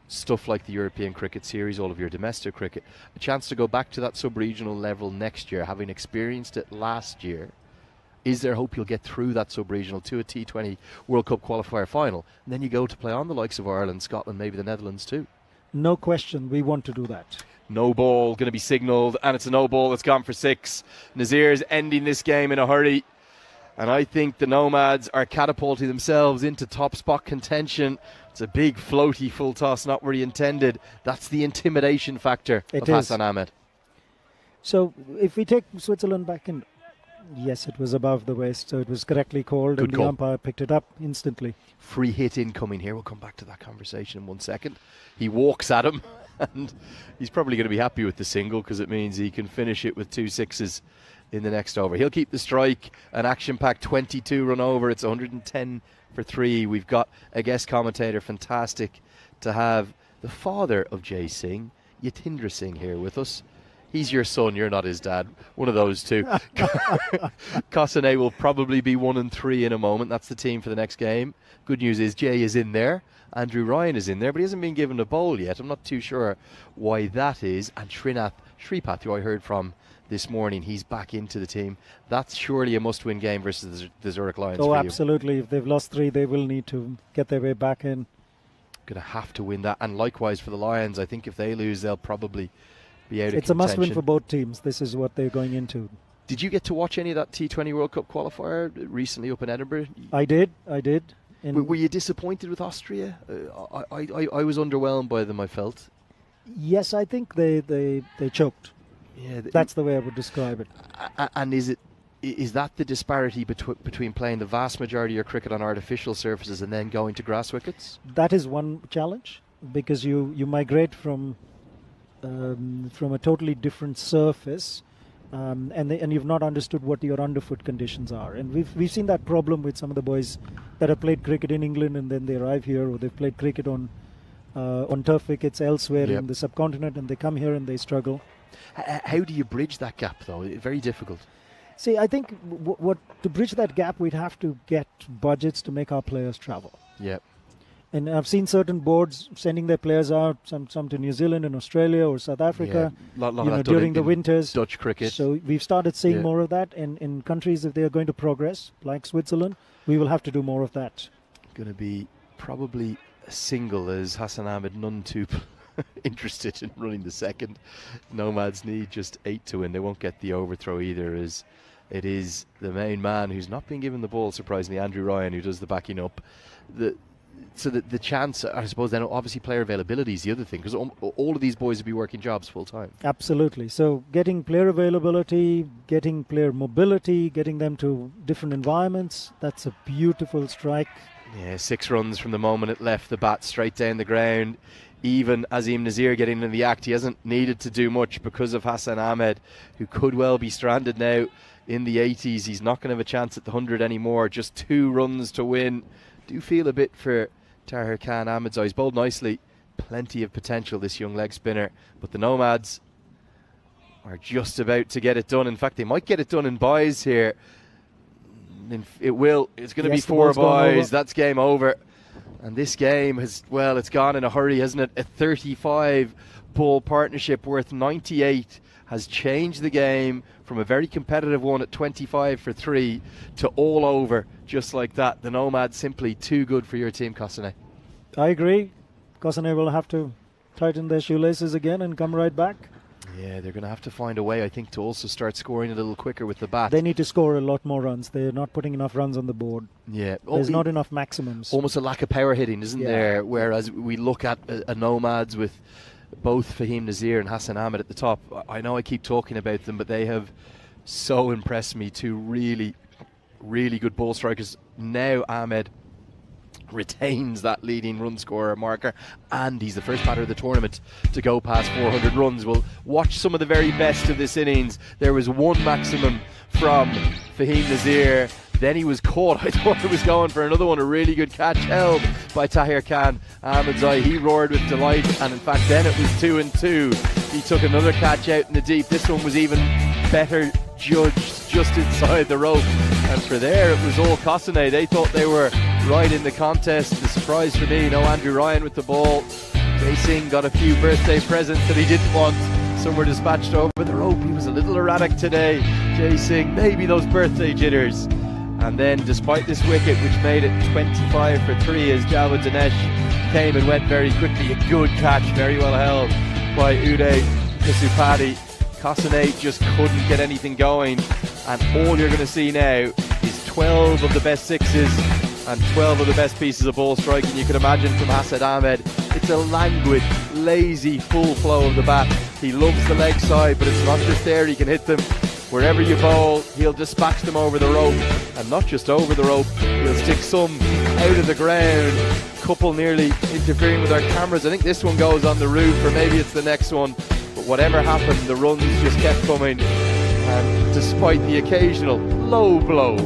stuff like the European Cricket Series, all of your domestic cricket, a chance to go back to that sub-regional level next year, having experienced it last year. Is there hope you'll get through that sub-regional to a T20 World Cup qualifier final, and then you go to play on the likes of Ireland, Scotland, maybe the Netherlands too? No question, we want to do that. No ball going to be signalled, and it's a no ball that's gone for 6. Nazir's ending this game in a hurry, and I think the Nomads are catapulting themselves into top spot contention. It's a big floaty full toss, not where he intended. That's the intimidation factor of Hassan Ahmed. So if we take Switzerland back in, yes, it was above the waist, so it was correctly called. Good and call. The umpire picked it up instantly. Free hit incoming here. We'll come back to that conversation in 1 second. He walks at him, and he's probably going to be happy with the single because it means he can finish it with 2 sixes in the next over. He'll keep the strike. An action-packed 22 run over. It's 110 for 3. We've got a guest commentator. Fantastic to have the father of Jay Singh, Yatindra Singh, here with us. He's your son, you're not his dad. One of those two. Kosane will probably be 1 and 3 in a moment. That's the team for the next game. Good news is Jay is in there. Andrew Ryan is in there, but he hasn't been given a bowl yet. I'm not too sure why that is. And Srinath Sripath, who I heard from this morning, he's back into the team. That's surely a must-win game versus the Zurich Lions for you. Oh, absolutely. If they've lost 3, they will need to get their way back in. Going to have to win that. And likewise for the Lions, I think if they lose, they'll probably be out of contention. It's a must-win for both teams. This is what they're going into. Did you get to watch any of that T20 World Cup qualifier recently up in Edinburgh? I did. Were you disappointed with Austria? I was underwhelmed by them, I felt. Yes, I think they choked. Yeah, that's the way I would describe it. And is that the disparity between playing the vast majority of your cricket on artificial surfaces and then going to grass wickets? That is one challenge, because you migrate from a totally different surface, and you've not understood what your underfoot conditions are. And we've seen that problem with some of the boys that have played cricket in England and then they arrive here, or they've played cricket on turf wickets elsewhere in the subcontinent, and they come here and they struggle. How do you bridge that gap, though? Very difficult. See, I think to bridge that gap, we'd have to get budgets to make our players travel. Yeah. And I've seen certain boards sending their players out, some to New Zealand and Australia or South Africa, during the winters. Dutch cricket. So we've started seeing more of that. And in countries, if they are going to progress, like Switzerland, we will have to do more of that. Going to be probably a single, as Hassan Ahmed none too interested in running the second. Nomads need just 8 to win. They won't get the overthrow either, as it is the main man who's not been given the ball, surprisingly, Andrew Ryan, who does the backing up. So the chance, I suppose, then obviously player availability is the other thing, because all of these boys will be working jobs full time. Absolutely. So getting player availability, getting player mobility, getting them to different environments, that's a beautiful strike. Yeah, 6 runs from the moment it left the bat straight down the ground. Even Azim Nazir getting in the act, he hasn't needed to do much because of Hassan Ahmed, who could well be stranded now in the 80s. He's not going to have a chance at the 100 anymore. Just 2 runs to win. Do feel a bit for Tahir Khan Ahmed's eyes. Bowled nicely. Plenty of potential, this young leg spinner. But the Nomads are just about to get it done. In fact, they might get it done in buys here. It will. It's going to be 4 buys. That's game over. And this game has, well, it's gone in a hurry, hasn't it? A 35 ball partnership worth 98 has changed the game from a very competitive one at 25 for 3 to all over just like that. The Nomads simply too good for your team, Kosane. I agree. Kosane will have to tighten their shoelaces again and come right back. Yeah, they're going to have to find a way, I think, to also start scoring a little quicker with the bat. They need to score a lot more runs. They're not putting enough runs on the board. Yeah. There's not enough maximums. Almost a lack of power hitting, isn't there? Whereas we look at a Nomads with both Fahim Nazir and Hassan Ahmed at the top. I know I keep talking about them, but they have so impressed me. 2 really, really good ball strikers. Now Ahmed retains that leading run scorer marker, and he's the first batter of the tournament to go past 400 runs. We'll watch some of the very best of this innings. There was one maximum from Fahim Nazir, then he was caught. I thought he was going for another one. A really good catch held by Tahir Khan Ahmedzai. He roared with delight, and in fact then it was 2-2. He took another catch out in the deep. This one was even better judged, just inside the rope, and for there it was all Kosane. They thought they were right in the contest. The surprise for me, no Andrew Ryan with the ball. Jay Singh got a few birthday presents that he didn't want. Some were dispatched over the rope. He was a little erratic today, Jay Singh. Maybe those birthday jitters. And then despite this wicket, which made it 25 for 3 as Javed Dinesh came and went very quickly, a good catch, very well held by Uday Kasupati. Kosane just couldn't get anything going, and all you're going to see now is 12 of the best sixes and 12 of the best pieces of ball striking you can imagine from Hassan Ahmed. It's a languid, lazy, full flow of the bat. He loves the leg side, but it's not just there, he can hit them. Wherever you bowl, he'll dispatch them over the rope, and not just over the rope, he'll stick some out of the ground. Couple nearly interfering with our cameras. I think this one goes on the roof, or maybe it's the next one. But whatever happened, the runs just kept coming, and despite the occasional low blow,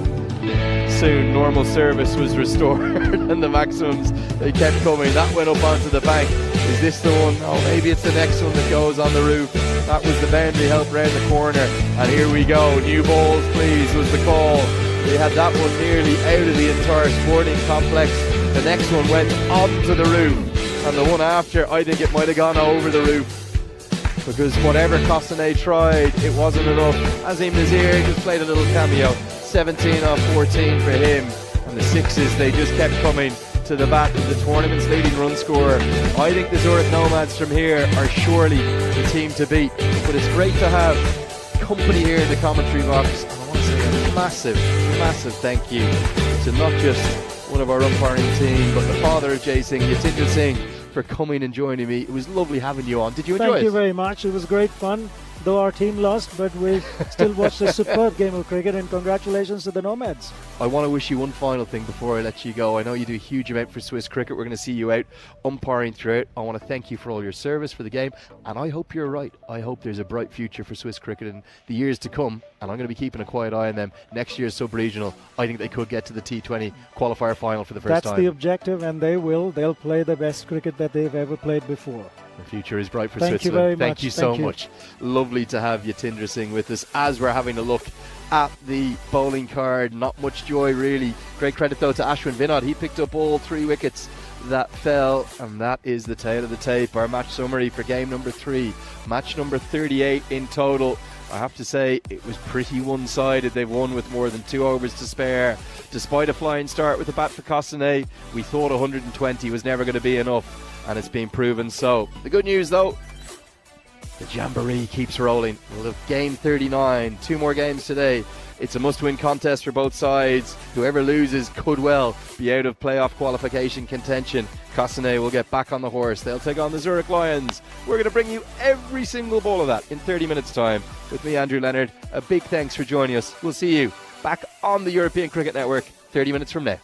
soon normal service was restored and the maximums, they kept coming. That went up onto the bank. Is this the one? Oh, maybe it's the next one that goes on the roof. That was the boundary help round the corner, and here we go. New balls please was the call. They had that one nearly out of the entire sporting complex. The next one went onto the roof, and the one after, I think it might have gone over the roof, because whatever Kosane tried, it wasn't enough. Azim Nazir just played a little cameo. 17 off 14 for him, and the sixes, they just kept coming to the bat of the tournament's leading run scorer. I think the Zurich Nomads from here are surely the team to beat, but it's great to have company here in the commentary box, and I want to say a massive thank you to not just one of our umpiring team, but the father of Jay Singh, Yatinder Singh, for coming and joining me. It was lovely having you on. Did you enjoy it? Thank you very much. It was great fun, though our team lost, but we still watched a superb game of cricket, and congratulations to the Nomads. I want to wish you one final thing before I let you go. I know you do a huge amount for Swiss cricket. We're going to see you out umpiring throughout. I want to thank you for all your service for the game, and I hope you're right. I hope there's a bright future for Swiss cricket in the years to come, and I'm going to be keeping a quiet eye on them. Next year's sub-regional, I think they could get to the T20 qualifier final for the first time. That's the objective, and they will. They'll play the best cricket that they've ever played before. The future is bright for Thank Switzerland. You very Thank much. you so much. Lovely to have Yatinder Singh with us as we're having a look at the bowling card. Not much joy really. Great credit though to Ashwin Vinod. He picked up all 3 wickets that fell, and that is the tail of the tape. Our match summary for game number 3, match number 38 in total. I have to say it was pretty one-sided. They've won with more than 2 overs to spare. Despite a flying start with the bat for Kosane, we thought 120 was never going to be enough, and it's been proven so. The good news though, the Jamboree keeps rolling. We'll have game 39, 2 more games today. It's a must-win contest for both sides. Whoever loses could well be out of playoff qualification contention. Kosane will get back on the horse. They'll take on the Zurich Lions. We're going to bring you every single ball of that in 30 minutes time with me, Andrew Leonard. A big thanks for joining us. We'll see you back on the European Cricket Network 30 minutes from now.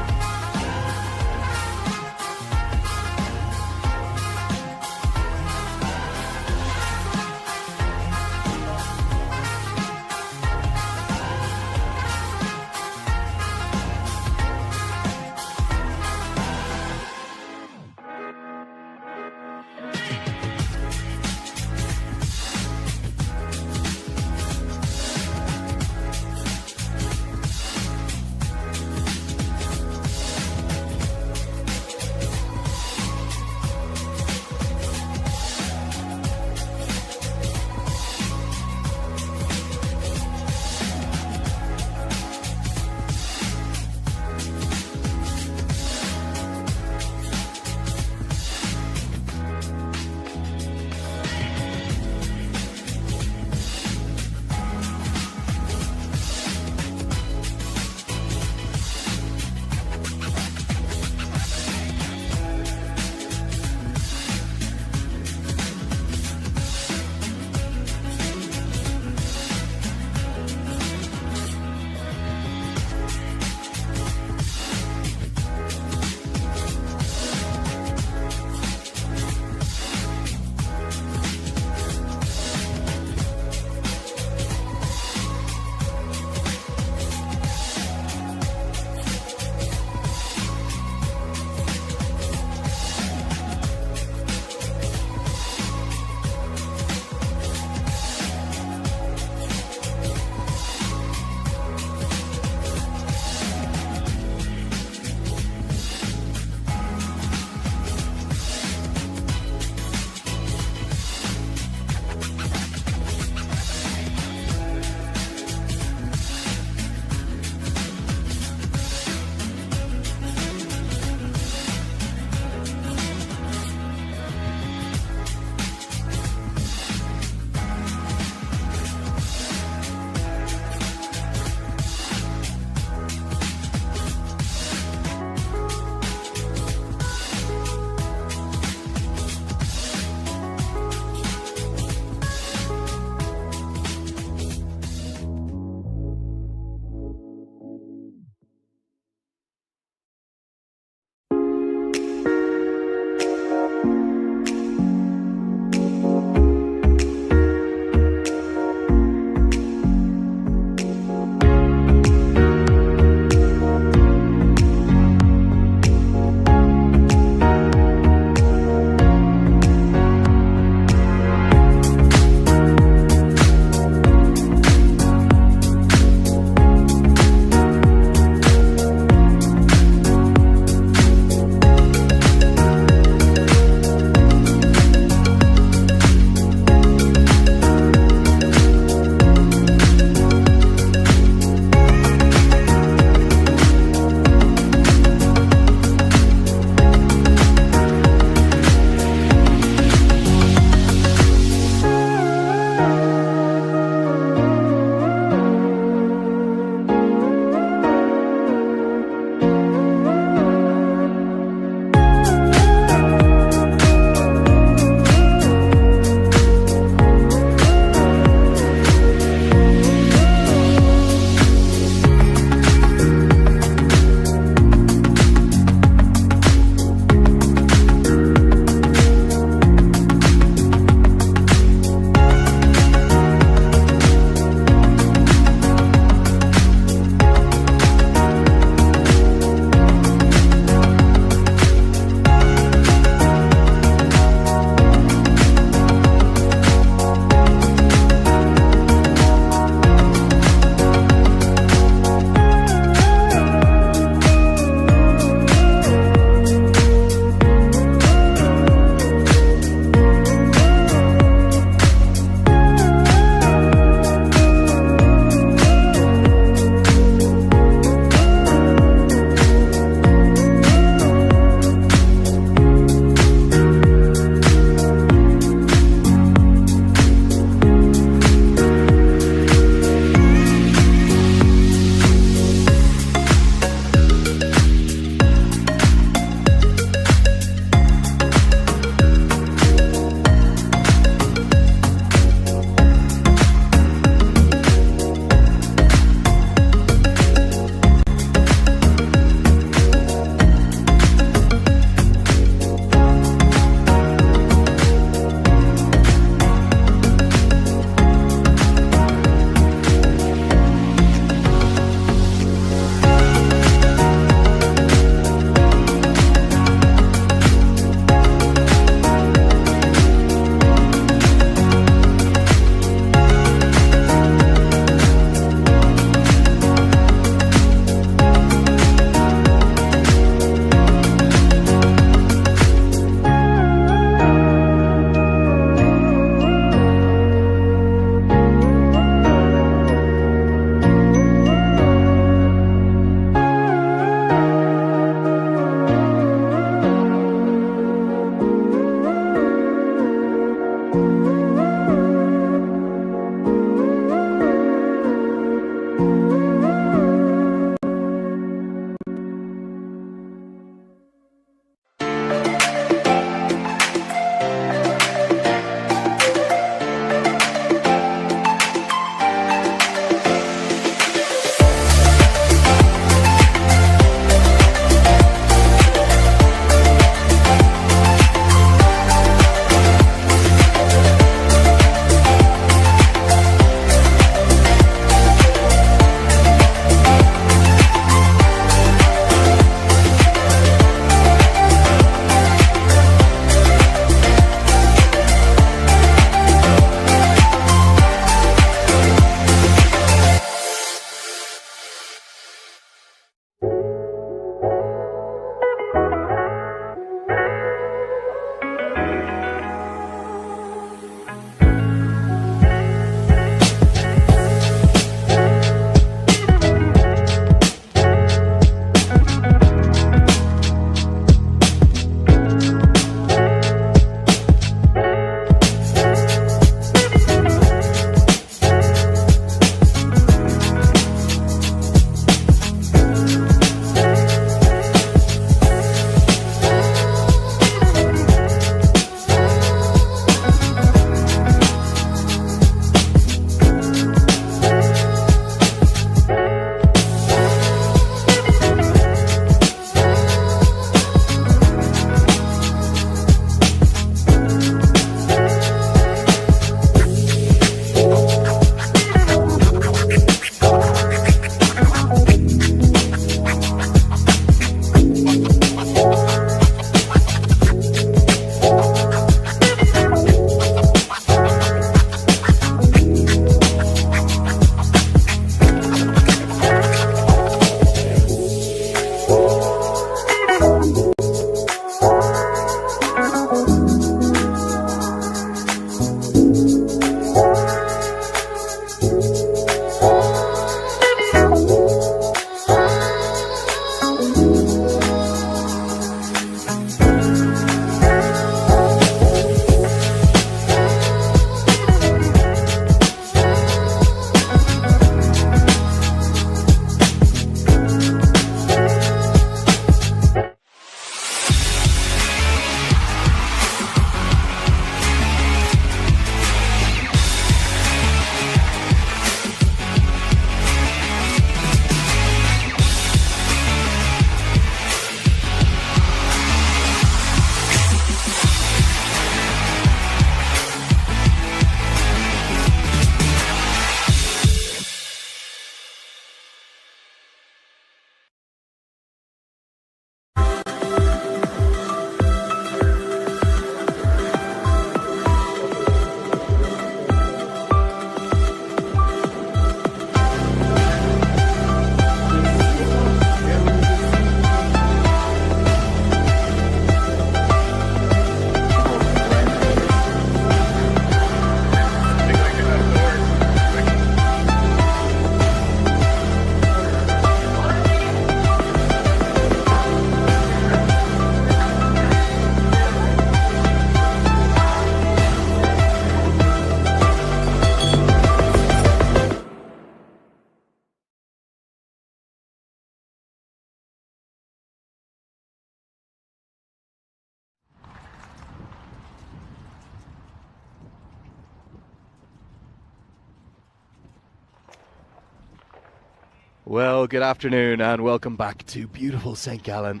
Well, good afternoon and welcome back to beautiful St. Gallen.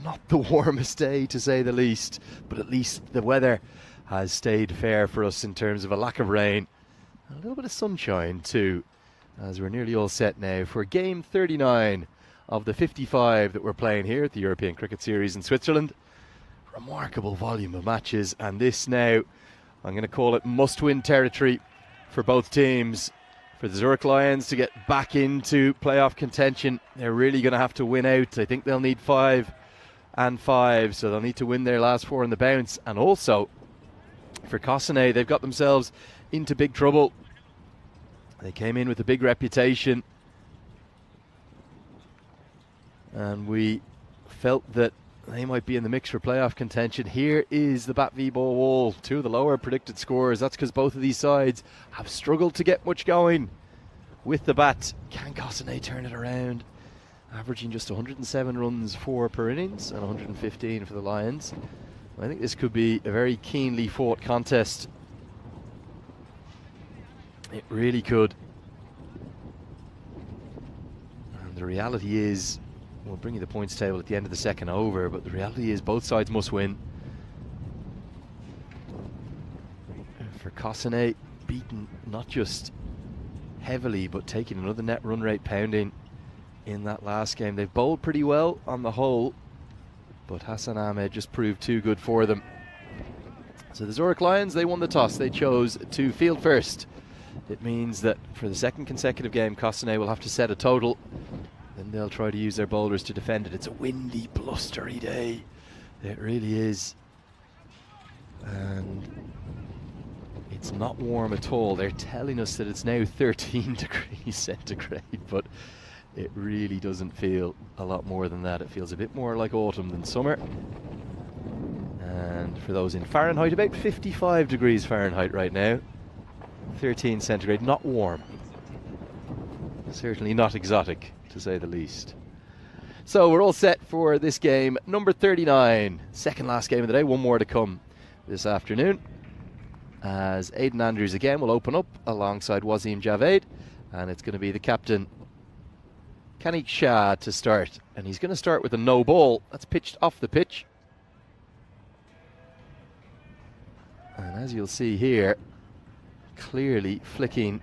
Not the warmest day to say the least, but at least the weather has stayed fair for us in terms of a lack of rain. A little bit of sunshine too, as we're nearly all set now for game 39 of the 55 that we're playing here at the European Cricket Series in Switzerland. Remarkable volume of matches, and this now, I'm going to call it must-win territory for both teams. For the Zurich Lions to get back into playoff contention, they're really going to have to win out. I think they'll need 5 and 5, so they'll need to win their last 4 in the bounce. And also, for Cossonay, they've got themselves into big trouble. They came in with a big reputation, and we felt that they might be in the mix for playoff contention. Here is the bat v ball wall. 2 of the lower predicted scores. That's because both of these sides have struggled to get much going with the bat. Can Cossonay turn it around? Averaging just 107 runs per innings and 115 for the Lions. I think this could be a very keenly fought contest. It really could. And the reality is, we'll bring you the points table at the end of the second over, but the reality is both sides must win. For Cossonay, beaten not just heavily, but taking another net run rate pounding in that last game. They've bowled pretty well on the whole, but Hassan Ahmed just proved too good for them. So the Zurich Lions, they won the toss. They chose to field first. It means that for the second consecutive game, Cossonay will have to set a total. Then they'll try to use their bowlers to defend it. It's a windy, blustery day. It really is. And it's not warm at all. They're telling us that it's now 13 degrees centigrade, but it really doesn't feel a lot more than that. It feels a bit more like autumn than summer. And for those in Fahrenheit, about 55 degrees Fahrenheit right now. 13 centigrade, not warm. Certainly not exotic, to say the least. So we're all set for this game, number 39. Second last game of the day, one more to come this afternoon, as Aidan Andrews again will open up alongside Wasim Javed, and it's going to be the captain Kanik Shah to start, and he's going to start with a no ball that's pitched off the pitch. And as you'll see here, clearly flicking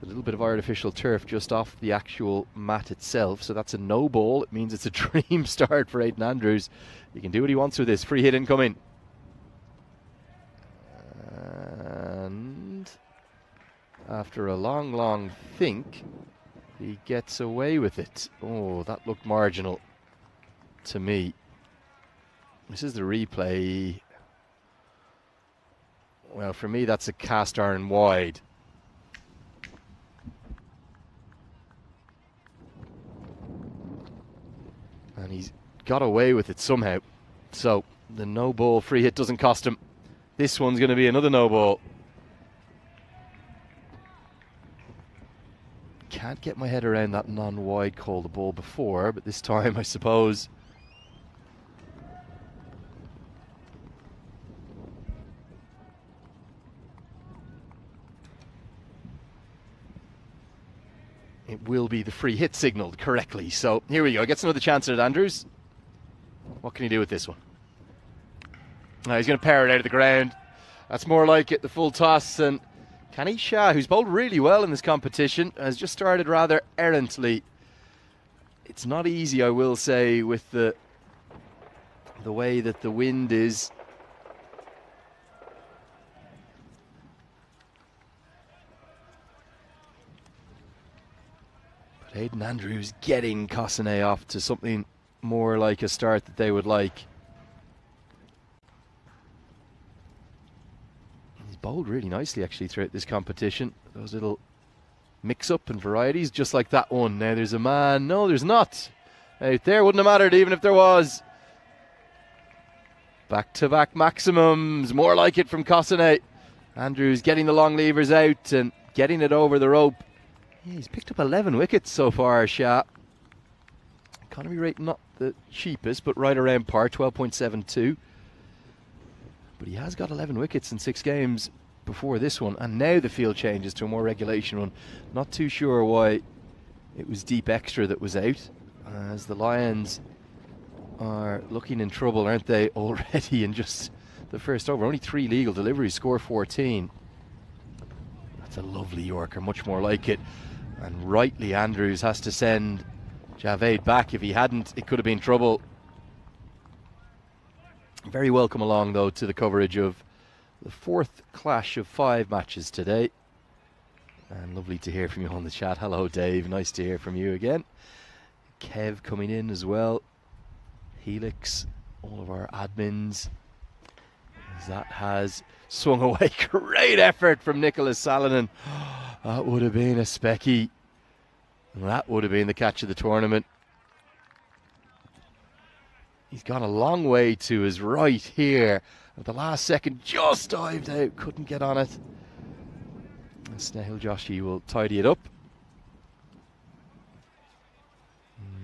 a little bit of artificial turf just off the actual mat itself. So that's a no ball. It means it's a dream start for Aidan Andrews. He can do what he wants with this. Free hit incoming. And after a long think, he gets away with it. Oh, that looked marginal to me. This is the replay. Well, for me, that's a cast iron wide. And he's got away with it somehow. So the no ball free hit doesn't cost him. This one's going to be another no ball. Can't get my head around that non-wide call the ball before, but this time I suppose it will be the free hit signalled correctly. So here we go. Gets another chance at it, Andrews. What can he do with this one? Now he's going to power it out of the ground. That's more like it, the full toss. And Kanik Shah, who's bowled really well in this competition, has just started rather errantly. It's not easy, I will say, with the way that the wind is. But Aidan Andrews getting Cossonay off to something more like a start that they would like. He's bowled really nicely actually throughout this competition. Those little mix-up and varieties, just like that one. Now there's a man. No, there's not. Out there wouldn't have mattered even if there was. Back-to-back maximums. More like it from Cossonay. Andrews getting the long levers out and getting it over the rope. Yeah, he's picked up 11 wickets so far, Shah. Economy rate not the cheapest, but right around par, 12.72. But he has got 11 wickets in 6 games before this one, and now the field changes to a more regulation one. Not too sure why It was deep extra that was out, as the Lions are looking in trouble, aren't they, already in just the first over. Only 3 legal deliveries, score 14. That's a lovely Yorker, much more like it. And rightly, Andrews has to send Javed back. If he hadn't, it could have been trouble. Very welcome along, though, to the coverage of the 4th clash of 5 matches today. And lovely to hear from you on the chat. Hello, Dave. Nice to hear from you again. Kev coming in as well. Helix, all of our admins. That has swung away. Great effort from Nicholas Salonen. That would have been a specky. That would have been the catch of the tournament. He's gone a long way to his right here. At the last second, just dived out. Couldn't get on it. And Snehil Joshi will tidy it up.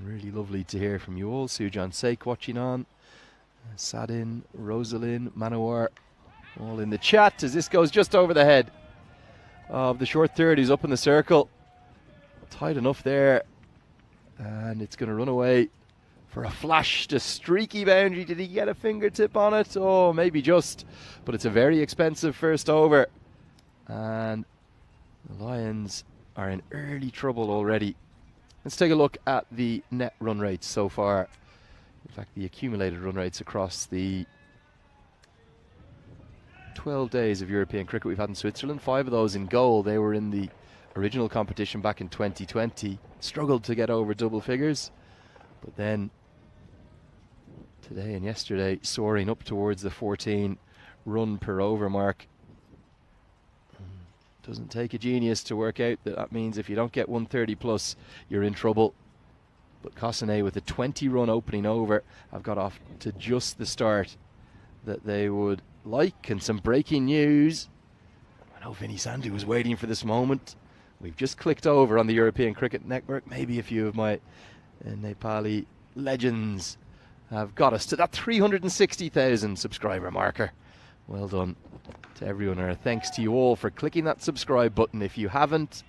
Really lovely to hear from you all. Sujan Sake watching on. Sadin, Rosalind, Manowar, all in the chat as this goes just over the head of the short third. He's up in the circle. Tight enough there. And it's going to run away for a flash to streaky boundary. Did he get a fingertip on it? Oh, maybe just. But it's a very expensive first over. And the Lions are in early trouble already. Let's take a look at the net run rates so far. In fact, the accumulated run rates across the 12 days of European cricket we've had in Switzerland. 5 of those in goal. They were in the original competition back in 2020. Struggled to get over double figures. But then today and yesterday soaring up towards the 14 run per over mark. Doesn't take a genius to work out that means if you don't get 130 plus, you're in trouble. But Cossonay with a 20-run opening over have got off to just the start that they would like. And some breaking news. I know Vinny Sandhu was waiting for this moment. We've just clicked over on the European Cricket Network. Maybe a few of my Nepali legends have got us to that 360,000 subscriber marker. Well done to everyone. Our thanks to you all for clicking that subscribe button. If you haven't,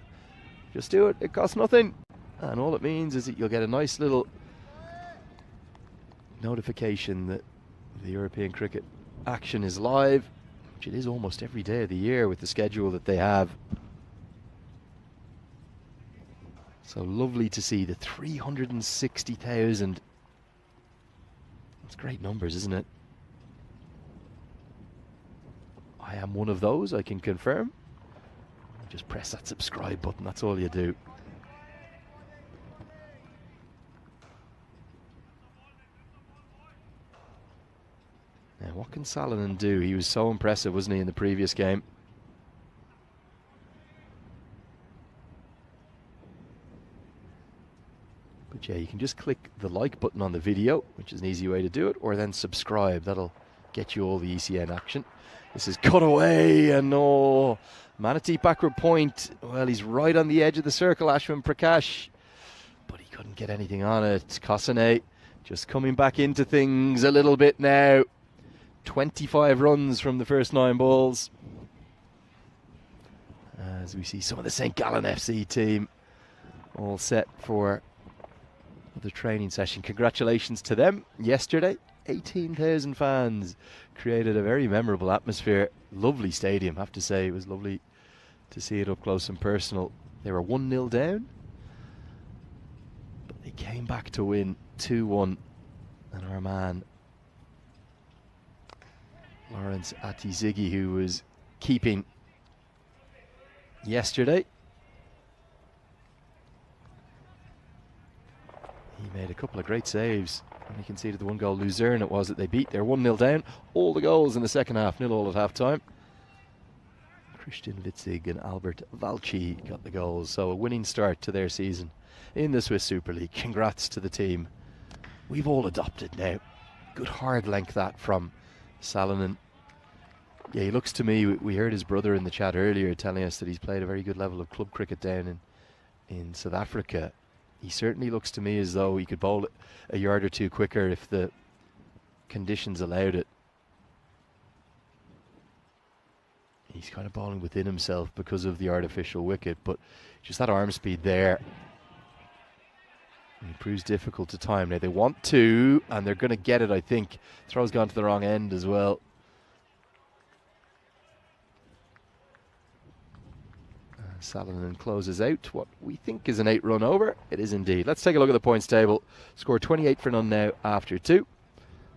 just do it. It costs nothing. And all it means is that you'll get a nice little notification that the European Cricket action is live, which it is almost every day of the year with the schedule that they have. So lovely to see the 360,000. That's great numbers, isn't it? I am one of those, I can confirm. Just press that subscribe button, that's all you do. Now, what can Salonen do? He was so impressive, wasn't he, in the previous game? But yeah, you can just click the like button on the video, which is an easy way to do it, or then subscribe. That'll get you all the ECN action. This is cut away, and no. Manatee backward point. Well, he's right on the edge of the circle, Ashwin Prakash. But he couldn't get anything on it. Cossonay just coming back into things a little bit now. 25 runs from the first 9 balls. As we see some of the St. Gallen FC team all set for the training session. Congratulations to them. Yesterday, 18,000 fans created a very memorable atmosphere. Lovely stadium, I have to say. It was lovely to see it up close and personal. They were 1-0 down, but they came back to win 2-1. And our man Lawrence Atizigi, who was keeping yesterday, he made a couple of great saves. And you can see that the 1-goal Luzerne it was that they beat. They're 1-0 down. All the goals in the second half, 0-0 at half-time. Christian Witzig and Albert Valci got the goals. So a winning start to their season in the Swiss Super League. Congrats to the team. We've all adopted now. Good hard length that from Salonen. Yeah, he looks to me, we heard his brother in the chat earlier telling us that he's played a very good level of club cricket down in South Africa. He certainly looks to me as though he could bowl a yard or two quicker if the conditions allowed it. He's kind of bowling within himself because of the artificial wicket, but just that arm speed there. It proves difficult to time. Now they want to, and they're going to get it, I think. Throw's gone to the wrong end as well. Salonen closes out what we think is an 8-run over. It is indeed. Let's take a look at the points table. Score 28 for none now after 2.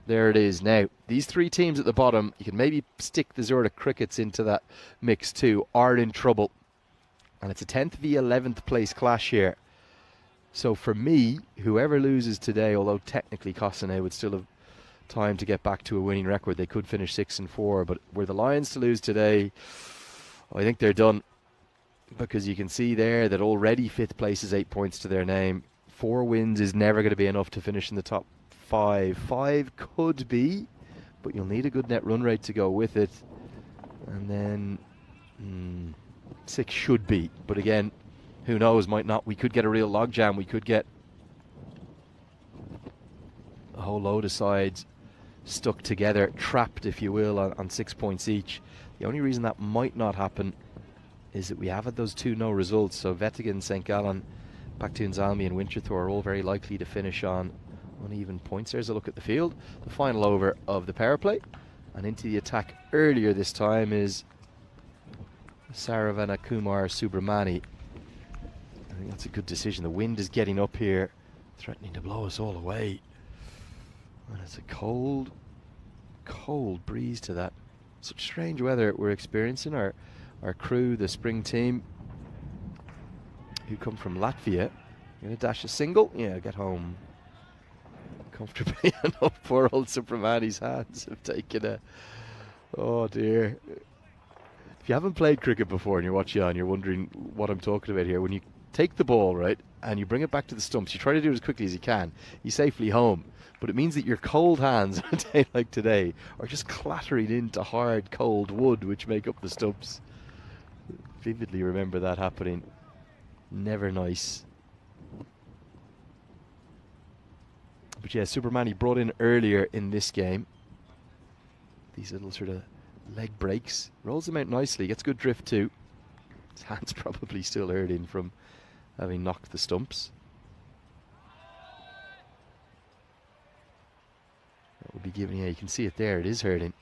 There it is. Now, these 3 teams at the bottom, you can maybe stick the Zurich Crickets into that mix too, are in trouble. And it's a 10th v 11th place clash here. So for me, whoever loses today, although technically Cossonay would still have time to get back to a winning record, they could finish 6-4. But were the Lions to lose today, I think they're done. Because you can see there that already 5th place is 8 points to their name. 4 wins is never going to be enough to finish in the top 5. 5 could be, but you'll need a good net run rate to go with it. And then 6 should be. But again, who knows, might not. We could get a real logjam. We could get a whole load of sides stuck together, trapped, if you will, on 6 points each. The only reason that might not happen is that we have had those 2 no results. So Vettingen, St. Gallen, Baktoonsalmi and Winterthur are all very likely to finish on uneven points. There's a look at the field. The final over of the power play. And into the attack earlier this time is Saravana Kumar Subramani. I think that's a good decision. The wind is getting up here, threatening to blow us all away. And it's a cold, cold breeze to that. Such strange weather we're experiencing. Our crew, the spring team, who come from Latvia, going to dash a single. Yeah, get home comfortably enough. Poor old Subramani's hands have taken a... Oh dear. If you haven't played cricket before and you're watching on, you're wondering what I'm talking about here. When you take the ball, right, and you bring it back to the stumps, you try to do it as quickly as you can. You're safely home. But it means that your cold hands on a day like today are just clattering into hard, cold wood, which make up the stumps. Vividly remember that happening. Never nice. But yeah, Subramani brought in earlier in this game. These little sort of leg breaks. Rolls them out nicely. Gets good drift too. His hand's probably still hurting from having knocked the stumps. That would be giving, yeah, you can see it there. It is hurting.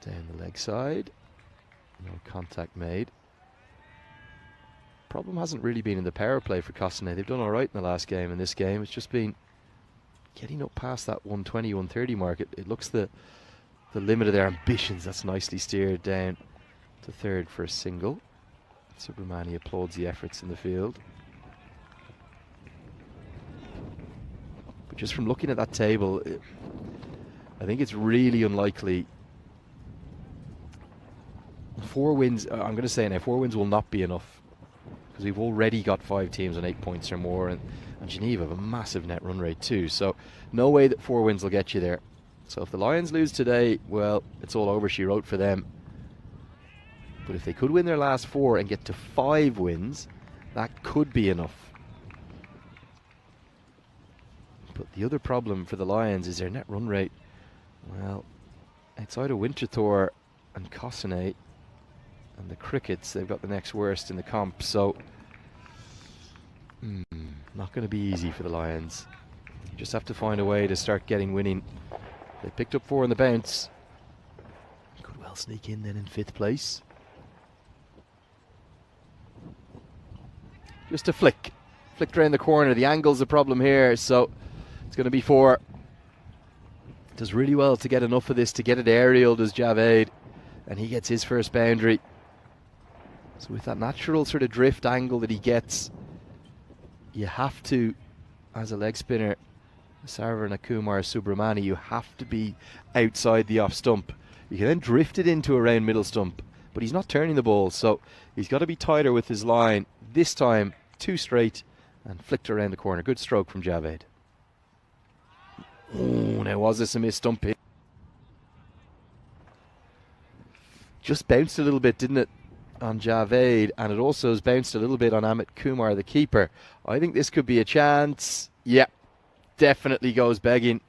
Down the leg side. No contact made. Problem hasn't really been in the power play for Cossonay. They've done all right in the last game. In this game, it's just been getting up past that 120, 130 mark. It looks the limit of their ambitions. That's nicely steered down to third for a single. Subramani applauds the efforts in the field. But just from looking at that table, I think it's really unlikely. 4 wins, I'm going to say now, 4 wins will not be enough. Because we've already got 5 teams on 8 points or more, and Geneva have a massive net run rate too. So no way that 4 wins will get you there. So if the Lions lose today, well, it's all over, she wrote, for them. But if they could win their last 4 and get to 5 wins, that could be enough. But the other problem for the Lions is their net run rate. Well, outside of Winterthur and Cossonay and the Crickets, they've got the next worst in the comp. So, not going to be easy for the Lions. You just have to find a way to start getting winning. They picked up 4 on the bounce. Could well sneak in then in 5th place. Just a flick. Flicked around the corner. The angle's a problem here, so it's going to be 4. Does really well to get enough of this to get it aerial, does Javed. And he gets his first boundary. So with that natural sort of drift angle that he gets, you have to, as a leg spinner, Saravana Kumar Subramani, you have to be outside the off stump. You can then drift it into a round middle stump, but he's not turning the ball, so he's got to be tighter with his line. This time, 2 straight, and flicked around the corner. Good stroke from Javed. Oh, now was this a missed stump hit? Just bounced a little bit, didn't it, on Javed, and it also has bounced a little bit on Amit Kumar, the keeper. I think this could be a chance. Yeah, definitely goes begging.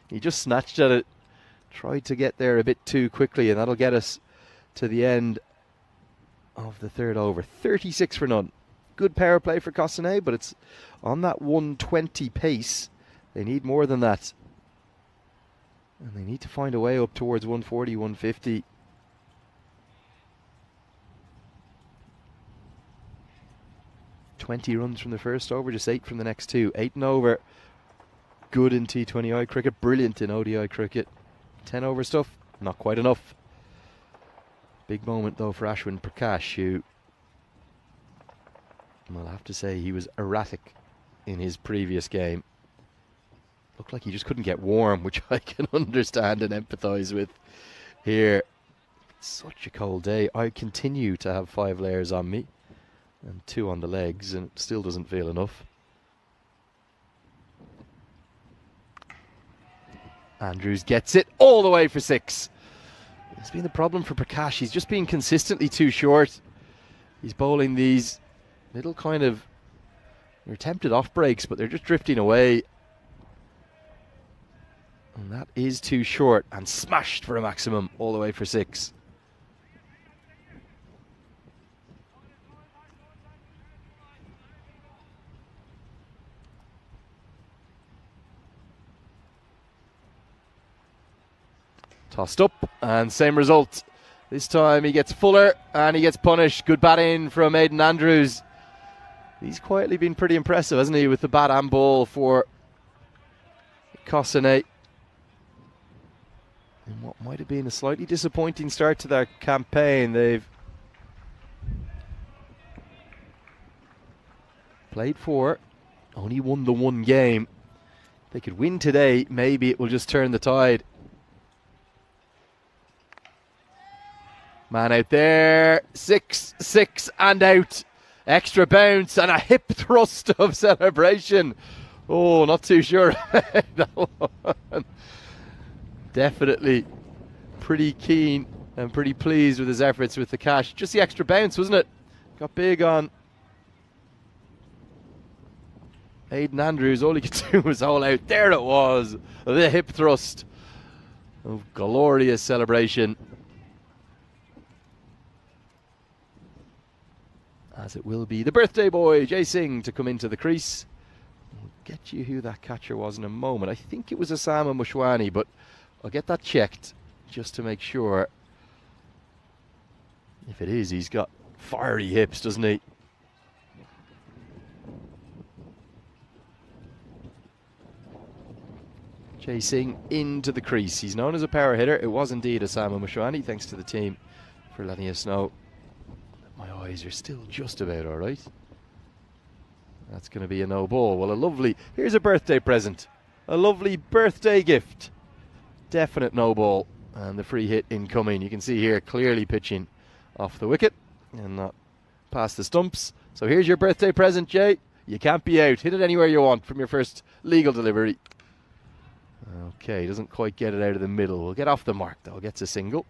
He just snatched at it, tried to get there a bit too quickly, and that'll get us to the end of the 3rd over. 36 for none. good power play for Cossonay, but it's on that 120 pace. They need more than that. And they need to find a way up towards 140, 150. "20 runs from the first over, just 8 from the next 2. 8 and over. Good in T20I cricket, brilliant in ODI cricket. 10 over stuff, not quite enough. Big moment though for Ashwin Prakash, who, I'll have to say, he was erratic in his previous game. Looked like he just couldn't get warm, which I can understand and empathise with here. It's such a cold day. I continue to have 5 layers on me and 2 on the legs, and it still doesn't feel enough. Andrews gets it all the way for 6. It's been the problem for Prakash. He's just been consistently too short. He's bowling these little kind of, they're attempted off breaks, but they're just drifting away. And that is too short, and smashed for a maximum all the way for 6. Tossed up, and same result. This time he gets fuller and he gets punished. Good bat in from Aidan Andrews. He's quietly been pretty impressive, hasn't he, with the bat and ball for Cossonay. In what might have been a slightly disappointing start to their campaign, they've played 4, only won the 1 game. If they could win today, maybe it will just turn the tide. Man out there, 6, 6 and out. Extra bounce and a hip thrust of celebration. Oh, not too sure about that one. Definitely pretty keen and pretty pleased with his efforts with the cash. Just the extra bounce, wasn't it? Got big on Aidan Andrews. All he could do was all out. There it was, the hip thrust of glorious celebration. As it will be the birthday boy, Jay Singh, to come into the crease. We'll get you who that catcher was in a moment. I think it was Osama Mushwani, but I'll get that checked just to make sure. If it is, he's got fiery hips, doesn't he? Jay Singh into the crease. He's known as a power hitter. It was indeed Osama Mushwani. Thanks to the team for letting us know. My eyes are still just about all right. That's going to be a no ball. Well, a lovely, here's a birthday present. A lovely birthday gift. Definite no ball. And the free hit incoming. You can see here clearly pitching off the wicket and not past the stumps. So here's your birthday present, Jay. You can't be out. Hit it anywhere you want from your first legal delivery. Okay, doesn't quite get it out of the middle. We'll get off the mark though. Gets a single.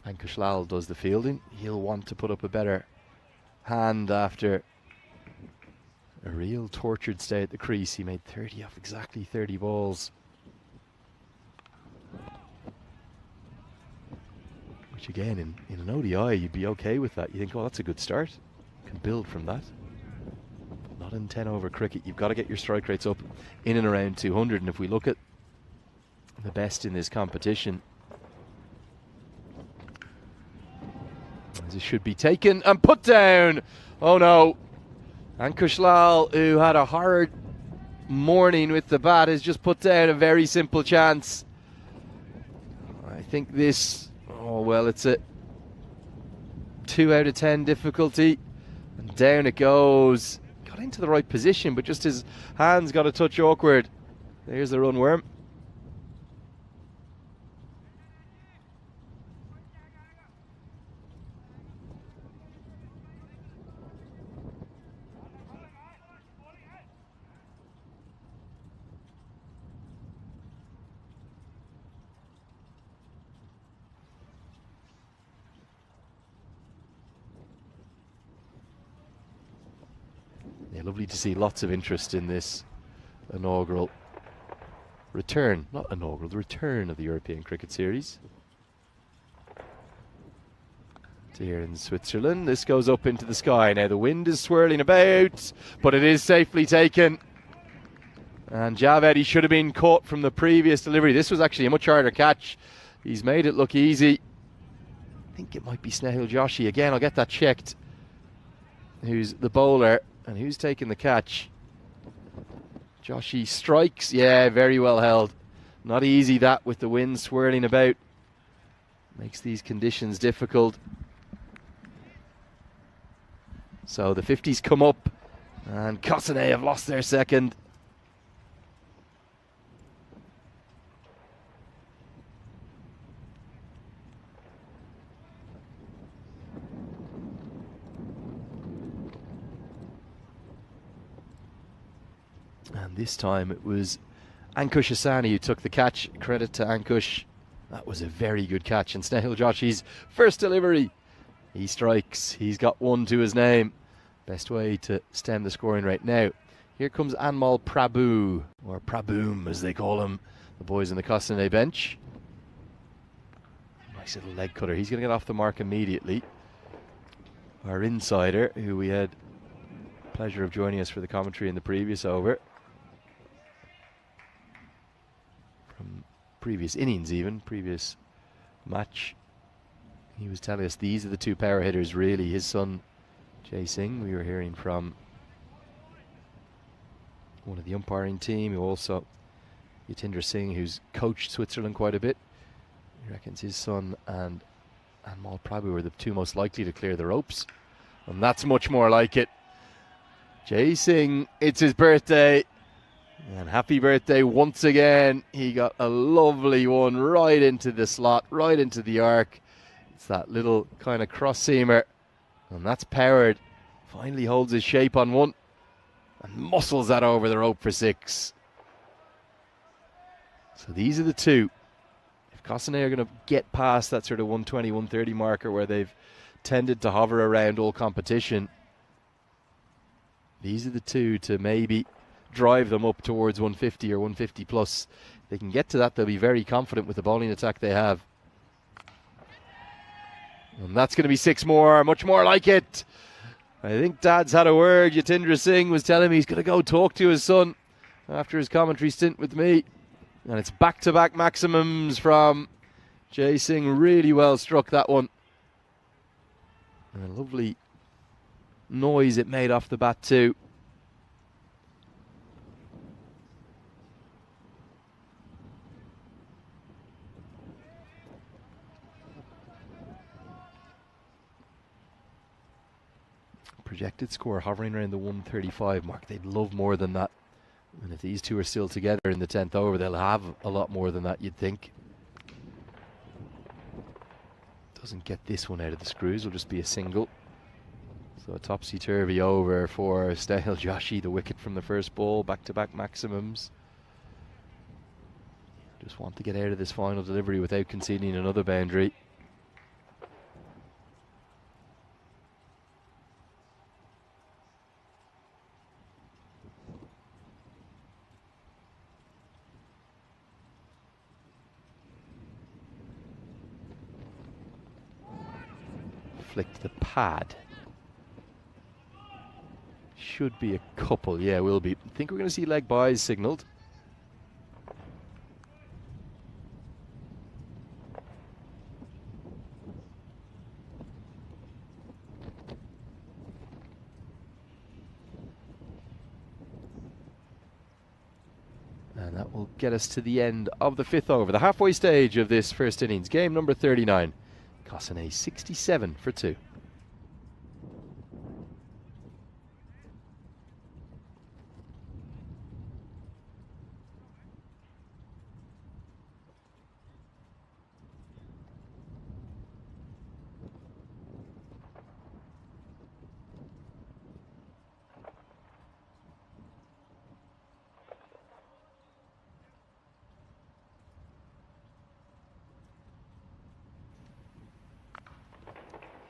And Kushlal does the fielding. He'll want to put up a better hand after a real tortured stay at the crease. He made 30 off exactly 30 balls. Which again, in an ODI, you'd be okay with that. You think, oh, that's a good start. You can build from that. But not in 10 over cricket. You've got to get your strike rates up in and around 200. And if we look at the best in this competition, this should be taken and put down. Oh no. And Kushlal, who had a horrid morning with the bat, has just put down a very simple chance. I think this, oh well, it's a 2 out of 10 difficulty. And down it goes. Got into the right position, but just his hands got a touch awkward. There's the run worm. Yeah, lovely to see lots of interest in this inaugural return, not inaugural, the return of the European Cricket Series. here in Switzerland. This goes up into the sky. Now the wind is swirling about, but it is safely taken. And Javed, he should have been caught from the previous delivery. This was actually a much harder catch. He's made it look easy. I think it might be Snehil Joshi. Again, I'll get that checked. Who's the bowler and who's taking the catch? Joshi strikes. Yeah, very well held. Not easy that with the wind swirling about. Makes these conditions difficult. So the 50s come up and Cossonay have lost their second. And this time it was Ankush Asani who took the catch. Credit to Ankush. That was a very good catch. And Snehil Joshi's first delivery. He strikes. He's got one to his name. Best way to stem the scoring right now. Here comes Anmol Prabhu, or Praboom as they call him, the boys in the Cossonay bench. Nice little leg cutter. He's going to get off the mark immediately. Our insider, who we had pleasure of joining us for the commentary in the previous over. From previous innings even, previous match. He was telling us these are the two power hitters really. His son Jay Singh, we were hearing from one of the umpiring team, who also Yatindra Singh, who's coached Switzerland quite a bit. He reckons his son and Anmol Prabhu were the two most likely to clear the ropes. And that's much more like it. Jay Singh, it's his birthday. And happy birthday once again. He got a lovely one right into the slot, right into the arc. It's that little kind of cross seamer. And that's powered. Finally holds his shape on one. And muscles that over the rope for 6. So these are the two. If Cossonay are going to get past that sort of 120, 130 marker where they've tended to hover around all competition, these are the two to maybe drive them up towards 150 or 150 plus. If they can get to that, they'll be very confident with the bowling attack they have. And that's going to be 6 more, much more like it. I think Dad's had a word. Yatindra Singh was telling me he's going to go talk to his son after his commentary stint with me. And it's back-to-back maximums from Jay Singh. Really well struck that one. And a lovely noise it made off the bat too. Projected score hovering around the 135 mark. They'd love more than that. And if these two are still together in the 10th over, they'll have a lot more than that, you'd think. Doesn't get this one out of the screws. Will just be a single. So a topsy-turvy over for Snehil Joshi, the wicket from the first ball. Back-to-back maximums. Just want to get out of this final delivery without conceding another boundary. Flicked the pad. Should be a couple. Yeah, will be. I think we're going to see leg byes signalled. And that will get us to the end of the 5th over, the halfway stage of this first innings. Game number 39. Cossonay 67 for 2.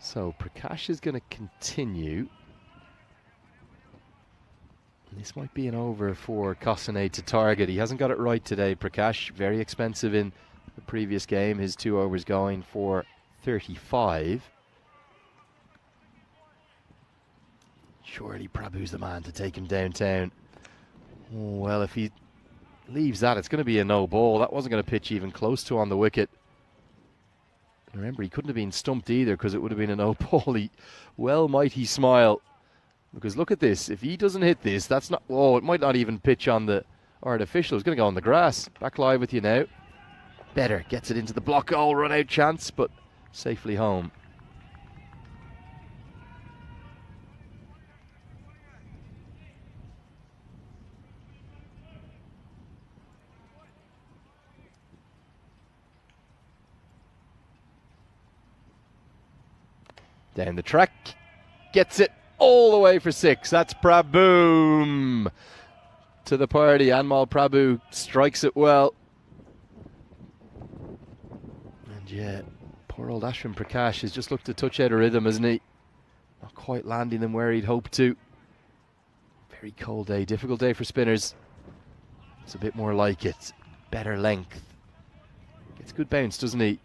So Prakash is going to continue. This might be an over for Cossonay to target. He hasn't got it right today, Prakash. Very expensive in the previous game. His 2 overs going for 35. Surely Prabhu's the man to take him downtown. Oh, well, if he leaves that, it's going to be a no ball. That wasn't going to pitch even close to on the wicket. And remember, he couldn't have been stumped either because it would have been a no ball. Well might he smile. Because look at this. If he doesn't hit this, that's not... Oh, it might not even pitch on the artificial. It's going to go on the grass. Back live with you now. Better. Gets it into the block goal. Run out chance, but safely home. Down the track, gets it all the way for 6. That's Prabhu to the party. Anmal Prabhu strikes it well. And yeah, poor old Ashwin Prakash has just looked a touch out of rhythm, hasn't he? Not quite landing them where he'd hoped to. Very cold day, difficult day for spinners. It's a bit more like it. Better length. Gets good bounce, doesn't he?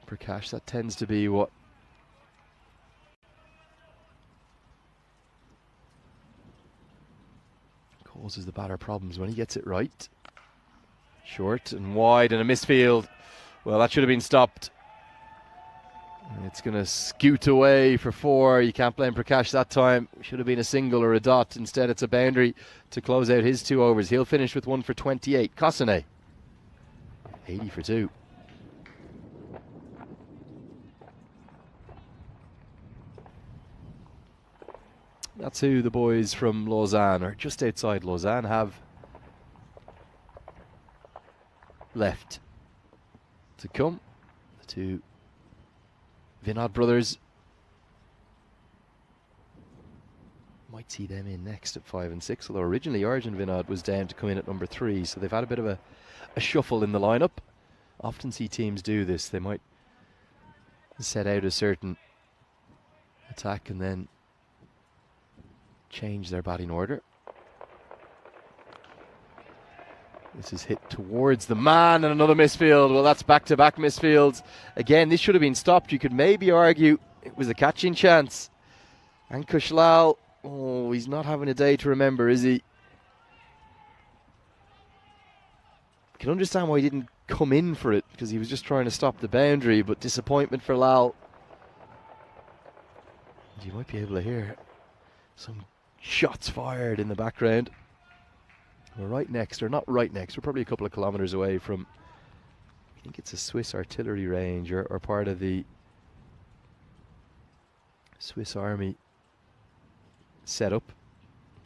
Prakash, that tends to be what causes the batter problems when he gets it right. Short and wide and a misfield. Well, that should have been stopped. It's going to scoot away for 4. You can't blame Prakash that time. Should have been a single or a dot. Instead, it's a boundary to close out his 2 overs. He'll finish with 1 for 28. Kosane, 80 for 2. That's who the boys from Lausanne, or just outside Lausanne, have left to come. The 2 Vinod brothers. Might see them in next at 5 and 6, although originally Arjun Vinod was down to come in at number 3, so they've had a bit of a shuffle in the lineup. Often see teams do this. They might set out a certain attack and then change their batting order. This is hit towards the man and another misfield. Well, that's back-to-back misfields. Again, this should have been stopped. You could maybe argue it was a catching chance. Ankush Lal, oh, he's not having a day to remember, is he? I can understand why he didn't come in for it, because he was just trying to stop the boundary, but disappointment for Lal. You might be able to hear some shots fired in the background. We're right next, or not right next, we're probably a couple of kilometers away from, I think it's a Swiss artillery range or part of the Swiss Army setup.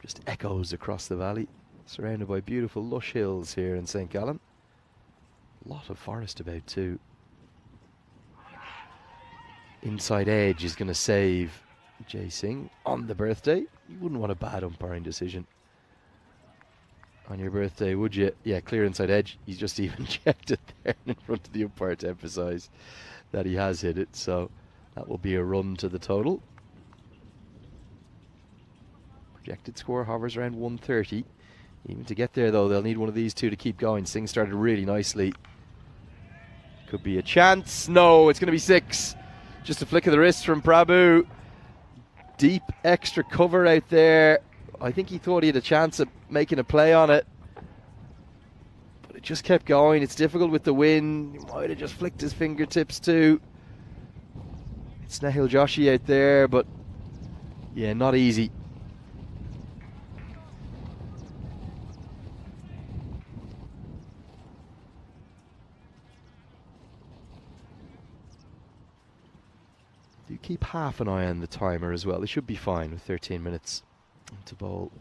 Just echoes across the valley, surrounded by beautiful lush hills here in St. Gallen. A lot of forest about too. Inside edge is going to save Jay Singh on the birthday. You wouldn't want a bad umpiring decision on your birthday, would you? Yeah, clear inside edge. He's just even checked it there in front of the umpire to emphasise that he has hit it. So that will be a run to the total. Projected score hovers around 130. Even to get there, though, they'll need one of these 2 to keep going. Singh started really nicely. Could be a chance. No, it's going to be 6. Just a flick of the wrist from Prabhu. Deep extra cover out there. I think he thought he had a chance at making a play on it, but it just kept going. It's difficult with the wind. He might have just flicked his fingertips too. It's Nahil Joshi out there, but yeah, not easy. Do keep half an eye on the timer as well. They should be fine with 13 minutes to bowl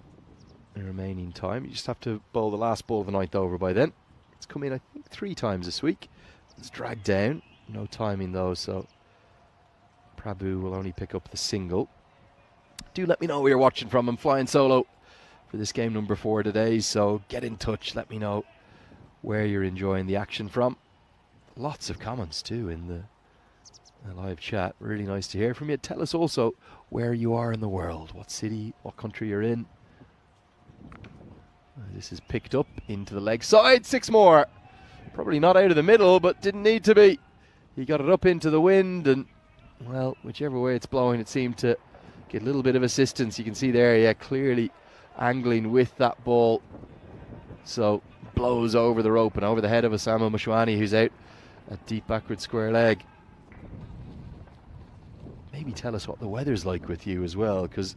the remaining time. You just have to bowl the last ball of the 9th over by then. It's come in, I think, 3 times this week. It's dragged down. No timing though, so Prabhu will only pick up the single. Do let me know where you're watching from. I'm flying solo for this game number 4 today, so get in touch. Let me know where you're enjoying the action from. Lots of comments too in the live chat. Really nice to hear from you. Tell us also where you are in the world, what city, what country you're in. This is picked up into the leg side. 6 more. Probably not out of the middle, but didn't need to be. He got it up into the wind and well, whichever way it's blowing, it seemed to get a little bit of assistance. You can see there, yeah, clearly angling with that ball. So blows over the rope and over the head of Osama Mashwani, who's out at deep backward square leg. Maybe tell us what the weather's like with you as well, because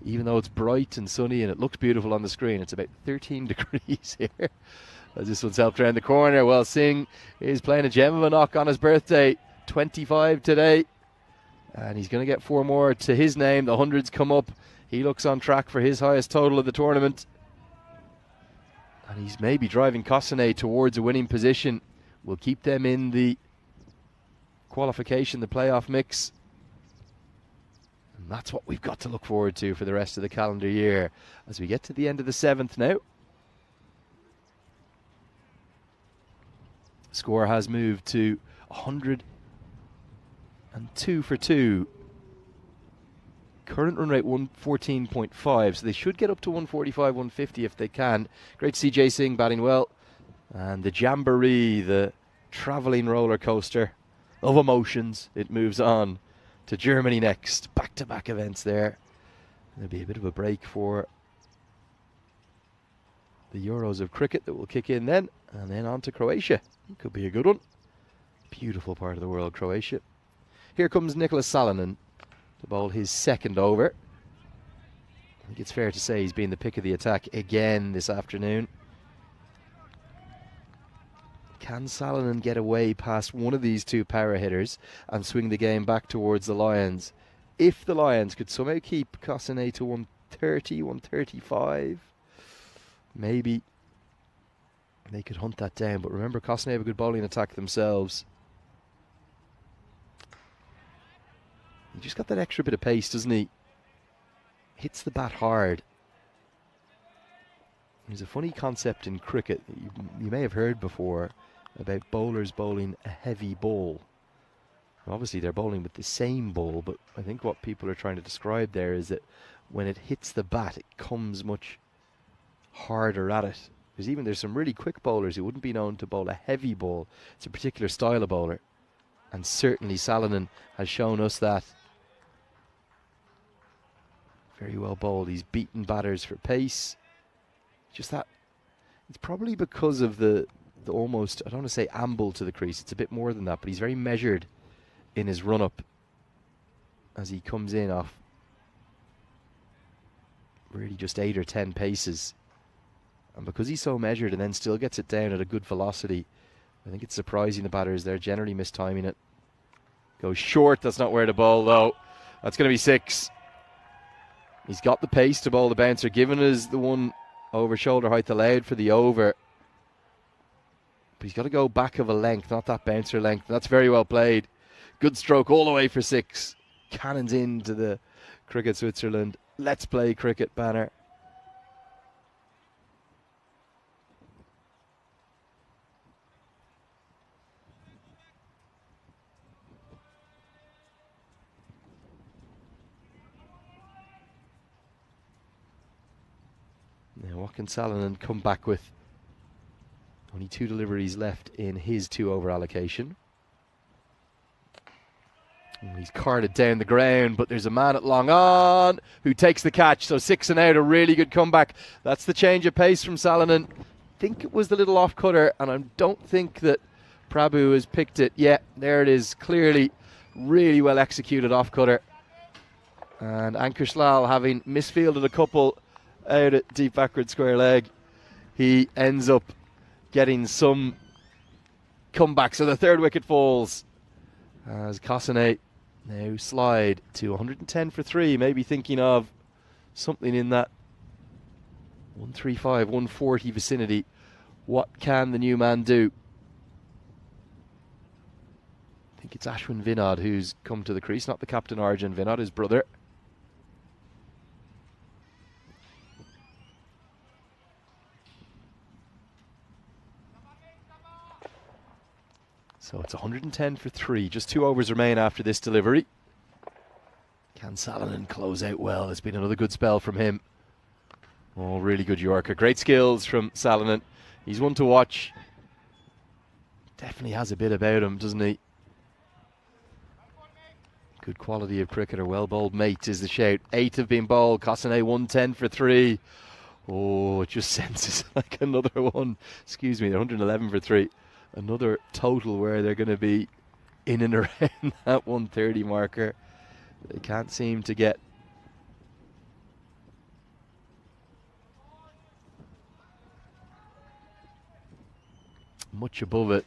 even though it's bright and sunny and it looks beautiful on the screen, it's about 13 degrees here. As this one's helped around the corner. Well, Singh is playing a gem of a knock on his birthday, 25 today. And he's going to get 4 more to his name. The hundreds come up. He looks on track for his highest total of the tournament. And he's maybe driving Kosane towards a winning position. Will keep them in the qualification, the playoff mix. And that's what we've got to look forward to for the rest of the calendar year. As we get to the end of the 7th now. Score has moved to 102 for 2. Current run rate 114.5, so they should get up to 145, 150 if they can. Great to see Jay Singh batting well. And the Jamboree, the travelling roller coaster of emotions, it moves on to Germany next. Back-to-back events there. There'll be a bit of a break for the Euros of cricket that will kick in then. And then on to Croatia. Could be a good one. Beautiful part of the world, Croatia. Here comes Nicholas Salonen to bowl his 2nd over. I think it's fair to say he's been the pick of the attack again this afternoon. Can Salonen get away past one of these 2 power hitters and swing the game back towards the Lions? If the Lions could somehow keep Kosane to 130, 135, maybe they could hunt that down. But remember, Kosane have a good bowling attack themselves. He just got that extra bit of pace, doesn't he? Hits the bat hard. There's a funny concept in cricket that you may have heard before about bowlers bowling a heavy ball. Obviously they're bowling with the same ball, but I think what people are trying to describe there is that when it hits the bat, it comes much harder at it. Because even there's some really quick bowlers who wouldn't be known to bowl a heavy ball. It's a particular style of bowler. And certainly Salonen has shown us that. Very well bowled. He's beaten batters for pace. Just that, it's probably because of the almost, I don't want to say amble to the crease. It's a bit more than that, but he's very measured in his run-up as he comes in off really just 8 or 10 paces. And because he's so measured and then still gets it down at a good velocity, I think it's surprising the batters. They're generally mistiming it. Goes short. That's not where to bowl, though. That's going to be 6. He's got the pace to bowl the bouncer, given us the one over shoulder height allowed for the over. But he's got to go back of a length, not that bouncer length. That's very well played. Good stroke all the way for 6. Cannons into the Cricket Switzerland Let's Play Cricket banner. Now what can Salonen come back with? Only 2 deliveries left in his 2 over allocation. And he's carted down the ground, but there's a man at long on who takes the catch. So 6 and out, a really good comeback. That's the change of pace from Salonen. I think it was the little off cutter, and I don't think that Prabhu has picked it yet. There it is, clearly really well executed off cutter. And Ankush Lal, having misfielded a couple out at deep backward square leg, he ends up getting some comeback. So the 3rd wicket falls as Kosane now slide to 110 for 3, maybe thinking of something in that 135, 140 vicinity. What can the new man do? I think it's Ashwin Vinod who's come to the crease, not the captain Arjun Vinod, his brother. So it's 110 for 3. Just 2 overs remain after this delivery. Can Salonen close out well? It's been another good spell from him. Oh, really good Yorker. Great skills from Salonen. He's one to watch. Definitely has a bit about him, doesn't he? Good quality of cricketer, well bowled mate is the shout. 8 have been bowled, Cossanet 110 for 3. Oh, it just senses like another one. Excuse me, they're 111 for 3. Another total where they're going to be in and around that 130 marker. They can't seem to get much above it.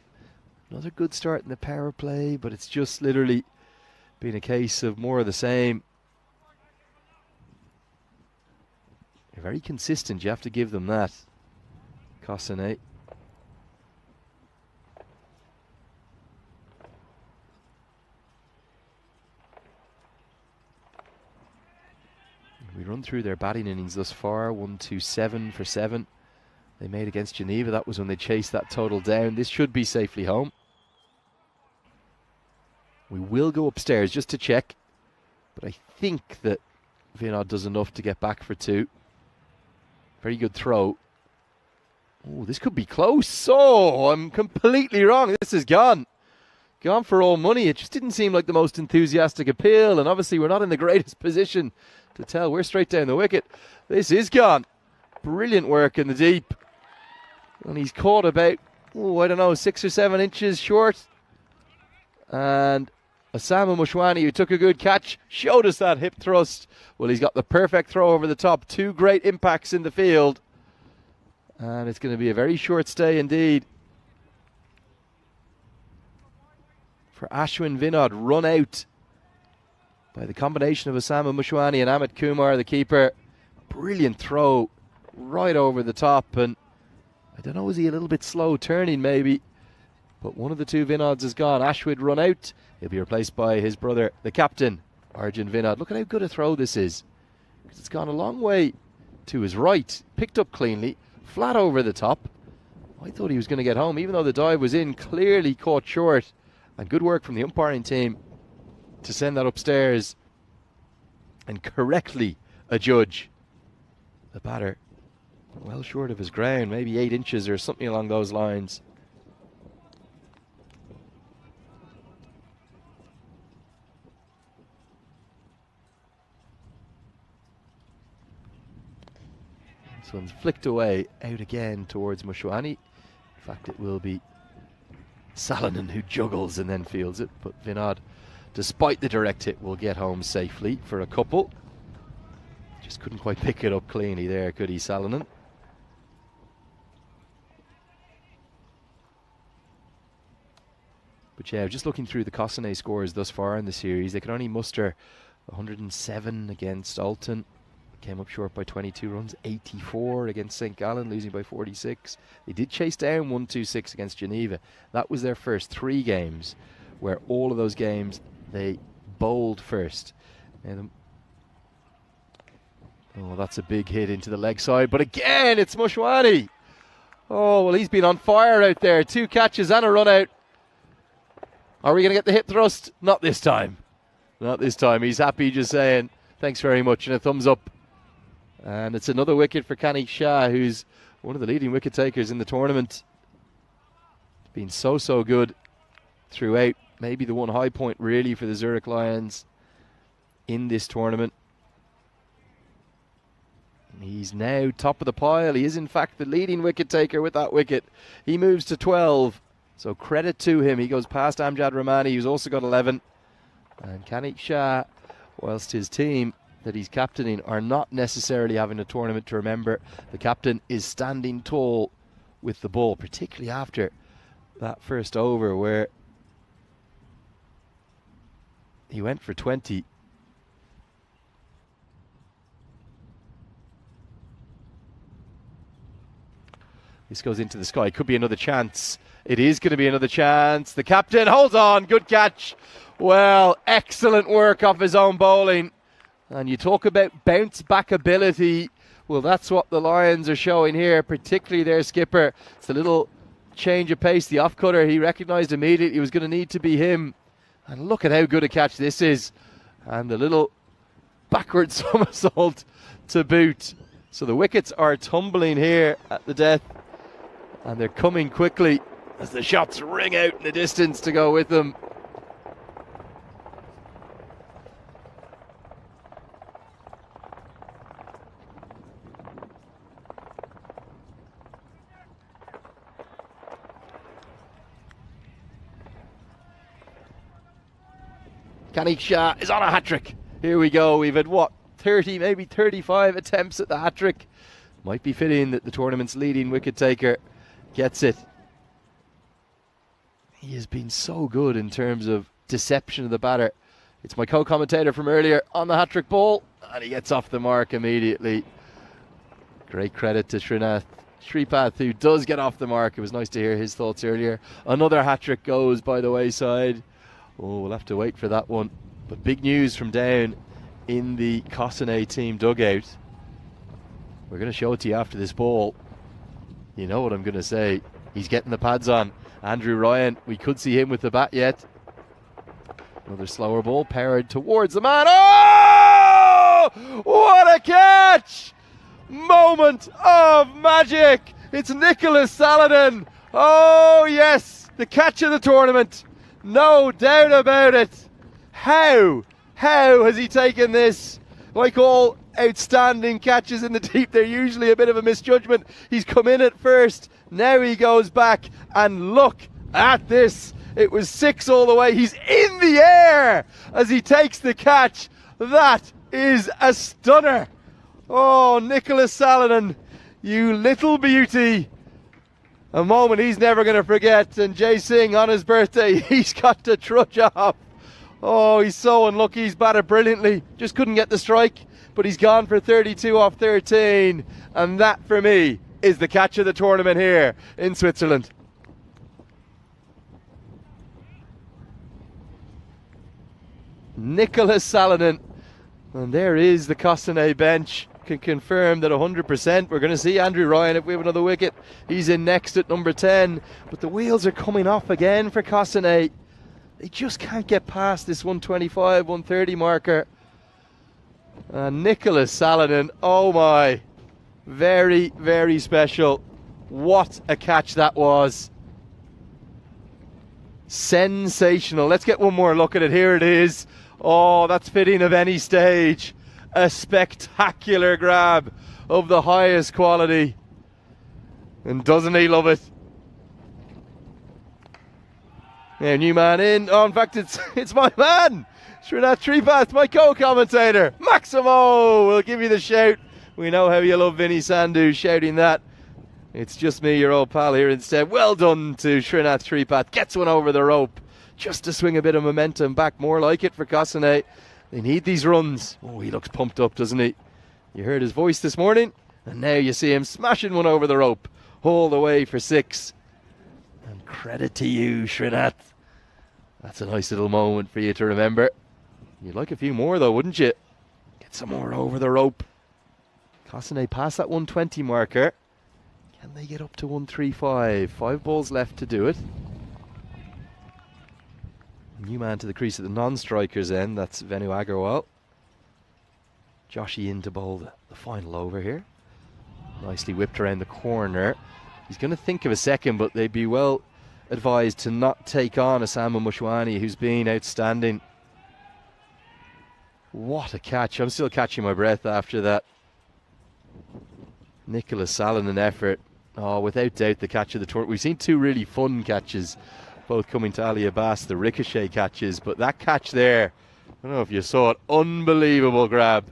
Another good start in the power play, but it's just literally been a case of more of the same. They're very consistent, you have to give them that. Cossanet. We run through their batting innings thus far. 127 for 7. They made against Geneva. That was when they chased that total down. This should be safely home. We will go upstairs just to check, but I think that Vinod does enough to get back for 2. Very good throw. Oh, this could be close. Oh, I'm completely wrong. This is gone. Gone for all money. It just didn't seem like the most enthusiastic appeal, and obviously we're not in the greatest position to tell. We're straight down the wicket. This is gone. Brilliant work in the deep. And he's caught about, I don't know, 6 or 7 inches short. And Osama Mushwani, who took a good catch, showed us that hip thrust. Well, he's got the perfect throw over the top. 2 great impacts in the field. And it's going to be a very short stay indeed for Ashwin Vinod, run out by the combination of Osama Mushwani and Amit Kumar, the keeper. Brilliant throw right over the top. And I don't know, is he a little bit slow turning maybe? But one of the 2 Vinods is gone. Ashwin run out. He'll be replaced by his brother, the captain, Arjun Vinod. Look at how good a throw this is. It's gone a long way to his right. Picked up cleanly. Flat over the top. I thought he was going to get home, even though the dive was in. Clearly caught short. And good work from the umpiring team to send that upstairs and correctly adjudge the batter well short of his ground, maybe 8 inches or something along those lines. This one's flicked away, out again towards Mushwani. In fact, it will be Salonen who juggles and then fields it, but Vinod, despite the direct hit, will get home safely for a couple. Just couldn't quite pick it up cleanly there, could he, Salonen? But yeah, just looking through the Cossanet scores thus far in the series, they could only muster 107 against Alton. Came up short by 22 runs. 84 against St. Gallen, losing by 46. They did chase down 126 against Geneva. That was their first 3 games, where all of those games they bowled first. And oh, that's a big hit into the leg side. But again, it's Mushwani. Oh, well, he's been on fire out there. 2 catches and a run out. Are we going to get the hip thrust? Not this time. Not this time. He's happy just saying thanks very much and a thumbs up. And it's another wicket for Kanik Shah, who's one of the leading wicket takers in the tournament. Been so good throughout. Maybe the one high point really for the Zurich Lions in this tournament. He's now top of the pile. He is in fact the leading wicket taker with that wicket. He moves to 12. So credit to him. He goes past Amjad Rahmani, who's also got 11. And Kanik Shah, whilst his team that he's captaining are not necessarily having a tournament to remember, the captain is standing tall with the ball, particularly after that first over where he went for 20. This goes into the sky. Could be another chance. It is going to be another chance. The captain holds on. Good catch. Well, excellent work off his own bowling. And you talk about bounce back ability. Well, that's what the Lions are showing here, particularly their skipper. It's a little change of pace. The off cutter, he recognised immediately it was going to need to be him. And look at how good a catch this is. And the little backward somersault to boot. So the wickets are tumbling here at the death. And they're coming quickly as the shots ring out in the distance to go with them. Kanik Shah is on a hat-trick. Here we go. We've had, what, 30, maybe 35 attempts at the hat-trick. Might be fitting that the tournament's leading wicket taker gets it. He has been so good in terms of deception of the batter. It's my co-commentator from earlier on the hat-trick ball, and he gets off the mark immediately. Great credit to Srinath Sripath, who does get off the mark. It was nice to hear his thoughts earlier. Another hat-trick goes by the wayside. Oh, we'll have to wait for that one. But big news from down in the Cossonay team dugout. We're going to show it to you after this ball. You know what I'm going to say. He's getting the pads on. Andrew Ryan, we could see him with the bat yet. Another slower ball, powered towards the man. Oh! What a catch! Moment of magic. It's Nicholas Saladin. Oh, yes. The catch of the tournament. No doubt about it. How has he taken this? Like all outstanding catches in the deep, they're usually a bit of a misjudgment. He's come in at first. Now he goes back, and look at this. It was 6 all the way. He's in the air as he takes the catch. That is a stunner. Oh, Nicholas Saladin, you little beauty. A moment he's never going to forget. And Jay Singh, on his birthday, he's got to trudge off. Oh, he's so unlucky. He's batted brilliantly. Just couldn't get the strike. But he's gone for 32 off 13. And that, for me, is the catch of the tournament here in Switzerland. Nicholas Saladin. And there is the Cossonay bench. Can confirm that 100%. We're going to see Andrew Ryan if we have another wicket. He's in next at number 10. But the wheels are coming off again for Cossonay. They just can't get past this 125, 130 marker. Nicholas Saladin, oh my. Very, very special. What a catch that was. Sensational. Let's get one more look at it. Here it is. Oh, that's fitting of any stage. A spectacular grab of the highest quality. And doesn't he love it? Now, new man in. Oh, in fact, it's my man, Srinath Sripath, my co-commentator. Maximo will give you the shout. We know how you love Vinny Sandhu shouting that. It's just me, your old pal here instead. Well done to Srinath Sripath. Gets one over the rope just to swing a bit of momentum back. More like it for Cossonay. They need these runs. Oh, he looks pumped up, doesn't he? You heard his voice this morning, and now you see him smashing one over the rope all the way for 6. And credit to you, Srinath. That's a nice little moment for you to remember. You'd like a few more though, wouldn't you? Get some more over the rope. Cossonay past that 120 marker. Can they get up to 135? 5 balls left to do it. New man to the crease at the non-strikers end. That's Venu Agarwal. Joshy in to bowl the final over here. Nicely whipped around the corner. He's going to think of a second, but they'd be well advised to not take on Osama Mushwani, who's been outstanding. What a catch. I'm still catching my breath after that. Nicholas Saladin effort. Oh, without doubt the catch of the tournament. We've seen 2 really fun catches, both coming to Ali Abbas, the ricochet catches, but that catch there, I don't know if you saw it, unbelievable grab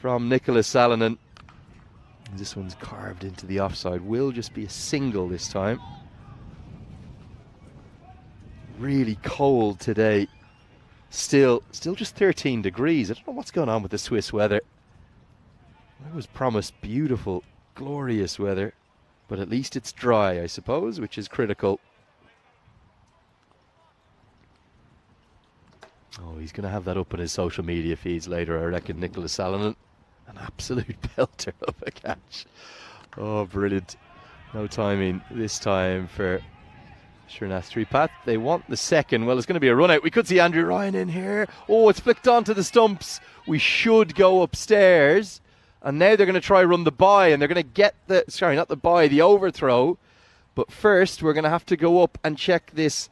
from Nicholas Saladin. This one's carved into the offside. Will just be a single this time. Really cold today. Still just 13 degrees. I don't know what's going on with the Swiss weather. I was promised beautiful, glorious weather, but at least it's dry, I suppose, which is critical. Oh, he's going to have that up on his social media feeds later, I reckon, Nicholas Saladin. An absolute belter of a catch. Oh, brilliant. No timing this time for Srinath Sripath. They want the second. Well, it's going to be a run out. We could see Andrew Ryan in here. Oh, it's flicked onto the stumps. We should go upstairs. And now they're going to try run the bye, and they're going to get the, sorry, not the bye, the overthrow. But first, we're going to have to go up and check this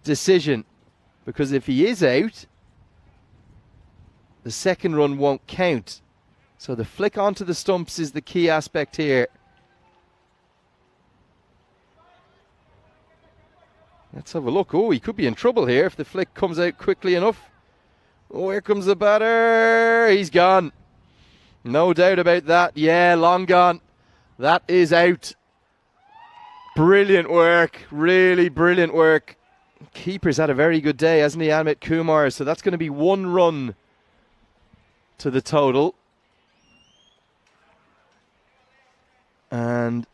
decision. Because if he is out, the second run won't count. So the flick onto the stumps is the key aspect here. Let's have a look. Oh, he could be in trouble here if the flick comes out quickly enough. Oh, here comes the batter. He's gone. No doubt about that. Yeah, long gone. That is out. Brilliant work. Really brilliant work. Keeper's had a very good day, hasn't he, Amit Kumar? So that's going to be 1 run to the total. And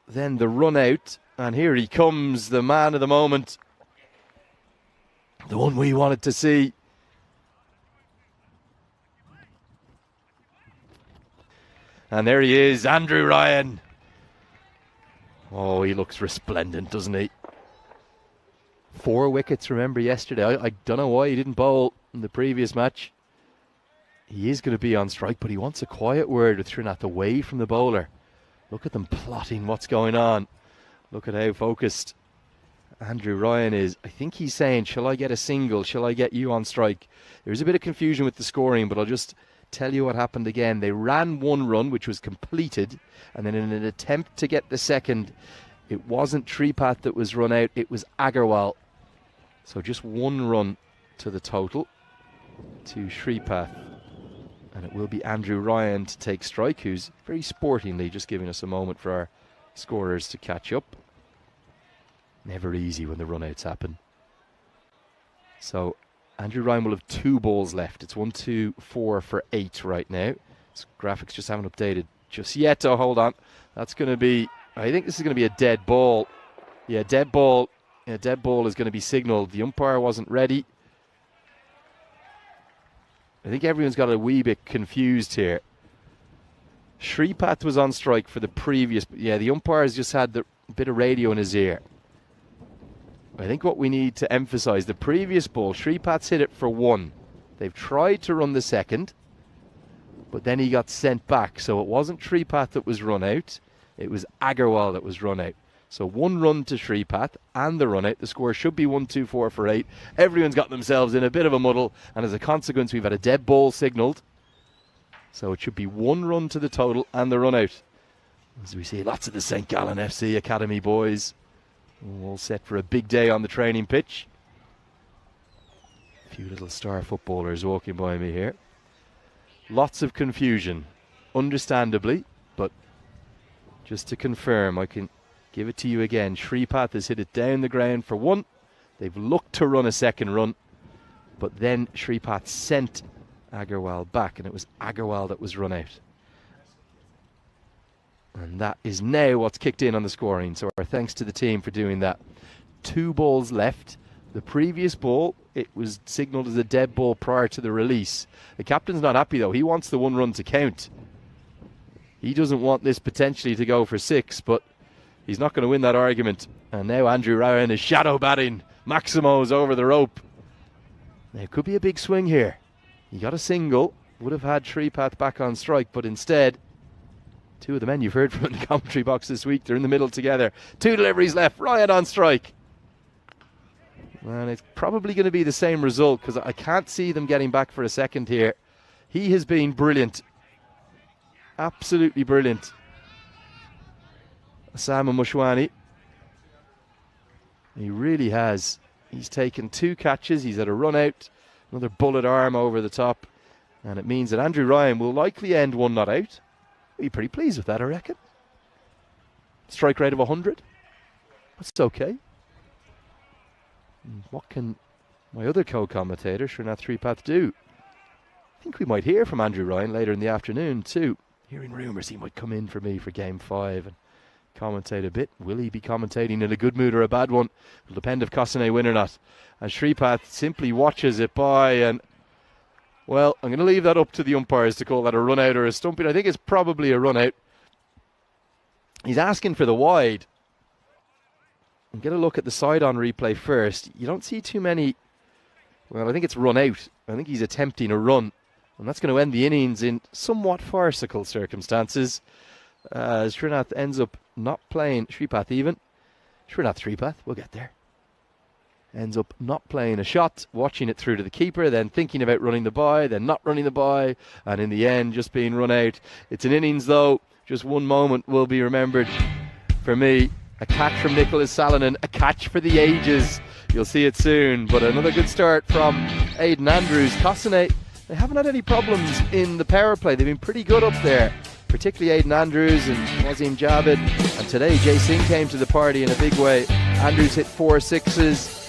then the run out. And here he comes, the man of the moment. The one we wanted to see. And there he is, Andrew Ryan. Oh, he looks resplendent, doesn't he? 4 wickets, remember, yesterday. I don't know why he didn't bowl in the previous match. He is going to be on strike, but he wants a quiet word with Trinidad away from the bowler. Look at them plotting what's going on. Look at how focused Andrew Ryan is. I think he's saying, shall I get a single? Shall I get you on strike? There's a bit of confusion with the scoring, but I'll just tell you what happened again. They ran 1 run, which was completed, and then in an attempt to get the second, it wasn't Tripath that was run out, it was Agarwal. So just 1 run to the total to Sripath. And it will be Andrew Ryan to take strike, who's very sportingly just giving us a moment for our scorers to catch up. Never easy when the run-outs happen. So Andrew Ryan will have 2 balls left. It's 1, 2, 4 for 8 right now. This graphics just haven't updated just yet. Oh, hold on. That's going to be, I think this is going to be a dead ball. Yeah, dead ball. Yeah, dead ball is going to be signalled. The umpire wasn't ready. I think everyone's got a wee bit confused here. Sripath was on strike for the previous... Yeah, the umpire's just had the bit of radio in his ear. I think what we need to emphasise, the previous ball, Sripath's hit it for 1. They've tried to run the second, but then he got sent back. So it wasn't Sripath that was run out. It was Agarwal that was run out. So 1 run to Sripath and the run out. The score should be 1, 2, 4 for 8. Everyone's got themselves in a bit of a muddle, and as a consequence, we've had a dead ball signalled. So it should be 1 run to the total and the run out. As we see lots of the St. Gallen FC Academy boys all set for a big day on the training pitch. A few little star footballers walking by me here. Lots of confusion, understandably, but just to confirm, I can give it to you again. Sripath has hit it down the ground for 1. They've looked to run a second run, but then Sripath sent Agarwal back, and it was Agarwal that was run out. And that is now what's kicked in on the scoring. So our thanks to the team for doing that. 2 balls left. The previous ball, it was signalled as a dead ball prior to the release. The captain's not happy though. He wants the 1 run to count. He doesn't want this potentially to go for 6, but he's not going to win that argument. And now Andrew Ryan is shadow batting. Maximo's over the rope. Now it could be a big swing here. He got a single. Would have had Sripath back on strike, but instead, 2 of the men you've heard from in the commentary box this week, they're in the middle together. 2 deliveries left. Ryan on strike. And it's probably going to be the same result because I can't see them getting back for a second here. He has been brilliant. Absolutely brilliant. Osama Mushwani. He really has. He's taken 2 catches. He's had a run out. Another bullet arm over the top. And it means that Andrew Ryan will likely end 1 not out. Be pretty pleased with that, I reckon. Strike rate of 100. That's okay. And what can my other co-commentator, Srinath Sripath, do? I think we might hear from Andrew Ryan later in the afternoon too. Hearing rumours he might come in for me for Game 5 and commentate a bit. Will he be commentating in a good mood or a bad one? It'll depend if Kosane win or not. And Sripath simply watches it by, and well, I'm going to leave that up to the umpires to call that a run out or a stumping. I think it's probably a run out. He's asking for the wide. And get a look at the side-on replay first. You don't see too many. Well, I think it's run out. I think he's attempting a run. And that's going to end the innings in somewhat farcical circumstances. Srinath ends up not playing Sripath even. Srinath Sripath, we'll get there. Ends up not playing a shot, watching it through to the keeper, then thinking about running the bye, then not running the bye, and in the end just being run out. It's an innings though. Just one moment will be remembered for me. A catch from Nicholas Salonen, a catch for the ages. You'll see it soon. But another good start from Aidan Andrews. Cossonay, they haven't had any problems in the power play. They've been pretty good up there, particularly Aidan Andrews and Wazim Javid. And today, Jay Singh came to the party in a big way. Andrews hit 4 sixes.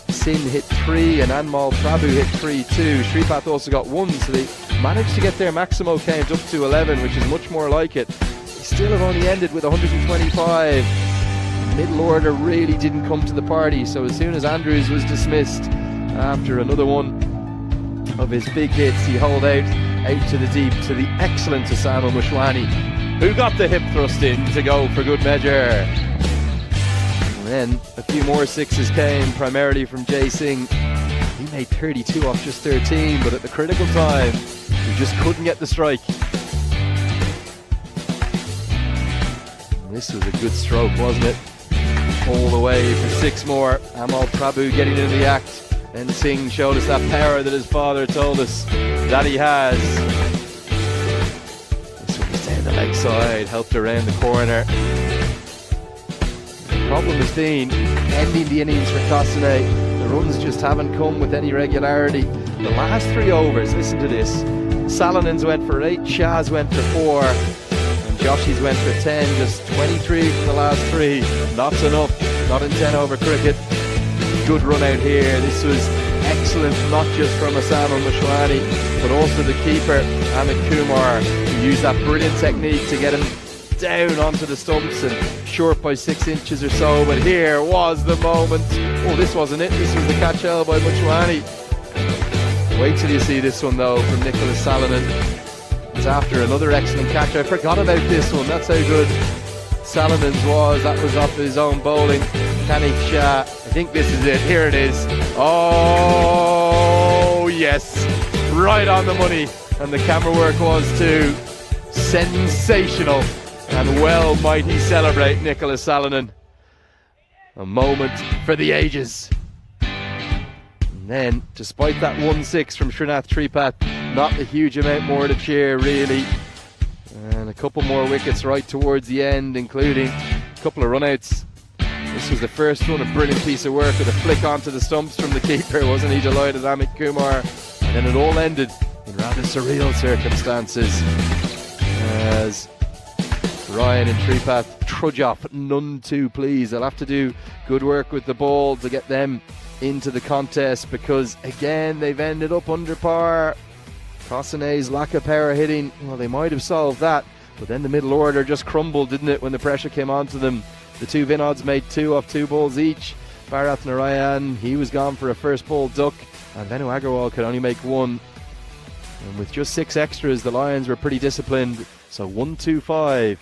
Singh hit 3 and Anmol Prabhu hit 3 too. Sripath also got 1, so they managed to get their Maximo count up to 11, which is much more like it. They still have only ended with 125. Middle order really didn't come to the party, so as soon as Andrews was dismissed after another one of his big hits, he hauled out to the deep to the excellent Osama Mushwani, who got the hip thrust in to go for good measure. And then a few more sixes came, primarily from Jay Singh. He made 32 off just 13, but at the critical time, he just couldn't get the strike. And this was a good stroke, wasn't it? All the way for 6 more. Amal Prabhu getting into the act. And Singh showed us that power that his father told us that he has. This one was down the leg side, helped around the corner. The problem has been ending the innings for Cossonay. The runs just haven't come with any regularity. The last 3 overs, listen to this. Salinans went for 8, Shaz went for 4, and Joshies went for 10. Just 23 for the last 3. Not enough, not in 10 over cricket. Good run out here. This was excellent, not just from Osama Mushwani, but also the keeper, Amit Kumar, who used that brilliant technique to get him down onto the stumps and short by 6 inches or so. But here was the moment. Oh, this wasn't it. This was the catch held by Mushwani. Wait till you see this one though from Nicholas Salonen. It's after another excellent catch. I forgot about this one. That's how good Salonen's was. That was off his own bowling. Kanik Shah. I think this is it. Here it is. Oh yes, right on the money. And the camera work was too. Sensational. And well might he celebrate, Nicholas Salonen. A moment for the ages. And then, despite that 1-6 from Srinath Tripath, not a huge amount more to cheer really. And a couple more wickets right towards the end, including a couple of runouts. This was the first one, a brilliant piece of work with a flick onto the stumps from the keeper. Wasn't he delighted, Amit Kumar? And then it all ended in rather surreal circumstances as Ryan and Tripath trudge off, none too pleased. They'll have to do good work with the ball to get them into the contest, because again they've ended up under par. Cossonay's lack of power hitting, well, they might have solved that, but then the middle order just crumbled, didn't it, when the pressure came onto them. The 2 Vinods made 2 off 2 balls each. Bharat Narayan, he was gone for a first ball duck, and Venu Agarwal could only make 1. And with just 6 extras, the Lions were pretty disciplined. So 1-2-5.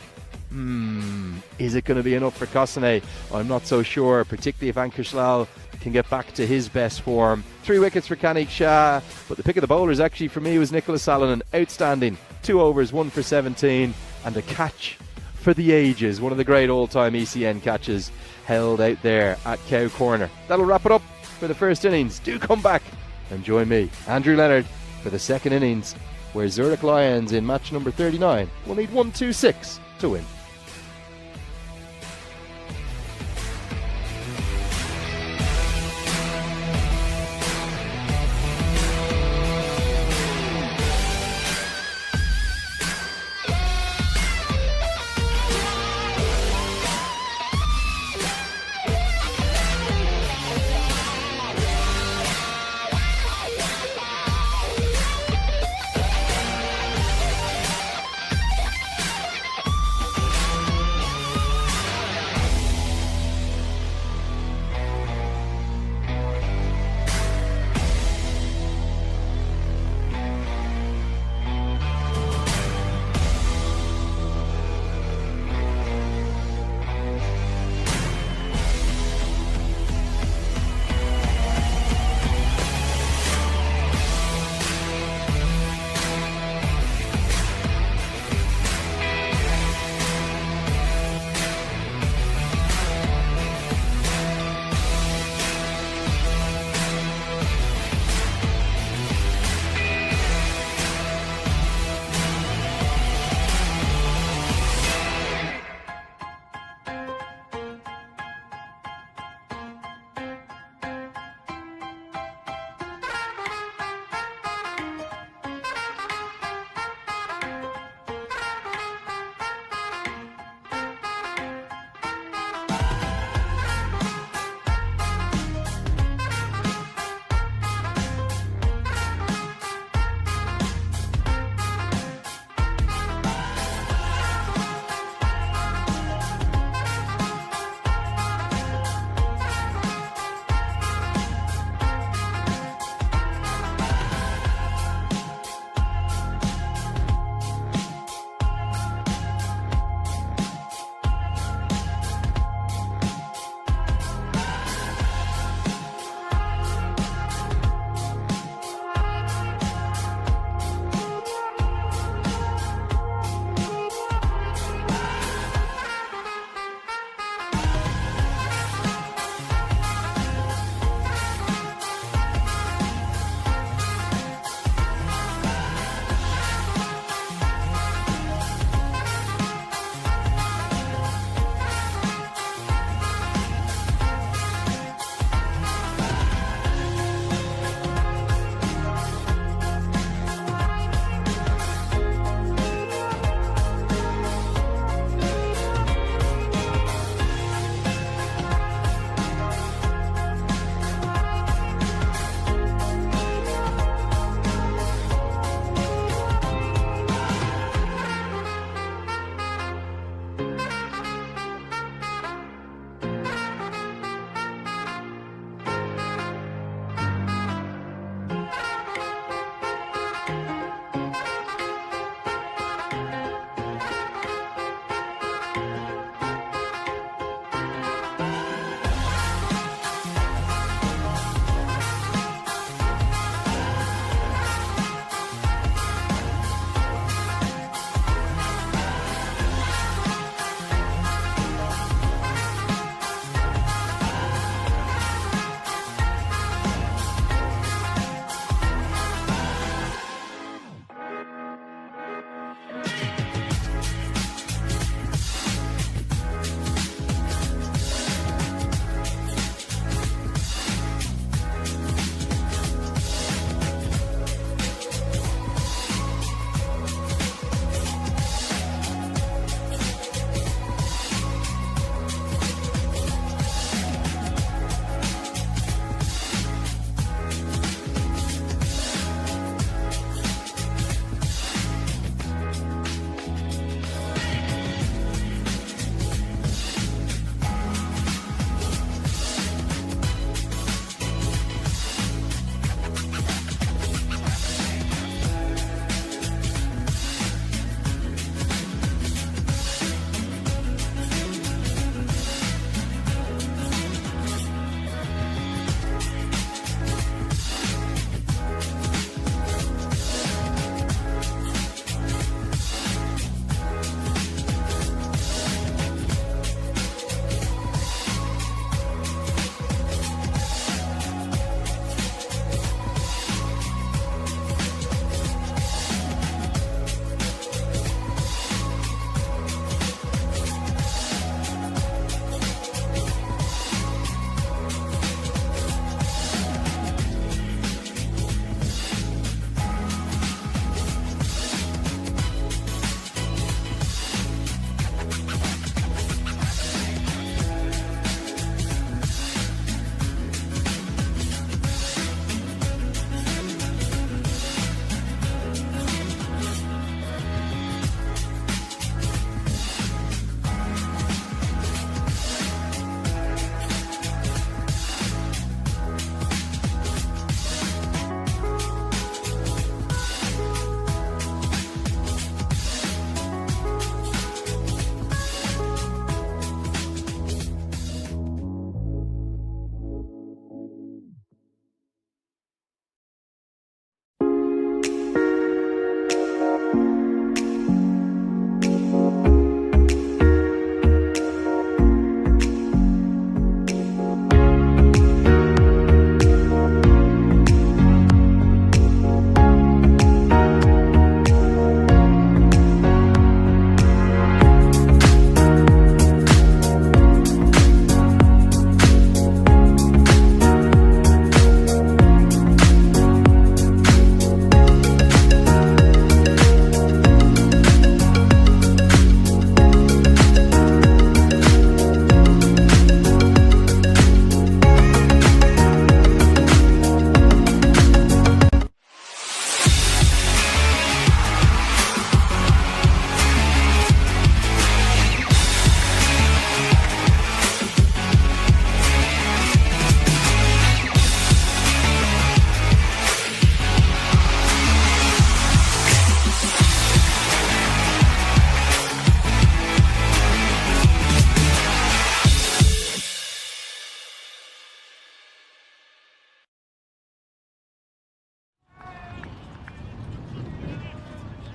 Is it going to be enough for Cossonay? I'm not so sure, particularly if Ankush Lal can get back to his best form. 3 wickets for Kanik Shah, but the pick of the bowlers actually for me was Nicholas Salonen. Outstanding. 2 overs, 1 for 17, and a catch for the ages. One of the great all-time ECN catches held out there at Cow Corner. That'll wrap it up for the first innings. Do come back and join me, Andrew Leonard, for the second innings, where Zurich Lions in match number 39 will need 1-2-6 to win.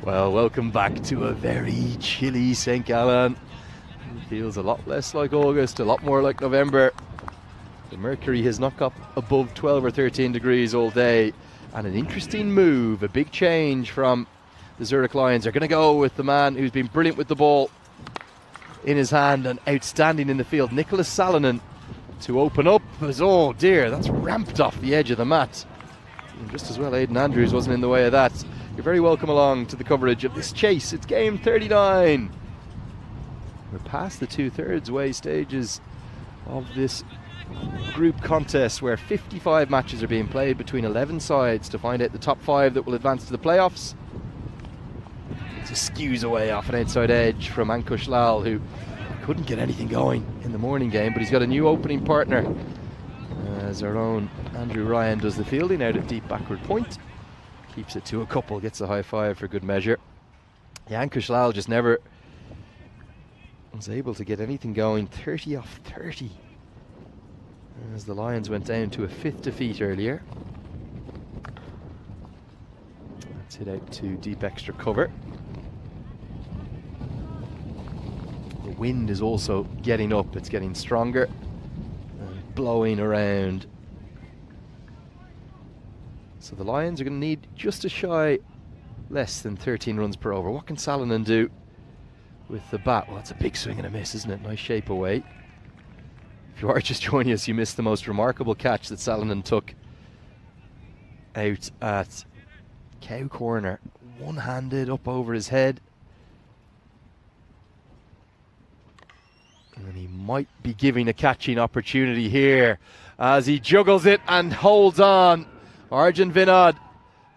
Well, welcome back to a very chilly St. Gallen. It feels a lot less like August, a lot more like November. The mercury has not got above 12 or 13 degrees all day. And an interesting move, a big change from the Zurich Lions. They're going to go with the man who's been brilliant with the ball in his hand and outstanding in the field, Nicholas Salonen, to open up as, oh dear, that's ramped off the edge of the mat. And just as well Aidan Andrews wasn't in the way of that. You're very welcome along to the coverage of this chase. It's game 39. We're past the 2/3 way stages of this group contest where 55 matches are being played between 11 sides to find out the top 5 that will advance to the playoffs. It's a skews away off an outside edge from Ankush Lal, who couldn't get anything going in the morning game, but he's got a new opening partner as our own Andrew Ryan does the fielding out at deep backward point. Keeps it to a couple, gets a high five for good measure. Yeah, Ankush Lal just never was able to get anything going. 30 off 30 as the Lions went down to a 5th defeat earlier. Let's hit out to deep extra cover. The wind is also getting up, it's getting stronger and blowing around. So the Lions are going to need just a shy less than 13 runs per over. What can Salonen do with the bat? Well, it's a big swing and a miss, isn't it? Nice shape away. If you are just joining us, you missed the most remarkable catch that Salonen took out at Cow Corner. One-handed up over his head. And he might be giving a catching opportunity here as he juggles it and holds on. Arjun Vinod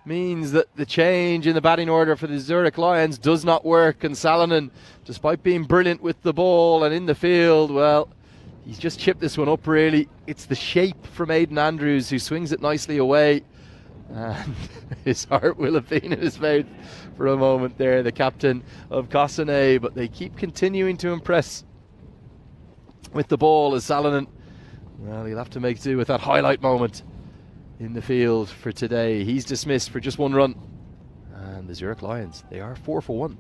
means that the change in the batting order for the Zurich Lions does not work, and Salonen, despite being brilliant with the ball and in the field, well, he's just chipped this one up really. It's the shape from Aidan Andrews who swings it nicely away, and his heart will have been in his mouth for a moment there, the captain of Cossonay, but they keep continuing to impress with the ball as Salonen, well, he'll have to make do with that highlight moment in the field for today. He's dismissed for just 1 run, and the Zurich Lions, they are 4 for 1.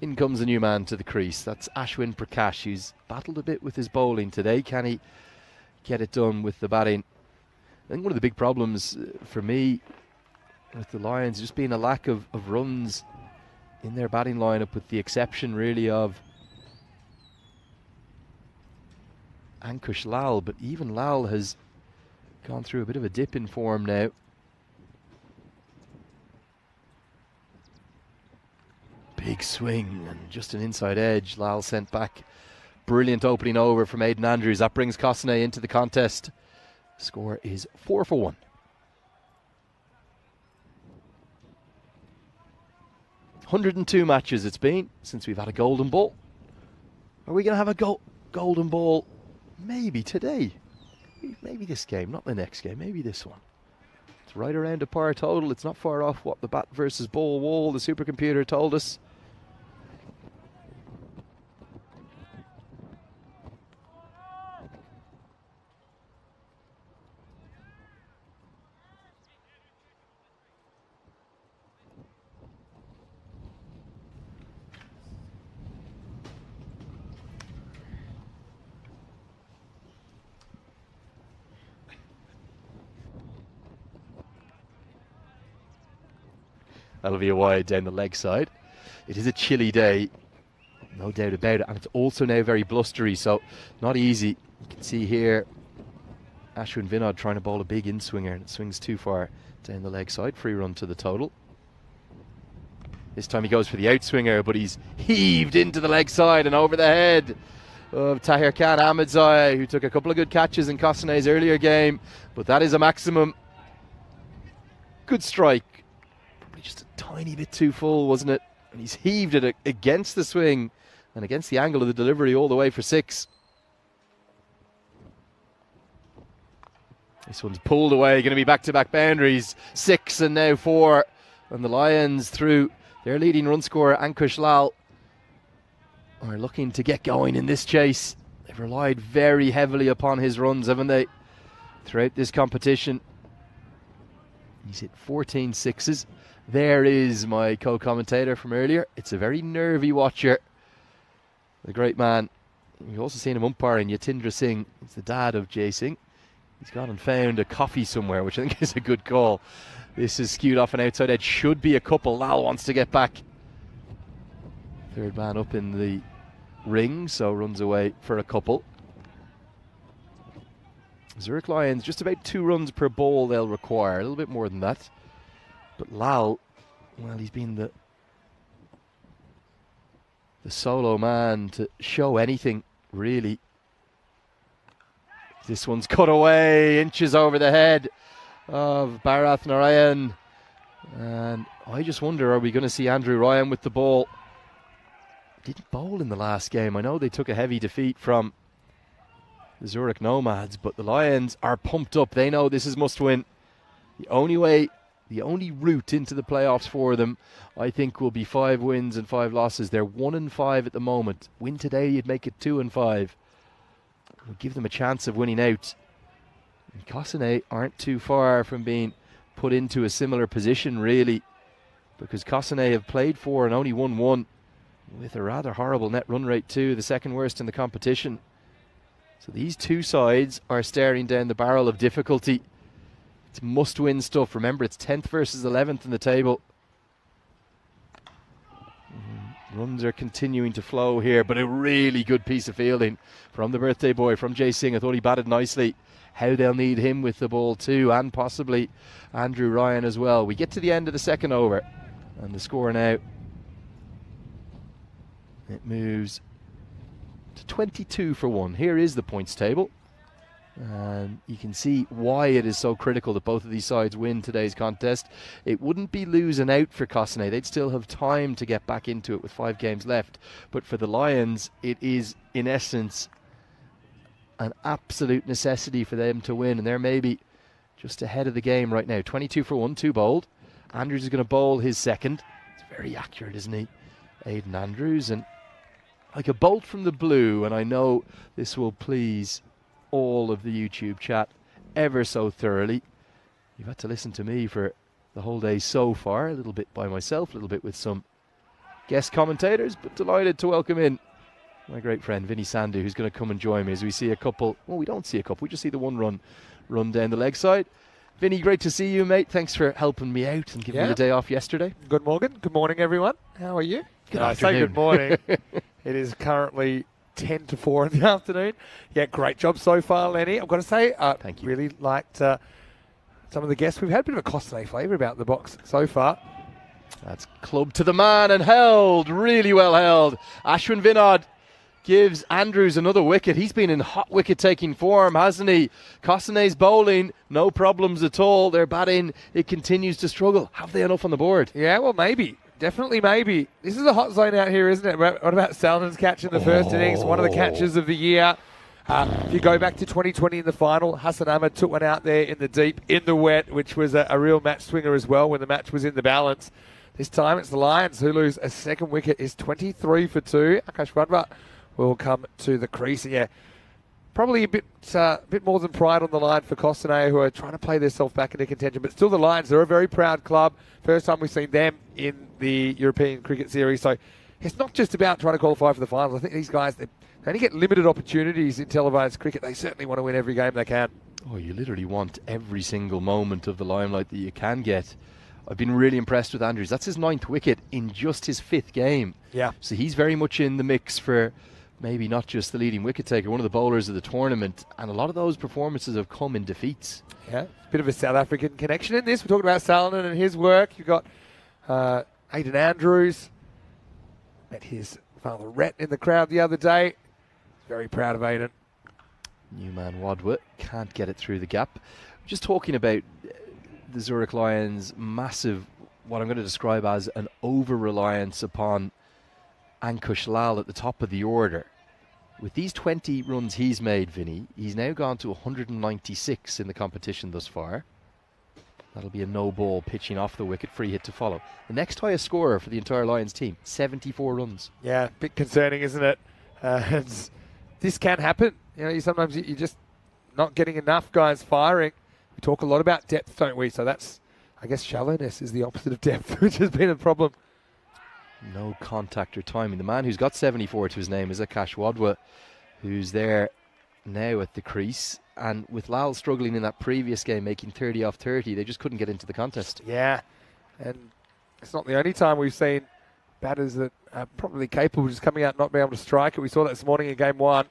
In comes a new man to the crease. That's Ashwin Prakash, who's battled a bit with his bowling today. Can he get it done with the batting? I think one of the big problems for me with the Lions just being a lack of runs in their batting lineup, with the exception really of Ankush Lal, but even Lal has gone through a bit of a dip in form now. Big swing and just an inside edge. Lal sent back. Brilliant opening over from Aidan Andrews. That brings Cossonay into the contest. Score is 4 for 1. 102 matches it's been since we've had a golden ball. Are we going to have a golden ball maybe today? Maybe this game, not the next game, maybe this one. It's right around a par total. It's not far off what the bat versus ball wall, the supercomputer, told us. That'll be a wide down the leg side. It is a chilly day, no doubt about it, and it's also now very blustery, so not easy. You can see here Ashwin Vinod trying to bowl a big in-swinger, and it swings too far down the leg side. Free run to the total. This time he goes for the outswinger, but he's heaved into the leg side and over the head of Tahir Khan Ahmedzai, who took a couple of good catches in Cossonay's earlier game, but that is a maximum. Good strike. Just a tiny bit too full, wasn't it? And he's heaved it against the swing and against the angle of the delivery all the way for 6. This one's pulled away, going to be back-to-back boundaries. 6 and now 4. And the Lions, through their leading run scorer, Ankush Lal, are looking to get going in this chase. They've relied very heavily upon his runs, haven't they, throughout this competition. He's hit 14 sixes. There is my co-commentator from earlier. It's a very nervy watcher. The great man. We've also seen him umpiring, Yatindra Singh. He's the dad of Jay Singh. He's gone and found a coffee somewhere, which I think is a good call. This is skewed off an outside edge. Should be a couple. Lal wants to get back. Third man up in the ring, so runs away for a couple. Zurich Lions, just about 2 runs per ball they'll require. A little bit more than that. But Lal, well, he's been the solo man to show anything, really. This one's cut away, inches over the head of Bharath Narayan. And I just wonder, are we going to see Andrew Ryan with the ball? Didn't bowl in the last game. I know they took a heavy defeat from the Zurich Nomads, but the Lions are pumped up. They know this is must win. The only route into the playoffs for them, I think, will be 5 wins and 5 losses. They're 1-5 at the moment. Win today, you'd make it 2-5. Will give them a chance of winning out. And Kosane aren't too far from being put into a similar position, really, because Kosane have played 4 and only won 1, with a rather horrible net run rate too, the second worst in the competition. So these two sides are staring down the barrel of difficulty. It's must-win stuff. Remember, it's 10th versus 11th in the table. Runs are continuing to flow here, but a really good piece of fielding from the birthday boy, from Jay Singh. I thought he batted nicely. How they'll need him with the ball too, and possibly Andrew Ryan as well. We get to the end of the second over, and the score now, it moves to 22-1. Here is the points table. And you can see why it is so critical that both of these sides win today's contest. It wouldn't be losing out for Kosane. They'd still have time to get back into it with 5 games left. But for the Lions, it is, in essence, an absolute necessity for them to win. And they're maybe just ahead of the game right now. 22-1, 2 bowled. Andrews is going to bowl his second. It's very accurate, isn't he? Aidan Andrews. And like a bolt from the blue, and I know this will please all of the YouTube chat ever so thoroughly. You've had to listen to me for the whole day so far, a little bit by myself, a little bit with some guest commentators, but delighted to welcome in my great friend Vinny Sandhu, who's going to come and join me as we see a couple. Well, we don't see a couple, we just see the one run down the leg side. Vinny, great to see you, mate. Thanks for helping me out and giving me the day off yesterday. Good morning everyone. How are you? Good I say afternoon. good morning. It is currently 10-4 in the afternoon. Yeah, great job so far, Lenny. I've got to say, Thank you. Really liked some of the guests. We've had a bit of a Kosane flavour about the box so far. That's clubbed to the man and held, really well held. Ashwin Vinod gives Andrews another wicket. He's been in hot wicket-taking form, hasn't he? Kosane's bowling, no problems at all. Their batting, it continues to struggle. Have they enough on the board? Yeah, well, maybe. Definitely maybe. This is a hot zone out here, isn't it? What about Salden's catch in the first innings? One of the catches of the year. If you go back to 2020 in the final, Hassan Ahmed took one out there in the deep, in the wet, which was a real match swinger as well when the match was in the balance. This time it's the Lions who lose a second wicket. Is 23 for 2. Akash Radva will come to the crease. Yeah, probably a bit more than pride on the line for Kosane, who are trying to play themselves back into contention. But still the Lions, they're a very proud club. First time we've seen them in the European Cricket Series. So it's not just about trying to qualify for the finals. I think these guys, they only get limited opportunities in televised cricket. They certainly want to win every game they can. Oh, you literally want every single moment of the limelight that you can get. I've been really impressed with Andrews. That's his 9th wicket in just his 5th game. Yeah. So he's very much in the mix for maybe not just the leading wicket taker, one of the bowlers of the tournament. And a lot of those performances have come in defeats. Yeah, bit of a South African connection in this. We're talking about Salonen and his work. You've got Aidan Andrews. Met his father Rhett in the crowd the other day. Very proud of Aidan. Newman Wadwa can't get it through the gap. Just talking about the Zurich Lions' massive, what I'm going to describe as an over-reliance upon Ankush Lal at the top of the order. With these 20 runs he's made, Vinny, he's now gone to 196 in the competition thus far. That'll be a no ball pitching off the wicket, free hit to follow. The next highest scorer for the entire Lions team, 74 runs. Yeah, a bit concerning, isn't it? this can happen. You know, sometimes you're just not getting enough guys firing. We talk a lot about depth, don't we? So that's, I guess, shallowness is the opposite of depth, which has been a problem. No contact or timing. The man who's got 74 to his name is Akash Wadwa, who's there now at the crease. And with Lal struggling in that previous game, making 30 off 30, they just couldn't get into the contest. Yeah, and it's not the only time we've seen batters that are probably capable of just coming out and not being able to strike it. We saw that this morning in game 1.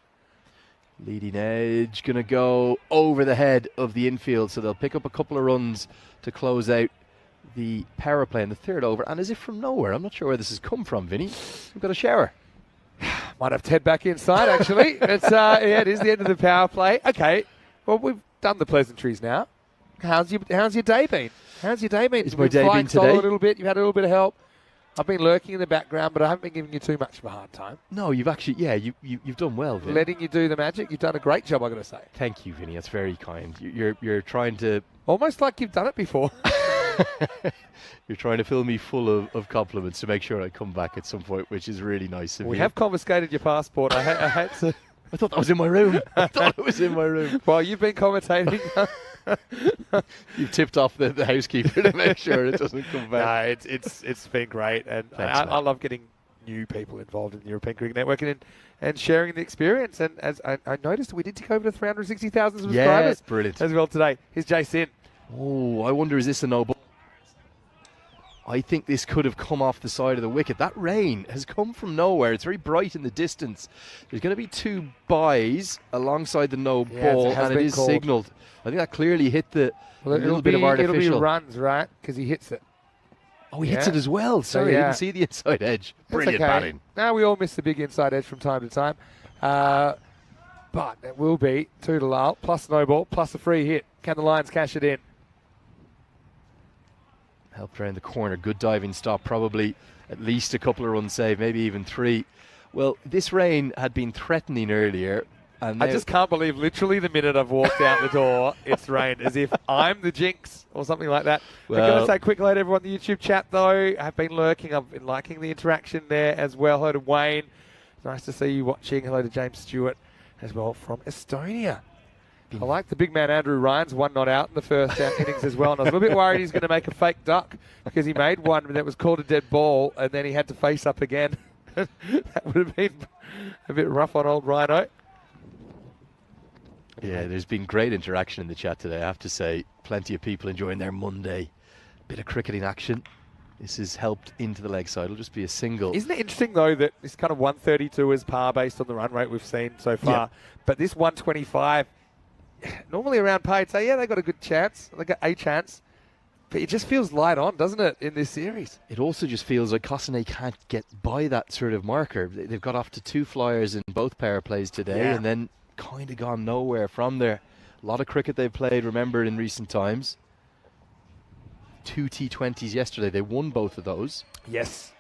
Leading edge going to go over the head of the infield, so they'll pick up a couple of runs to close out the power play in the third over. And as if from nowhere, I'm not sure where this has come from, Vinny, we've got a shower. Might have to head back inside, actually. It's yeah, it is the end of the power play. Okay, well, we've done the pleasantries now. How's your day been? How's your day been? Is my day been today? A little bit. You've had a little bit of help. I've been lurking in the background, but I haven't been giving you too much of a hard time. No, you've actually, yeah, you've done well, Vin. Letting you do the magic. You've done a great job, I've got to say. Thank you, Vinny. That's very kind. You're trying to... Almost like you've done it before. You're trying to fill me full of compliments to make sure I come back at some point, which is really nice of you. We have confiscated your passport. I had to... I thought that was in my room. I thought it was in my room. Well, you've been commentating. You've tipped off the housekeeper to make sure it doesn't come back. No, it's been great, and Thanks, I love getting new people involved in the European Cricket Network and sharing the experience. And as I noticed, we did tick over to 360,000 subscribers. Yeah, brilliant. As well today. Here's Jason. Oh, I wonder, is this a no ball? I think this could have come off the side of the wicket. That rain has come from nowhere. It's very bright in the distance. There's going to be 2 byes alongside the no ball, and it is signalled. I think that clearly hit the little bit of artificial. It'll be runs, right? Because he hits it. Oh, he hits it as well. Sorry, I didn't see the inside edge. Brilliant batting. Now we all miss the big inside edge from time to time. But it will be 2 to Lal, plus no ball, plus a free hit. Can the Lions cash it in? Helped around the corner. Good diving stop. Probably at least a couple of runs saved, maybe even 3. Well, this rain had been threatening earlier. And I just can't believe literally the minute I've walked out the door, it's rained, as if I'm the jinx or something like that. Well, I'm going to say quick hello to everyone in the YouTube chat, though. I've been lurking. I've been liking the interaction there as well. Hello to Wayne. Nice to see you watching. Hello to James Stewart as well from Estonia. I like the big man Andrew Ryan's 1 not out in the first innings as well. And I was a little bit worried he's going to make a fake duck because he made one that was called a dead ball and then he had to face up again. That would have been a bit rough on old Rhino. Yeah, there's been great interaction in the chat today, I have to say. Plenty of people enjoying their Monday. Bit of cricketing action. This has helped into the leg side. It'll just be a single. Isn't it interesting, though, that this kind of 132 is par based on the run rate we've seen so far? Yeah. But this 125, normally around par, you'd say, yeah, they got a good chance. They got a chance. But it just feels light on, doesn't it, in this series? It also just feels like Kosane can't get by that sort of marker. They've got off to 2 flyers in both power plays today, and then kind of gone nowhere from there. A lot of cricket they've played, remember, in recent times. 2 T20s yesterday. They won both of those. Yes.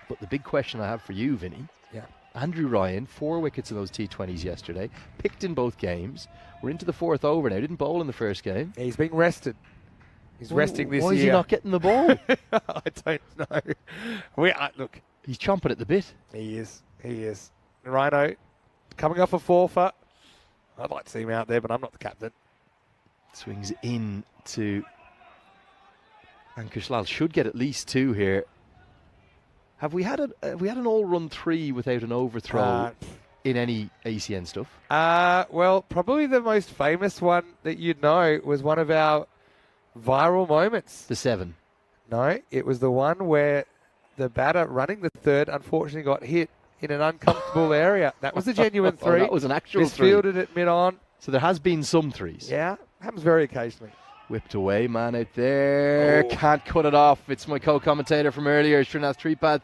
But the big question I have for you, Vinny. Yeah. Andrew Ryan, 4 wickets in those T20s yesterday. Picked in both games. We're into the 4th over now. Didn't bowl in the first game. Yeah, he's being rested. He's resting this year. Why is he not getting the ball? I don't know. Look. He's chomping at the bit. He is. He is. Rhino coming off a 4-for. I'd like to see him out there, but I'm not the captain. Swings in to Ankush Lal. Should get at least 2 here. Have we had an all-run 3 without an overthrow in any ECN stuff? Well, probably the most famous one that you'd know was one of our viral moments. The 7. No, it was the one where the batter running the 3rd unfortunately got hit in an uncomfortable area. That was a genuine 3. That was an actual 3. Misfielded it mid-on. So there has been some 3s. Yeah, happens very occasionally. Whipped away, man out there. Can't cut it off. It's my co-commentator from earlier, Srinath Tripath.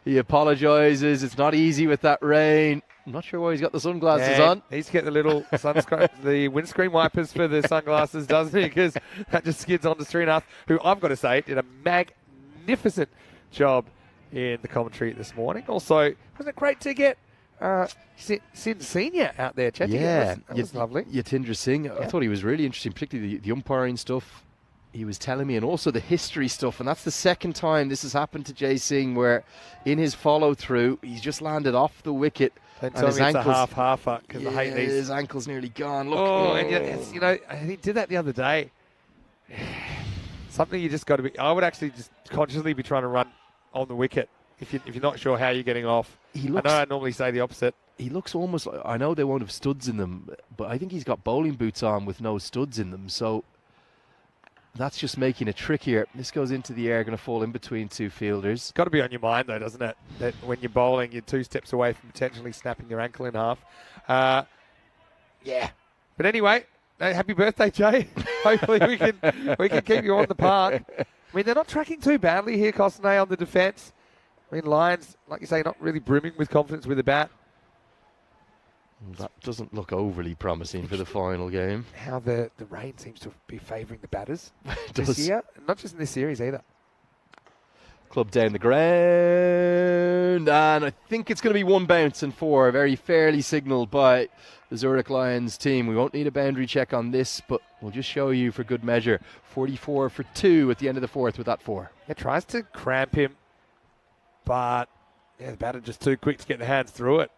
He apologises. It's not easy with that rain. I'm not sure why he's got the sunglasses on. He needs to get the little sunscreen, the windscreen wipers for the sunglasses, doesn't he? Because that just skids on to Srinath, who I've got to say did a magnificent job in the commentary this morning. Also, wasn't it great to get Sin Senior out there chatting? Yeah, that was lovely. Yatindra Singh, yeah. I thought he was really interesting, particularly the umpiring stuff he was telling me, and also the history stuff. And that's the second time this has happened to Jay Singh, where in his follow-through, he's just landed off the wicket Don't tell me it's a half-halfer because I hate these. His ankle's nearly gone. Look. And yet, you know, he did that the other day. Something you just got to be. I would actually just consciously be trying to run on the wicket if you're not sure how you're getting off. I know I normally say the opposite. He looks almost like, I know they won't have studs in them, but I think he's got bowling boots on with no studs in them. So that's just making it trickier. This goes into the air, going to fall in between two fielders. It's got to be on your mind, though, doesn't it? That when you're bowling, you're 2 steps away from potentially snapping your ankle in half. Yeah. But anyway, happy birthday, Jay. Hopefully we can keep you on the park. I mean, they're not tracking too badly here, Costner, on the defence. I mean, Lions, like you say, not really brimming with confidence with the bat. That doesn't look overly promising for the final game. How the rain seems to be favouring the batters this does. year. Not just in this series either. Club down the ground. And I think it's going to be 1 bounce and 4. Very fairly signalled by the Zurich Lions team. We won't need a boundary check on this, but we'll just show you for good measure. 44 for 2 at the end of the 4th with that 4. It tries to cramp him, but the batter just too quick to get the hands through it.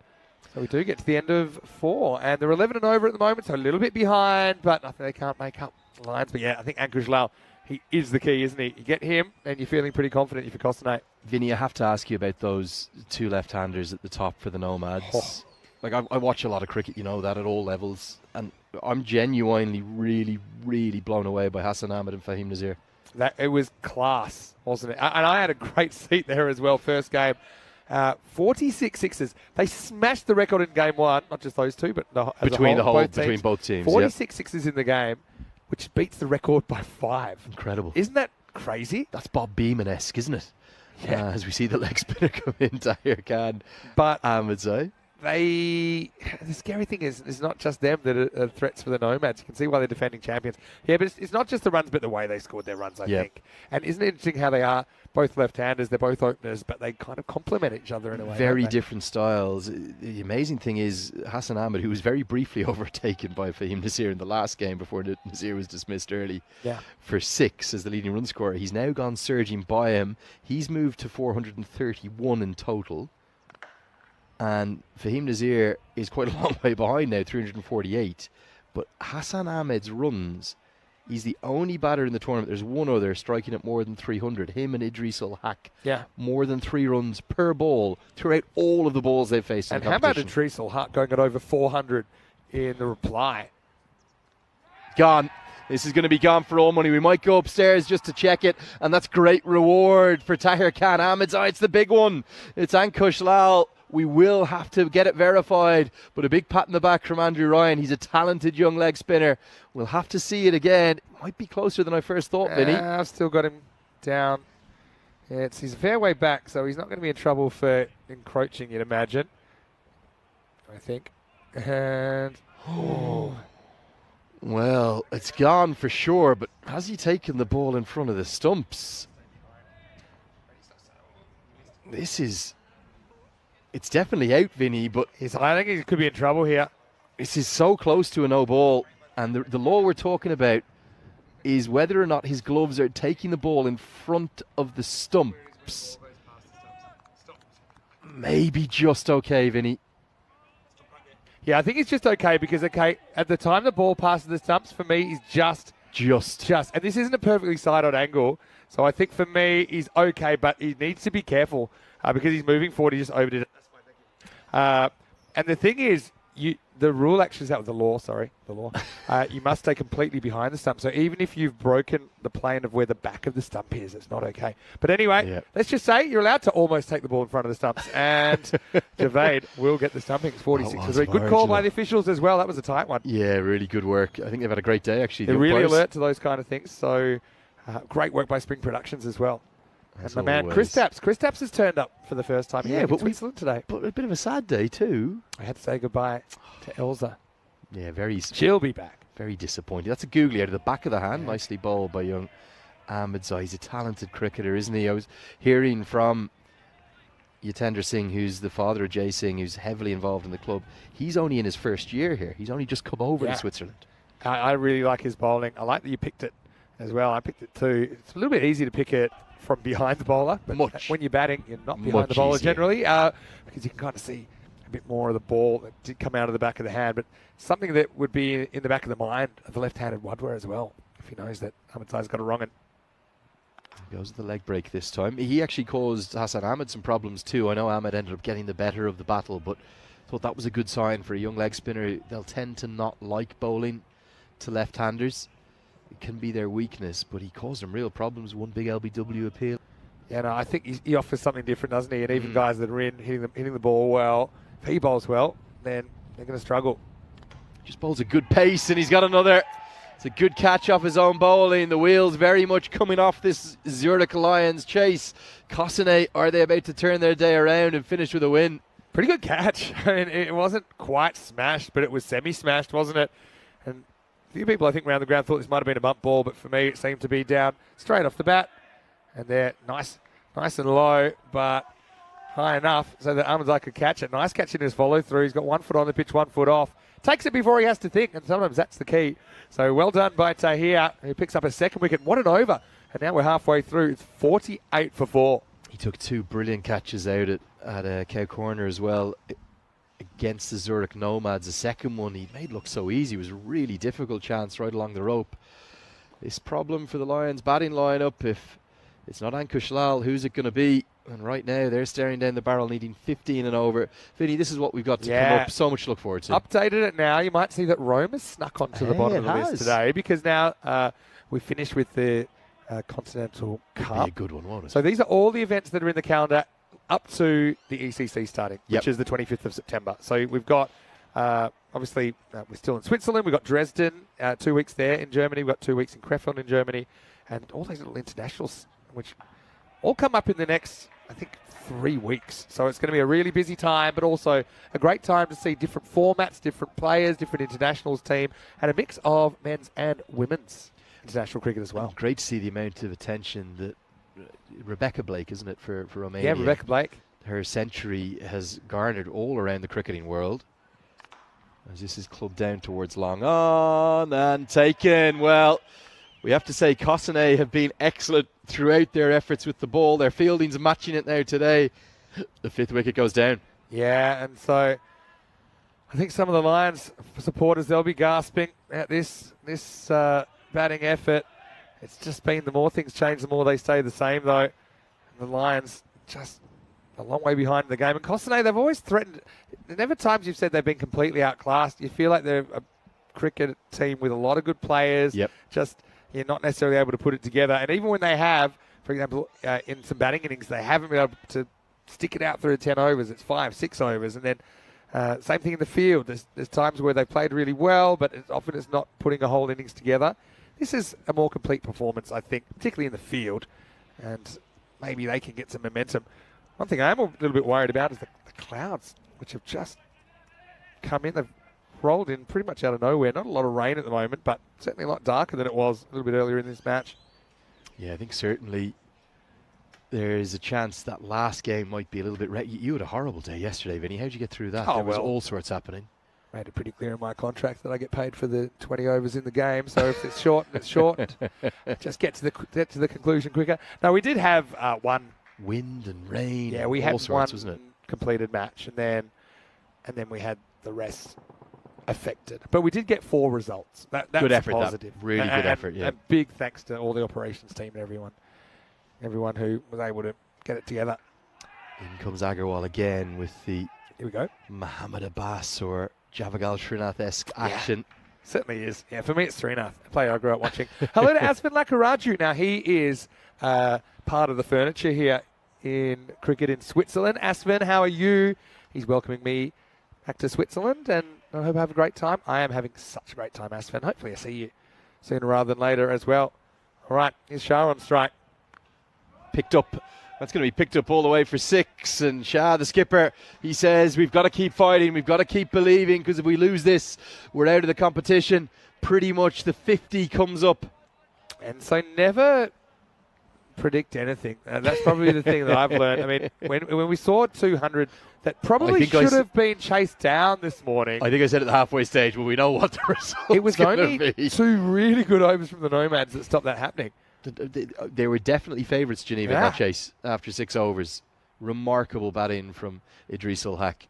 So we do get to the end of 4, and they're 11 and over at the moment, so a little bit behind, but nothing they can't make up the lines. But yeah, I think Ankush Lal, he is the key, isn't he? You get him, and you're feeling pretty confident if you're Costinate. Vinny, I have to ask you about those 2 left-handers at the top for the Nomads. Oh. Like, I watch a lot of cricket, you know that, at all levels, and I'm genuinely really, really blown away by Hassan Ahmed and Fahim Nazir. It was class, wasn't it? And I had a great seat there as well, first game. 46 sixes. They smashed the record in game 1, not just those 2, but between both teams. 46 sixes in the game, which beats the record by 5. Incredible. Isn't that crazy? That's Bob Beeman-esque, isn't it? Yeah. As we see the leg spinner come in, Tahir Khan. But Ahmedzai. The scary thing is it's not just them that are threats for the Nomads. You can see why they're defending champions. Yeah, but it's not just the runs, but the way they scored their runs, I think. And isn't it interesting how they are both left-handers, they're both openers, but they kind of complement each other in a way. Very different styles. The amazing thing is Hassan Ahmed, who was very briefly overtaken by Fahim Nazir in the last game before Nazir was dismissed early for 6 as the leading run scorer. He's now gone surging by him. He's moved to 431 in total. And Fahim Nazir is quite a long way behind now, 348. But Hassan Ahmed's runs, he's the only batter in the tournament. There's one other striking at more than 300. Him and Idris Ul Haq. Yeah. More than 3 runs per ball throughout all of the balls they've faced in the competition. And how about Idris Ul Haq going at over 400 in the reply? Gone. This is going to be gone for all money. We might go upstairs just to check it, and that's great reward for Tahir Khan. Ahmedzai, it's the big one. It's Ankush Lal. We will have to get it verified, but a big pat in the back from Andrew Ryan. He's a talented young leg spinner. We'll have to see it again. It might be closer than I first thought, Vinny. I've still got him down. He's a fair way back, so he's not going to be in trouble for encroaching, you'd imagine. I think. And well, it's gone for sure, but has he taken the ball in front of the stumps? It's definitely out, Vinny, but I think he could be in trouble here. This is so close to a no ball, and the law we're talking about is whether or not his gloves are taking the ball in front of the stumps. Maybe just okay, Vinny. Yeah, I think it's just okay because, at the time the ball passes the stumps, for me, he's just. And this isn't a perfectly side-on angle, so I think for me, he's okay, but he needs to be careful because he's moving forward. He just overdid it. And the thing is, the rule actually is that was the law. You must stay completely behind the stump. So even if you've broken the plane of where the back of the stump is, it's not okay. But anyway, let's just say you're allowed to almost take the ball in front of the stumps. And Javed will get the stumping. It's 46. Good call by the officials as well. That was a tight one. Yeah, really good work. I think they've had a great day, actually. They're really alert to those kind of things. So great work by Spring Productions as well. And my man, Chris Tapps has turned up for the first time. Yeah, but Switzerland today. But a bit of a sad day too. I had to say goodbye to Elza. Yeah, she'll be back. Very disappointing. That's a googly out of the back of the hand. Yeah. Nicely bowled by young Ahmedzai. He's a talented cricketer, isn't he? I was hearing from Yatendra Singh, who's the father of Jay Singh, who's heavily involved in the club. He's only in his first year here. He's only just come over to Switzerland. I really like his bowling. I like that you picked it as well. I picked it too. It's a little bit easier to pick it from behind the bowler, but when you're batting, you're not behind the bowler generally because you can kind of see a bit more of the ball that did come out of the back of the hand, but something that would be in the back of the mind of the left-handed Wadwar as well, if he knows that Ahmedzai's got a wrong one. Goes with the leg break this time. He actually caused Hassan Ahmed some problems too. I know Ahmed ended up getting the better of the battle, but thought that was a good sign for a young leg spinner. They'll tend to not like bowling to left-handers. It can be their weakness, but he caused them real problems. One big LBW appeal. Yeah, no, I think he offers something different, doesn't he? And even guys that are in hitting the ball well, if he bowls well, then they're going to struggle. Just bowls a good pace, and he's got another. It's a good catch off his own bowling. The wheels very much coming off this Zurich Lions chase. Kosane, are they about to turn their day around and finish with a win? Pretty good catch. I mean, it wasn't quite smashed, but it was semi-smashed, wasn't it? And a few people, I think, around the ground thought this might have been a bump ball, but for me, it seemed to be down straight off the bat. And they're nice and low, but high enough so that Ahmedzai could catch it. Nice catch in his follow-through. He's got 1 foot on the pitch, 1 foot off. Takes it before he has to think, and sometimes that's the key. So well done by Tahir, who picks up a second wicket. What an over. And now we're halfway through. It's 48 for 4. He took 2 brilliant catches out at Cow Corner as well against the Zurich Nomads. The second one he made look so easy. It was a really difficult chance right along the rope. This problem for the Lions batting lineup, if it's not Ankush Lal, who's it going to be? And right now they're staring down the barrel, needing 15 and over. Vinny, this is what we've got to come up. So much to look forward to. Updated it now. You might see that Rome has snuck onto the bottom of the list today, because now we finished with the Continental Cup. Be a good one, won't it? So these are all the events that are in the calendar up to the ECC starting, which is the 25th of September. So we've got, obviously, we're still in Switzerland. We've got Dresden, 2 weeks there in Germany. We've got 2 weeks in Krefeld in Germany. And all these little internationals, which all come up in the next, I think, 3 weeks. So it's going to be a really busy time, but also a great time to see different formats, different players, different internationals team, and a mix of men's and women's international cricket as well. Great to see the amount of attention that Rebecca Blake, isn't it, for Romania? Yeah, Rebecca Blake. Her century has garnered all around the cricketing world. As this is clubbed down towards long on and taken. Well, we have to say Kosane have been excellent throughout their efforts with the ball. Their fielding's matching it now today. The 5th wicket goes down. Yeah, and so I think some of the Lions supporters, they'll be gasping at this batting effort. It's just been, the more things change, the more they stay the same, though. And the Lions just a long way behind in the game. And Kosane, they've always threatened. Never times you've said they've been completely outclassed. You feel like they're a cricket team with a lot of good players. Yep. Just you're not necessarily able to put it together. And even when they have, for example, in some batting innings, they haven't been able to stick it out through 10 overs. It's 5, 6 overs. And then same thing in the field. There's times where they've played really well, but often it's not putting a whole innings together. This is a more complete performance, I think, particularly in the field. And maybe they can get some momentum. One thing I am a little bit worried about is the clouds, which have just come in. They've rolled in pretty much out of nowhere. Not a lot of rain at the moment, but certainly a lot darker than it was a little bit earlier in this match. Yeah, I think certainly there is a chance that last game might be a little bit... You had a horrible day yesterday, Vinny. How did you get through that? There was all sorts happening. Made it pretty clear in my contract that I get paid for the 20 overs in the game. So if it's short, it's short. Just get to the conclusion quicker. Now, we did have one... Wind and rain. Yeah, we had all sorts, one wasn't it? Completed match, and then we had the rest affected. But we did get 4 results. That's good effort. positive. Really good effort. Yeah. And big thanks to all the operations team and everyone who was able to get it together. In comes Agarwal again with the Here we go. Mohammad Abbas or Javagal Srinath-esque action. Certainly is. Yeah, for me it's Srinath, a player I grew up watching. Hello to Aspen Lakaraju. Now he is part of the furniture here in cricket in Switzerland. Aspen, how are you? He's welcoming me back to Switzerland, and I hope I have a great time. I am having such a great time, Aspen. Hopefully I see you sooner rather than later as well. All right, here's Shah on strike. Picked up. That's going to be picked up all the way for 6. And Shah, the skipper, he says, we've got to keep fighting. We've got to keep believing, because if we lose this, we're out of the competition. Pretty much the 50 comes up. And so never predict anything. That's probably the thing that I've learned. I mean, when we saw 200, that probably should have been chased down this morning. I think I said at the halfway stage, well, we know what the result It was only be. 2 really good overs from the Nomads that stopped that happening. They were definitely favourites, Geneva, in that chase after 6 overs. Remarkable batting from Idris Ul Haq.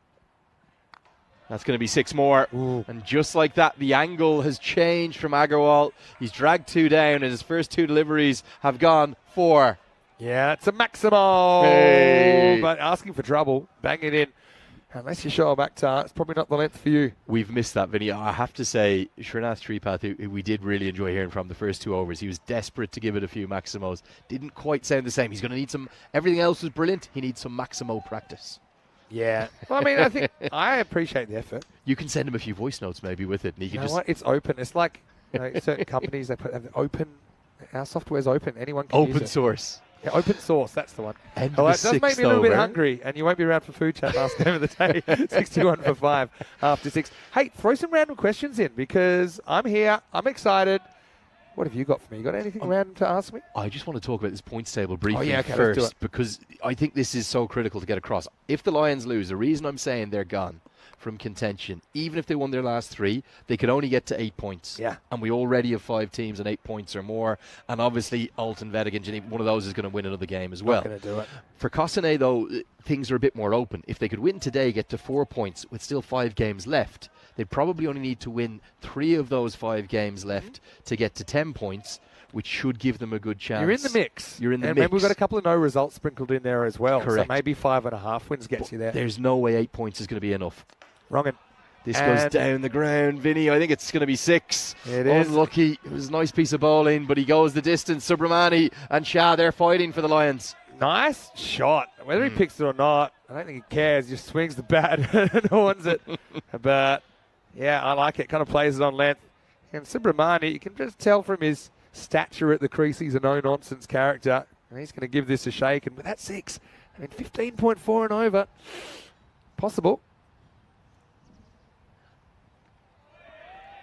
That's going to be 6 more. Ooh. And just like that, the angle has changed from Agarwal. He's dragged 2 down, and his first 2 deliveries have gone 4. Yeah, it's a Maximo. Hey. But asking for trouble, bang it in. Unless you show back to it's probably not the length for you. We've missed that, Vinny. I have to say, Srinath Tripath, who we did really enjoy hearing from the first 2 overs, he was desperate to give it a few Maximos. Didn't quite sound the same. He's going to need some. Everything else was brilliant. He needs some Maximo practice. Yeah. Well, I mean, I think I appreciate the effort. You can send him a few voice notes maybe with it. And he You can know just. what? It's open. It's like certain companies, they have open. Our software's open. Anyone can use Open it. source. Yeah, open source, that's the one. End Oh, of it the does make me a 6th little bit over. hungry, and you won't be around for food chat last game of the day. 61 for 5 after 6. Hey, throw some random questions in because I'm here. I'm excited. What have you got for me? You got anything random to ask me? I just want to talk about this points table briefly Okay, let's do first it. because I think this is so critical to get across. If the Lions lose, the reason I'm saying they're gone from contention, even if they won their last 3, they could only get to 8 points. Yeah. And we already have 5 teams on 8 points or more. And obviously, Alton, Vettigan, one of those is going to win another game as well. Not going to do it. For Cossonay, though, things are a bit more open. If they could win today, get to 4 points with still 5 games left, they'd probably only need to win 3 of those 5 games left to get to 10 points, which should give them a good chance. You're in the mix. You're in the and mix. Remember, we've got a couple of no results sprinkled in there as well. Correct. So maybe 5.5 wins gets you there. There's no way 8 points is going to be enough. Wrongin'. This goes And- down the ground, Vinny. I think it's going to be 6. It is. Unlucky. It was a nice piece of bowling, but he goes the distance. Subramani and Shah, they're fighting for the Lions. Nice shot. Whether he picks it or not, I don't think he cares. He just swings the bat and horns it. But, yeah, I like it. Kind of plays it on length. And Subramani, you can just tell from his stature at the crease, he's a no-nonsense character. And he's going to give this a shake. And with that 6, I mean, 15.4 and over. Possible.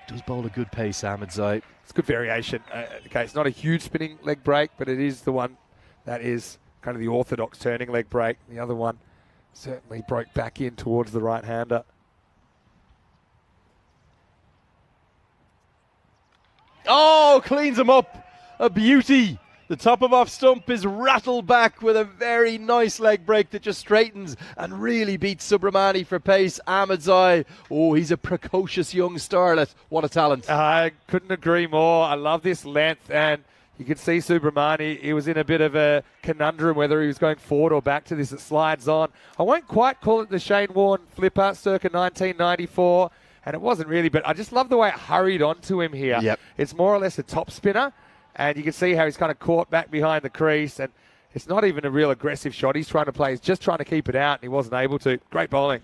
Does bowl a good pace, Ahmed Zai. It's good variation. Okay, it's not a huge spinning leg break, but it is the one that is kind of the orthodox turning leg break. The other one certainly broke back in towards the right-hander. Oh, cleans him up. A beauty. The top of off stump is rattled back with a very nice leg break that just straightens and really beats Subramani for pace. Ahmed Zai, oh, he's a precocious young starlet. What a talent. I couldn't agree more. I love this length, and you can see Subramani, he was in a bit of a conundrum whether he was going forward or back to this. It slides on. I won't quite call it the Shane Warne flipper circa 1994, and it wasn't really, but I just love the way it hurried onto him here. Yep. It's more or less a top spinner, and you can see how he's kind of caught back behind the crease, and it's not even a real aggressive shot he's trying to play. He's just trying to keep it out, and he wasn't able to. Great bowling.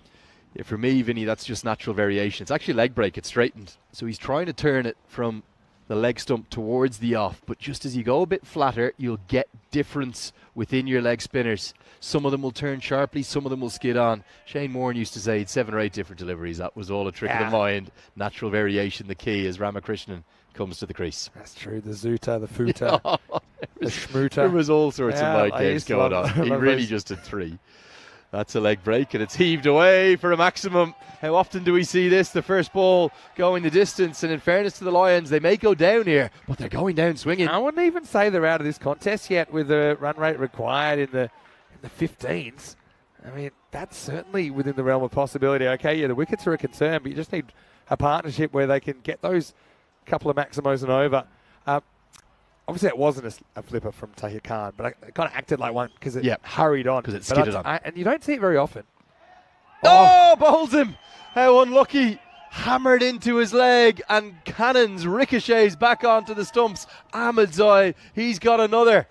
Yeah, for me, Vinny, that's just natural variation. It's actually leg break. It's straightened. So he's trying to turn it from the leg stump towards the off. But just as you go a bit flatter, you'll get difference within your leg spinners. Some of them will turn sharply. Some of them will skid on. Shane Warne used to say he'd 7 or 8 different deliveries. That was all a trick of the mind. Natural variation, the key, as Ramakrishnan comes to the crease. That's true. The Zuta, the Futa, the Schmooter. There was all sorts Yeah, of light I games used to going love- on. He love really those. just did 3. That's a leg break, and it's heaved away for a maximum. How often do we see this? The first ball going the distance, and in fairness to the Lions, they may go down here, but they're going down swinging. I wouldn't even say they're out of this contest yet with the run rate required in the 15s. I mean, that's certainly within the realm of possibility. Okay, yeah, the wickets are a concern, but you just need a partnership where they can get those couple of maximos and over. Obviously, it wasn't a flipper from Tahir Khan, but I kind of acted like one because it hurried on. 'Cause it But skidded on. and you don't see it very often. Oh, bowls him! How unlucky! Hammered into his leg, and cannons ricochets back onto the stumps. Ahmed Zai, he's got another.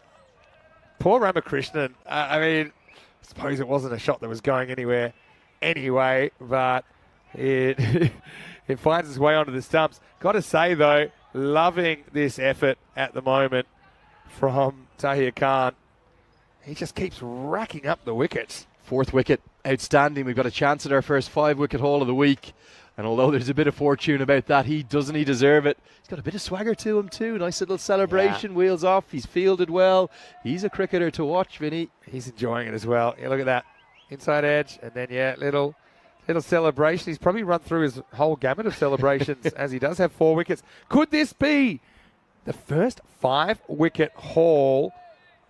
Poor Ramakrishnan. I mean, I suppose it wasn't a shot that was going anywhere anyway, but it it finds its way onto the stumps. Got to say, though, loving this effort at the moment from Tahir Khan. He just keeps racking up the wickets. 4th wicket, outstanding. We've got a chance at our first 5-wicket haul of the week. And although there's a bit of fortune about that, he deserve it. He's got a bit of swagger to him too. Nice little celebration, wheels off. He's fielded well. He's a cricketer to watch, Vinny. He's enjoying it as well. Yeah, look at that. Inside edge, and then, little celebration. He's probably run through his whole gamut of celebrations as he does have 4 wickets. Could this be the first 5-wicket haul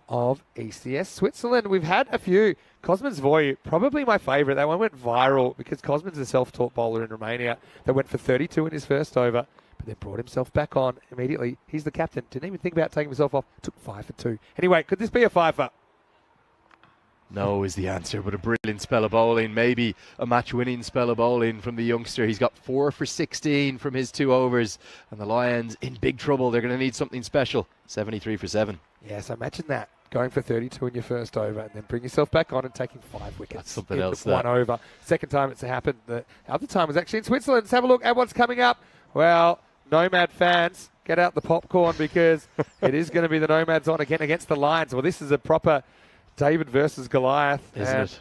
of ECS Switzerland? We've had a few. Cosmin's Voy, probably my favourite. That one went viral because Cosmin's a self-taught bowler in Romania that went for 32 in his first over, but then brought himself back on immediately. He's the captain. Didn't even think about taking himself off. Took 5 for 2. Anyway, could this be a 5-for? No is the answer, but a brilliant spell of bowling, maybe a match-winning spell of bowling from the youngster. He's got 4 for 16 from his 2 overs, and the Lions in big trouble. They're going to need something special. 73 for 7. Yes, imagine that. Going for 32 in your first over and then bring yourself back on and taking 5 wickets. That's something in else. One over. Second time it's happened. The other time was actually in Switzerland. Let's have a look at what's coming up. Well, Nomad fans, get out the popcorn because it is going to be the Nomads on again against the Lions. Well, this is a proper David versus Goliath. Isn't it?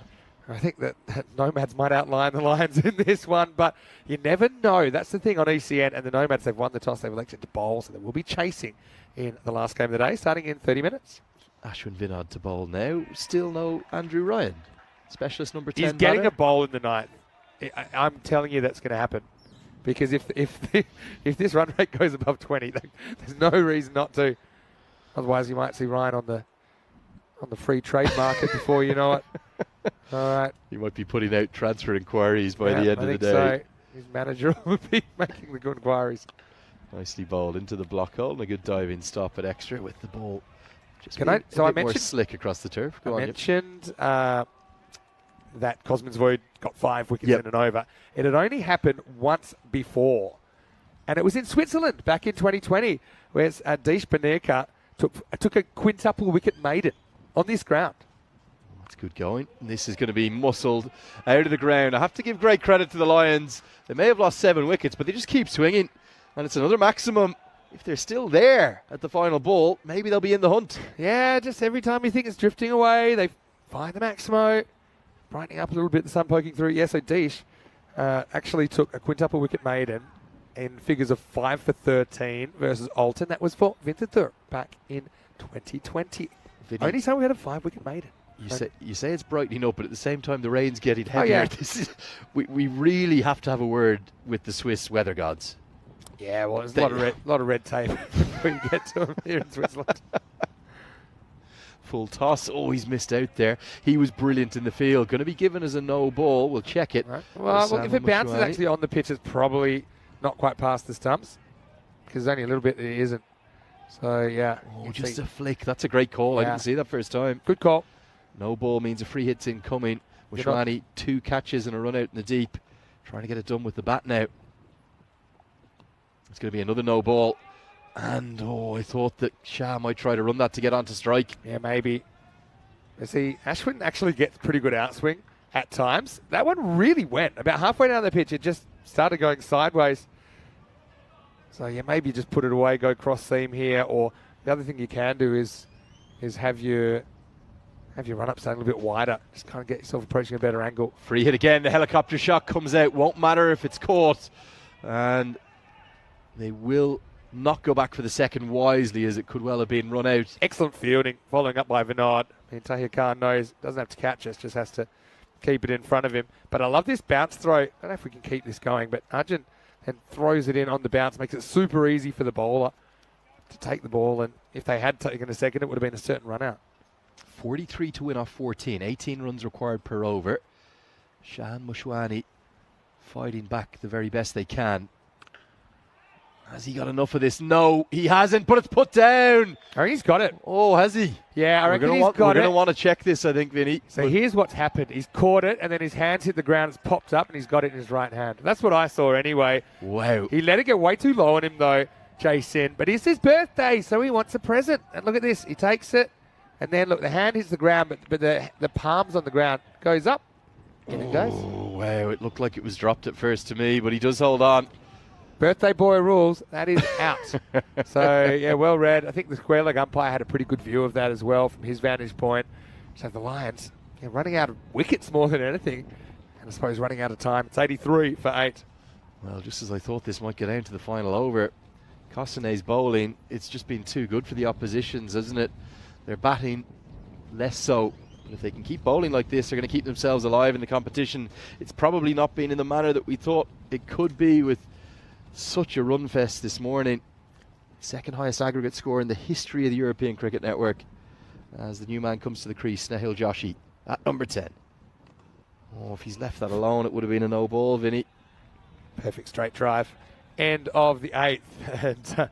I think that Nomads might outline the Lions in this one, but you never know. That's the thing on ECN, and the Nomads, they've won the toss. They've elected to bowl, so they will be chasing in the last game of the day, starting in 30 minutes. Ashwin Vinod to bowl now. Still no Andrew Ryan. Specialist number 10 He's getting batter. a bowl in the ninth. I'm telling you that's going to happen. Because if this run rate goes above 20, there's no reason not to. Otherwise, you might see Ryan on the free trade market before you know it. All right. He might be putting out transfer inquiries by the end of the day. So. His manager will be making the good inquiries. Nicely bowled into the block hole and a good diving stop at extra with the ball. Just Can being I? a So I bit more mentioned slick across the turf. Go I on, mentioned that Cosmin's Void got 5 wickets Yep. in an over. It had only happened once before, and it was in Switzerland back in 2020, where Dish Banirka took a quintuple wicket maiden on this ground. That's good going. And this is going to be muscled out of the ground. I have to give great credit to the Lions. They may have lost 7 wickets, but they just keep swinging, and it's another maximum. If they're still there at the final ball, maybe they'll be in the hunt. Yeah, just every time you think it's drifting away, they find the Maximo, brightening up a little bit, the sun poking through. Yeah, so Dish actually took a quintuple wicket maiden in figures of 5 for 13 versus Alton. That was for Winterthur back in 2020. Only time we had a 5 wicket maiden. You say it's brightening up, but at the same time the rain's getting heavier. yeah. We really have to have a word with the Swiss weather gods. Yeah, well, there's a lot of red tape before you get to him here in Switzerland. Full toss. Oh, he's missed out there. He was brilliant in the field. Going to be given as a no ball. We'll check it. Right. Well, if it bounces actually on the pitch, it's probably not quite past the stumps because there's only a little bit that it isn't. So, yeah. Oh, just a flick. That's a great call. I didn't see that first time. Good call. No ball means a free hit's incoming. Washwani, 2 catches and a run out in the deep. Trying to get it done with the bat now. It's going to be another no ball. And, I thought that Shah might try to run that to get onto strike. Yeah, maybe. You see, Ashwin actually gets pretty good outswing at times. That one really went. About halfway down the pitch, it just started going sideways. So, yeah, maybe just put it away, go cross seam here. Or the other thing you can do is have your run-up stand a little bit wider. Just kind of get yourself approaching a better angle. Free hit again. The helicopter shot comes out. Won't matter if it's caught. And they will not go back for the second wisely, as it could well have been run out. Excellent fielding, following up by Vinod. Tahir Khan knows, doesn't have to catch us, just has to keep it in front of him. But I love this bounce throw. I don't know if we can keep this going, but Arjun then throws it in on the bounce, makes it super easy for the bowler to take the ball. And if they had taken a second, it would have been a certain run out. 43 to win off 14. 18 runs required per over. Shahan Mushwani fighting back the very best they can. Has he got enough of this? No, he hasn't, but it's put down. I think he's got it. Oh, has he? Yeah, I reckon he's got it. We're going to want to check this, I think, Vinny. So here's what's happened. He's caught it, and then his hands hit the ground, it's popped up, and he's got it in his right hand. That's what I saw anyway. Wow. He let it get way too low on him, though, Jason. But it's his birthday, so he wants a present. And look at this. He takes it, and then, look, the hand hits the ground, but the palm's on the ground. Goes up. In it goes. Oh, wow. It looked like it was dropped at first to me, but he does hold on. Birthday boy rules, that is out. So, yeah, well read. I think the square leg umpire had a pretty good view of that as well from his vantage point. So the Lions, running out of wickets more than anything. And I suppose running out of time. It's 83 for 8. Well, just as I thought this might get down to the final over, Costane's bowling, it's just been too good for the oppositions, isn't it? They're batting less so. But if they can keep bowling like this, they're going to keep themselves alive in the competition. It's probably not been in the manner that we thought it could be with such a run fest this morning. Second highest aggregate score in the history of the European Cricket Network as the new man comes to the crease, Snehil Joshi. at number 10. Oh, if he's left that alone, it would have been a no ball, Vinny. Perfect straight drive. End of the 8th. And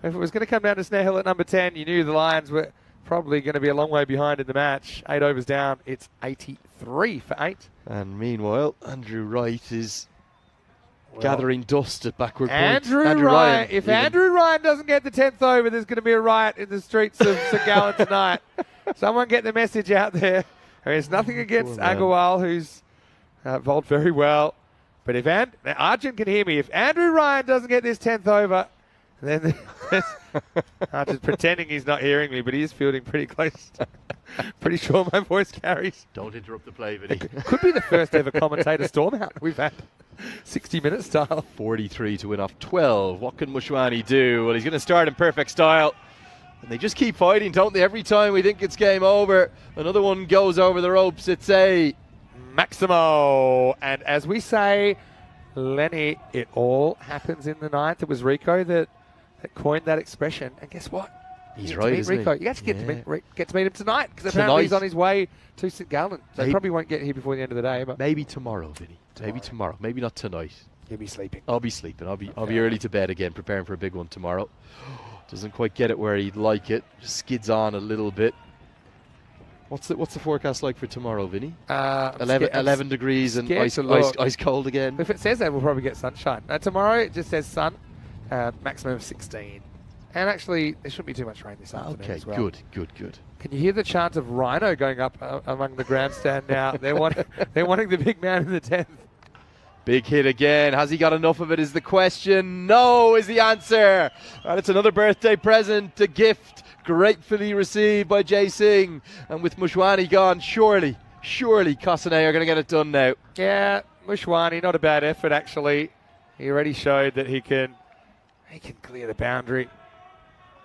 if it was going to come down to Snare Hill at number 10, you knew the Lions were probably going to be a long way behind in the match. 8 overs down. It's 83 for 8. And meanwhile, Andrew Wright is gathering dust at backward point. Andrew Ryan. If Andrew Ryan doesn't get the 10th over, there's going to be a riot in the streets of St. Gallen tonight. Someone get the message out there. I mean, it's nothing against Agarwal, who's bowled very well. But if Arjun can hear me, if Andrew Ryan doesn't get this 10th over, then Arjun's pretending he's not hearing me, but he is fielding pretty close. Pretty sure my voice carries. Don't interrupt the play, Vinny. Could be the first ever commentator storm out we've had. 60-minute style. 43 to win off 12. What can Mushwani do? Well, he's going to start in perfect style. And they just keep fighting, don't they? Every time we think it's game over, another one goes over the ropes. It's a Maximo. And as we say, Lenny, it all happens in the 9th. It was Rico that coined that expression. And guess what? He's right, isn't Rico. he? You actually get to meet him tonight, because apparently he's on his way to St. Gallen. So he probably won't get here before the end of the day. But maybe tomorrow, Vinny. Maybe tomorrow. Maybe not tonight. You'll be sleeping. I'll be sleeping. I'll be early to bed again, preparing for a big one tomorrow. Doesn't quite get it where he'd like it. Just skids on a little bit. What's the forecast like for tomorrow, Vinny? 11 degrees and ice cold again. If it says that, we'll probably get sunshine. Tomorrow it just says sun, maximum of 16. And actually, there shouldn't be too much rain this afternoon as well. Good. Can you hear the chant of Rhino going up among the grandstand now? They're wanting the big man in the 10th. Big hit again. Has he got enough of it is the question. No is the answer. And it's another birthday present, a gift gratefully received by Jay Singh. And with Mushwani gone, surely Kosane are going to get it done now. Yeah, Mushwani, not a bad effort actually. He already showed that he can clear the boundary.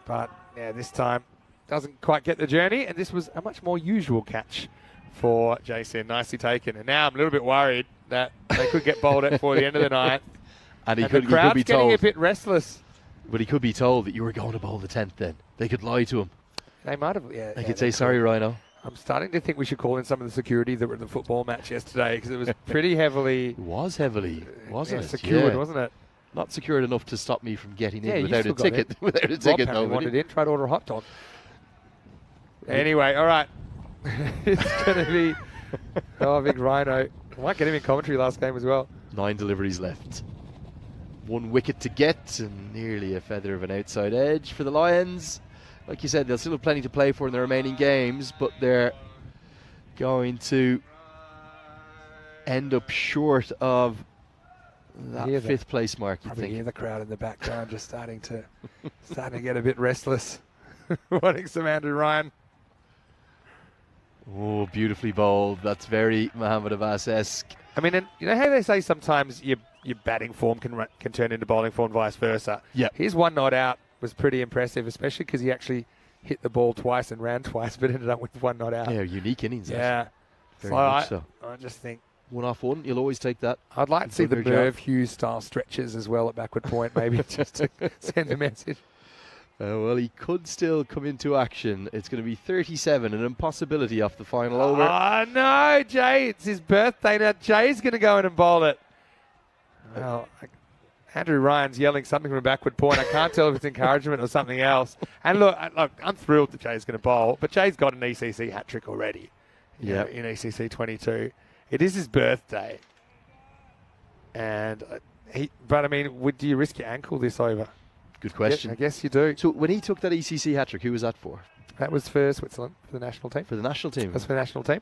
But yeah, this time doesn't quite get the journey. And this was a much more usual catch for Jason. Nicely taken. And now I'm a little bit worried that they could get bowled at before the end of the 9th. And the crowd's getting a bit restless. But he could be told that you were going to bowl the 10th then. They could lie to him. They might have, yeah. They could say, sorry, Rhino. I'm starting to think we should call in some of the security that were in the football match yesterday, because it was pretty heavily... It was heavily, wasn't it? Secured, wasn't it? Not secured enough to stop me from getting in without a ticket. Without a ticket, though. Wanted in, tried to order a hot dog. Anyway, all right. It's going to be... Oh, big Rhino. I might get him in commentary last game as well. 9 deliveries left. 1 wicket to get, and nearly a feather of an outside edge for the Lions. Like you said, they'll still have plenty to play for in the remaining games, but they're going to end up short of that 5th place mark, you think. Hear the crowd in the background just starting to get a bit restless. Wanting some Andrew Ryan. Oh, beautifully bowled. That's very Mohammad Abbas-esque. I mean, and you know how they say sometimes your batting form can turn into bowling form, vice versa. Yeah. His 1 not out was pretty impressive, especially because he actually hit the ball twice and ran twice, but ended up with 1 not out. Yeah, unique innings. Yeah. Very much so. I just think 1 off 1, you'll always take that. I'd like to see the Merv Hughes style stretches as well at backward point, maybe just to send a message. Well, he could still come into action. It's going to be 37, an impossibility off the final over. Oh, no, Jay. It's his birthday now. Jay's going to go in and bowl it. Well, Andrew Ryan's yelling something from a backward point. I can't tell if it's encouragement or something else. And look, I'm thrilled that Jay's going to bowl, but Jay's got an ECC hat-trick already in ECC 22. It is his birthday. And but I mean, do you risk your ankle this over? Good question. I guess you do. So when he took that ECC hat-trick, who was that for? That was for Switzerland, for the national team. For the national team? That's for the national team.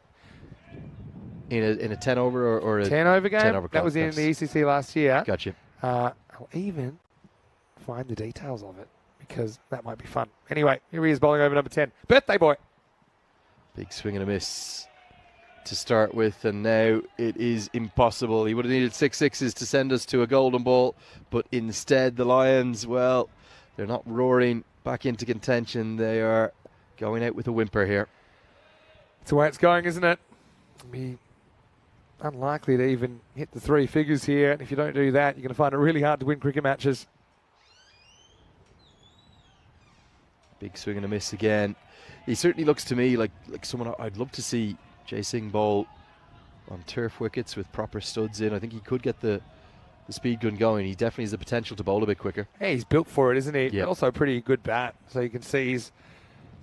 In a 10-over or a 10-over game? 10-over that was in the ECC last year. Gotcha. I'll even find the details of it, because that might be fun. Anyway, here he is bowling over number 10. Birthday boy. Big swing and a miss to start with, and now it is impossible. He would have needed 6 sixes to send us to a golden ball, but instead the Lions, well, they're not roaring back into contention. They are going out with a whimper here. That's the way it's going, isn't it? Be unlikely to even hit the 3 figures here, and if you don't do that, you're going to find it really hard to win cricket matches. Big swing and a miss again. He certainly looks to me like someone I'd love to see Jae-sing bowl on turf wickets with proper studs in. I think he could get the speed gun going. He definitely has the potential to bowl a bit quicker. Yeah, he's built for it, isn't he? Yeah. And also a pretty good bat. So you can see he's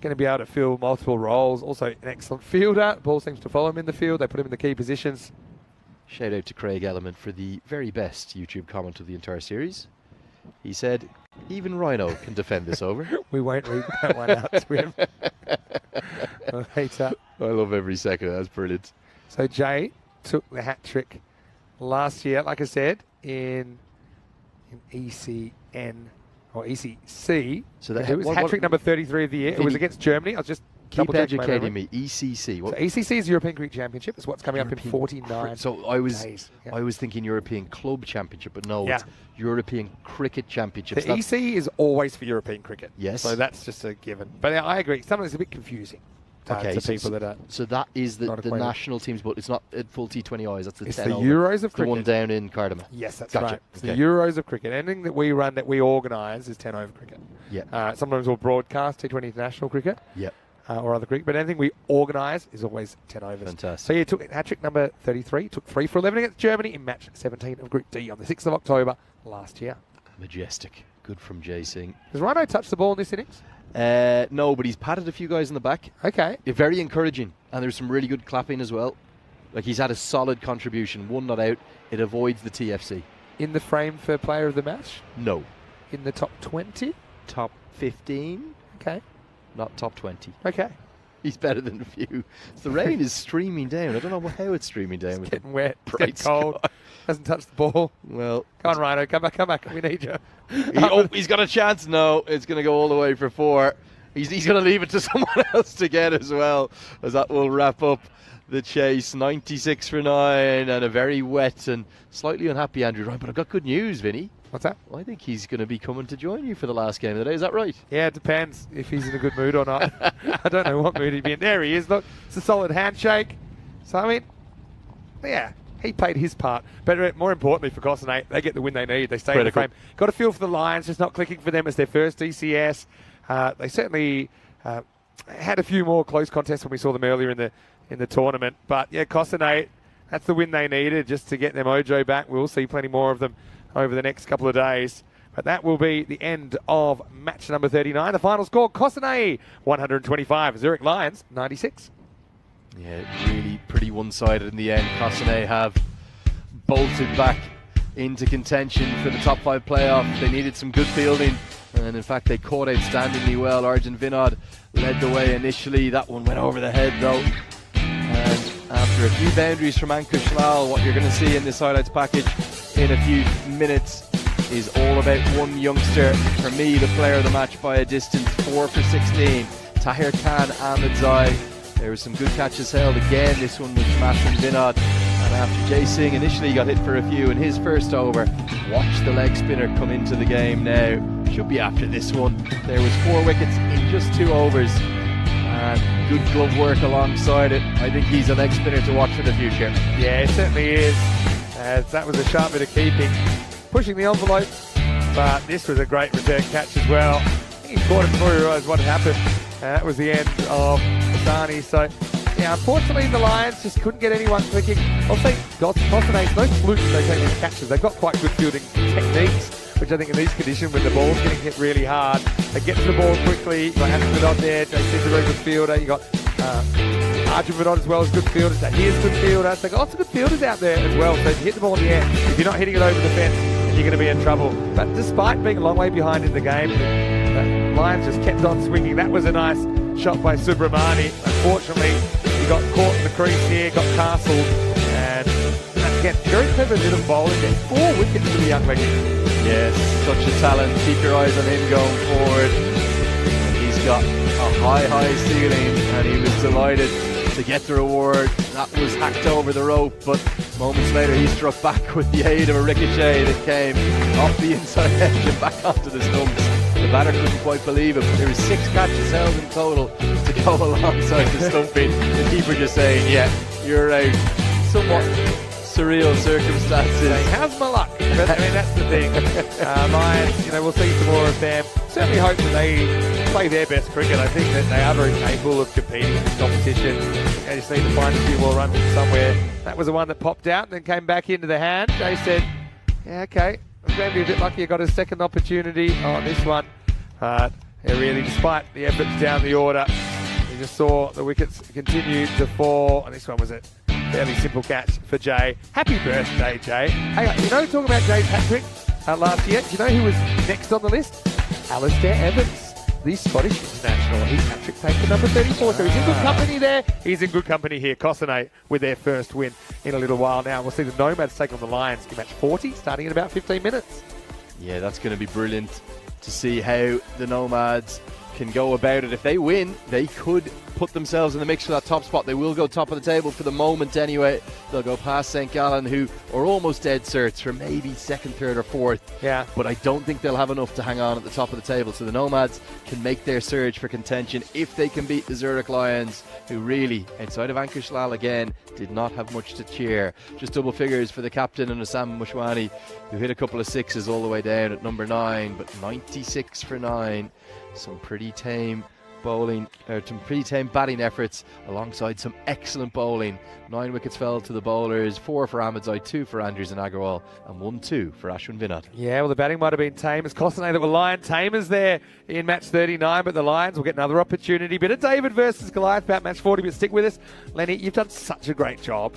going to be able to fill multiple roles. Also an excellent fielder. Ball seems to follow him in the field. They put him in the key positions. Shout out to Craig Element for the very best YouTube comment of the entire series. He said, even Rhino can defend this over. We won't read that one out to him. I hate that. I love every second. That's brilliant. So Jay took the hat trick last year, like I said, in ECN or ECC. So that it was hat trick number 33 of the year. It was against Germany. I was just keep educating me. ECC. So ECC is European Cricket Championship. It's what's coming up in 49 So I was days. Yeah. I was thinking European Club Championship, but no, Yeah. it's European Cricket Championship. The EC is always for European cricket. Yes. So that's just a given. But I agree. Sometimes it's a bit confusing to people that are. So that is the not acquainted. national teams, but it's not at full T20Is. That's the It's 10 the over. Euros of The one cricket. down in Cardamom. Yes, that's Gotcha. right. It's Okay. the Euros of cricket. Anything that we run, that we organise, is 10 over cricket. Yeah. Sometimes we'll broadcast T20 international cricket. Yeah. Or other cricket, but anything we organise is always 10 overs. Fantastic. So he took hat-trick number 33, took 3 for 11 against Germany in match 17 of Group D on the 6th of October last year. Majestic. Good from Jae-sing. Has Rhino touched the ball in this innings? No, but he's patted a few guys in the back. Okay. Very encouraging. And there's some really good clapping as well. Like, he's had a solid contribution. 1 not out. It avoids the TFC. In the frame for player of the match? No. In the top 20? Top 15. Okay. Not top 20. Okay. He's better than a few. The rain is streaming down. I don't know how it's streaming down. It's with getting the wet. It's bright getting cold. sky. Hasn't touched the ball. Well, Come on, Rhino. Come back. We need you. he's got a chance. No, it's going to go all the way for 4. He's going to leave it to someone else to get as well, as that will wrap up the chase. 96 for 9 and a very wet and slightly unhappy Andrew Ryan. But I've got good news, Vinny. What's that? I think he's going to be coming to join you for the last game of the day. Is that right? Yeah, it depends if he's in a good mood or not. I don't know what mood he'd be in. There he is. Look, it's a solid handshake. So, I mean, yeah, he played his part. But more importantly for Costinate, they get the win they need. They stay in the frame. Got a feel for the Lions, just not clicking for them as their first ECS. They certainly had a few more close contests when we saw them earlier in the tournament. But, yeah, Costinate, that's the win they needed just to get their mojo back. We'll see plenty more of them over the next couple of days. But that will be the end of match number 39. The final score, Costinay 125, Zurich Lions 96. Yeah, really pretty one-sided in the end. Costinay have bolted back into contention for the top 5 playoff. They needed some good fielding, and in fact they caught outstandingly well. Arjun Vinod led the way initially. That one went over the head though. And after a few boundaries from Ankush Lal, what you're going to see in this highlights package in a few minutes is all about one youngster. For me, the player of the match by a distance, 4 for 16. Tahir Khan Ahmedzai. There were some good catches held again. This one was from Ashwin Vinod. And after Jae-sing initially got hit for a few in his first over, watch the leg spinner come into the game now. Should be after this one. There was 4 wickets in just 2 overs. And good glove work alongside it. I think he's a leg spinner to watch for the future. Yeah, it certainly is. That was a sharp bit of keeping. Pushing the envelope. But this was a great return catch as well. I think he caught it before he realised what had happened. That was the end of Asani. So, yeah, unfortunately the Lions just couldn't get anyone clicking. I'll say Costinate's no flukes they take these catches. They've got quite good fielding techniques, which I think in these conditions when the ball's getting hit really hard, they get to the ball quickly. You've got Ashwin Vinod there. Jason's a very good fielder. You've got Arjun Vinod as well as good fielders. Here's good fielders. They've got lots of good fielders out there as well. So if you hit the ball in the air, if you're not hitting it over the fence, you're going to be in trouble. But despite being a long way behind in the game, the Lions just kept on swinging. That was a nice shot by Subramani. Unfortunately, he got caught in the crease here, got castled, and again, very clever bit of bowling there. 4 wickets for the young legend. Yes, such a talent. Keep your eyes on him going forward. He's got a high ceiling, and he was delighted to get the reward. That was hacked over the rope, but moments later he struck back with the aid of a ricochet that came off the inside edge and back onto the stumps. The batter couldn't quite believe it, but there were 6 catches held in total to go alongside the stumping. The keeper just saying, yeah, you're out. Somewhat surreal circumstances. Saying, how's my luck? But I mean, that's the thing. Lions, we'll see some more of them. Certainly hope that they play their best cricket. I think that they are very capable of competing in competition. They just need to find a few more runs from somewhere. That was the one that popped out and then came back into the hand. Jay said, yeah, okay, I'm going to be a bit lucky I got a second opportunity on this one. But really, despite the efforts down the order, you just saw the wickets continue to fall. And this one was a fairly simple catch for Jay. Happy birthday, Jay. Hey, talking about Jay's hat-trick last year, do you know who was next on the list? Alistair Evans, the Scottish international. His hat-trick taker number 34, so he's in good company there. He's in good company here. Cossonay with their first win in a little while now. We'll see the Nomads take on the Lions in match 40, starting in about 15 minutes. Yeah, that's going to be brilliant to see how the Nomads can go about it. If they win, they could put themselves in the mix for that top spot. They will go top of the table for the moment anyway. They'll go past St. Gallen, who are almost dead certs for maybe second, third or fourth. Yeah. But I don't think they'll have enough to hang on at the top of the table. So the Nomads can make their surge for contention if they can beat the Zurich Lions, who really, outside of Ankush Lal again, did not have much to cheer. Just double figures for the captain and Assam Mushwani, who hit a couple of sixes all the way down at number 9, but 96 for 9. Some pretty tame bowling, some pretty tame batting efforts alongside some excellent bowling. 9 wickets fell to the bowlers, 4 for Ahmedzai, 2 for Andrews and Agarwal, and 1-2 for Ashwin Vinod. Yeah, well, the batting might have been tame. It's Cossonay that were Lion tamers there in match 39, but the Lions will get another opportunity. Bit of David versus Goliath about match 40, but stick with us. Lenny, you've done such a great job.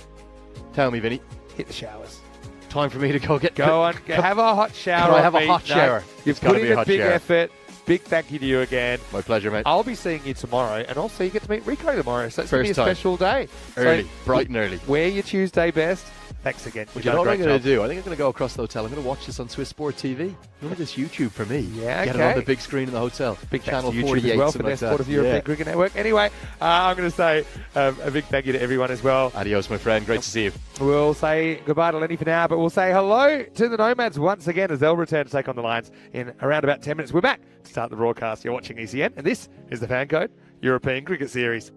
Tell me, Vinny. Hit the showers. Time for me to go get... Go on, have a hot shower. Can I have a hot shower? You've put in a big effort. Big thank you to you again. My pleasure, mate. I'll be seeing you tomorrow, and also you get to meet Rico tomorrow, so it's going to be a First time. special day. Early, so bright and early. Wear your Tuesday best. Thanks again. You know what I'm going to do? I think I'm going to go across the hotel. I'm going to watch this on Swiss Sport TV. Look at this YouTube for me. Yeah, Get it on the big screen in the hotel. Big channel thanks to 48 as well for their support of the European Cricket Network. Anyway, I'm going to say a big thank you to everyone as well. Adios, my friend. Great to see you. We'll say goodbye to Lenny for now, but we'll say hello to the Nomads once again as they'll return to take on the Lions in around about 10 minutes. We're back to start the broadcast. You're watching ECN, and this is the Fan Code European Cricket Series.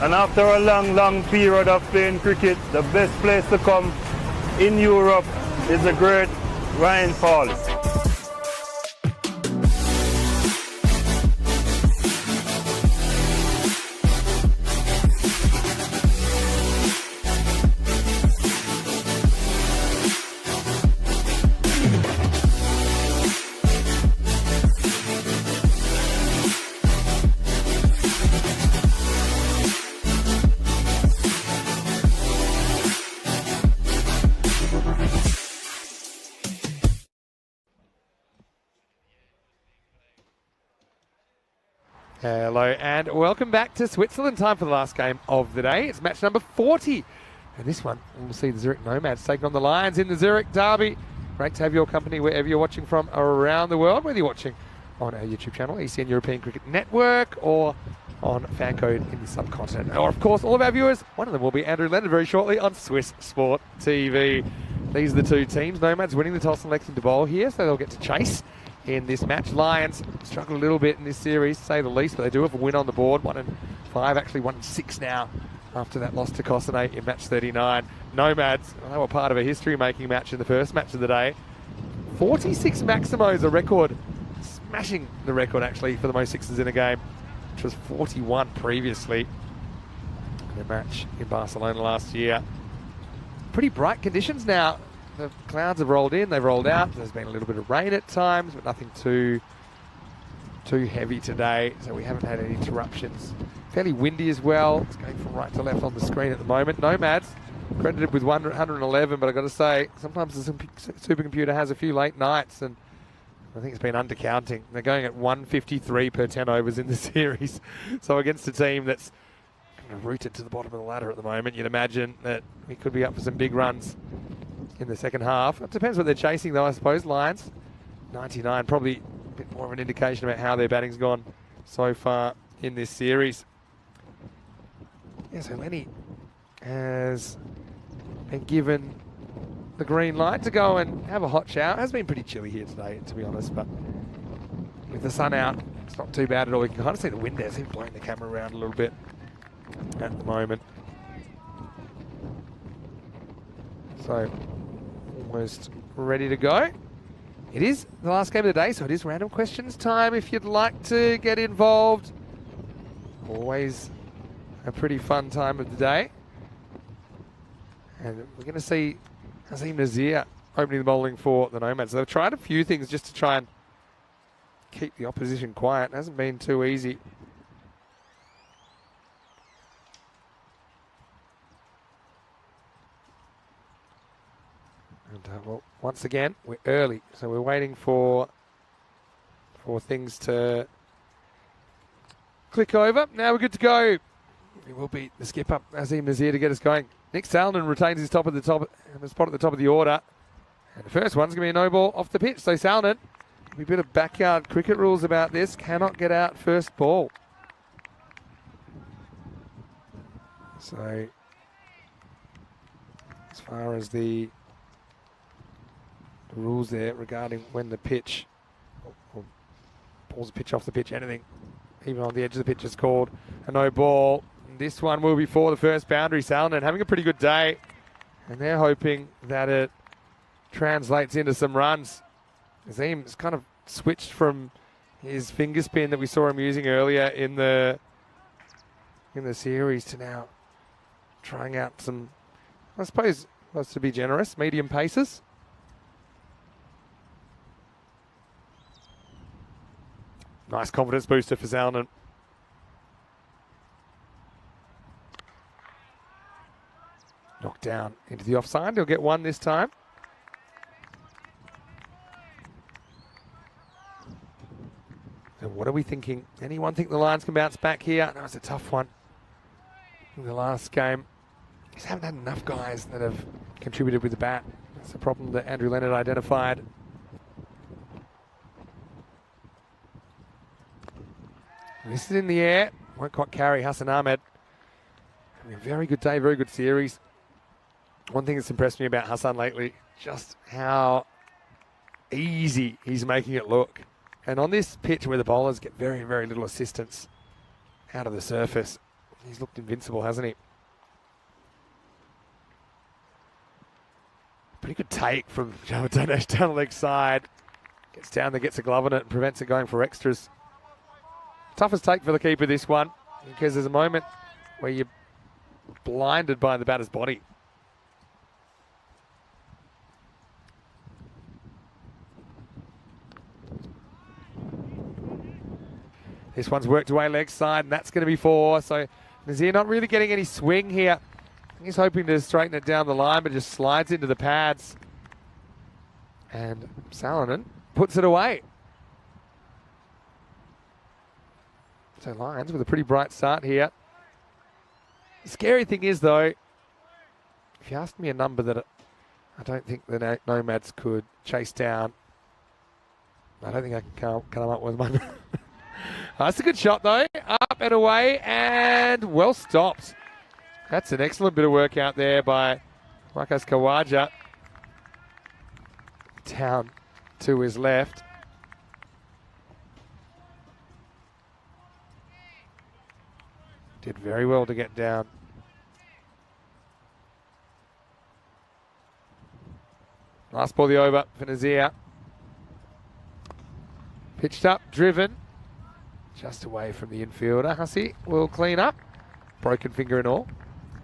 And after a long, long period of playing cricket, the best place to come in Europe is the great Ryan Falls. Hello and welcome back to Switzerland. Time for the last game of the day. It's match number 40. And this one, we'll see the Zurich Nomads taking on the Lions in the Zurich Derby. Great to have your company wherever you're watching from around the world, whether you're watching on our YouTube channel, ECN European Cricket Network, or on Fancode in the subcontinent. Or, of course, all of our viewers, one of them will be Andrew Leonard very shortly on Swiss Sport TV. These are the two teams. Nomads winning the toss and electing to bowl here, so they'll get to chase in this match. Lions struggle a little bit in this series, to say the least, but they do have a win on the board. 1-5, actually 1-6 now after that loss to Kossane in match 39. Nomads, they were part of a history-making match in the first match of the day. 46 Maximos, a record, smashing the record actually for the most sixes in a game, which was 41 previously in a match in Barcelona last year. Pretty bright conditions now. The clouds have rolled in, they've rolled out. There's been a little bit of rain at times, but nothing too heavy today, so we haven't had any interruptions. Fairly windy as well. It's going from right to left on the screen at the moment. Nomads credited with 111, but I've got to say, sometimes the supercomputer has a few late nights, and I think it's been undercounting. They're going at 153 per 10 overs in the series. So against a team that's kind of rooted to the bottom of the ladder at the moment, you'd imagine that we could be up for some big runs in the second half. It depends what they're chasing though, I suppose. Lions, 99, probably a bit more of an indication about how their batting's gone so far in this series. Yeah, so Lenny has been given the green light to go and have a hot shower. It has been pretty chilly here today, to be honest, but with the sun out, it's not too bad at all. You can kind of see the wind there. It's even blowing the camera around a little bit at the moment. So, almost ready to go. It is the last game of the day, so it is random questions time if you'd like to get involved. Always a pretty fun time of the day. And we're going to see Azim Nazir opening the bowling for the Nomads. They've tried a few things just to try and keep the opposition quiet. It hasn't been too easy. And well, once again, we're early, so we're waiting for things to click over. Now we're good to go. We will beat the skipper, Azim Nazir, to get us going. Nick Saldon retains his spot at the top of the order. And the first one's going to be a no ball off the pitch. So Saldon, a bit of backyard cricket rules about this, cannot get out first ball. So as far as the rules there regarding when the pitch or pulls the pitch off the pitch, anything even on the edge of the pitch is called a no ball. This one will be for the first boundary. Saldon having a pretty good day, and they're hoping that it translates into some runs. Azim's kind of switched from his finger spin that we saw him using earlier in the series to now trying out some, I suppose, was to be generous, medium paces. Nice confidence booster for Saldon. Knocked down into the offside. He'll get one this time. So what are we thinking? Anyone think the Lions can bounce back here? No, it's a tough one. In the last game, just haven't had enough guys that have contributed with the bat. That's the problem that Andrew Leonard identified. This is in the air. Won't quite carry Hassan Ahmed. Having a very good day, very good series. One thing that's impressed me about Hassan lately, just how easy he's making it look. And on this pitch where the bowlers get very, very little assistance out of the surface, He's looked invincible, hasn't he? Pretty good take from Joe Danesh down the leg side. Gets down there, gets a glove on it, and prevents it going for extras. Toughest take for the keeper, this one, because there's a moment where you're blinded by the batter's body. This one's worked away leg side, and that's going to be 4. So Nazir not really getting any swing here. He's hoping to straighten it down the line, but just slides into the pads. And Salonen puts it away. So Lions with a pretty bright start here. The scary thing is, though, if you asked me a number that I don't think the Nomads could chase down, I don't think I can come up with one. That's a good shot, though. Up and away, and well stopped. That's an excellent bit of work out there by Marcos Kawaja. Down to his left. Did very well to get down. Last ball the over for Nazir. Pitched up, driven. Just away from the infielder. Hussey will clean up. Broken finger and all.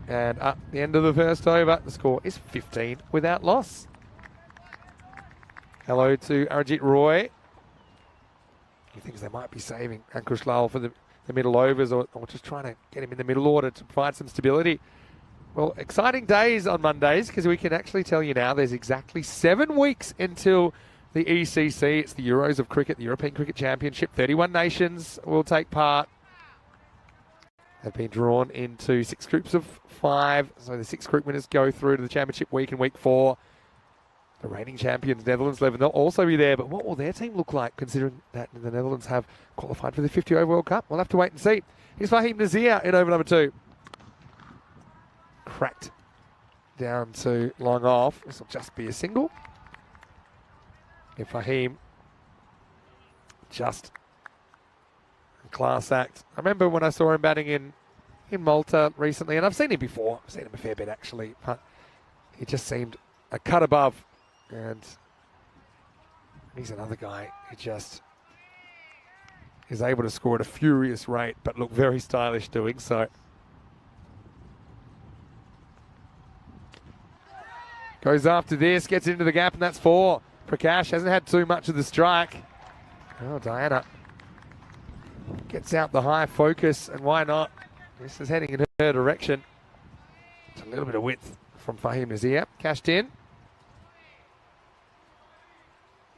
And at the end of the first over, the score is 15 without loss. Hello to Arijit Roy. He thinks they might be saving Ankush Lal for the middle overs or just trying to get him in the middle order to provide some stability. Well, exciting days on Mondays because we can actually tell you now there's exactly 7 weeks until the ECC. It's the Euros of Cricket, the European Cricket Championship. 31 nations will take part. They've been drawn into 6 groups of 5. So the 6 group winners go through to the championship week in week 4. The reigning champions, Netherlands 11, they'll also be there. But what will their team look like, considering that the Netherlands have qualified for the 50 over World Cup? We'll have to wait and see. Here's Fahim Nazir in over number 2. Cracked down to long off. This will just be a single. If Fahim just a class act. I remember when I saw him batting in Malta recently, and I've seen him before. I've seen him a fair bit actually, but he just seemed a cut above. And he's another guy who just is able to score at a furious rate, but look very stylish doing so. Goes after this, gets into the gap, and that's 4. Prakash hasn't had too much of the strike. Oh, Diana gets out the high focus, and why not? This is heading in her direction. It's a little bit of width from Fahim Nazir. Cashed in.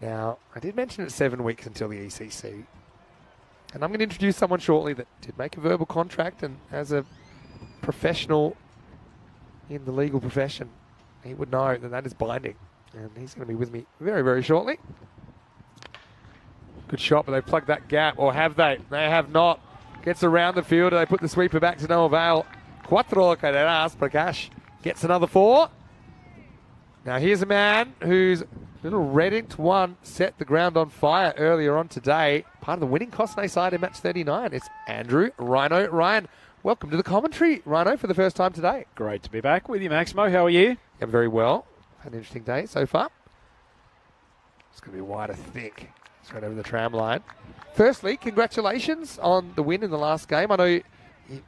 Now, I did mention it's 7 weeks until the ECC. And I'm going to introduce someone shortly that did make a verbal contract, and as a professional in the legal profession, he would know that that is binding. And he's going to be with me very, very shortly. Good shot, but they've plugged that gap. Or have they? They have not. Gets around the fielder. They put the sweeper back to no avail. Cuatro carreras. Prakash gets another 4. Now here's a man whose little red inked one set the ground on fire earlier on today. Part of the winning Cosnay side in match 39. It's Andrew Rhino Ryan. Welcome to the commentary, Rhino, for the first time today. Great to be back with you, Maximo. How are you? Yeah, very well. Had an interesting day so far. It's going to be wide, I think. Straight over the tram line. Firstly, congratulations on the win in the last game. I know you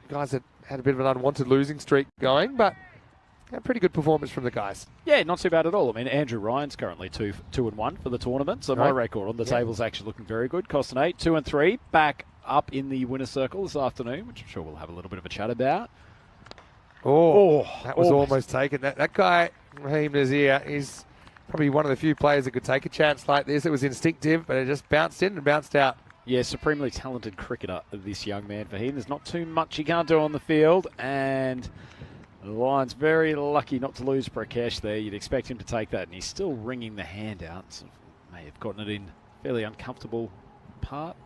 guys had a bit of an unwanted losing streak going, but a pretty good performance from the guys. Yeah, not too bad at all. I mean, Andrew Ryan's currently 2-1 for the tournament, so my record on the table's actually looking very good. Costin 2-3, back up in the winner's circle this afternoon, which I'm sure we'll have a little bit of a chat about. Oh, that was almost taken. That guy, Raheem Nazir, is probably one of the few players that could take a chance like this. It was instinctive, but it just bounced in and bounced out. Yeah, supremely talented cricketer, this young man for him. There's not too much he can't do on the field, and the Lions very lucky not to lose Prakash there. You'd expect him to take that, and he's still wringing the hand out. So may have gotten it in fairly uncomfortable part.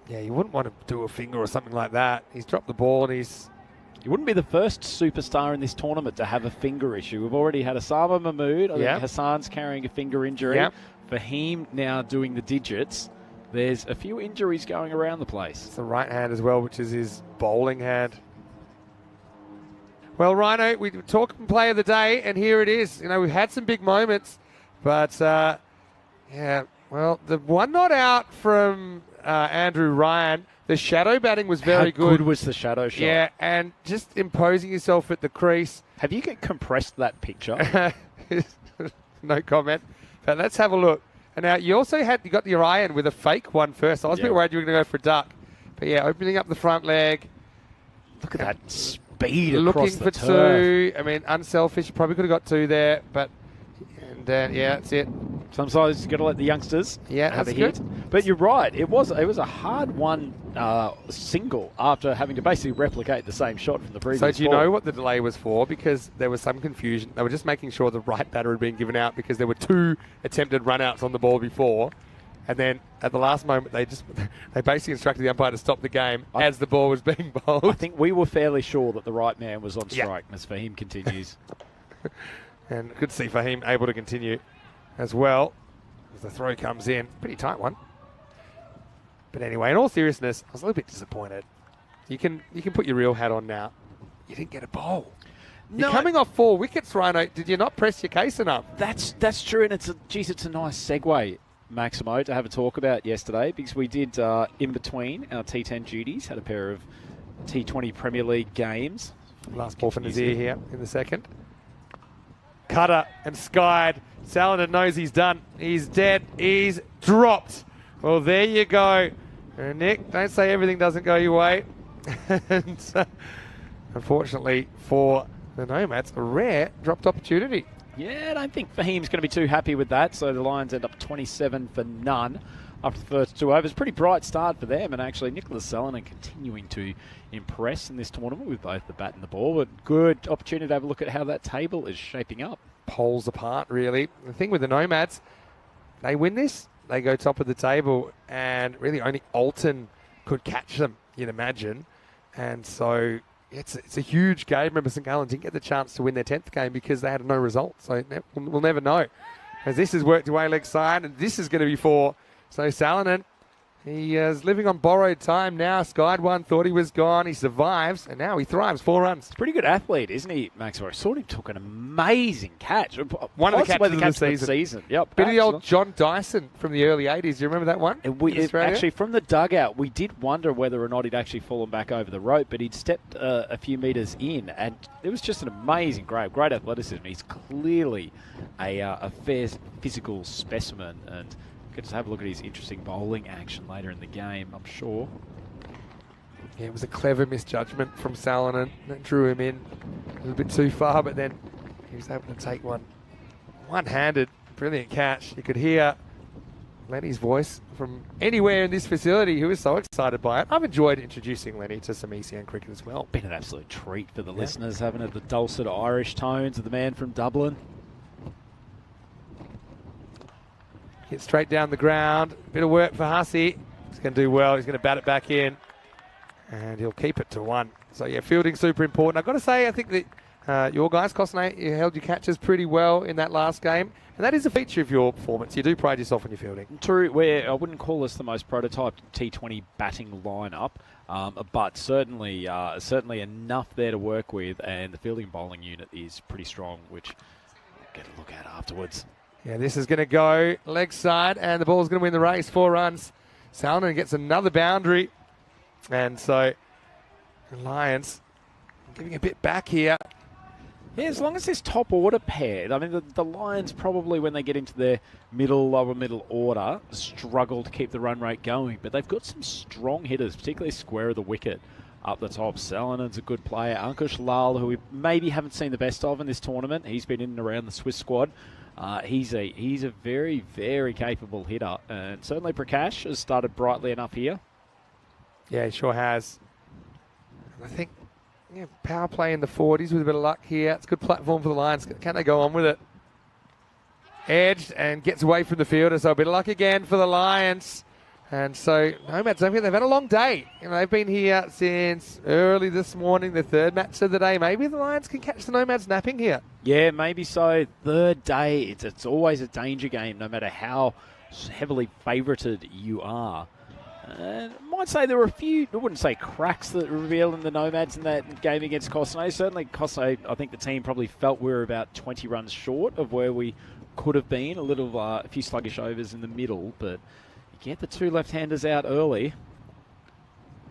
Yeah, you wouldn't want to do a finger or something like that. He's dropped the ball, and He wouldn't be the first superstar in this tournament to have a finger issue. We've already had Osama Mahmood. I think Hassan's carrying a finger injury. Yep. Fahim now doing the digits. There's a few injuries going around the place. It's the right hand as well, which is his bowling hand. Well, Rhino, we were talking play of the day, and here it is. You know, we've had some big moments, but yeah, well, the one not out from Andrew Ryan, the shadow batting was very good. How good was the shadow shot? Yeah, and just imposing yourself at the crease. Have you compressed that picture? No comment. But let's have a look. And now you also you got your iron with a fake one first. I was a bit worried you were going to go for a duck. But yeah, opening up the front leg. Look at that speed looking across the for turf. 2. I mean, unselfish. You probably could have got 2 there. But, and yeah, that's it. Sometimes you've got to let the youngsters have a hit. But you're right. It was a hard-won single after having to basically replicate the same shot from the previous So do you ball. know what the delay was for? Because there was some confusion. They were just making sure the right batter had been given out because there were 2 attempted run-outs on the ball before. And then at the last moment, they basically instructed the umpire to stop the game as the ball was being bowled. I think we were fairly sure that the right man was on strike as Fahim continues. And good to see Fahim able to continue as well as the throw comes in. Pretty tight one. But anyway, in all seriousness, I was a little bit disappointed. You can put your real hat on now. You didn't get a bowl. You're coming off 4 wickets, Rhino. Did you not press your case enough? That's true, and it's a nice segue, Maximo, to have a talk about yesterday, because we did, in between our T10 duties, had a pair of T20 Premier League games. Last ball for Nazir here in the second. Cutter and skied. Salinan knows he's done. He's dead. He's dropped. Well, there you go. Nick, don't say everything doesn't go your way. And unfortunately for the Nomads, a rare dropped opportunity. Yeah, I don't think Fahim's going to be too happy with that. So the Lions end up 27 for none after the first 2 overs. Pretty bright start for them. And actually, Nicholas Salinan continuing to impress in this tournament with both the bat and the ball. But good opportunity to have a look at how that table is shaping up. Poles apart, really. The thing with the Nomads, they win this, they go top of the table, and really only Alton could catch them, you'd imagine. And so it's a huge game. Remember, St. Gallen didn't get the chance to win their 10th game because they had no result. So we'll never know. As this has worked away leg side, and this is going to be 4. So Salinan, he is living on borrowed time now. Skied one, thought he was gone. He survives, and now he thrives. 4 runs. He's a pretty good athlete, isn't he, Max? I saw him took an amazing catch. One of the catches of the season. Yep. Bit of the old John Dyson from the early 80s. Do you remember that one? Actually, from the dugout, we did wonder whether or not he'd actually fallen back over the rope, but he'd stepped a few metres in, and it was just an amazing grab. Great athleticism. He's clearly a fair physical specimen, and get to have a look at his interesting bowling action later in the game, I'm sure. Yeah, it was a clever misjudgment from Salinan that drew him in a little bit too far, but then he was able to take one-handed. Brilliant catch. You could hear Lenny's voice from anywhere in this facility, who was so excited by it. I've enjoyed introducing Lenny to some ECN cricket as well. Been an absolute treat for the listeners, having it, the dulcet Irish tones of the man from Dublin. Hit straight down the ground. Bit of work for Hussey. He's going to do well. He's going to bat it back in. And he'll keep it to 1. So, yeah, fielding super important. I've got to say, I think that your guys, Cosnay, you held your catches pretty well in that last game. And that is a fefeature of your performance. You do pride yourself on your fielding. True. I wouldn't call this the most prototyped T20 batting lineup, but certainly enough there to work with. And the fielding and bowling unit is pretty strong, which we'll get a look at afterwards. Yeah, this is going to go leg side, and the ball's going to win the race. 4 runs. Salinan gets another boundary. And so, the Lions giving a bit back here. Yeah, as long as this top order paired. I mean, the Lions probably, when they get into their lower middle order, struggle to keep the run rate going. But they've got some strong hitters, particularly square of the wicket up the top. Salinan's a good player. Ankush Lal, who we maybe haven't seen the best of in this tournament. He's been in and around the Swiss squad. He's a very, very capable hitter. And certainly Prakash has started brightly enough here. Yeah, he sure has. I think power play in the 40s with a bit of luck here. It's a good platform for the Lions. Can they go on with it? Edged and gets away from the fielder. So a bit of luck again for the Lions. And so Nomads, they've had a long day. They've been here since early this morning, the 3rd match of the day. Maybe the Lions can catch the Nomads napping here. Yeah, maybe so. 3rd day, it's always a danger game, no matter how heavily favoured you are. I might say there were a few, I wouldn't say cracks that revealed in the Nomads in that game against Cossonay. Certainly Cossonay, I think the team probably felt we were about 20 runs short of where we could have been. A few sluggish overs in the middle, but you get the two left-handers out early.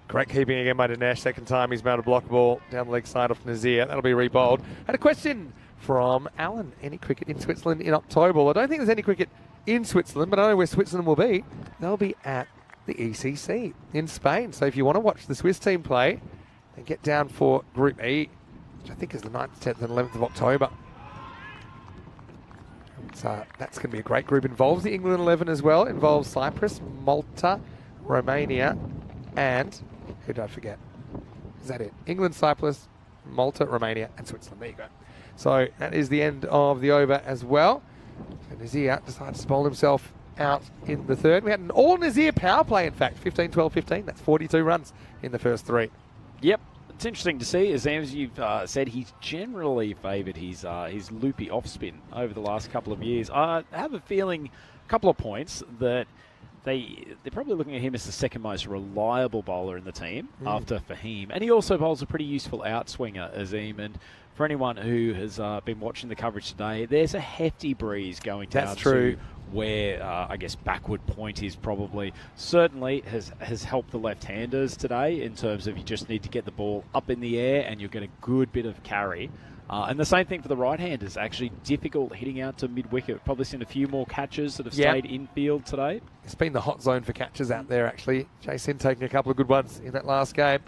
Great keeping again by Dinesh. Second time he's mounted a block ball down the leg side off Nazir. That'll be rebowled. Had a question from Alan. Any cricket in Switzerland in October? I don't think there's any cricket in Switzerland, but I know where Switzerland will be. They'll be at the ECC in Spain. So if you want to watch the Swiss team play, then get down for Group E, which I think is the 9th, 10th and 11th of October. So that's going to be a great group. Involves the England 11 as well. Involves Cyprus, Malta, Romania, and who did I forget? Is that it? England, Cyprus, Malta, Romania, and Switzerland. There you go. So that is the end of the over as well. And Nazir decides to bowl himself out in the third. We had an all-Nazir power play, in fact. 15, 12, 15. That's 42 runs in the first three. Yep. It's interesting to see, as you've said, he's generally favoured his loopy off-spin over the last couple of years. I have a feeling, a couple of points, that they're probably looking at him as the second most reliable bowler in the team after Fahim. And he also bowls a pretty useful outswinger, Azim. And for anyone who has been watching the coverage today, there's a hefty breeze going down to where I guess backward point is probably. Certainly has helped the left-handers today in terms of you just need to get the ball up in the air and you'll get a good bit of carry. And the same thing for the right-handers. Actually difficult hitting out to mid-wicket. Probably seen a few more catches that have stayed infield today. It's been the hot zone for catches out there, actually. Jason taking a couple of good ones in that last game.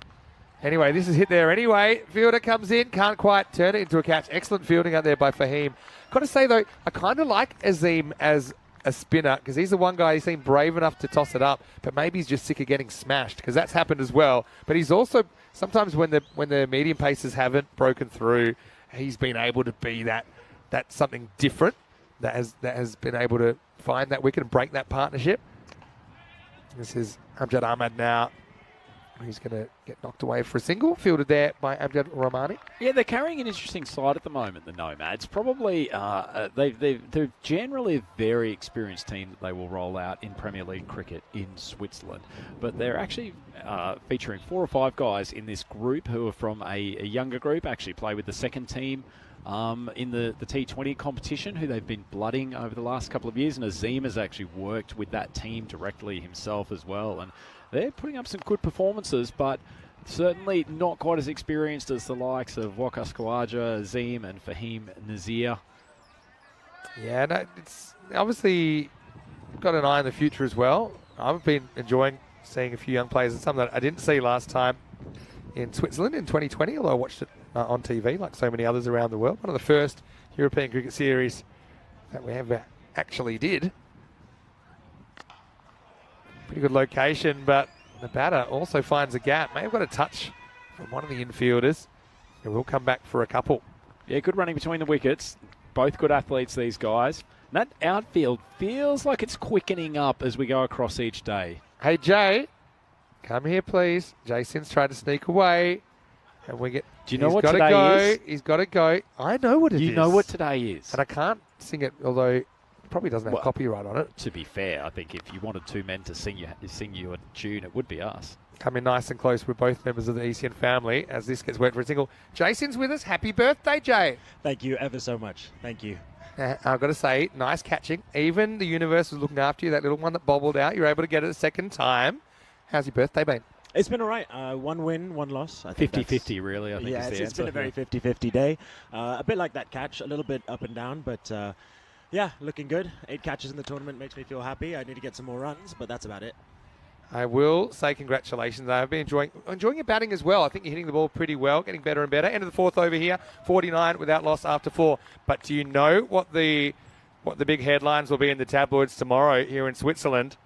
Anyway, this is hit there anyway. Fielder comes in, can't quite turn it into a catch. Excellent fielding out there by Fahim. Got to say, though, I kind of like Azim as a spinner because he's the one guy he seemed brave enough to toss it up, but maybe he's just sick of getting smashed because that's happened as well. But he's also, sometimes when the medium paces haven't broken through, he's been able to be that something different that has been able to find that wicket and break that partnership. This is Amjad Ahmad now. He's going to get knocked away for a single, fielded there by Amjad Rahmani. Yeah, they're carrying an interesting side at the moment, the Nomads. Probably, they're generally a very experienced team that they will roll out in Premier League cricket in Switzerland. But they're actually featuring 4 or 5 guys in this group who are from a younger group, actually play with the second team in the T20 competition, who they've been blooding over the last couple of years. And Azim has actually worked with that team directly himself as well. And they're putting up some good performances, but certainly not quite as experienced as the likes of Wakas Khawaja, Azim, and Fahim Nazir. Yeah, no, it's obviously got an eye on the future as well. I've been enjoying seeing a few young players and some that I didn't see last time in Switzerland in 2020, although I watched it on TV like so many others around the world. One of the first European cricket series that we ever actually did. Pretty good location, but the batter also finds a gap. May have got a touch from one of the infielders. It will come back for a couple. Yeah, good running between the wickets. Both good athletes, these guys. And that outfield feels like it's quickening up as we go across each day. Hey, Jay, come here, please. Jason's tried to sneak away. And we get. Do you know what today is? He's got to go. I know what it is. You know what today is. And I can't sing it, although it probably doesn't have copyright on it. To be fair, I think if you wanted 2 men to sing you a tune, it would be us. Coming nice and close. We're both members of the ECN family as this gets wet for a single. Jason's with us. Happy birthday, Jay. Thank you ever so much. Thank you. I've got to say, nice catching. Even the universe was looking after you. That little one that bobbled out, you're able to get it a second time. How's your birthday been? It's been all right. 1 win, 1 loss. 50-50, really, I think. Yeah, it's been a very 50-50 day. A bit like that catch, a little bit up and down, but yeah, looking good. 8 catches in the tournament makes me feel happy. I need to get some more runs, but that's about it. I will say congratulations. I've been enjoying your batting as well. I think you're hitting the ball pretty well, getting better and better. End of the 4th over here, 49 without loss after 4. But do you know what the big headlines will be in the tabloids tomorrow here in Switzerland?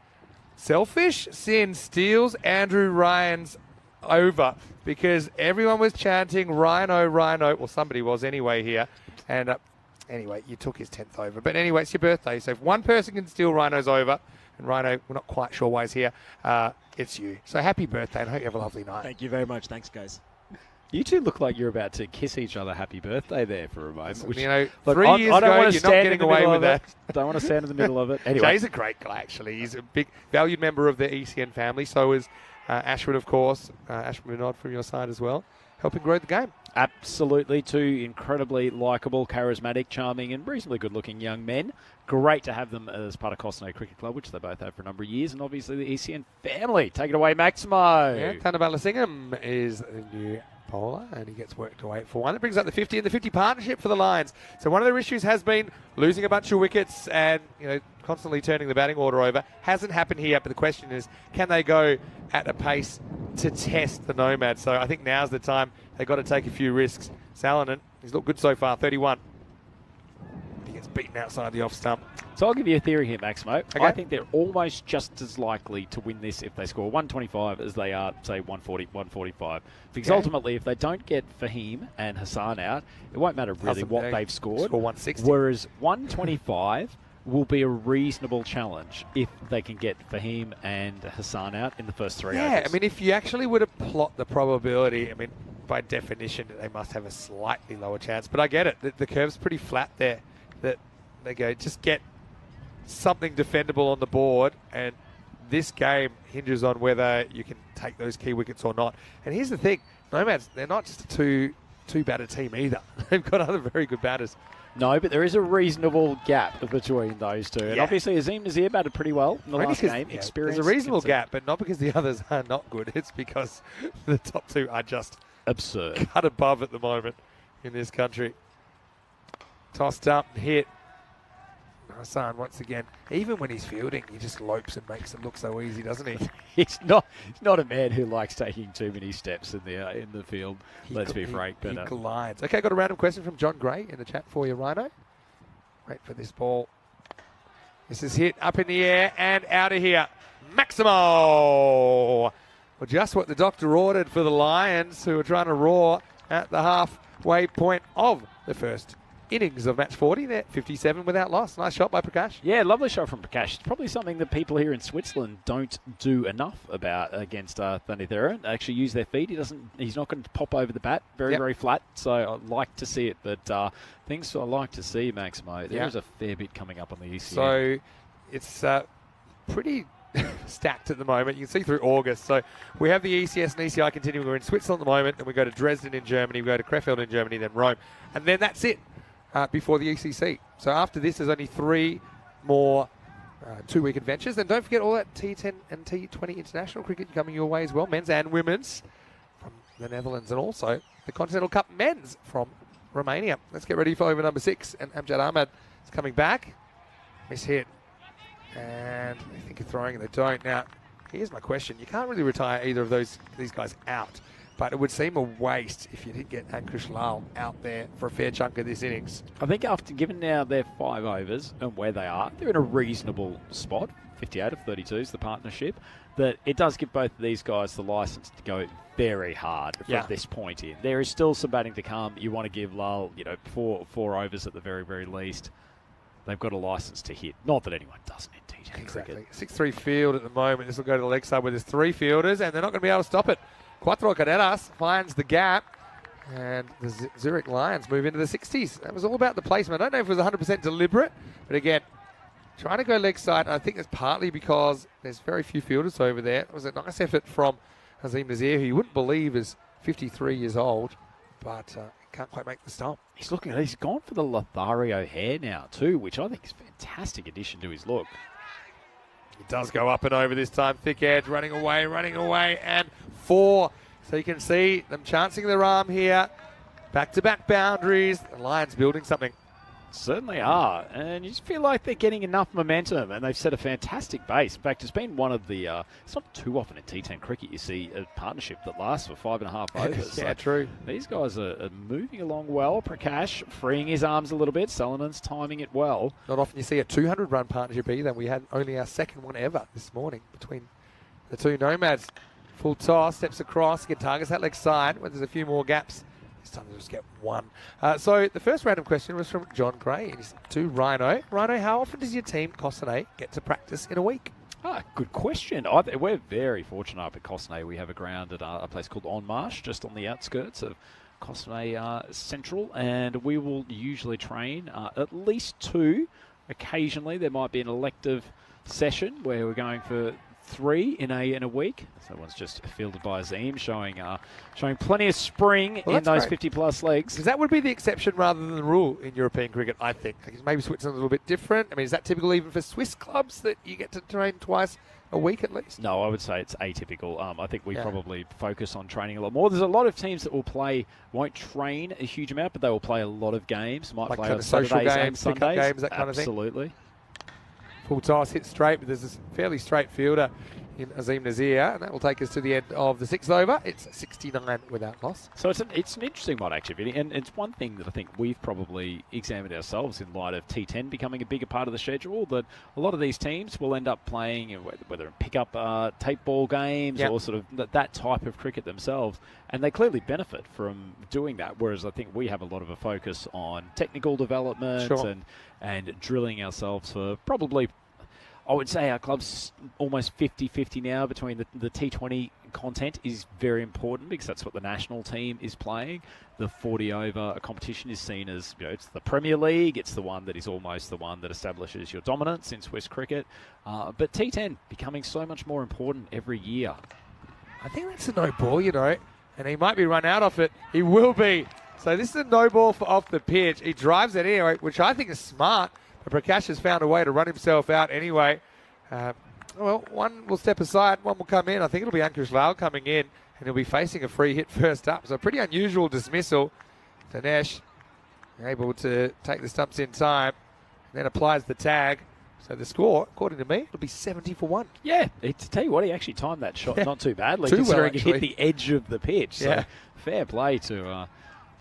Selfish Sin steals Andrew Ryan's over because everyone was chanting Rhino, Rhino. Well, somebody was anyway here. And anyway, you took his 10th over. But anyway, it's your birthday. So if one person can steal Rhino's over, and Rhino, we're not quite sure why he's here, it's you. So happy birthday and I hope you have a lovely night. Thank you very much. Thanks, guys. You two look like you're about to kiss each other happy birthday there for a moment. Which, you know, look, 3 years ago, you're not getting away with that. I don't want to stand in the middle of it. Anyway. Jay's a great guy, actually. He's a big, valued member of the ECN family. So is Ashwin, of course. Ashwin Vinod from your side as well, helping grow the game. Absolutely. Two incredibly likeable, charismatic, charming and reasonably good-looking young men. Great to have them as part of Costonou Cricket Club, which they both have for a number of years. And obviously the ECN family. Take it away, Maximo. Yeah, Tanabala Singham is the new bowler, and he gets worked away for one. That brings up the 50 and the 50 partnership for the Lions. So one of their issues has been losing a bunch of wickets and, you know, constantly turning the batting order over. Hasn't happened here, but the question is, can they go at a pace to test the Nomads? So I think now's the time. They've got to take a few risks. Salonen, he's looked good so far, 31. He gets beaten outside the off stump. So I'll give you a theory here, Maximo. Okay. I think they're almost just as likely to win this if they score 125 as they are, say, 140, 145. Because ultimately, if they don't get Fahim and Hassan out, it won't matter really what they've scored. Score 160. Whereas 125 will be a reasonable challenge if they can get Fahim and Hassan out in the first 3 overs. Yeah, I mean, if you actually were to plot the probability, I mean, by definition, they must have a slightly lower chance. But I get it. The curve's pretty flat there. That they go, just get something defendable on the board, and this game hinges on whether you can take those key wickets or not. And here's the thing, Nomads, they're not just a two batter team either. They've got other very good batters. No, but there is a reasonable gap between those two. And obviously Azim Nazir batted pretty well in the last game. There's a reasonable gap, but not because the others are not good. It's because the top two are just absurd, cut above at the moment in this country. Tossed up and hit. Hassan, once again, even when he's fielding, he just lopes and makes it look so easy, doesn't he? He's not a man who likes taking too many steps in the field. Let's be frank. He glides. Okay, got a random question from John Gray in the chat for you, Rhino. Wait for this ball. This is hit up in the air and out of here. Maximo! Well, just what the doctor ordered for the Lions, who are trying to roar at the halfway point of the first innings of match 40 there, 57 without loss. Nice shot by Prakash. Yeah, lovely shot from Prakash. It's probably something that people here in Switzerland don't do enough about against Thunithera. Actually use their feet. He's not going to pop over the bat. Very flat. So I'd like to see it. But things I like to see, Maximo. There's a fair bit coming up on the ECN. So it's pretty stacked at the moment. You can see through August. So we have the ECS and ECI continuing. We're in Switzerland at the moment. Then we go to Dresden in Germany. We go to Krefeld in Germany. Then Rome. And then that's it. Before the ECC. So after this, there's only 3 more 2-week adventures. And don't forget all that T10 and T20 international cricket coming your way as well, men's and women's from the Netherlands, and also the Continental Cup men's from Romania. Let's get ready for over number 6. And Amjad Ahmed is coming back. Miss hit. And they think of throwing, and they don't. Now, here's my question. You can't really retire either of these guys out. But it would seem a waste if you didn't get Ankush Lal out there for a fair chunk of this innings. I think after given now their 5 overs and where they are, they're in a reasonable spot. 58 of 32 is the partnership. That it does give both of these guys the license to go very hard from this point in. There is still some batting to come. You want to give Lal, four overs at the very, very least. They've got a license to hit. Not that anyone doesn't in T10 cricket. 6-3 field at the moment. This will go to the leg side where there's 3 fielders, and they're not going to be able to stop it. Cuatro Carreras finds the gap, and the Zurich Lions move into the 60s. That was all about the placement. I don't know if it was 100% deliberate, but again, trying to go leg side. I think it's partly because there's very few fielders over there. It was a nice effort from Azim Nazir, who you wouldn't believe is 53 years old, but can't quite make the stomp. He's gone for the Lothario hair now too, which I think is a fantastic addition to his look. It does go up and over this time. Thick edge, running away, and 4. So you can see them chancing their arm here. Back-to-back boundaries. The Lions building something. Certainly are. And you just feel like they're getting enough momentum, and they've set a fantastic base. In fact, it's been one of the... it's not too often in T10 cricket you see a partnership that lasts for 5.5 overs. Yeah, true. These guys are moving along well. Prakash freeing his arms a little bit. Salanen's timing it well. Not often you see a 200-run partnership either. We had only our second one ever this morning between the two Nomads. Full toss, steps across, get targets that leg side where there's a few more gaps. This time they'll just get 1. So the first random question was from John Gray. And he's to Rhino. Rhino, how often does your team, Costonou, get to practice in a week? Good question. We're very fortunate up at Cosnay. We have a ground at a place called En Marche, just on the outskirts of Cosnay Central, and we will usually train at least 2. Occasionally, there might be an elective session where we're going for 3 in a week. So one's just fielded by Azim, showing plenty of spring in those 50-plus legs. Because that would be the exception rather than the rule in European cricket, I think. Maybe Switzerland's a little bit different. I mean, is that typical even for Swiss clubs that you get to train twice a week at least? No, I would say it's atypical. I think we probably focus on training a lot more. There's a lot of teams that won't train a huge amount, but they will play a lot of games. Might like play kind on of social Saturdays games, and Sundays. pickup games, that kind of thing. Absolutely. Full toss, hit straight, but there's a fairly straight fielder in Azim Nazir, and that will take us to the end of the 6th over. It's 69 without loss. So it's an interesting one, actually, and it's one thing that I think we've probably examined ourselves in light of T10 becoming a bigger part of the schedule, that a lot of these teams will end up playing, whether in pick-up tape ball games or sort of that type of cricket themselves, and they clearly benefit from doing that, whereas I think we have a lot of a focus on technical development and drilling ourselves for probably, I would say our club's almost 50-50 now between the T20 content is very important because that's what the national team is playing. The 40-over competition is seen as, it's the Premier League. It's the one that is almost the one that establishes your dominance in Swiss cricket. But T10 becoming so much more important every year. I think that's a no ball, and he might be run out of it. He will be. So this is a no ball for off the pitch. He drives it anyway, which I think is smart. But Prakash has found a way to run himself out anyway. One will step aside, one will come in. I think it'll be Ankush Lal coming in, and he'll be facing a free hit first up. So a pretty unusual dismissal. Dinesh able to take the stumps in time, and then applies the tag. So the score, according to me, it'll be 70 for 1. Yeah, to tell you what, he actually timed that shot not too badly, Too considering well, it hit the edge of the pitch. So fair play to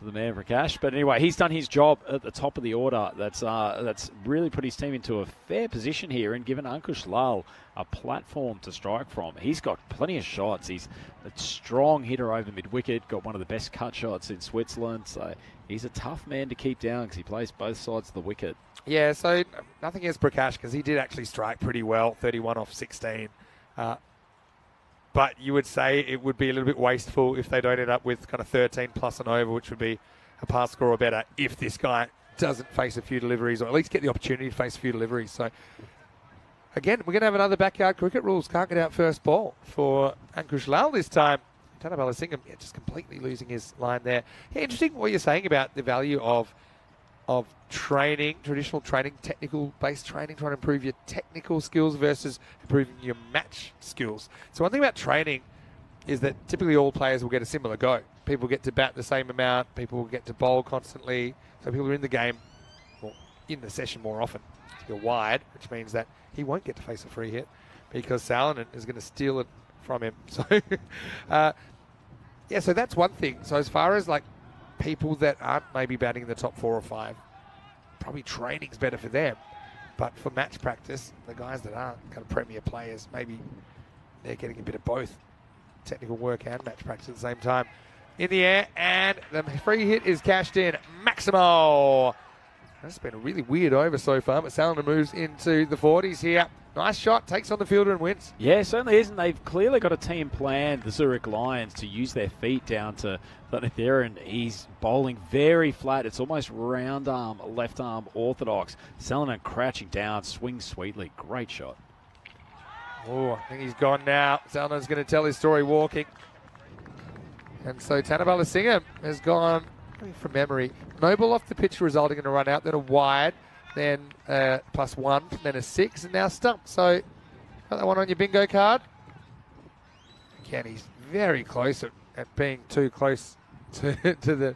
the man Prakash. But anyway, he's done his job at the top of the order. That's really put his team into a fair position here and given Ankush Lal a platform to strike from. He's got plenty of shots. He's a strong hitter over mid-wicket, got one of the best cut shots in Switzerland. So he's a tough man to keep down because he plays both sides of the wicket. Yeah, so nothing against Prakash because he did actually strike pretty well, 31 off 16. But you would say it would be a little bit wasteful if they don't end up with kind of 13 plus and over, which would be a pass score or better if this guy doesn't face a few deliveries, or at least get the opportunity to face a few deliveries. So, again, we're going to have another backyard cricket rules. Can't get out first ball for Ankush Lal this time. Tanabala Singham just completely losing his line there. Yeah, interesting what you're saying about the value of training, traditional training, technical-based training, trying to improve your technical skills versus improving your match skills. So one thing about training is that typically all players will get a similar go. People get to bat the same amount. People will get to bowl constantly. So people are in the game, well, in the session more often. You're wide, which means that he won't get to face a free hit because Salonen is going to steal it from him. So, so that's one thing. So as far as like people that aren't maybe batting in the top 4 or 5, probably training's better for them. But for match practice, the guys that aren't kind of premier players, maybe they're getting a bit of both technical work and match practice at the same time. In the air, and the free hit is cashed in. Maximo. That's been a really weird over so far, but Salonen moves into the 40s here. Nice shot, takes on the fielder and wins. Yeah, it certainly is, and they've clearly got a team plan, the Zurich Lions, to use their feet down to there, and he's bowling very flat. It's almost round arm, left arm orthodox. Salonen crouching down, swings sweetly. Great shot. Oh, I think he's gone now. Salanen's going to tell his story walking. And so Tanabala Singham has gone, from memory, no ball off the pitch resulting in a run out, then a wide, then +1, then a 6, and now stump. So, got that one on your bingo card. Again, he's very close at being too close to the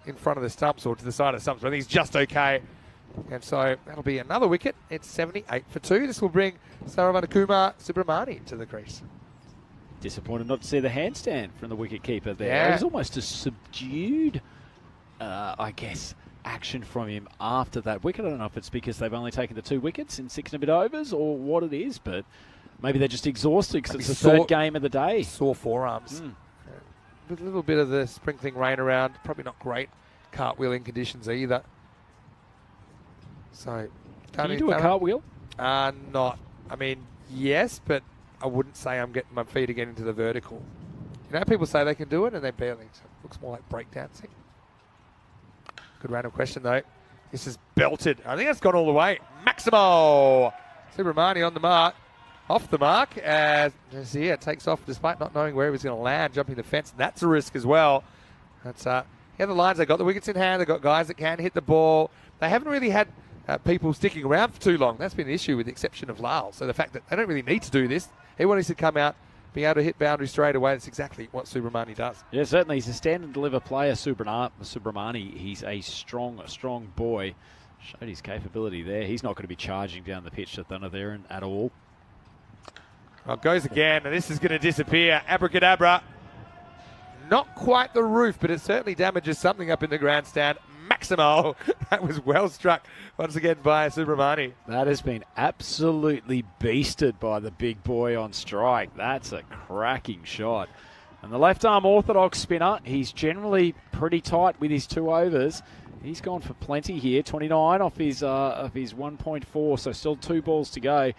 in front of the stumps or to the side of the stumps, but I think he's just okay. And so that'll be another wicket. It's 78 for 2. This will bring Saravanakumar Subramani to the crease. Disappointed not to see the handstand from the wicketkeeper there. Yeah. It was almost a subdued, I guess, action from him after that wicket. I don't know if it's because they've only taken the 2 wickets in 6 and a bit overs or what it is, but maybe they're just exhausted because it's the third game of the day. Sore forearms. With a little bit of the sprinkling rain around. Probably not great cartwheeling conditions either. So, can you do a cartwheel? Not. I mean, Yes, but I wouldn't say I'm getting my feet again into the vertical. You know, people say they can do it and they barely. So it looks more like breakdancing. Good random question, though. This is belted. I think that's gone all the way. Maximo! Subramani on the mark. Off the mark as Nazir takes off despite not knowing where he was going to land, jumping the fence. And that's a risk as well. That's the lines. They got the wickets in hand. They got guys that can hit the ball. They haven't really had people sticking around for too long. That's been an issue with the exception of Lyle. So the fact that they don't really need to do this. Everyone needs to come out, being able to hit boundaries straight away. That's exactly what Subramani does. Yeah, certainly. He's a stand and deliver player, Subramani. He's a strong boy. Showed his capability there. He's not going to be charging down the pitch to Thundertheran at all. Well, it goes again, and this is going to disappear. Abracadabra. Not quite the roof, but it certainly damages something up in the grandstand. Maximo. That was well struck once again by Subramani. That has been absolutely beasted by the big boy on strike. That's a cracking shot. And the left arm orthodox spinner, he's generally pretty tight with his 2 overs. He's gone for plenty here. 29 off his 1.4, so still 2 balls to go.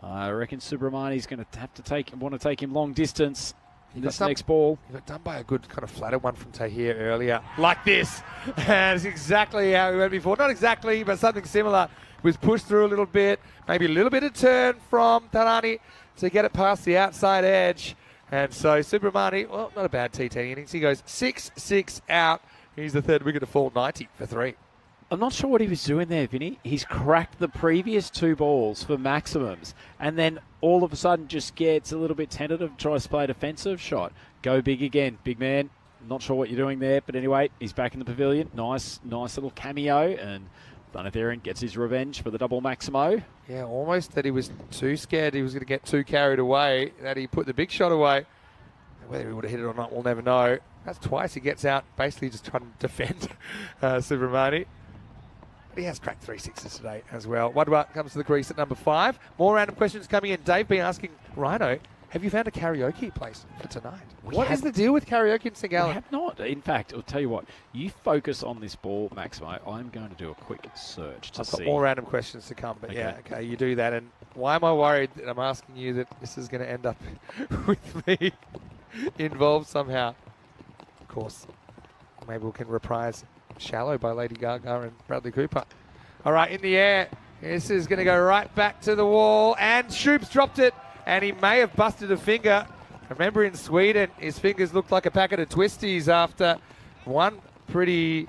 I reckon Subramani's going to want to take him long distance. This next ball. He got done by a good kind of flatter one from Tahir earlier. Like this. And it's exactly how he went before. Not exactly, but something similar. He was pushed through a little bit. Maybe a little bit of turn from Tarani to get it past the outside edge. And so Subramani, well, not a bad T10 innings. He goes 6-6 out. He's the third wicket to fall, 90 for 3. I'm not sure what he was doing there, Vinny. He's cracked the previous 2 balls for maximums and then all of a sudden just gets a little bit tentative, tries to play a defensive shot. Go big again, big man. Not sure what you're doing there, but anyway, he's back in the pavilion. Nice little cameo, and Thundertheran gets his revenge for the double Maximo. Yeah, almost that he was too scared he was going to get too carried away, that he put the big shot away. Whether he would have hit it or not, we'll never know. That's twice he gets out, basically just trying to defend Subramani. He has cracked 3 sixes today as well. Wadwa comes to the crease at number 5. More random questions coming in. Dave been asking Rhino, have you found a karaoke place for tonight? What is the deal with karaoke in St. Gallen? We have not. In fact, I'll tell you what. You focus on this ball, Maximo. I'm going to do a quick search to see. I've got more random questions to come, but okay, you do that. And why am I worried that I'm asking you that this is going to end up with me involved somehow? Of course, maybe we can reprise Shallow by Lady Gaga and Bradley Cooper. All right, in the air. This is going to go right back to the wall. And Shoop's dropped it. And he may have busted a finger. Remember in Sweden, his fingers looked like a packet of twisties after one pretty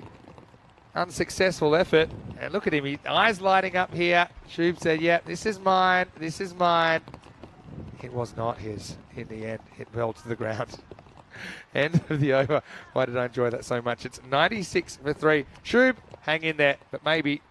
unsuccessful effort. And look at him, his eyes lighting up here. Shoop said, yep, this is mine. This is mine. It was not his in the end. It fell to the ground. End of the over. Why did I enjoy that so much? It's 96 for 3. Shoob, hang in there, but maybe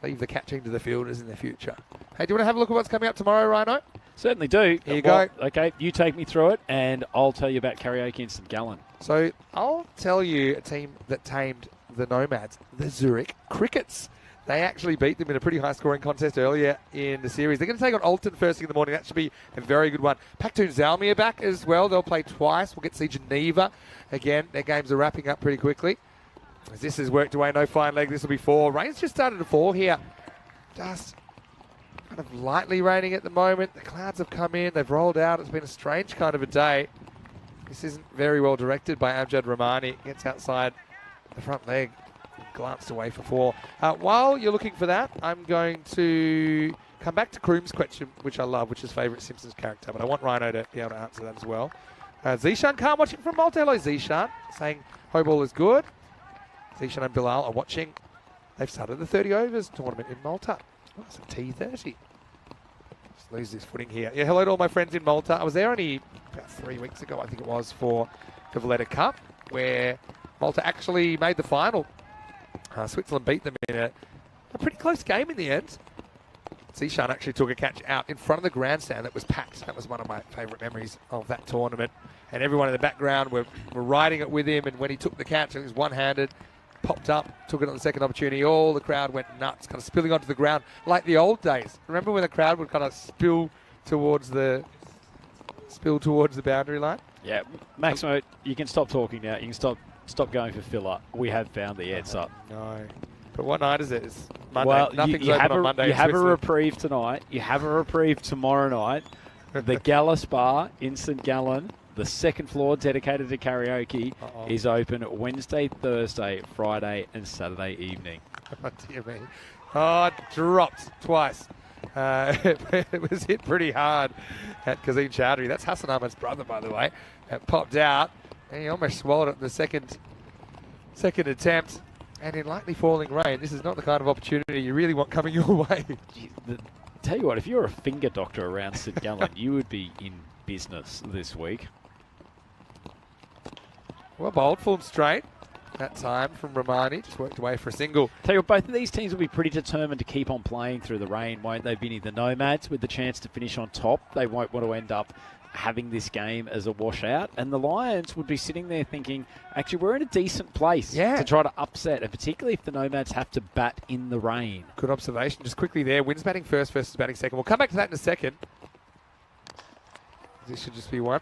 leave the catching to the fielders in the future. Hey, do you want to have a look at what's coming up tomorrow, Rhino? Certainly do. Here you go. Okay, you take me through it, and I'll tell you about karaoke in St. Gallen. So I'll tell you a team that tamed the Nomads, the Zurich Crickets. They actually beat them in a pretty high-scoring contest earlier in the series. They're going to take on Alton first thing in the morning. That should be a very good one. Paktoon Zalmi are back as well. They'll play twice. We'll get to see Geneva again. Their games are wrapping up pretty quickly. As this has worked away, no fine leg. This will be 4. Rain's just started to fall here. Just kind of lightly raining at the moment. The clouds have come in. They've rolled out. It's been a strange kind of a day. This isn't very well directed by Amjad Rahmani. Gets outside the front leg. Glanced away for 4. While you're looking for that, I'm going to come back to Kroom's question, which I love, which is favourite Simpsons character, but I want Rhino to be able to answer that as well. Zishan Khan watching from Malta. Hello, Zishan. Saying Hoball is good. Zishan and Bilal are watching. They've started the 30 overs tournament in Malta. Oh, it's a T30. Just lose this footing here. Yeah, hello to all my friends in Malta. I was there only about 3 weeks ago, I think it was, for the Valletta Cup, where Malta actually made the final. Switzerland beat them in a pretty close game in the end. Zishan actually took a catch out in front of the grandstand that was packed. That was one of my favourite memories of that tournament. And everyone in the background were riding it with him. And when he took the catch, it was one-handed, popped up, took it on the second opportunity. All the crowd went nuts, kind of spilling onto the ground like the old days. Remember when the crowd would kind of spill towards the boundary line? Yeah, Maximo, you can stop talking now. You can stop going for filler. We have found the answer. No. But what night is it? It's Monday. Well, Nothing's you open have on Monday. you in have a Switzerland. reprieve tonight. You have a reprieve tomorrow night. The Gallus Bar in St. Gallen, the second floor dedicated to karaoke, is open Wednesday, Thursday, Friday, and Saturday evening. Oh, dear me. Oh, it dropped twice. It was hit pretty hard at Kazim Chowdhury. That's Hassan Ahmed's brother, by the way. It popped out, and he almost swallowed it in the second attempt. And in lightly falling rain, this is not the kind of opportunity you really want coming your way. Tell you what, if you're a finger doctor around St. Gallen, you would be in business this week. Well bowled, full and straight. That time from Romani, just worked away for a single. Tell you what, both of these teams will be pretty determined to keep on playing through the rain, won't they, Vinny? The Nomads with the chance to finish on top. They won't want to end up having this game as a washout. And the Lions would be sitting there thinking, actually, we're in a decent place to try to upset, and particularly if the Nomads have to bat in the rain. Good observation. Just quickly there, Wins batting first versus batting second. We'll come back to that in a second. This should just be one.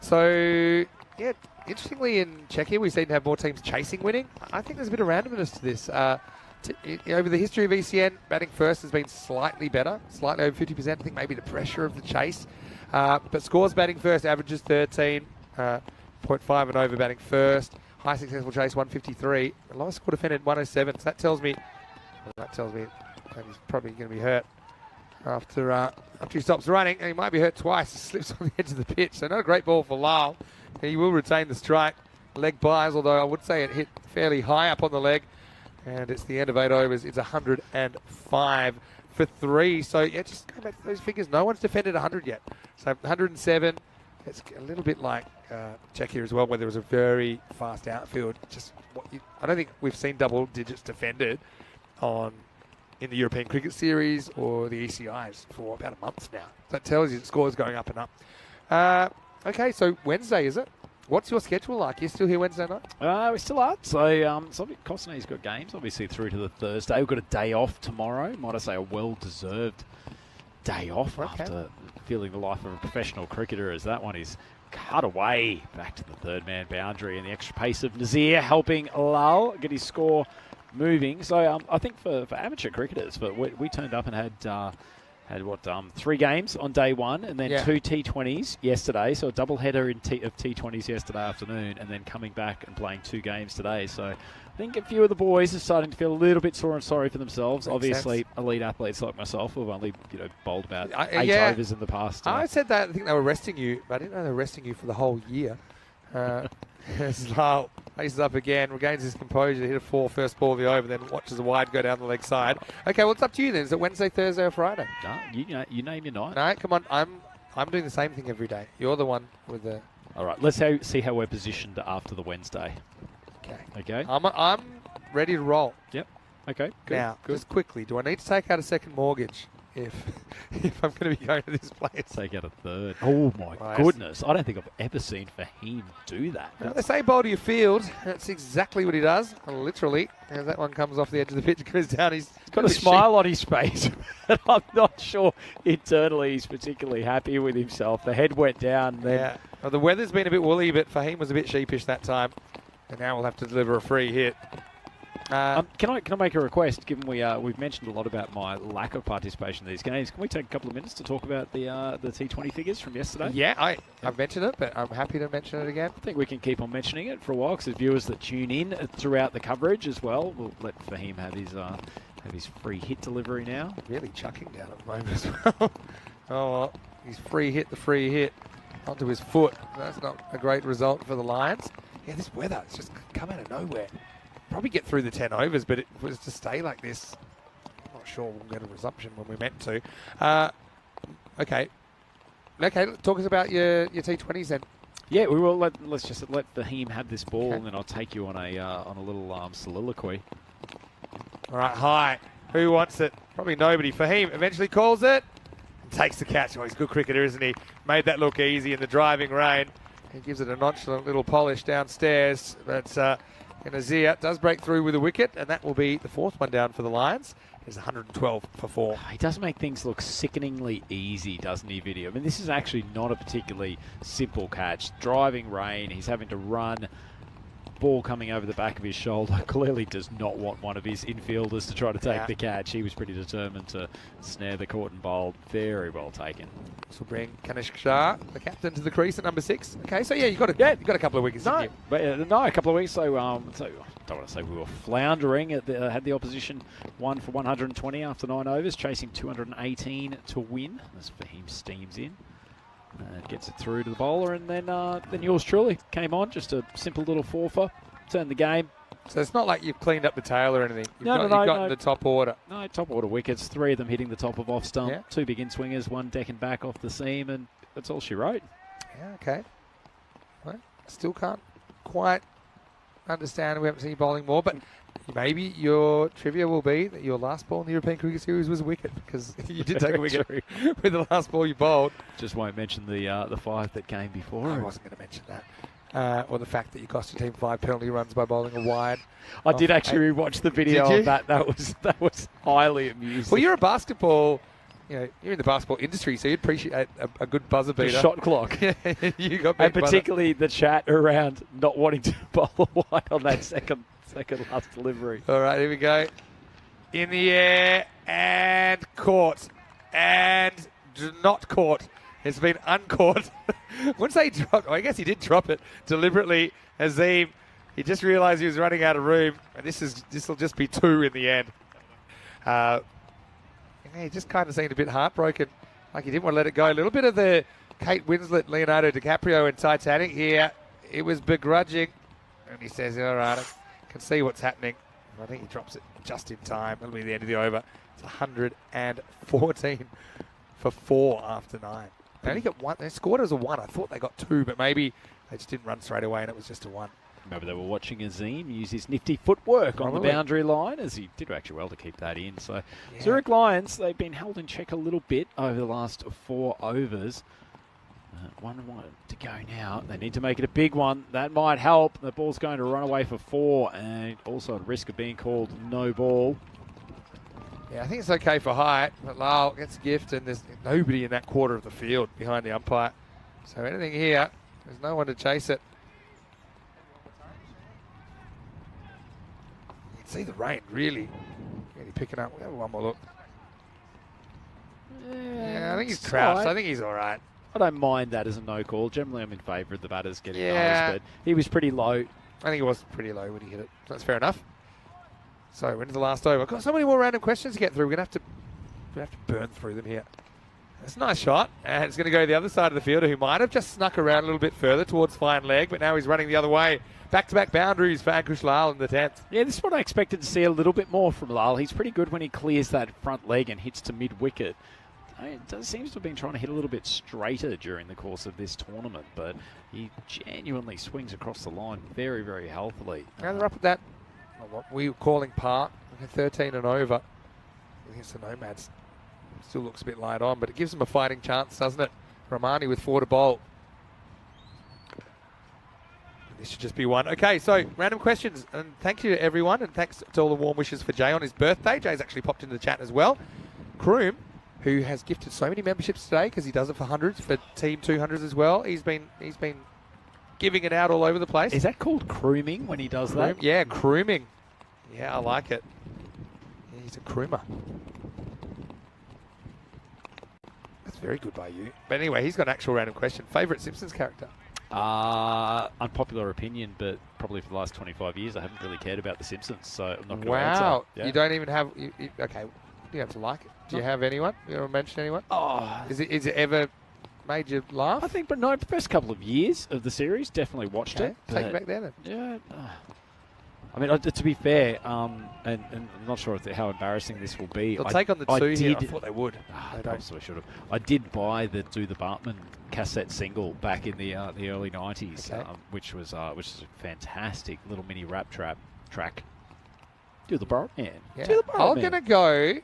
So, yeah, interestingly in Czechia, we seem to have more teams chasing winning. I think there's a bit of randomness to this. Over the history of ECN, batting first has been slightly better, slightly over 50%. I think maybe the pressure of the chase. But scores batting first, averages 13, 0.5 and over batting first. High successful chase, 153. The lowest score defended, 107. So that tells me that he's probably going to be hurt after he stops running, and he might be hurt twice. He slips on the edge of the pitch. So not a great ball for Lyle. He will retain the strike. Leg buys, although I would say it hit fairly high up on the leg. And it's the end of 8 overs. It's 105 for 3. So, yeah, just going back to those figures. No one's defended 100 yet. So 107. It's a little bit like Czechia as well, where there was a very fast outfield. I don't think we've seen double digits defended in the European Cricket Series or the ECIs for about a month now. That tells you the score is going up and up. Okay, so Wednesday, is it? What's your schedule like? You still here Wednesday night? We still are. So Costner's got games, obviously, through to the Thursday. We've got a day off tomorrow. Might I say a well-deserved day off after feeling the life of a professional cricketer, as that one is cut away back to the third-man boundary, and the extra pace of Nazir helping Lal get his score moving. So I think for amateur cricketers, we turned up and had 3 games on day one, and then 2 T20s yesterday. So a double header of T20s yesterday afternoon, and then coming back and playing 2 games today. So I think a few of the boys are starting to feel a little bit sore and sorry for themselves. Makes Obviously, sense. Elite athletes like myself have only bowled about 8 yeah. overs in the past. I said that. I think they were resting you, but I didn't know they were resting you for the whole year. Lyle faces up again, regains his composure, hit a 4 first ball of the over, then watches a wide go down the leg side. Okay, well, it's up to you then. Is it Wednesday, Thursday, or Friday? You name your night. No, come on. I'm doing the same thing every day. You're the one with the... All right, let's see how we're positioned after the Wednesday. Okay. I'm ready to roll. Yep. Okay. Good. Now, Good. just quickly, do I need to take out a second mortgage if I'm going to be going to this place? Take out a third. Oh, my goodness. I don't think I've ever seen Fahim do that. They say bowl to your field. That's exactly what he does, literally. As that one comes off the edge of the pitch, goes down. He's got a smile on his face. And I'm not sure internally he's particularly happy with himself. The head went down. Yeah. Well, the weather's been a bit woolly, but Fahim was a bit sheepish that time. And now we'll have to deliver a free hit. Can I make a request? Given we've mentioned a lot about my lack of participation in these games, can we take a couple of minutes to talk about the T20 figures from yesterday? Yeah, I've mentioned it, but I'm happy to mention it again. I think we can keep on mentioning it for a while because there's viewers that tune in throughout the coverage as well. We'll let Fahim have his free hit delivery now. Really chucking down at the moment as well. Oh, well, he's free hit onto his foot. That's not a great result for the Lions. Yeah, this weather, it's just come out of nowhere. Probably get through the 10 overs, but if it was to stay like this, I'm not sure we'll get a resumption when we're meant to. Okay, talk us about your T20s then. Yeah, we will. Let's just let Fahim have this ball, and then I'll take you on a little soliloquy. All right, high. Who wants it? Probably nobody. Fahim eventually calls it and takes the catch. Oh, he's a good cricketer, isn't he? Made that look easy in the driving rain. He gives it a nonchalant little polish downstairs, but Nazir does break through with a wicket, and that will be the 4th one down for the Lions. It's 112 for 4. He does make things look sickeningly easy, doesn't he, Video? I mean, this is actually not a particularly simple catch. Driving rain, he's having to run ball coming over the back of his shoulder. Clearly does not want one of his infielders to try to take the catch. He was pretty determined to snare the caught and bowled. Very well taken. This will bring Kanishk Shah, the captain, to the crease at number 6. Okay, so yeah, you got a couple of wickets. No, but, no, a couple of weeks. So I don't want to say we were floundering. Had the opposition won for 120 after 9 overs, chasing 218 to win. As Fahim steams in. Gets it through to the bowler, and then yours truly came on. Just a simple little 4-for, turned the game. So it's not like you've cleaned up the tail or anything. You've No, got the top order. No, top order wickets. 3 of them hitting the top of off stump. Yeah. 2 big in swingers, 1 decking back off the seam, and that's all she wrote. Yeah, okay. Well, still can't quite understand. We haven't seen you bowling more, but maybe your trivia will be that your last ball in the European Cricket Series was a wicket, because you did take a wicket with the last ball you bowled. Just won't mention the 5 that came before. I wasn't going to mention that. Or the fact that you cost your team 5 penalty runs by bowling a wide. I did actually rewatch the video of that. That was highly amusing. Well, you're a basketball, you're in the basketball industry, so you'd appreciate a good buzzer beater. The shot clock. You got and particularly the chat around not wanting to bowl a wide on that second last delivery. All right, here we go. In the air and caught. And not caught. It's been uncaught. Once they dropped, I guess he did drop it deliberately. Azim, he just realised he was running out of room, and this will just be 2 in the end. He just kind of seemed a bit heartbroken, like he didn't want to let it go. A little bit of the Kate Winslet, Leonardo DiCaprio in Titanic here. It was begrudging, and he says, all right, I can see what's happening. I think he drops it just in time. It'll be the end of the over. It's 114 for 4 after 9. They only got 1. They scored as a 1. I thought they got 2, but maybe they just didn't run straight away and it was just a 1. Maybe they were watching Azim use his nifty footwork on the boundary line, as he did actually well to keep that in. So Zurich Lions, they've been held in check a little bit over the last 4 overs. 1 to go now. They need to make it a big one. That might help. The ball's going to run away for 4, and also at risk of being called no ball. Yeah, I think it's okay for height, but Lyle gets a gift, and there's nobody in that quarter of the field behind the umpire. So anything here, there's no one to chase it. You can see the rain really picking up. We'll have one more look. Yeah, I think he's crouched. Right. I think he's all right. I don't mind that as a no call. Generally, I'm in favour of the batters getting those, but he was pretty low. I think he was pretty low when he hit it. So that's fair enough. So we're into the last over. Got so many more random questions to get through. We're gonna have to burn through them here. That's a nice shot, and it's going to go to the other side of the fielder, who might have just snuck around a little bit further towards fine leg, but now he's running the other way. Back-to-back boundaries for Ankush Lal in the 10th. Yeah, this is what I expected to see a little bit more from Lal. He's pretty good when he clears that front leg and hits to mid-wicket. It seems to have been trying to hit a little bit straighter during the course of this tournament, but he genuinely swings across the line very, very healthily. Now they're up at that, what we were calling par, 13 and over against the Nomads. Still looks a bit light on, but it gives them a fighting chance, doesn't it? Ramani with 4 to bowl. This should just be 1. Okay, so random questions, and thank you to everyone, and thanks to all the warm wishes for Jay on his birthday. Jay's actually popped into the chat as well. Kroom, who has gifted so many memberships today because he does it for hundreds, for Team 200s as well. He's been giving it out all over the place. Is that called crooming when he does that? Yeah, crooming. Yeah, I like it. Yeah, he's a croomer. That's very good by you. But anyway, he's got an actual random question. Favourite Simpsons character? Unpopular opinion, but probably for the last 25 years I haven't really cared about The Simpsons, so I'm not going to answer. Wow. Yeah. You don't even have... okay, you have to like it. Do you have anyone? You want to mention anyone? Oh, Is it ever made you laugh? I think, but no, the first couple of years of the series, definitely watched it. Take it back there then. Yeah. I mean, to be fair, and I'm not sure how embarrassing this will be. They'll take on the 2 here. I thought they would. I probably should have. I did buy the Do the Bartman cassette single back in the early 90s, Okay. which was a fantastic little mini rap track. Do the Bartman. Yeah. Do the Bartman. I'm going to go...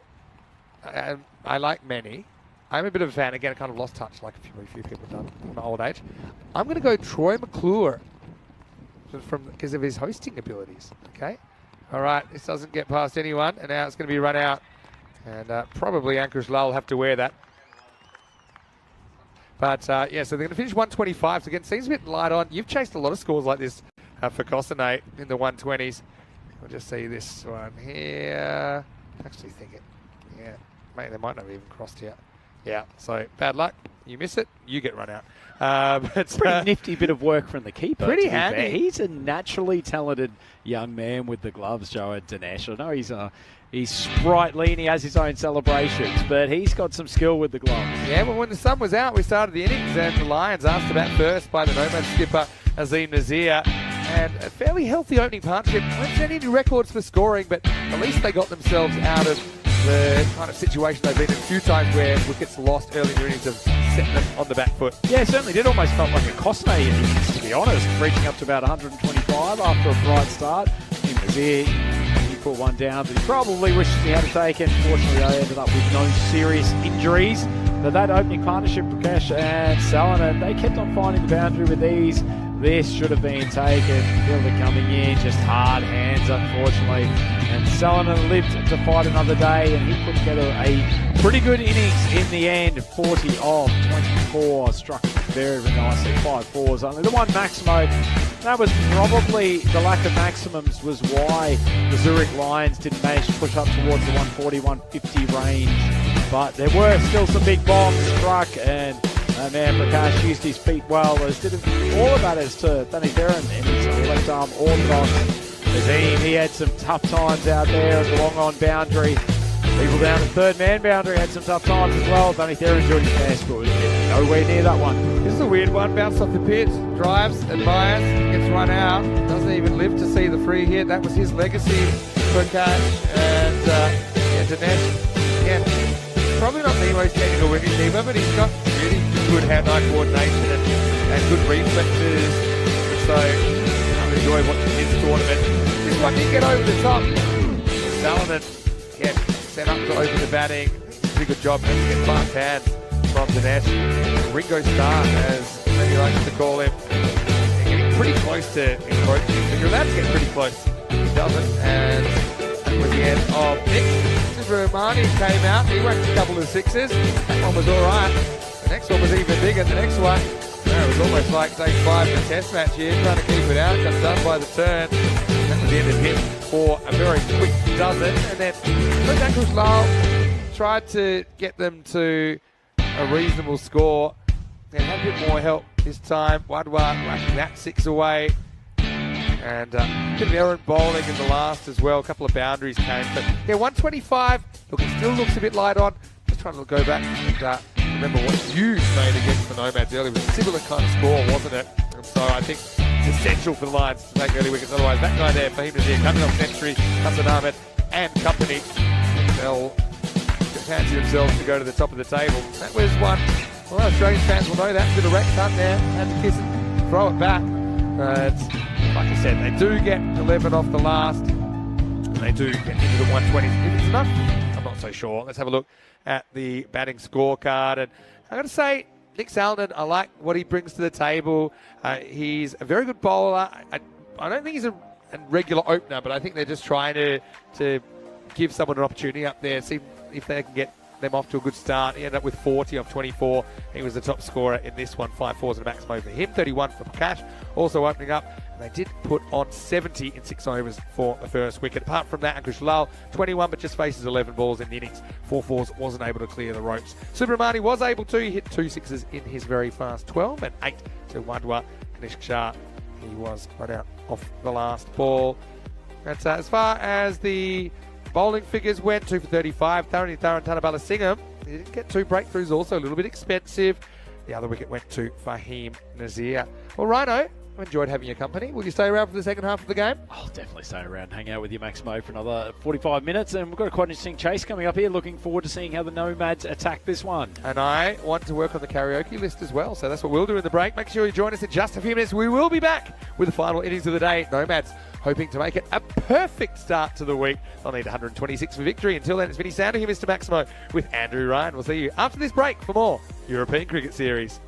I like many. I'm a bit of a fan. Again, I kind of lost touch, like a few people have done in my old age. I'm going to go Troy McClure because of his hosting abilities. Okay. All right. This doesn't get past anyone, and now it's going to be run out, and probably Ankush Lal will have to wear that. But yeah, so they're going to finish 125. So again, seems a bit light on. You've chased a lot of scores like this for Kosane in the 120s. We'll just see this one here. Actually think it. Yeah, mate, they might not have even crossed yet. Yeah, so bad luck. You miss it, you get run out. But pretty nifty bit of work from the keeper. Pretty handy. He's a naturally talented young man with the gloves, Joe Dinesh. I know he's sprightly and he has his own celebrations, but he's got some skill with the gloves. Yeah, well, when the sun was out, we started the innings, and the Lions asked to bat first by the Nomad skipper Azim Nazir. And a fairly healthy opening partnership. Won't set any records for scoring, but at least they got themselves out of the kind of situation they've been in a few times where wickets lost early in the innings have set them on the back foot. Yeah, it certainly did. Almost felt like a Kosane innings, to be honest, reaching up to about 125 after a bright start. Nazir, he put one down, but he probably wishes he had taken. Fortunately, they ended up with no serious injuries. But that opening partnership, Prakash and Salinan, they kept on finding the boundary with ease. This should have been taken. Fielder coming in, just hard hands, unfortunately. And Salinan lived to fight another day, and he put together a pretty good innings in the end. 40 of 24, struck very, very nicely. 5 fours only. The one Maximo, that was probably the lack of maximums was why the Zurich Lions didn't manage to push up towards the 140, 150 range. But there were still some big bombs struck, and man, Prakash used his feet well, as did all of that as to Danny Theron in his left arm orthodox. Azim, he had some tough times out there at the long on boundary. People down at third man boundary had some tough times as well. Danny Theron doing his best, but was nowhere near that one. This is a weird one. Bounced off the pitch, drives, admires, gets run out. Doesn't even live to see the free hit. That was his legacy, Prakash. And Dinesh, yeah, probably not the most technical wicketkeeper, but he's got really good hand-eye coordination and good reflexes. So I enjoy watching his tournament. This one did get over the top. Salinan, yeah, set up to open the batting. Pretty good job. Let's get fast hands from Dinesh. Ringo Starr, as many likes to call him. They're getting pretty close to encroaching. You're allowed to get pretty close. He doesn't, and that was the end of Nick. Romani came out, he went a couple of sixes. That one was alright. The next one was even bigger. The next one, it was almost like day 5 in the test match here, trying to keep it out. Got done by the turn. That was the end of him for a very quick dozen. And then Ankush Lal tried to get them to a reasonable score. They had a bit more help this time. Wadwa whacking that 6 away. And a bit of errant bowling in the last as well. A couple of boundaries came. But yeah, 125. Look, it still looks a bit light on. Just trying to go back and remember what you made against the Nomads earlier. It was a similar kind of score, wasn't it? And so I think it's essential for the Lions to take early wickets. Otherwise, that guy there, Fahim Nazir, coming off century, Hassan Ahmed and company, they'll fancy themselves to go to the top of the table. That was one. Well, Australian fans will know that. Did a Rex hunt there. Had to kiss it, throw it back. Like I said, they do get 11 off the last, and they do get into the 120s. If it's enough, I'm not so sure. Let's have a look at the batting scorecard. And I got to say, Nick Salinan, I like what he brings to the table. He's a very good bowler. I don't think he's a regular opener, but I think they're just trying to give someone an opportunity up there, see if they can get them off to a good start. He ended up with 40 of 24. He was the top scorer in this one. 5 fours and a maximum for him. 31 for Prakash. Also opening up. And they did put on 70 in 6 overs for the first wicket. Apart from that, Ankush Lal, 21, but just faces 11 balls in the innings. 4 fours, wasn't able to clear the ropes. Subramani was able to. He hit 2 sixes in his very fast 12 and 8 to Wadwa. Kanishk Shah, he was run out off the last ball. That's as far as the bowling figures went. 2 for 35. Tharani Tanabala Singham, he didn't get 2 breakthroughs, also a little bit expensive. The other wicket went to Fahim Nazir. Well, Rhino, I enjoyed having your company. Will you stay around for the second half of the game? I'll definitely stay around and hang out with you, Maximo, for another 45 minutes. And we've got a quite interesting chase coming up here. Looking forward to seeing how the Nomads attack this one. And I want to work on the karaoke list as well. So that's what we'll do in the break. Make sure you join us in just a few minutes. We will be back with the final innings of the day. Nomads hoping to make it a perfect start to the week. They'll need 126 for victory. Until then, it's Vinny Sounder here, Mr. Maximo, with Andrew Ryan. We'll see you after this break for more European Cricket Series.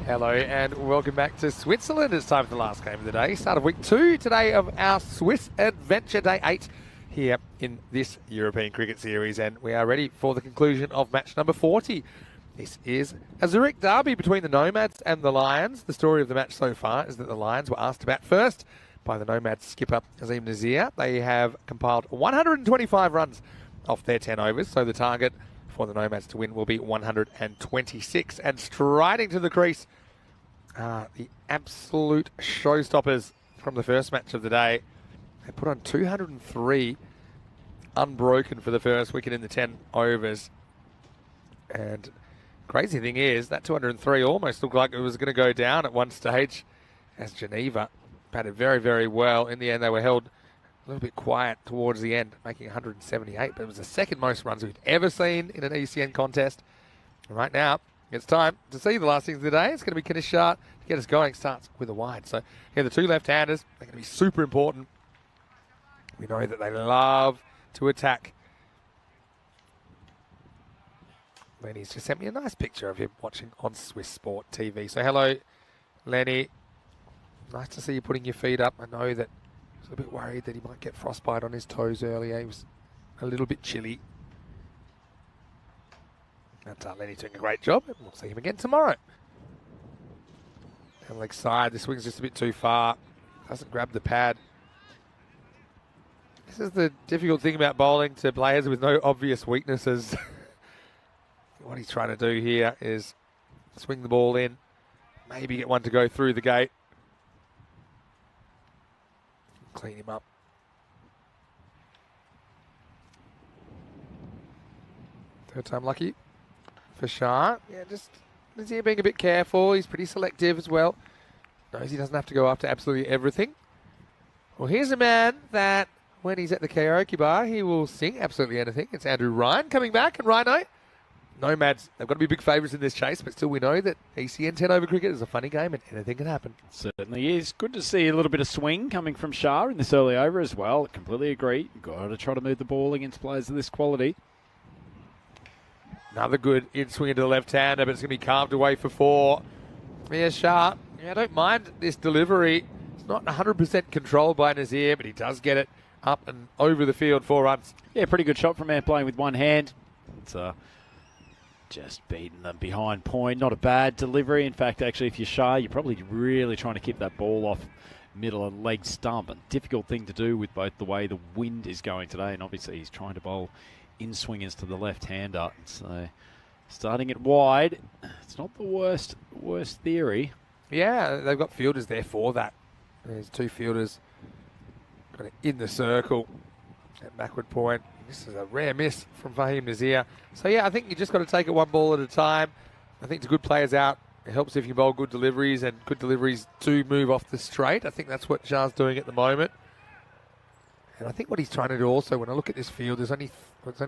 Hello and welcome back to Switzerland. It's time for the last game of the day. Start of week 2 today of our Swiss Adventure Day 8 here in this European Cricket Series, and we are ready for the conclusion of match number 40. This is a Zurich derby between the Nomads and the Lions. The story of the match so far is that the Lions were asked to bat first by the Nomads skipper Azim Nazir. They have compiled 125 runs off their 10 overs, so the target for the Nomads to win will be 126. And striding to the crease, the absolute showstoppers from the first match of the day. They put on 203 unbroken for the first wicket in the 10 overs. And crazy thing is, that 203 almost looked like it was going to go down at one stage as Geneva batted very, very well. In the end, they were held a little bit quiet towards the end, making 178, but it was the second most runs we've ever seen in an ECN contest. And right now, it's time to see the last things of the day. It's going to be Kanish Shah to get us going. Starts with a wide. So, yeah, the two left-handers, they're going to be super important. We know that they love to attack. Lenny's just sent me a nice picture of him watching on Swiss Sport TV. So, hello, Lenny. Nice to see you putting your feet up. I know that I was a bit worried that he might get frostbite on his toes earlier. He was a little bit chilly. And Lenny's doing a great job. We'll see him again tomorrow. Down leg side. The swing's just a bit too far. Doesn't grab the pad. This is the difficult thing about bowling to players with no obvious weaknesses. What he's trying to do here is swing the ball in. Maybe get one to go through the gate. Clean him up. Third time lucky for Shah. Yeah, just Nazir being a bit careful. He's pretty selective as well. Knows he doesn't have to go after absolutely everything. Well, here's a man that when he's at the karaoke bar, he will sing absolutely anything. It's Andrew Ryan coming back, and Rhino. Nomads, they've got to be big favourites in this chase, but still we know that ECN 10 over cricket is a funny game and anything can happen. Certainly is. Good to see a little bit of swing coming from Shah in this early over as well. Completely agree. Got to try to move the ball against players of this quality. Another good in swing into the left-hander, but it's going to be carved away for 4. Yeah, Shah. Yeah, I don't mind this delivery. It's not 100% controlled by Nazir, but he does get it up and over the field, 4 runs. Yeah, pretty good shot from man playing with one hand. It's just beating them behind point. Not a bad delivery. In fact, actually, if you're Shah, you're probably really trying to keep that ball off middle and leg stump. A difficult thing to do with both the way the wind is going today, and obviously he's trying to bowl in swingers to the left-hander. So starting it wide, it's not the worst theory. Yeah, they've got fielders there for that. There's 2 fielders kind of in the circle at backward point. This is a rare miss from Fahim Nazir. So, yeah, I think you just got to take it one ball at a time. I think to good players out, it helps if you bowl good deliveries, and good deliveries do move off the straight. I think that's what Shah's doing at the moment. And I think what he's trying to do also, when I look at this field, there's only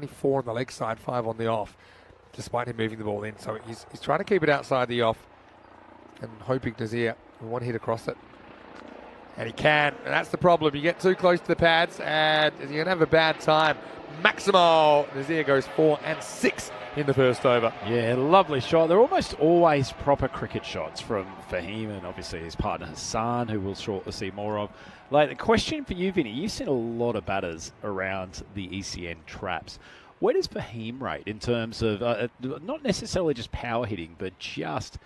4 on the leg side, 5 on the off, despite him moving the ball in. So he's trying to keep it outside the off and hoping Nazir will one hit across it. And he can, and that's the problem. You get too close to the pads, and you're going to have a bad time. Maximal. Nazir goes 4 and 6 in the first over. Yeah, lovely shot. They're almost always proper cricket shots from Fahim and obviously his partner Hassan, who we'll shortly see more of. Like, the question for you, Vinny, you've seen a lot of batters around the ECN traps. Where does Fahim rate in terms of not necessarily just power hitting, but just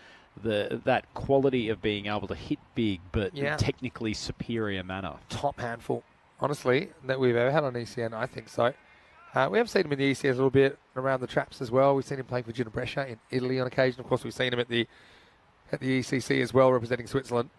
that quality of being able to hit big, but in technically superior manner? Top handful, honestly, that we've ever had on ECN. I think so. We have seen him in the ECN a little bit around the traps as well. We've seen him playing for Gina Brescia in Italy on occasion. Of course, we've seen him at the ECC as well, representing Switzerland.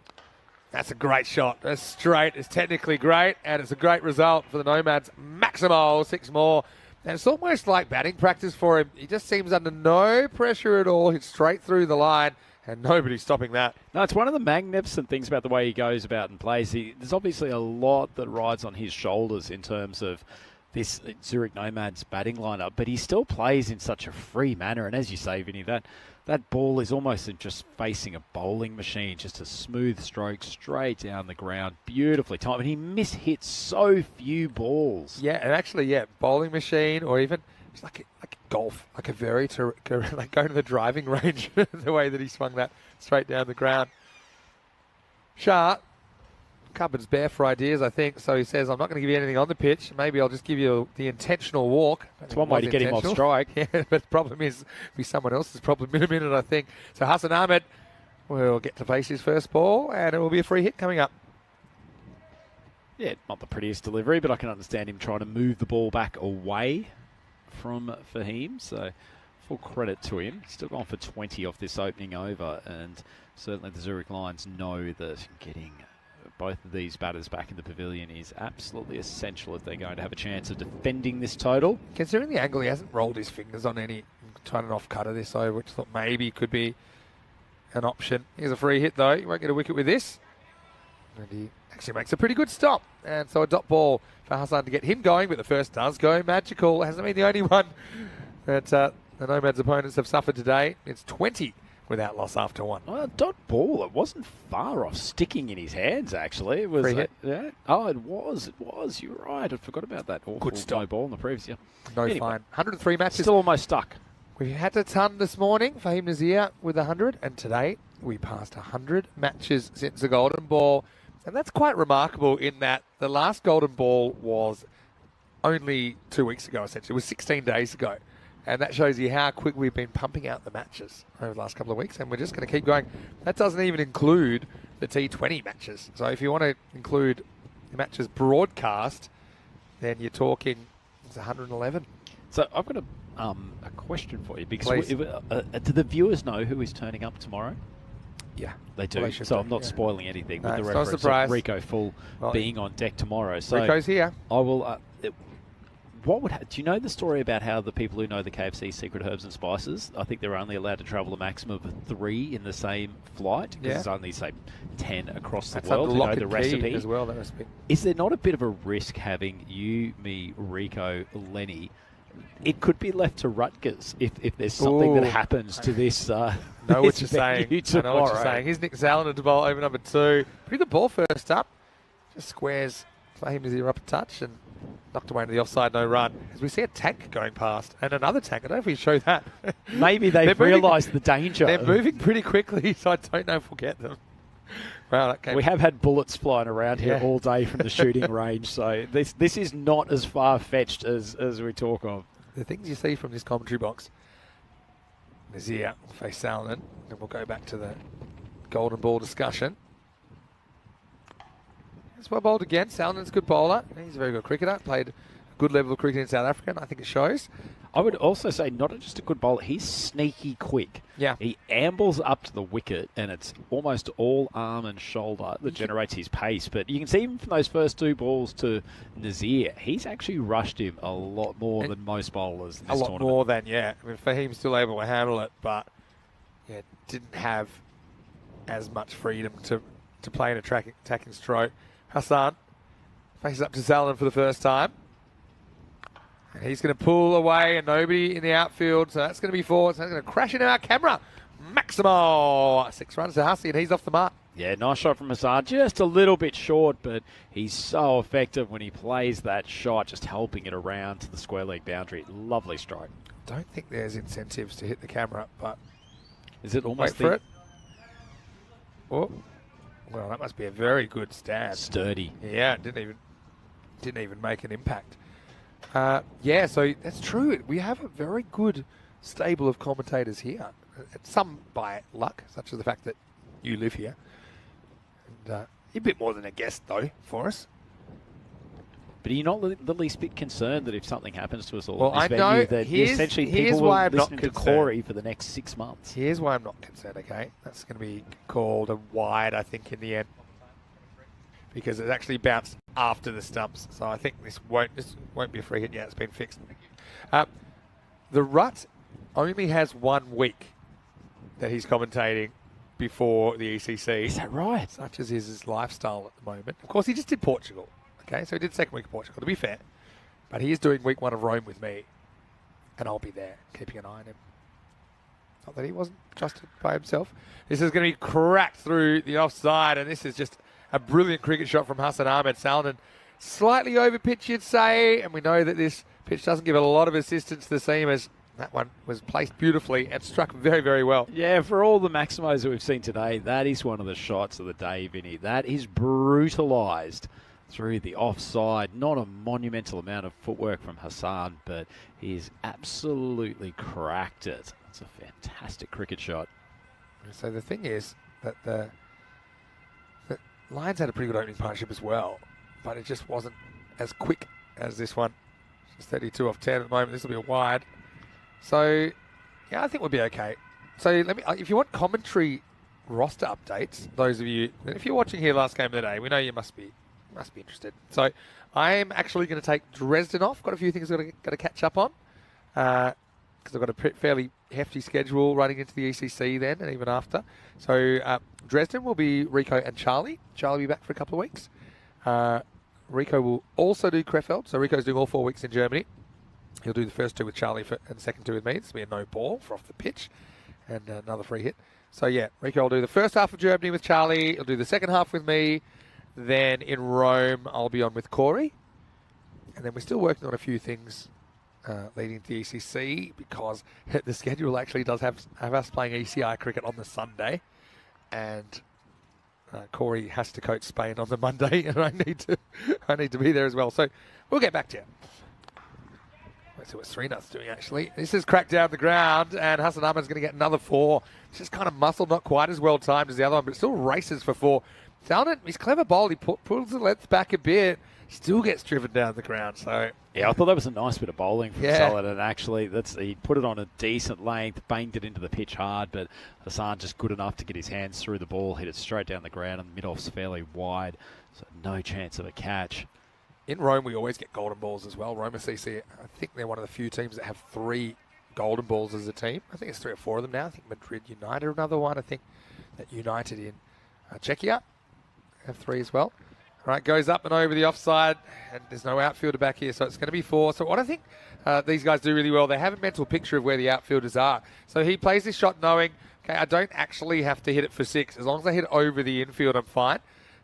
That's a great shot. It's straight. It's technically great, and it's a great result for the Nomads. Maximal, 6 more. And it's almost like batting practice for him. He just seems under no pressure at all. Hits straight through the line, and nobody's stopping that. No, it's one of the magnificent things about the way he goes about and plays. There's obviously a lot that rides on his shoulders in terms of this Zurich Nomads batting lineup, but he still plays in such a free manner. And as you say, Vinny, that ball is almost just facing a bowling machine, just a smooth stroke straight down the ground, beautifully timed. And he mishits so few balls. Yeah, and actually, bowling machine, or even it's like golf, like a very like going to the driving range, the way that he swung that straight down the ground. Shah, cupboard's bare for ideas, I think. So he says, I'm not going to give you anything on the pitch. Maybe I'll just give you the intentional walk. It's one way to get him off strike. Yeah, but the problem is, it'll be someone else's problem in a minute, I think. So Hassan Ahmed will get to face his first ball, and it will be a free hit coming up. Yeah, not the prettiest delivery, but I can understand him trying to move the ball back away from Fahim. So full credit to him. Still gone for 20 off this opening over, and certainly the Zurich Lions know that getting both of these batters back in the pavilion is absolutely essential if they're going to have a chance of defending this total. Considering the angle, he hasn't rolled his fingers on any trying an off-cutter this over, which I thought maybe could be an option. Here's a free hit, though. He won't get a wicket with this. And he actually makes a pretty good stop. And so a dot ball for Hassan to get him going, but the first does go magical. Hasn't been the only one that the Nomads opponents have suffered today. It's 20 without loss after one. Well, dot ball, it wasn't far off sticking in his hands, actually. It was free hit. Yeah. Oh, it was. You're right. I forgot about that. Awful Good stop. no ball in the previous year. No Anyway, fine. 103 matches. Still almost stuck. We had a ton this morning. Fahim Nazir with 100, and today we passed 100 matches since the Golden Ball. And that's quite remarkable in that the last Golden Ball was only 2 weeks ago, essentially. It was 16 days ago. And that shows you how quick we've been pumping out the matches over the last couple of weeks. And we're just going to keep going. That doesn't even include the T20 matches. So if you want to include the matches broadcast, then you're talking it's 111. So I've got a question for you. Because Please. do the viewers know who is turning up tomorrow? Yeah. They do. Well, they should So do, I'm not yeah. spoiling anything with No, the it's not a reference surprise. of Rico Full being on deck tomorrow. So Rico's here. I will. What would do you know the story about how the people who know the KFC secret herbs and spices? I think they're only allowed to travel a maximum of 3 in the same flight because Yeah. there's only say 10 across That's the world under who lock know the and recipe. key as well, that recipe. Is there not a bit of a risk having you, me, Rico, Lenny? It could be left to Rutgers if there's something that happens to this. Know what this you're saying. venue I know what you're tomorrow. saying. Here's Nick Zallen to bowl over number 2. Pretty good ball first up. Just squares Fahim Nazir up a touch and knocked away into the offside, no run. As we see a tank going past and another tank. I don't know if we show that. Maybe they've realised the danger. They're moving pretty quickly, so I don't know if we'll get them. Wow, that came. We have had bullets flying around here Yeah. all day from the shooting range, so this is not as far-fetched as we talk of. The things you see from this commentary box. Nazir will face Salman, and we'll go back to the Golden Ball discussion. It's well bowled again. Salman's a good bowler. He's a very good cricketer. Played a good level of cricket in South Africa, and I think it shows. I would also say not just a good bowler, he's sneaky quick. Yeah. He ambles up to the wicket, and it's almost all arm and shoulder that generates his pace. But you can see even from those first 2 balls to Nazir, he's actually rushed him a lot more than most bowlers in this A lot tournament. more than, yeah. I mean, Fahim's still able to handle it, but yeah, didn't have as much freedom to play an attacking stroke. Hassan faces up to Salman for the first time. And he's going to pull away and nobody in the outfield. So that's going to be 4. So that's going to crash into our camera. Maximal. 6 runs to Hussey and he's off the mark. Yeah, nice shot from Hassan. Just a little bit short, but he's so effective when he plays that shot, just helping it around to the square leg boundary. Lovely strike. Don't think there's incentives to hit the camera, but Is it almost wait for it. Oh, well, that must be a very good stand. sturdy? Yeah, it didn't even make an impact. Yeah, so that's true. We have a very good stable of commentators here. Some by luck, such as the fact that you live here. And a bit more than a guest, though, for us. But are you not the least bit concerned that if something happens to us all Well, in this I venue, know. that Here's essentially people will why I'm not listen to concerned. Corey for the next 6 months? Here's why I'm not concerned, okay? That's going to be called a wide, I think, in the end. Because it's actually bounced after the stumps. So I think this won't be a free hit yet. It's been fixed. The Rut only has 1 week that he's commentating before the ECC. Is that right? Such as is his lifestyle at the moment. Of course, he just did Portugal. Okay, so he did 2nd week of Portugal, to be fair. But he is doing week 1 of Rome with me. And I'll be there, keeping an eye on him. Not that he wasn't trusted by himself. This is going to be cracked through the offside, and this is just a brilliant cricket shot from Hassan Ahmed. Salman slightly over pitch, you'd say, and we know that this pitch doesn't give a lot of assistance to the seamers. That one was placed beautifully and struck very, very well. Yeah, for all the Maximos that we've seen today, that is one of the shots of the day, Vinny. That is brutalised through the offside. Not a monumental amount of footwork from Hassan, but he's absolutely cracked it. It's a fantastic cricket shot. So the thing is that the Lions had a pretty good opening partnership as well, but it just wasn't as quick as this one. It's 32 off 10 at the moment. This will be a wide. So, yeah, I think we'll be okay. So if you want commentary roster updates, those of you, if you're watching here last game of the day, we know you must be interested. So I am actually going to take Dresden off. Got a few things I've got to catch up on because I've got a fairly hefty schedule running into the ECC then and even after. So Dresden will be Rico and Charlie. Charlie will be back for a couple of weeks. Rico will also do Krefeld. So Rico's doing all 4 weeks in Germany. He'll do the first 2 with Charlie and the second 2 with me. This will be a no ball for off the pitch and another free hit. So, yeah, Rico will do the first half of Germany with Charlie. He'll do the second half with me. Then in Rome, I'll be on with Corey. And then we're still working on a few things leading to the ECC because the schedule actually does have us playing ECI cricket on the Sunday. And Corey has to coach Spain on the Monday, and I need to be there as well. So we'll get back to you. Let's see what Srinath's doing, actually. This is cracked down the ground, and Hassan Ahmed's going to get another 4. It's just kind of muscled, not quite as well timed as the other one, but still races for 4. Salden, he's clever bowled. He pulls the length back a bit, still gets driven down the ground. So yeah, I thought that was a nice bit of bowling from Yeah. Salden, and actually he put it on a decent length, banged it into the pitch hard, but Hassan just good enough to get his hands through the ball, hit it straight down the ground, and the mid-off's fairly wide, so no chance of a catch. in Rome, we always get golden balls as well. Roma CC, I think they're one of the few teams that have 3 golden balls as a team. I think it's 3 or 4 of them now. I think Madrid United are another one. I think that United in Czechia have 3 as well. All right, goes up and over the offside, and there's no outfielder back here, so it's going to be 4. So what I think these guys do really well, they have a mental picture of where the outfielders are. So he plays this shot knowing, okay, I don't actually have to hit it for 6. As long as I hit it over the infield, I'm fine.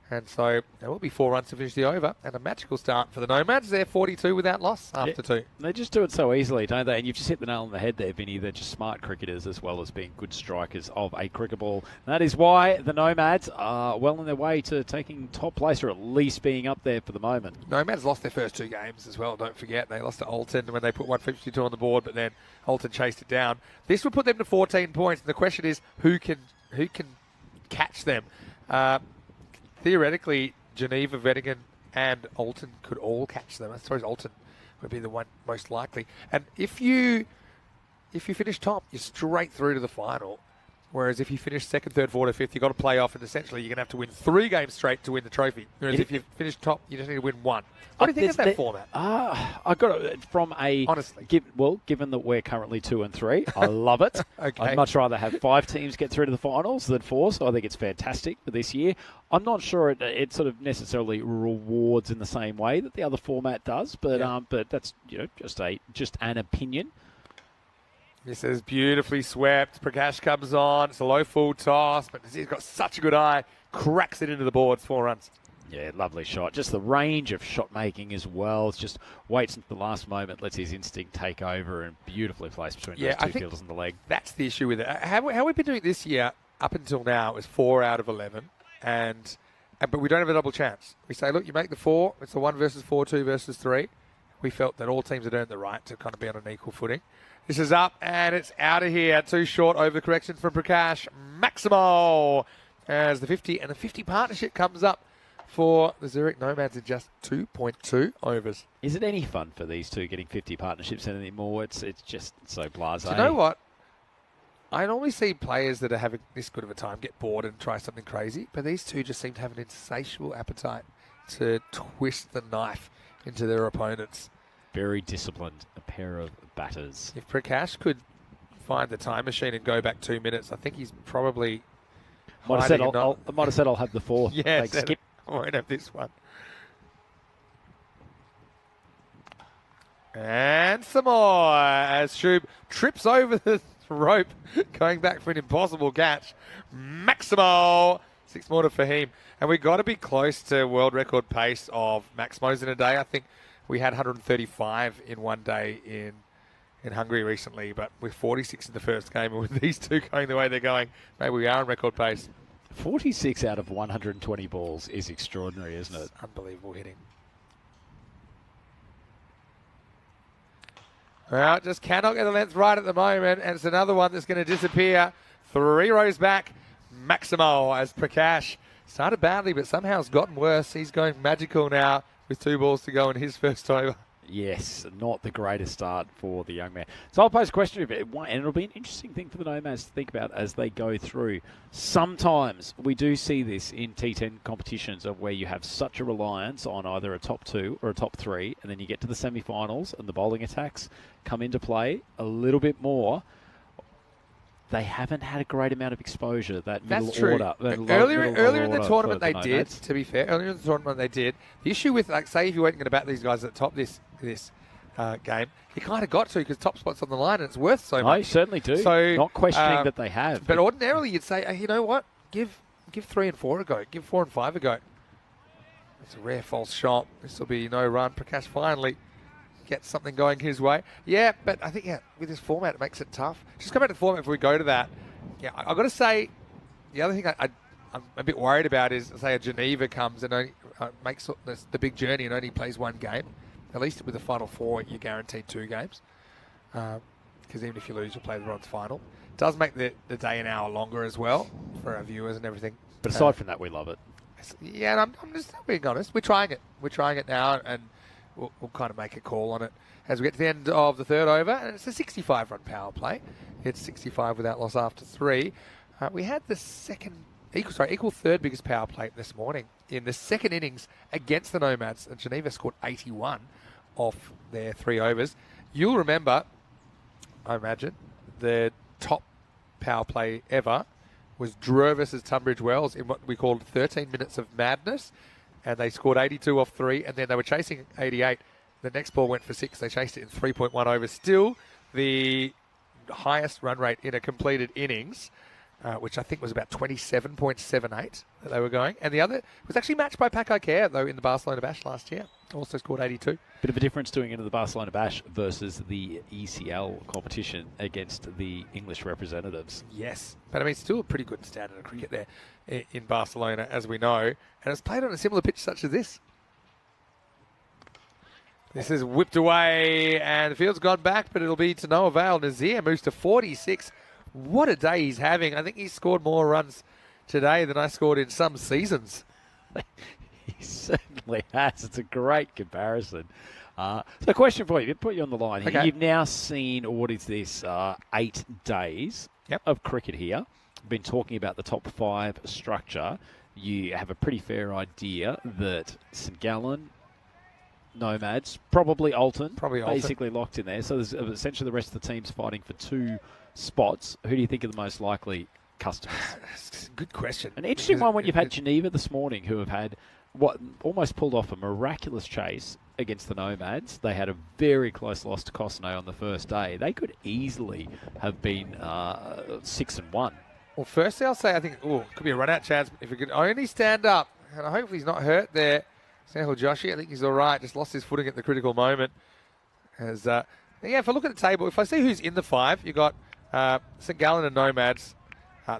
And so there will be 4 runs to finish the over, and a magical start for the Nomads. They're 42 without loss after 2. They just do it so easily, don't they? And you've just hit the nail on the head there, Vinny. They're just smart cricketers as well as being good strikers of a cricket ball. And that is why the Nomads are well on their way to taking top place, or at least being up there for the moment. Nomads lost their first 2 games as well, don't forget. They lost to Alton when they put 152 on the board, but then Alton chased it down. This would put them to 14 points, and the question is who can catch them? Theoretically, Geneva, Vettingen, and Alton could all catch them. I suppose Alton would be the one most likely. And if you finish top, you're straight through to the final. Whereas if you finish 2nd, 3rd, 4th, or 5th, you've got to play off, and essentially you're going to have to win 3 games straight to win the trophy. Whereas if you finish top, you just need to win 1. What do you think of that format? I got it from a... Honestly. Given that we're currently 2 and 3, I love it. Okay. I'd much rather have 5 teams get through to the finals than 4, so I think it's fantastic for this year. I'm not sure it sort of necessarily rewards in the same way that the other format does, but but that's just an opinion. This is beautifully swept. Prakash comes on. It's a low full toss, but he's got such a good eye. Cracks it into the boards. 4 runs. Yeah, lovely shot. Just the range of shot making as well. It's just waits until the last moment, lets his instinct take over, and beautifully placed between those 2 fielders in the leg. That's the issue with it. How we've been doing it this year up until now is 4 out of 11, but we don't have a double chance. We say, look, you make the 4. It's a 1 versus 4, 2 versus 3. We felt that all teams had earned the right to kind of be on an equal footing. This is up, and it's out of here. Too short over the correction from Prakash. Maximo as the 50, and the 50 partnership comes up for the Zurich Nomads in just 2.2 overs. Is it any fun for these 2 getting 50 partnerships anymore? It's just so blasé. Do you know what? I normally see players that are having this good of a time get bored and try something crazy, but these 2 just seem to have an insatiable appetite to twist the knife into their opponents. Very disciplined, a pair of batters. If Prakash could find the time machine and go back 2 minutes, I think he's probably... I might have said I'll have the 4. Yeah, Thanks, Skip. I won't have this one. And some more as Shub trips over the rope, going back for an impossible catch. Maximo! 6 more to Fahim. And we've got to be close to world record pace of Maximos in a day. I think we had 135 in one day in in Hungary recently, but with 46 in the first game and with these two going the way they're going, maybe we are on record pace. 46 out of 120 balls is extraordinary, isn't it? Unbelievable hitting. Well, just cannot get the length right at the moment, and it's another one that's going to disappear. 3 rows back, Maximo, as Prakash started badly, but somehow has gotten worse. He's going magical now with 2 balls to go in his first over. Yes, not the greatest start for the young man. So I'll pose a question of it, and it'll be an interesting thing for the Nomads to think about as they go through. Sometimes we do see this in T10 competitions of where you have such a reliance on either a top 2 or a top 3, and then you get to the semi-finals and the bowling attacks come into play a little bit more. They haven't had a great amount of exposure, that middle order. Earlier in the tournament they did, to be fair. Earlier in the tournament they did. The issue with, like, say, if you weren't going to bat these guys at the top this game, you kind of got to because top spot's on the line and it's worth so much. I certainly do. So, not questioning that they have. But ordinarily you'd say, hey, you know what? Give 3 and 4 a go. Give 4 and 5 a go. It's a rare false shot. This will be no run. Prakash finally gets something going his way. Yeah, but I think, with this format, it makes it tough. Just go back to the format before we go to that. Yeah, I've got to say, the other thing I'm a bit worried about is, say, a Geneva comes and only, makes the big journey and only plays 1 game. At least with the Final 4, you're guaranteed 2 games. Because even if you lose, you'll play the bronze final. It does make the day an hour longer as well for our viewers and everything. But aside from that, we love it. Yeah, and I'm just being honest. We're trying it. We're trying it now, and we'll kind of make a call on it as we get to the end of the 3rd over. And it's a 65-run power play. It's 65 without loss after 3. We had the equal 3rd biggest power play this morning in the 2nd innings against the Nomads. And Geneva scored 81 off their 3 overs. You'll remember, I imagine, the top power play ever was Drew versus Tunbridge Wells in what we called 13 minutes of madness. And they scored 82 off 3, and then they were chasing 88. The next ball went for 6. They chased it in 3.1 overs. Still the highest run rate in a completed innings, which I think was about 27.78 that they were going. And the other was actually matched by Paco Care, though, in the Barcelona Bash last year. Also scored 82. Bit of a difference doing it in the Barcelona Bash versus the ECL competition against the English representatives. Yes, but I mean, still a pretty good standard of cricket there in Barcelona, as we know. And it's played on a similar pitch such as this. This is whipped away, and the field's gone back, but it'll be to no avail. Nazir moves to 46. What a day he's having. I think he's scored more runs today than I scored in some seasons. He certainly has. It's a great comparison. So question for you. Put you on the line here. Okay. You've now seen, what is this, 8 days of cricket here. We've been talking about the top 5 structure. You have a pretty fair idea that St Gallen, Nomads, probably Alton, basically locked in there. So there's essentially the rest of the teams fighting for 2 spots. Who do you think are the most likely customers? Good question. An interesting one when you've had Geneva this morning, who have had what almost pulled off a miraculous chase against the Nomads. They had a very close loss to Cosnay on the first day. They could easily have been 6-1. Well, firstly, I'll say I think could be a run-out chance. If he could only stand up, and hopefully he's not hurt there. Sahil Joshi, I think he's all right. Just lost his footing at the critical moment. If I look at the table, if I see who's in the 5, you've got St Gallen and Nomads.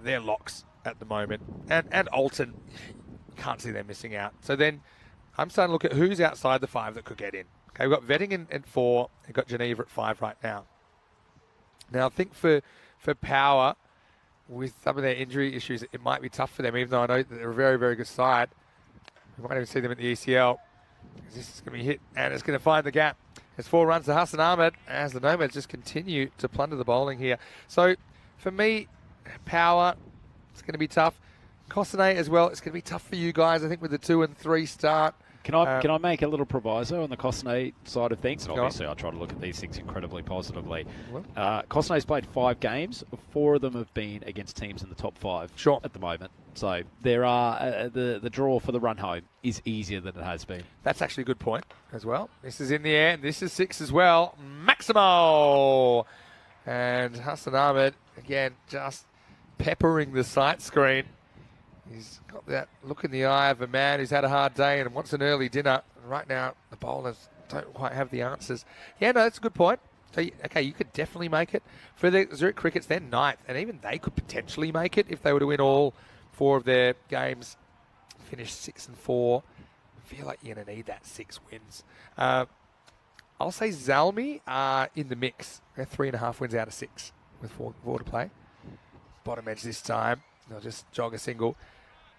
They're locks at the moment. And Alton, can't see them missing out. So then I'm starting to look at who's outside the 5 that could get in. Okay, we've got Vetting in 4. We've got Geneva at 5 right now. Now, I think for Power, with some of their injury issues, it might be tough for them, even though I know that they're a very, very good side. We might even see them at the ECL. This is going to be hit, and it's going to find the gap. There's 4 runs to Hassan Ahmed as the Nomads just continue to plunder the bowling here. So, for me, Power, it's going to be tough. Cosnay as well, it's going to be tough for you guys, I think, with the 2 and 3 start. Can I make a little proviso on the Cosnay side of things? And obviously, I try to look at these things incredibly positively. Cosnay's played 5 games. 4 of them have been against teams in the top 5 at the moment. So there are the draw for the run home is easier than it has been. That's actually a good point as well. This is in the air. This is 6 as well. Maximo! And Hassan Ahmed, again, just peppering the sight screen. He's got that look in the eye of a man who's had a hard day and wants an early dinner. And right now, the bowlers don't quite have the answers. Yeah, no, that's a good point. So, okay, you could definitely make it. For the Zurich Crickets, they're 9th, and even they could potentially make it if they were to win all 4 of their games, finish 6-4. I feel like you're going to need that 6 wins. I'll say Zalmi are in the mix. They're 3.5 wins out of 6 with 4 to play. Bottom edge this time. They'll just jog a single.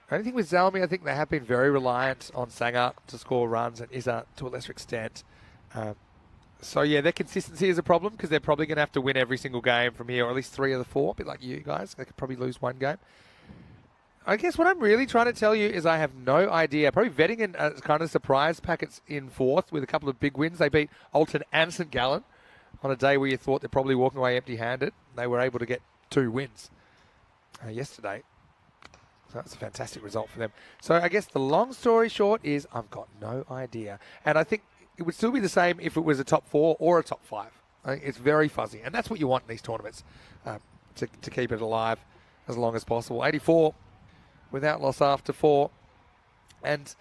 The only thing with Zalmi, I think they have been very reliant on Sanger to score runs and Iza to a lesser extent. So, yeah, their consistency is a problem because they're probably going to have to win every single game from here, or at least 3 of the 4, a bit like you guys. They could probably lose 1 game. I guess what I'm really trying to tell you is I have no idea. Probably vetting in kind of surprise packets in 4th with a couple of big wins. They beat Alton and St Gallen on a day where you thought they're probably walking away empty-handed. They were able to get 2 wins yesterday. So that's a fantastic result for them. So I guess the long story short is I've got no idea. And I think it would still be the same if it was a top 4 or a top 5. I think it's very fuzzy. And that's what you want in these tournaments, to keep it alive as long as possible. 84 without loss after 4. And,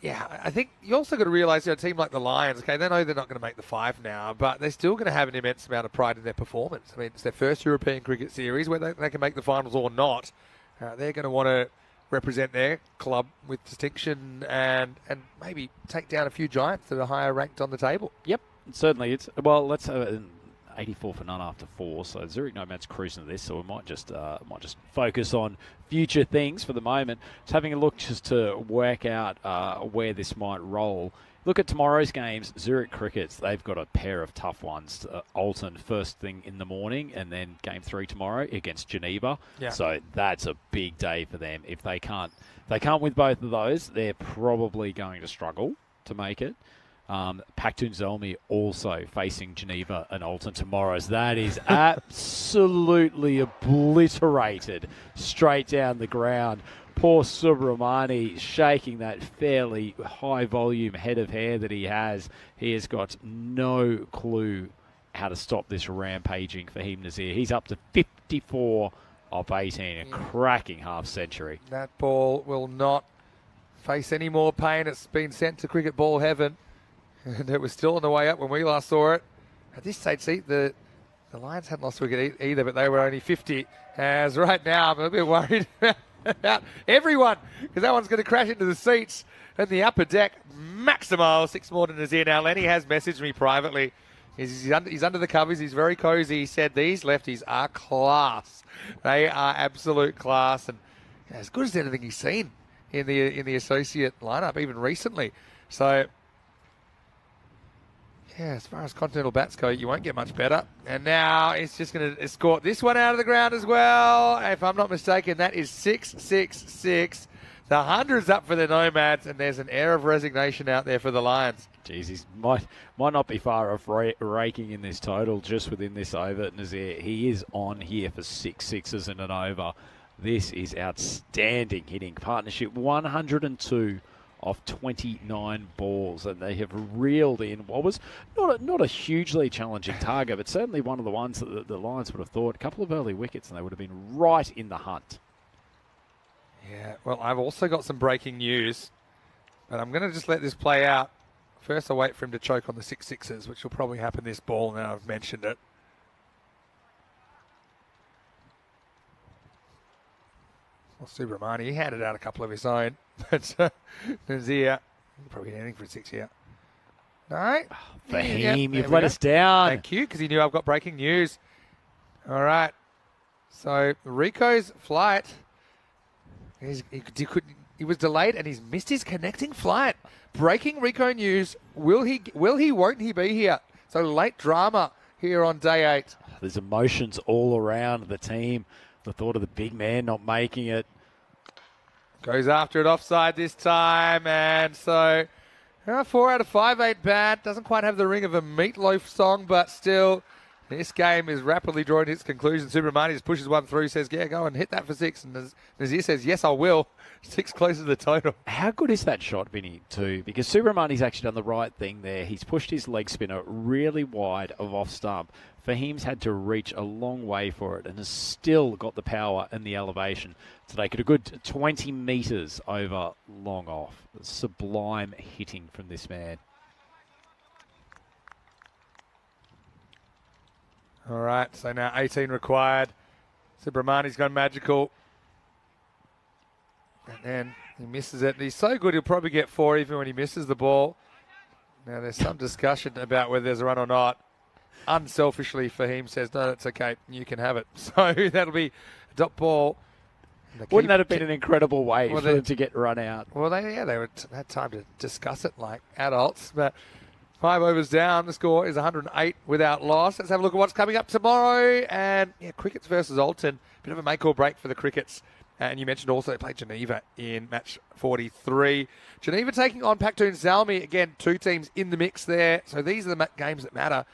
yeah, I think you also got to realise, a team like the Lions, okay, they know they're not going to make the 5 now, but they're still going to have an immense amount of pride in their performance. I mean, it's their first European cricket series, whether they can make the finals or not. They're going to want to represent their club with distinction and maybe take down a few giants that are higher ranked on the table. Yep, certainly. Let's have 84 for none after 4. So Zurich Nomads cruising to this. So we might just focus on future things for the moment. Just having a look just to work out where this might roll. Look at tomorrow's games. Zurich Crickets, they've got a pair of tough ones. Alton first thing in the morning, and then game 3 tomorrow against Geneva. Yeah. So that's a big day for them. If they can't win both of those, they're probably going to struggle to make it. Paktun Zelmi also facing Geneva and Alton tomorrow. So that is absolutely obliterated straight down the ground. Poor Subramani shaking that fairly high volume head of hair that he has. He has got no clue how to stop this rampaging Fahim Nazir. He's up to 54 off 18, a cracking half century. That ball will not face any more pain. It's been sent to cricket ball heaven. And it was still on the way up when we last saw it. At this stage, see, the Lions hadn't lost a wicket either, but they were only 50. As right now, I'm a bit worried about everyone, because that one's going to crash into the seats in the upper deck. Maximal 6 more than Nazir. Now, Lenny has messaged me privately. He's under the covers. He's very cozy. He said these lefties are class. They are absolute class, and as good as anything he's seen in the associate lineup, even recently. So, yeah, as far as continental bats go, you won't get much better. And now it's just going to escort this one out of the ground as well. If I'm not mistaken, that is 666. The 100's up for the Nomads, and there's an air of resignation out there for the Lions. Jeez, he might not be far off raking in this total just within this over. Nazir, he is on here for 6 sixes and an over. This is outstanding hitting. Partnership 102 off 29 balls, and they have reeled in what was not a hugely challenging target, but certainly one of the ones that the Lions would have thought. A couple of early wickets, and they would have been right in the hunt. Yeah, well, I've also got some breaking news, but I'm going to just let this play out. First, I'll wait for him to choke on the 6 sixes, which will probably happen this ball now I've mentioned it. Well, Subramani, he handed out a couple of his own, but Nazir, probably anything for a 6 here. No? Fahim, you've let us down. Thank you, because he knew I've got breaking news. All right. So, Rico's flight, he was delayed and he's missed his connecting flight. Breaking Rico news, won't he be here? So, late drama here on day 8. There's emotions all around the team. The thought of the big man not making it. Goes after it offside this time, and so 4 out of 5 ain't bad. Doesn't quite have the ring of a Meatloaf song, but still, this game is rapidly drawing to its conclusion. Subramani just pushes one through, says, yeah, go and hit that for 6. And Nazir says, yes, I will. 6 close to the total. How good is that shot, Vinny, too? Because Subramani's actually done the right thing there. He's pushed his leg spinner really wide of off stump. Fahim's had to reach a long way for it and has still got the power and the elevation to take it a good 20 metres over long off. Sublime hitting from this man. All right, so now 18 required. Subramani's gone magical. And then he misses it. He's so good he'll probably get 4 even when he misses the ball. Now there's some discussion about whether there's a run or not. Unselfishly, Fahim says, no, it's okay, you can have it. So that'll be a dot ball. Wouldn't that have been an incredible way for them to get run out? Well, they had time to discuss it like adults. But 5 overs down, the score is 108 without loss. Let's have a look at what's coming up tomorrow. And Crickets versus Alton. Bit of a make or break for the Crickets. And you mentioned also they played Geneva in match 43. Geneva taking on Paktoon Zalmi. Again, 2 teams in the mix there. So these are the games that matter.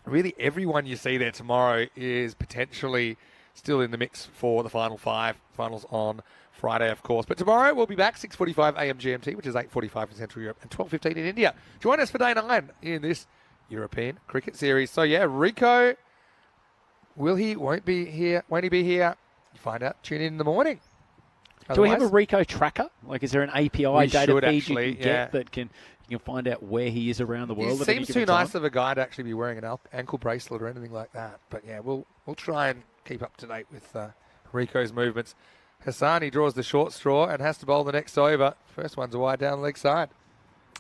Really, everyone you see there tomorrow is potentially still in the mix for the final 5. Finals on Friday, of course. But tomorrow we'll be back, 6:45 a.m. GMT, which is 8:45 in Central Europe, and 12:15 in India. Join us for day 9 in this European Cricket Series. So, Rico, won't he be here? You find out. Tune in the morning. Do we have a Rico tracker? Like, is there an API data feed you can get that you can find out where he is around the world? He seems too nice of a guy to actually be wearing an ankle bracelet or anything like that. But we'll try and keep up to date with Rico's movements. Hassani draws the short straw and has to bowl the next over. First one's a wide down the leg side.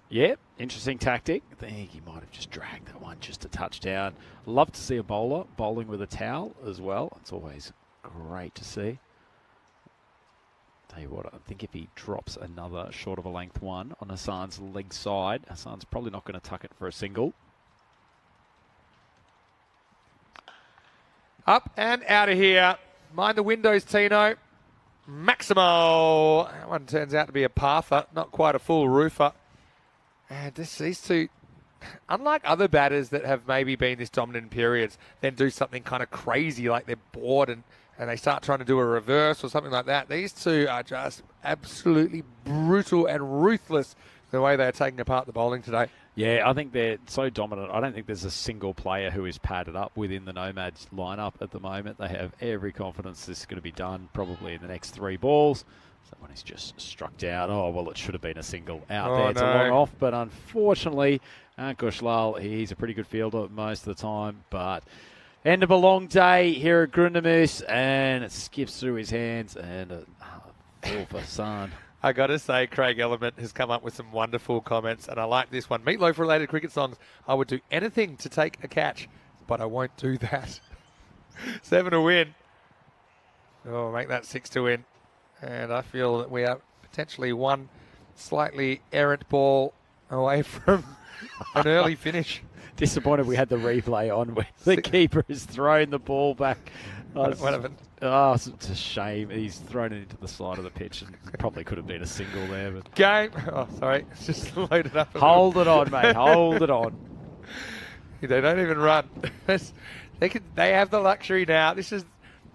Yeah, interesting tactic. I think he might have just dragged that one just a touchdown. Love to see a bowler bowling with a towel as well. It's always great to see. Tell you what, I think if he drops another short of a length one on Hassan's leg side, Hassan's probably not going to tuck it for a single. Up and out of here. Mind the windows, Tino. Maximo. That one turns out to be a parther, not quite a full roofer. And these two, unlike other batters that have maybe been this dominant in periods, then do something kind of crazy like they're bored and they start trying to do a reverse or something like that. These two are just absolutely brutal and ruthless the way they're taking apart the bowling today. Yeah, I think they're so dominant. I don't think there's a single player who is padded up within the Nomads lineup at the moment. They have every confidence this is going to be done probably in the next 3 balls. That one is just struck down. Oh, well, it should have been a single out there. It's a long off, but unfortunately, Ankush Lal, he's a pretty good fielder most of the time, but end of a long day here at Grundamus, and it skips through his hands, and a fall for Hassan. I got to say, Craig Element has come up with some wonderful comments, and I like this one. Meatloaf-related cricket songs. I would do anything to take a catch, but I won't do that. 7 to win. Oh, make that 6 to win. And I feel that we are potentially one slightly errant ball away from an early finish. Disappointed we had the replay on where the keeper has thrown the ball back. What happened? Oh, it's a shame. He's thrown it into the side of the pitch and probably could have been a single there. But game. Oh, sorry. It's just loaded up. Hold it on, mate. Hold it on. They don't even run. They have the luxury now. This is,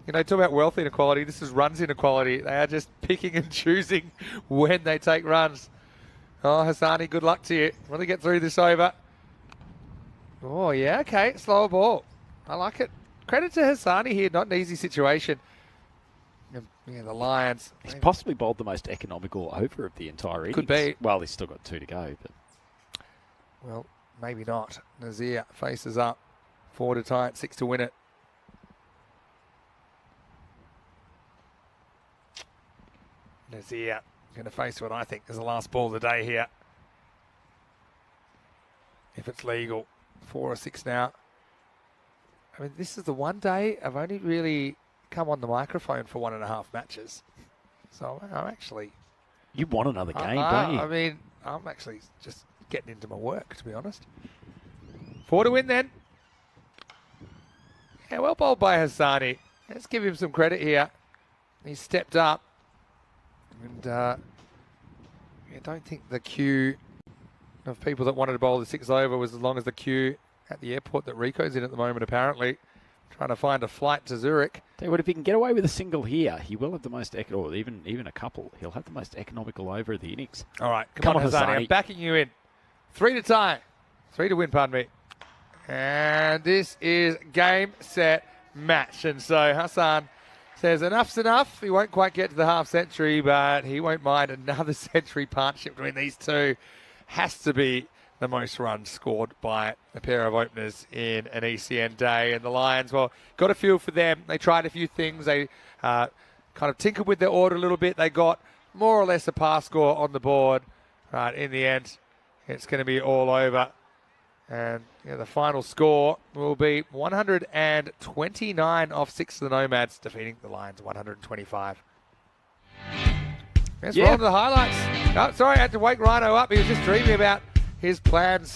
talk about wealth inequality. This is runs inequality. They are just picking and choosing when they take runs. Oh, Hassani, good luck to you. Will he get through this over? Oh, yeah, okay. Slower ball. I like it. Credit to Hassani here. Not an easy situation. Yeah, the Lions. He's possibly bowled the most economical over of the entire innings. Could be. Well, he's still got 2 to go. But well, maybe not. Nazir faces up. 4 to tie it, 6 to win it. Nazir going to face what I think is the last ball of the day here. If it's legal. 4 or 6 now. I mean, this is the one day I've only really come on the microphone for 1.5 matches. So I'm actually... You want another game, don't you? I mean, I'm actually just getting into my work, to be honest. 4 to win then. Yeah, well bowled by Hassani. Let's give him some credit here. He stepped up. And I don't think the queue of people that wanted to bowl the 6 over was as long as the queue at the airport that Rico's in at the moment, apparently. Trying to find a flight to Zurich. Tell you what, if he can get away with a single here, he will have the most, or even a couple, he'll have the most economical over of the innings. All right, come on, Hassani. I'm backing you in. 3 to tie. 3 to win, pardon me. And this is game, set, match. And so Hassan says enough's enough. He won't quite get to the half century, but he won't mind another century partnership between these two. Has to be the most runs scored by a pair of openers in an ECN day. And the Lions, well, got a feel for them. They tried a few things. They kind of tinkered with their order a little bit. They got more or less a pass score on the board. Right, in the end, it's going to be all over. And the final score will be 129 off 6 of the Nomads, defeating the Lions 125. Let's roll to the highlights. Oh, sorry, I had to wake Rhino up. He was just dreaming about his plans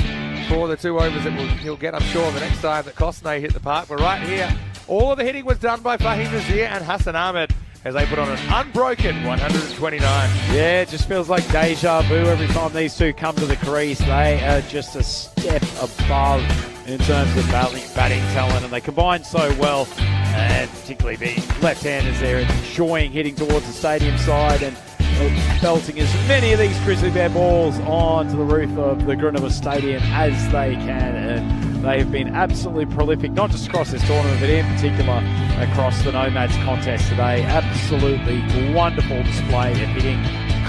for the 2 overs that he'll get, I'm sure, the next time that Kosnay hit the park. But right here, all of the hitting was done by Fahim Nazir and Hassan Ahmed as they put on an unbroken 129. Yeah, it just feels like deja vu every time these two come to the crease. They are just a step above in terms of batting talent, and they combine so well, and particularly the left-handers there enjoying hitting towards the stadium side and belting as many of these Grizzly Bear balls onto the roof of the Greenwich Stadium as they can, and they have been absolutely prolific, not just across this tournament, but in particular across the Nomads contest today. Absolutely wonderful display of hitting,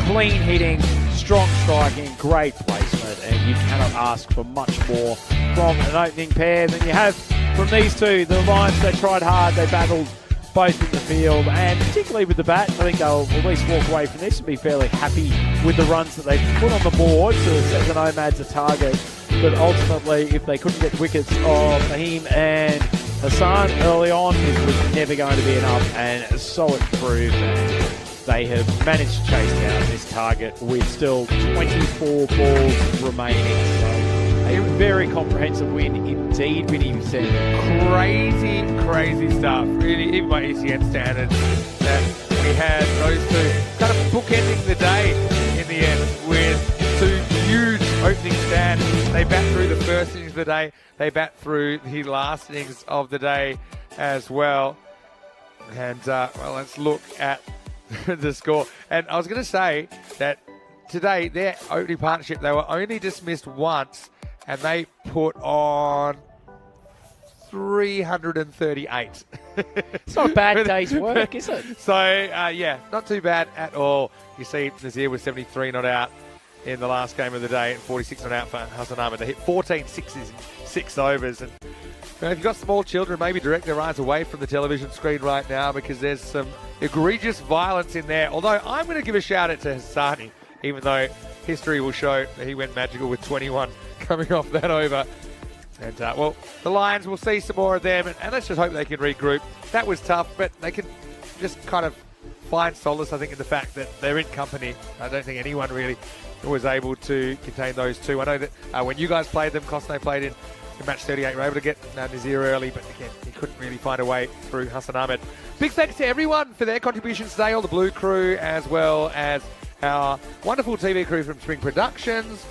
clean hitting, strong striking, great placement, and you cannot ask for much more from an opening pair than you have from these two. The Lions, they tried hard, they battled both in the field, and particularly with the bat, I think they'll at least walk away from this and be fairly happy with the runs that they've put on the board to set the Nomads a target. But ultimately, if they couldn't get wickets of Fahim and Hassan early on, it was never going to be enough, and so it proved. And they have managed to chase down this target with still 24 balls remaining. So a very comprehensive win indeed, Vinny said. Crazy stuff. Really, even by ECN standards, that we had those two kind of bookending the day in the end with 2 huge opening stands. They bat through the first innings of the day. They bat through the last innings of the day as well. And, well, let's look at the score. And I was going to say that today, their opening partnership, they were only dismissed once, and they put on 338. It's not a bad day's work, is it? So, yeah, not too bad at all. You see Nazir with 73 not out in the last game of the day and 46 not out for Hassan Ahmed. They hit 14 sixes in 6 overs. And if you've got small children, maybe direct their eyes away from the television screen right now, because there's some egregious violence in there. Although I'm going to give a shout out to Hassani, even though history will show that he went magical with 21 coming off that over. And, well, the Lions, will see some more of them, and let's just hope they can regroup. That was tough, but they can just kind of find solace, I think, in the fact that they're in company. I don't think anyone really was able to contain those two. I know that when you guys played them, Kosnay played in match 38, were able to get Nazir early, but again, he couldn't really find a way through Hassan Ahmed. Big thanks to everyone for their contributions today, all the Blue crew, as well as our wonderful TV crew from Spring Productions,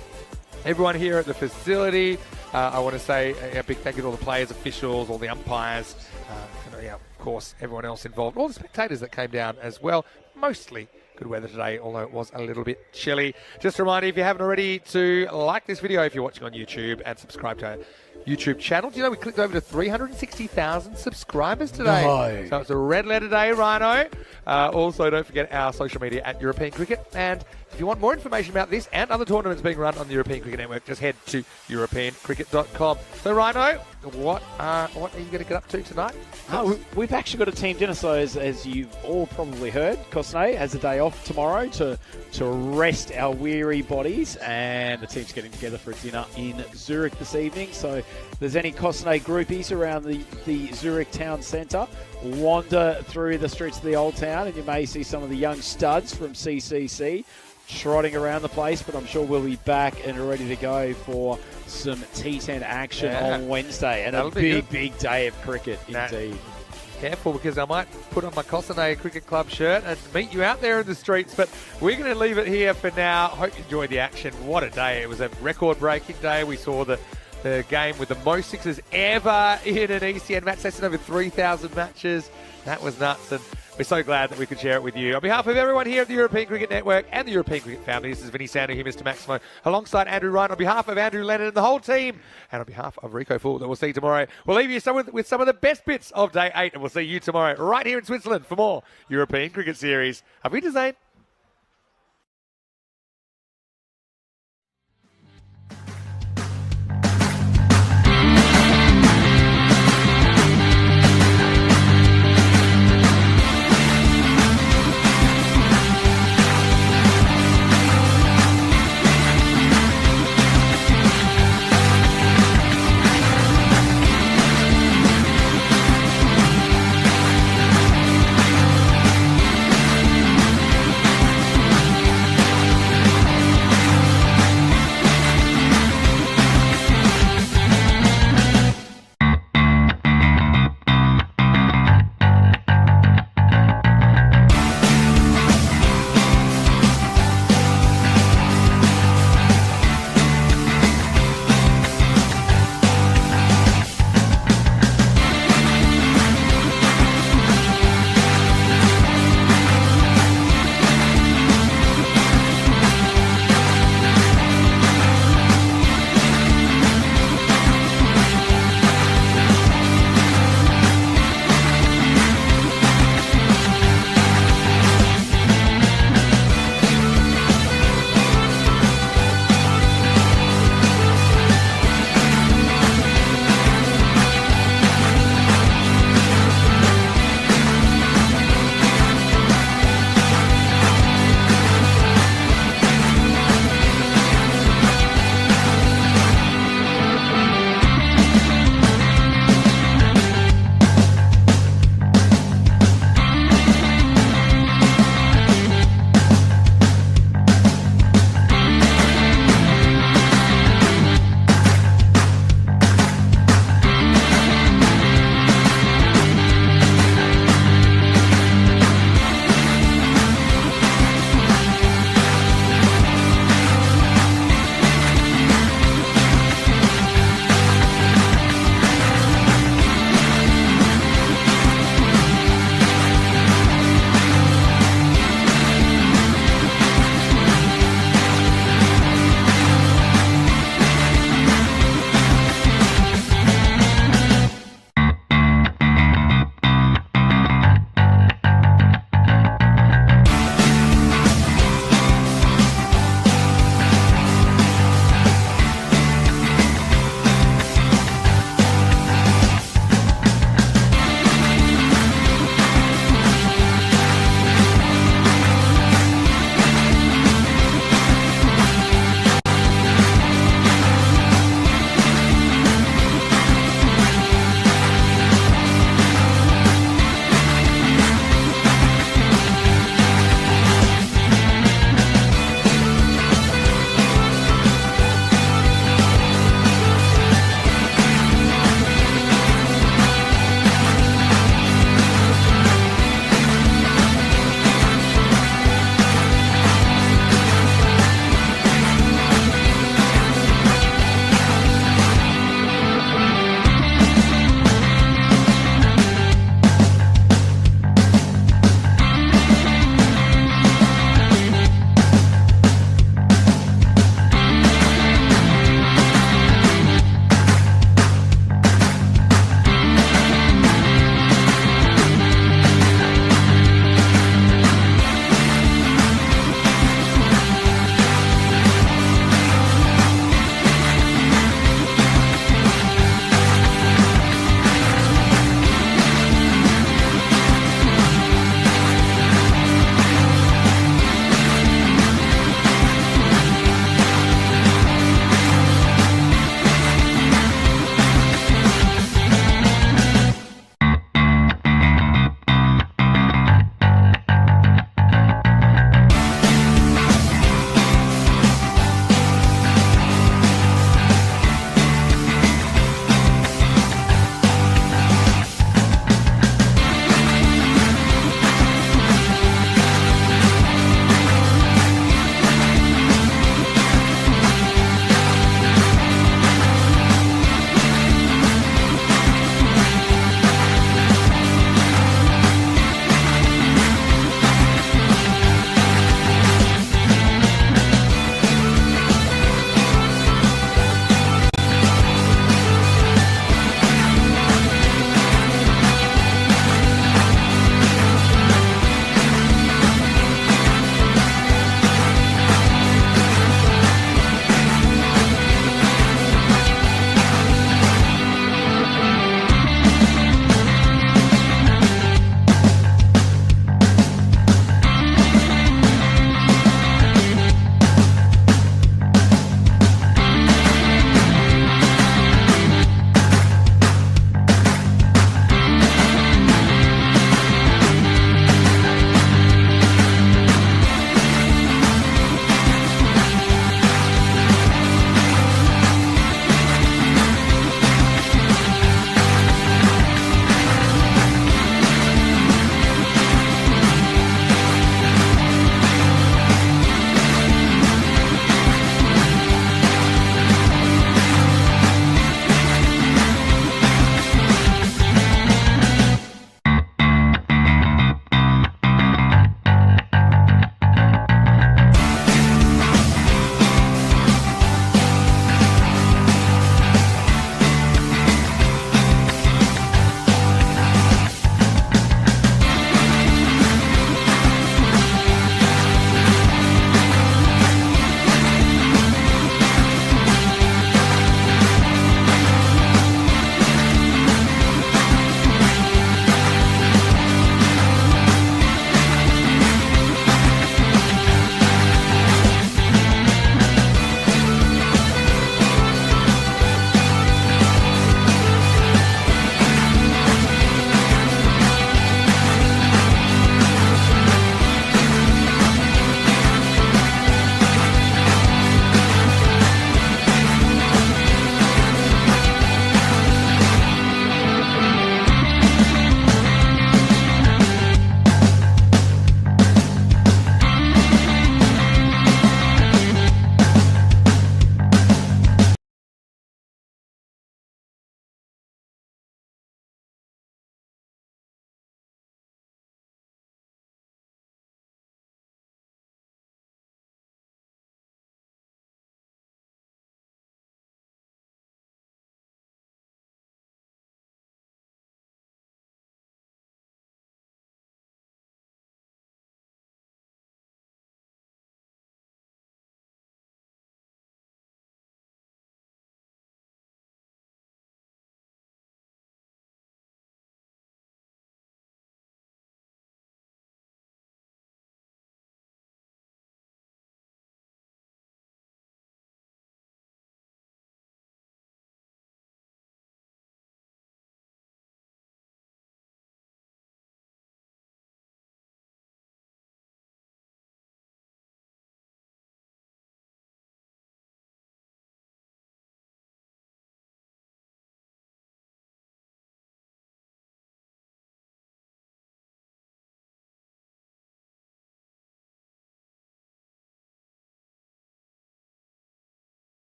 everyone here at the facility. I want to say a big thank you to all the players, officials, all the umpires, and, yeah, of course, everyone else involved, all the spectators that came down as well. Mostly good weather today, although it was a little bit chilly. Just a reminder, if you haven't already, to like this video if you're watching on YouTube and subscribe to our YouTube channel. Do you know we clicked over to 360,000 subscribers today? No. So it's a red letter day, Rhino. Also, don't forget our social media at European Cricket. And if you want more information about this and other tournaments being run on the European Cricket Network, just head to europeancricket.com. So, Rhino, what are you going to get up to tonight? We've actually got a team dinner, so as you've all probably heard, Kosnay has a day off tomorrow to rest our weary bodies, and the team's getting together for a dinner in Zurich this evening. So if there's any Kosnay groupies around the Zurich town centre, wander through the streets of the old town and you may see some of the young studs from CCC trotting around the place, but I'm sure we'll be back and ready to go for some T10 action on Wednesday, and a big day of cricket indeed. Careful, because I might put on my Kosnay Cricket Club shirt and meet you out there in the streets, but we're going to leave it here for now. Hope you enjoyed the action. What a day. It was a record-breaking day. We saw the game with the most sixes ever in an ECN match. That's in over 3,000 matches. That was nuts, and we're so glad that we could share it with you. On behalf of everyone here at the European Cricket Network and the European Cricket family, this is Vinny Sander here, Mr. Maximo, alongside Andrew Ryan. On behalf of Andrew Lennon and the whole team, and on behalf of Rico Full, that we'll see you tomorrow, we'll leave you with some of the best bits of Day 8, and we'll see you tomorrow right here in Switzerland for more European Cricket Series. Auf Wiedersehen.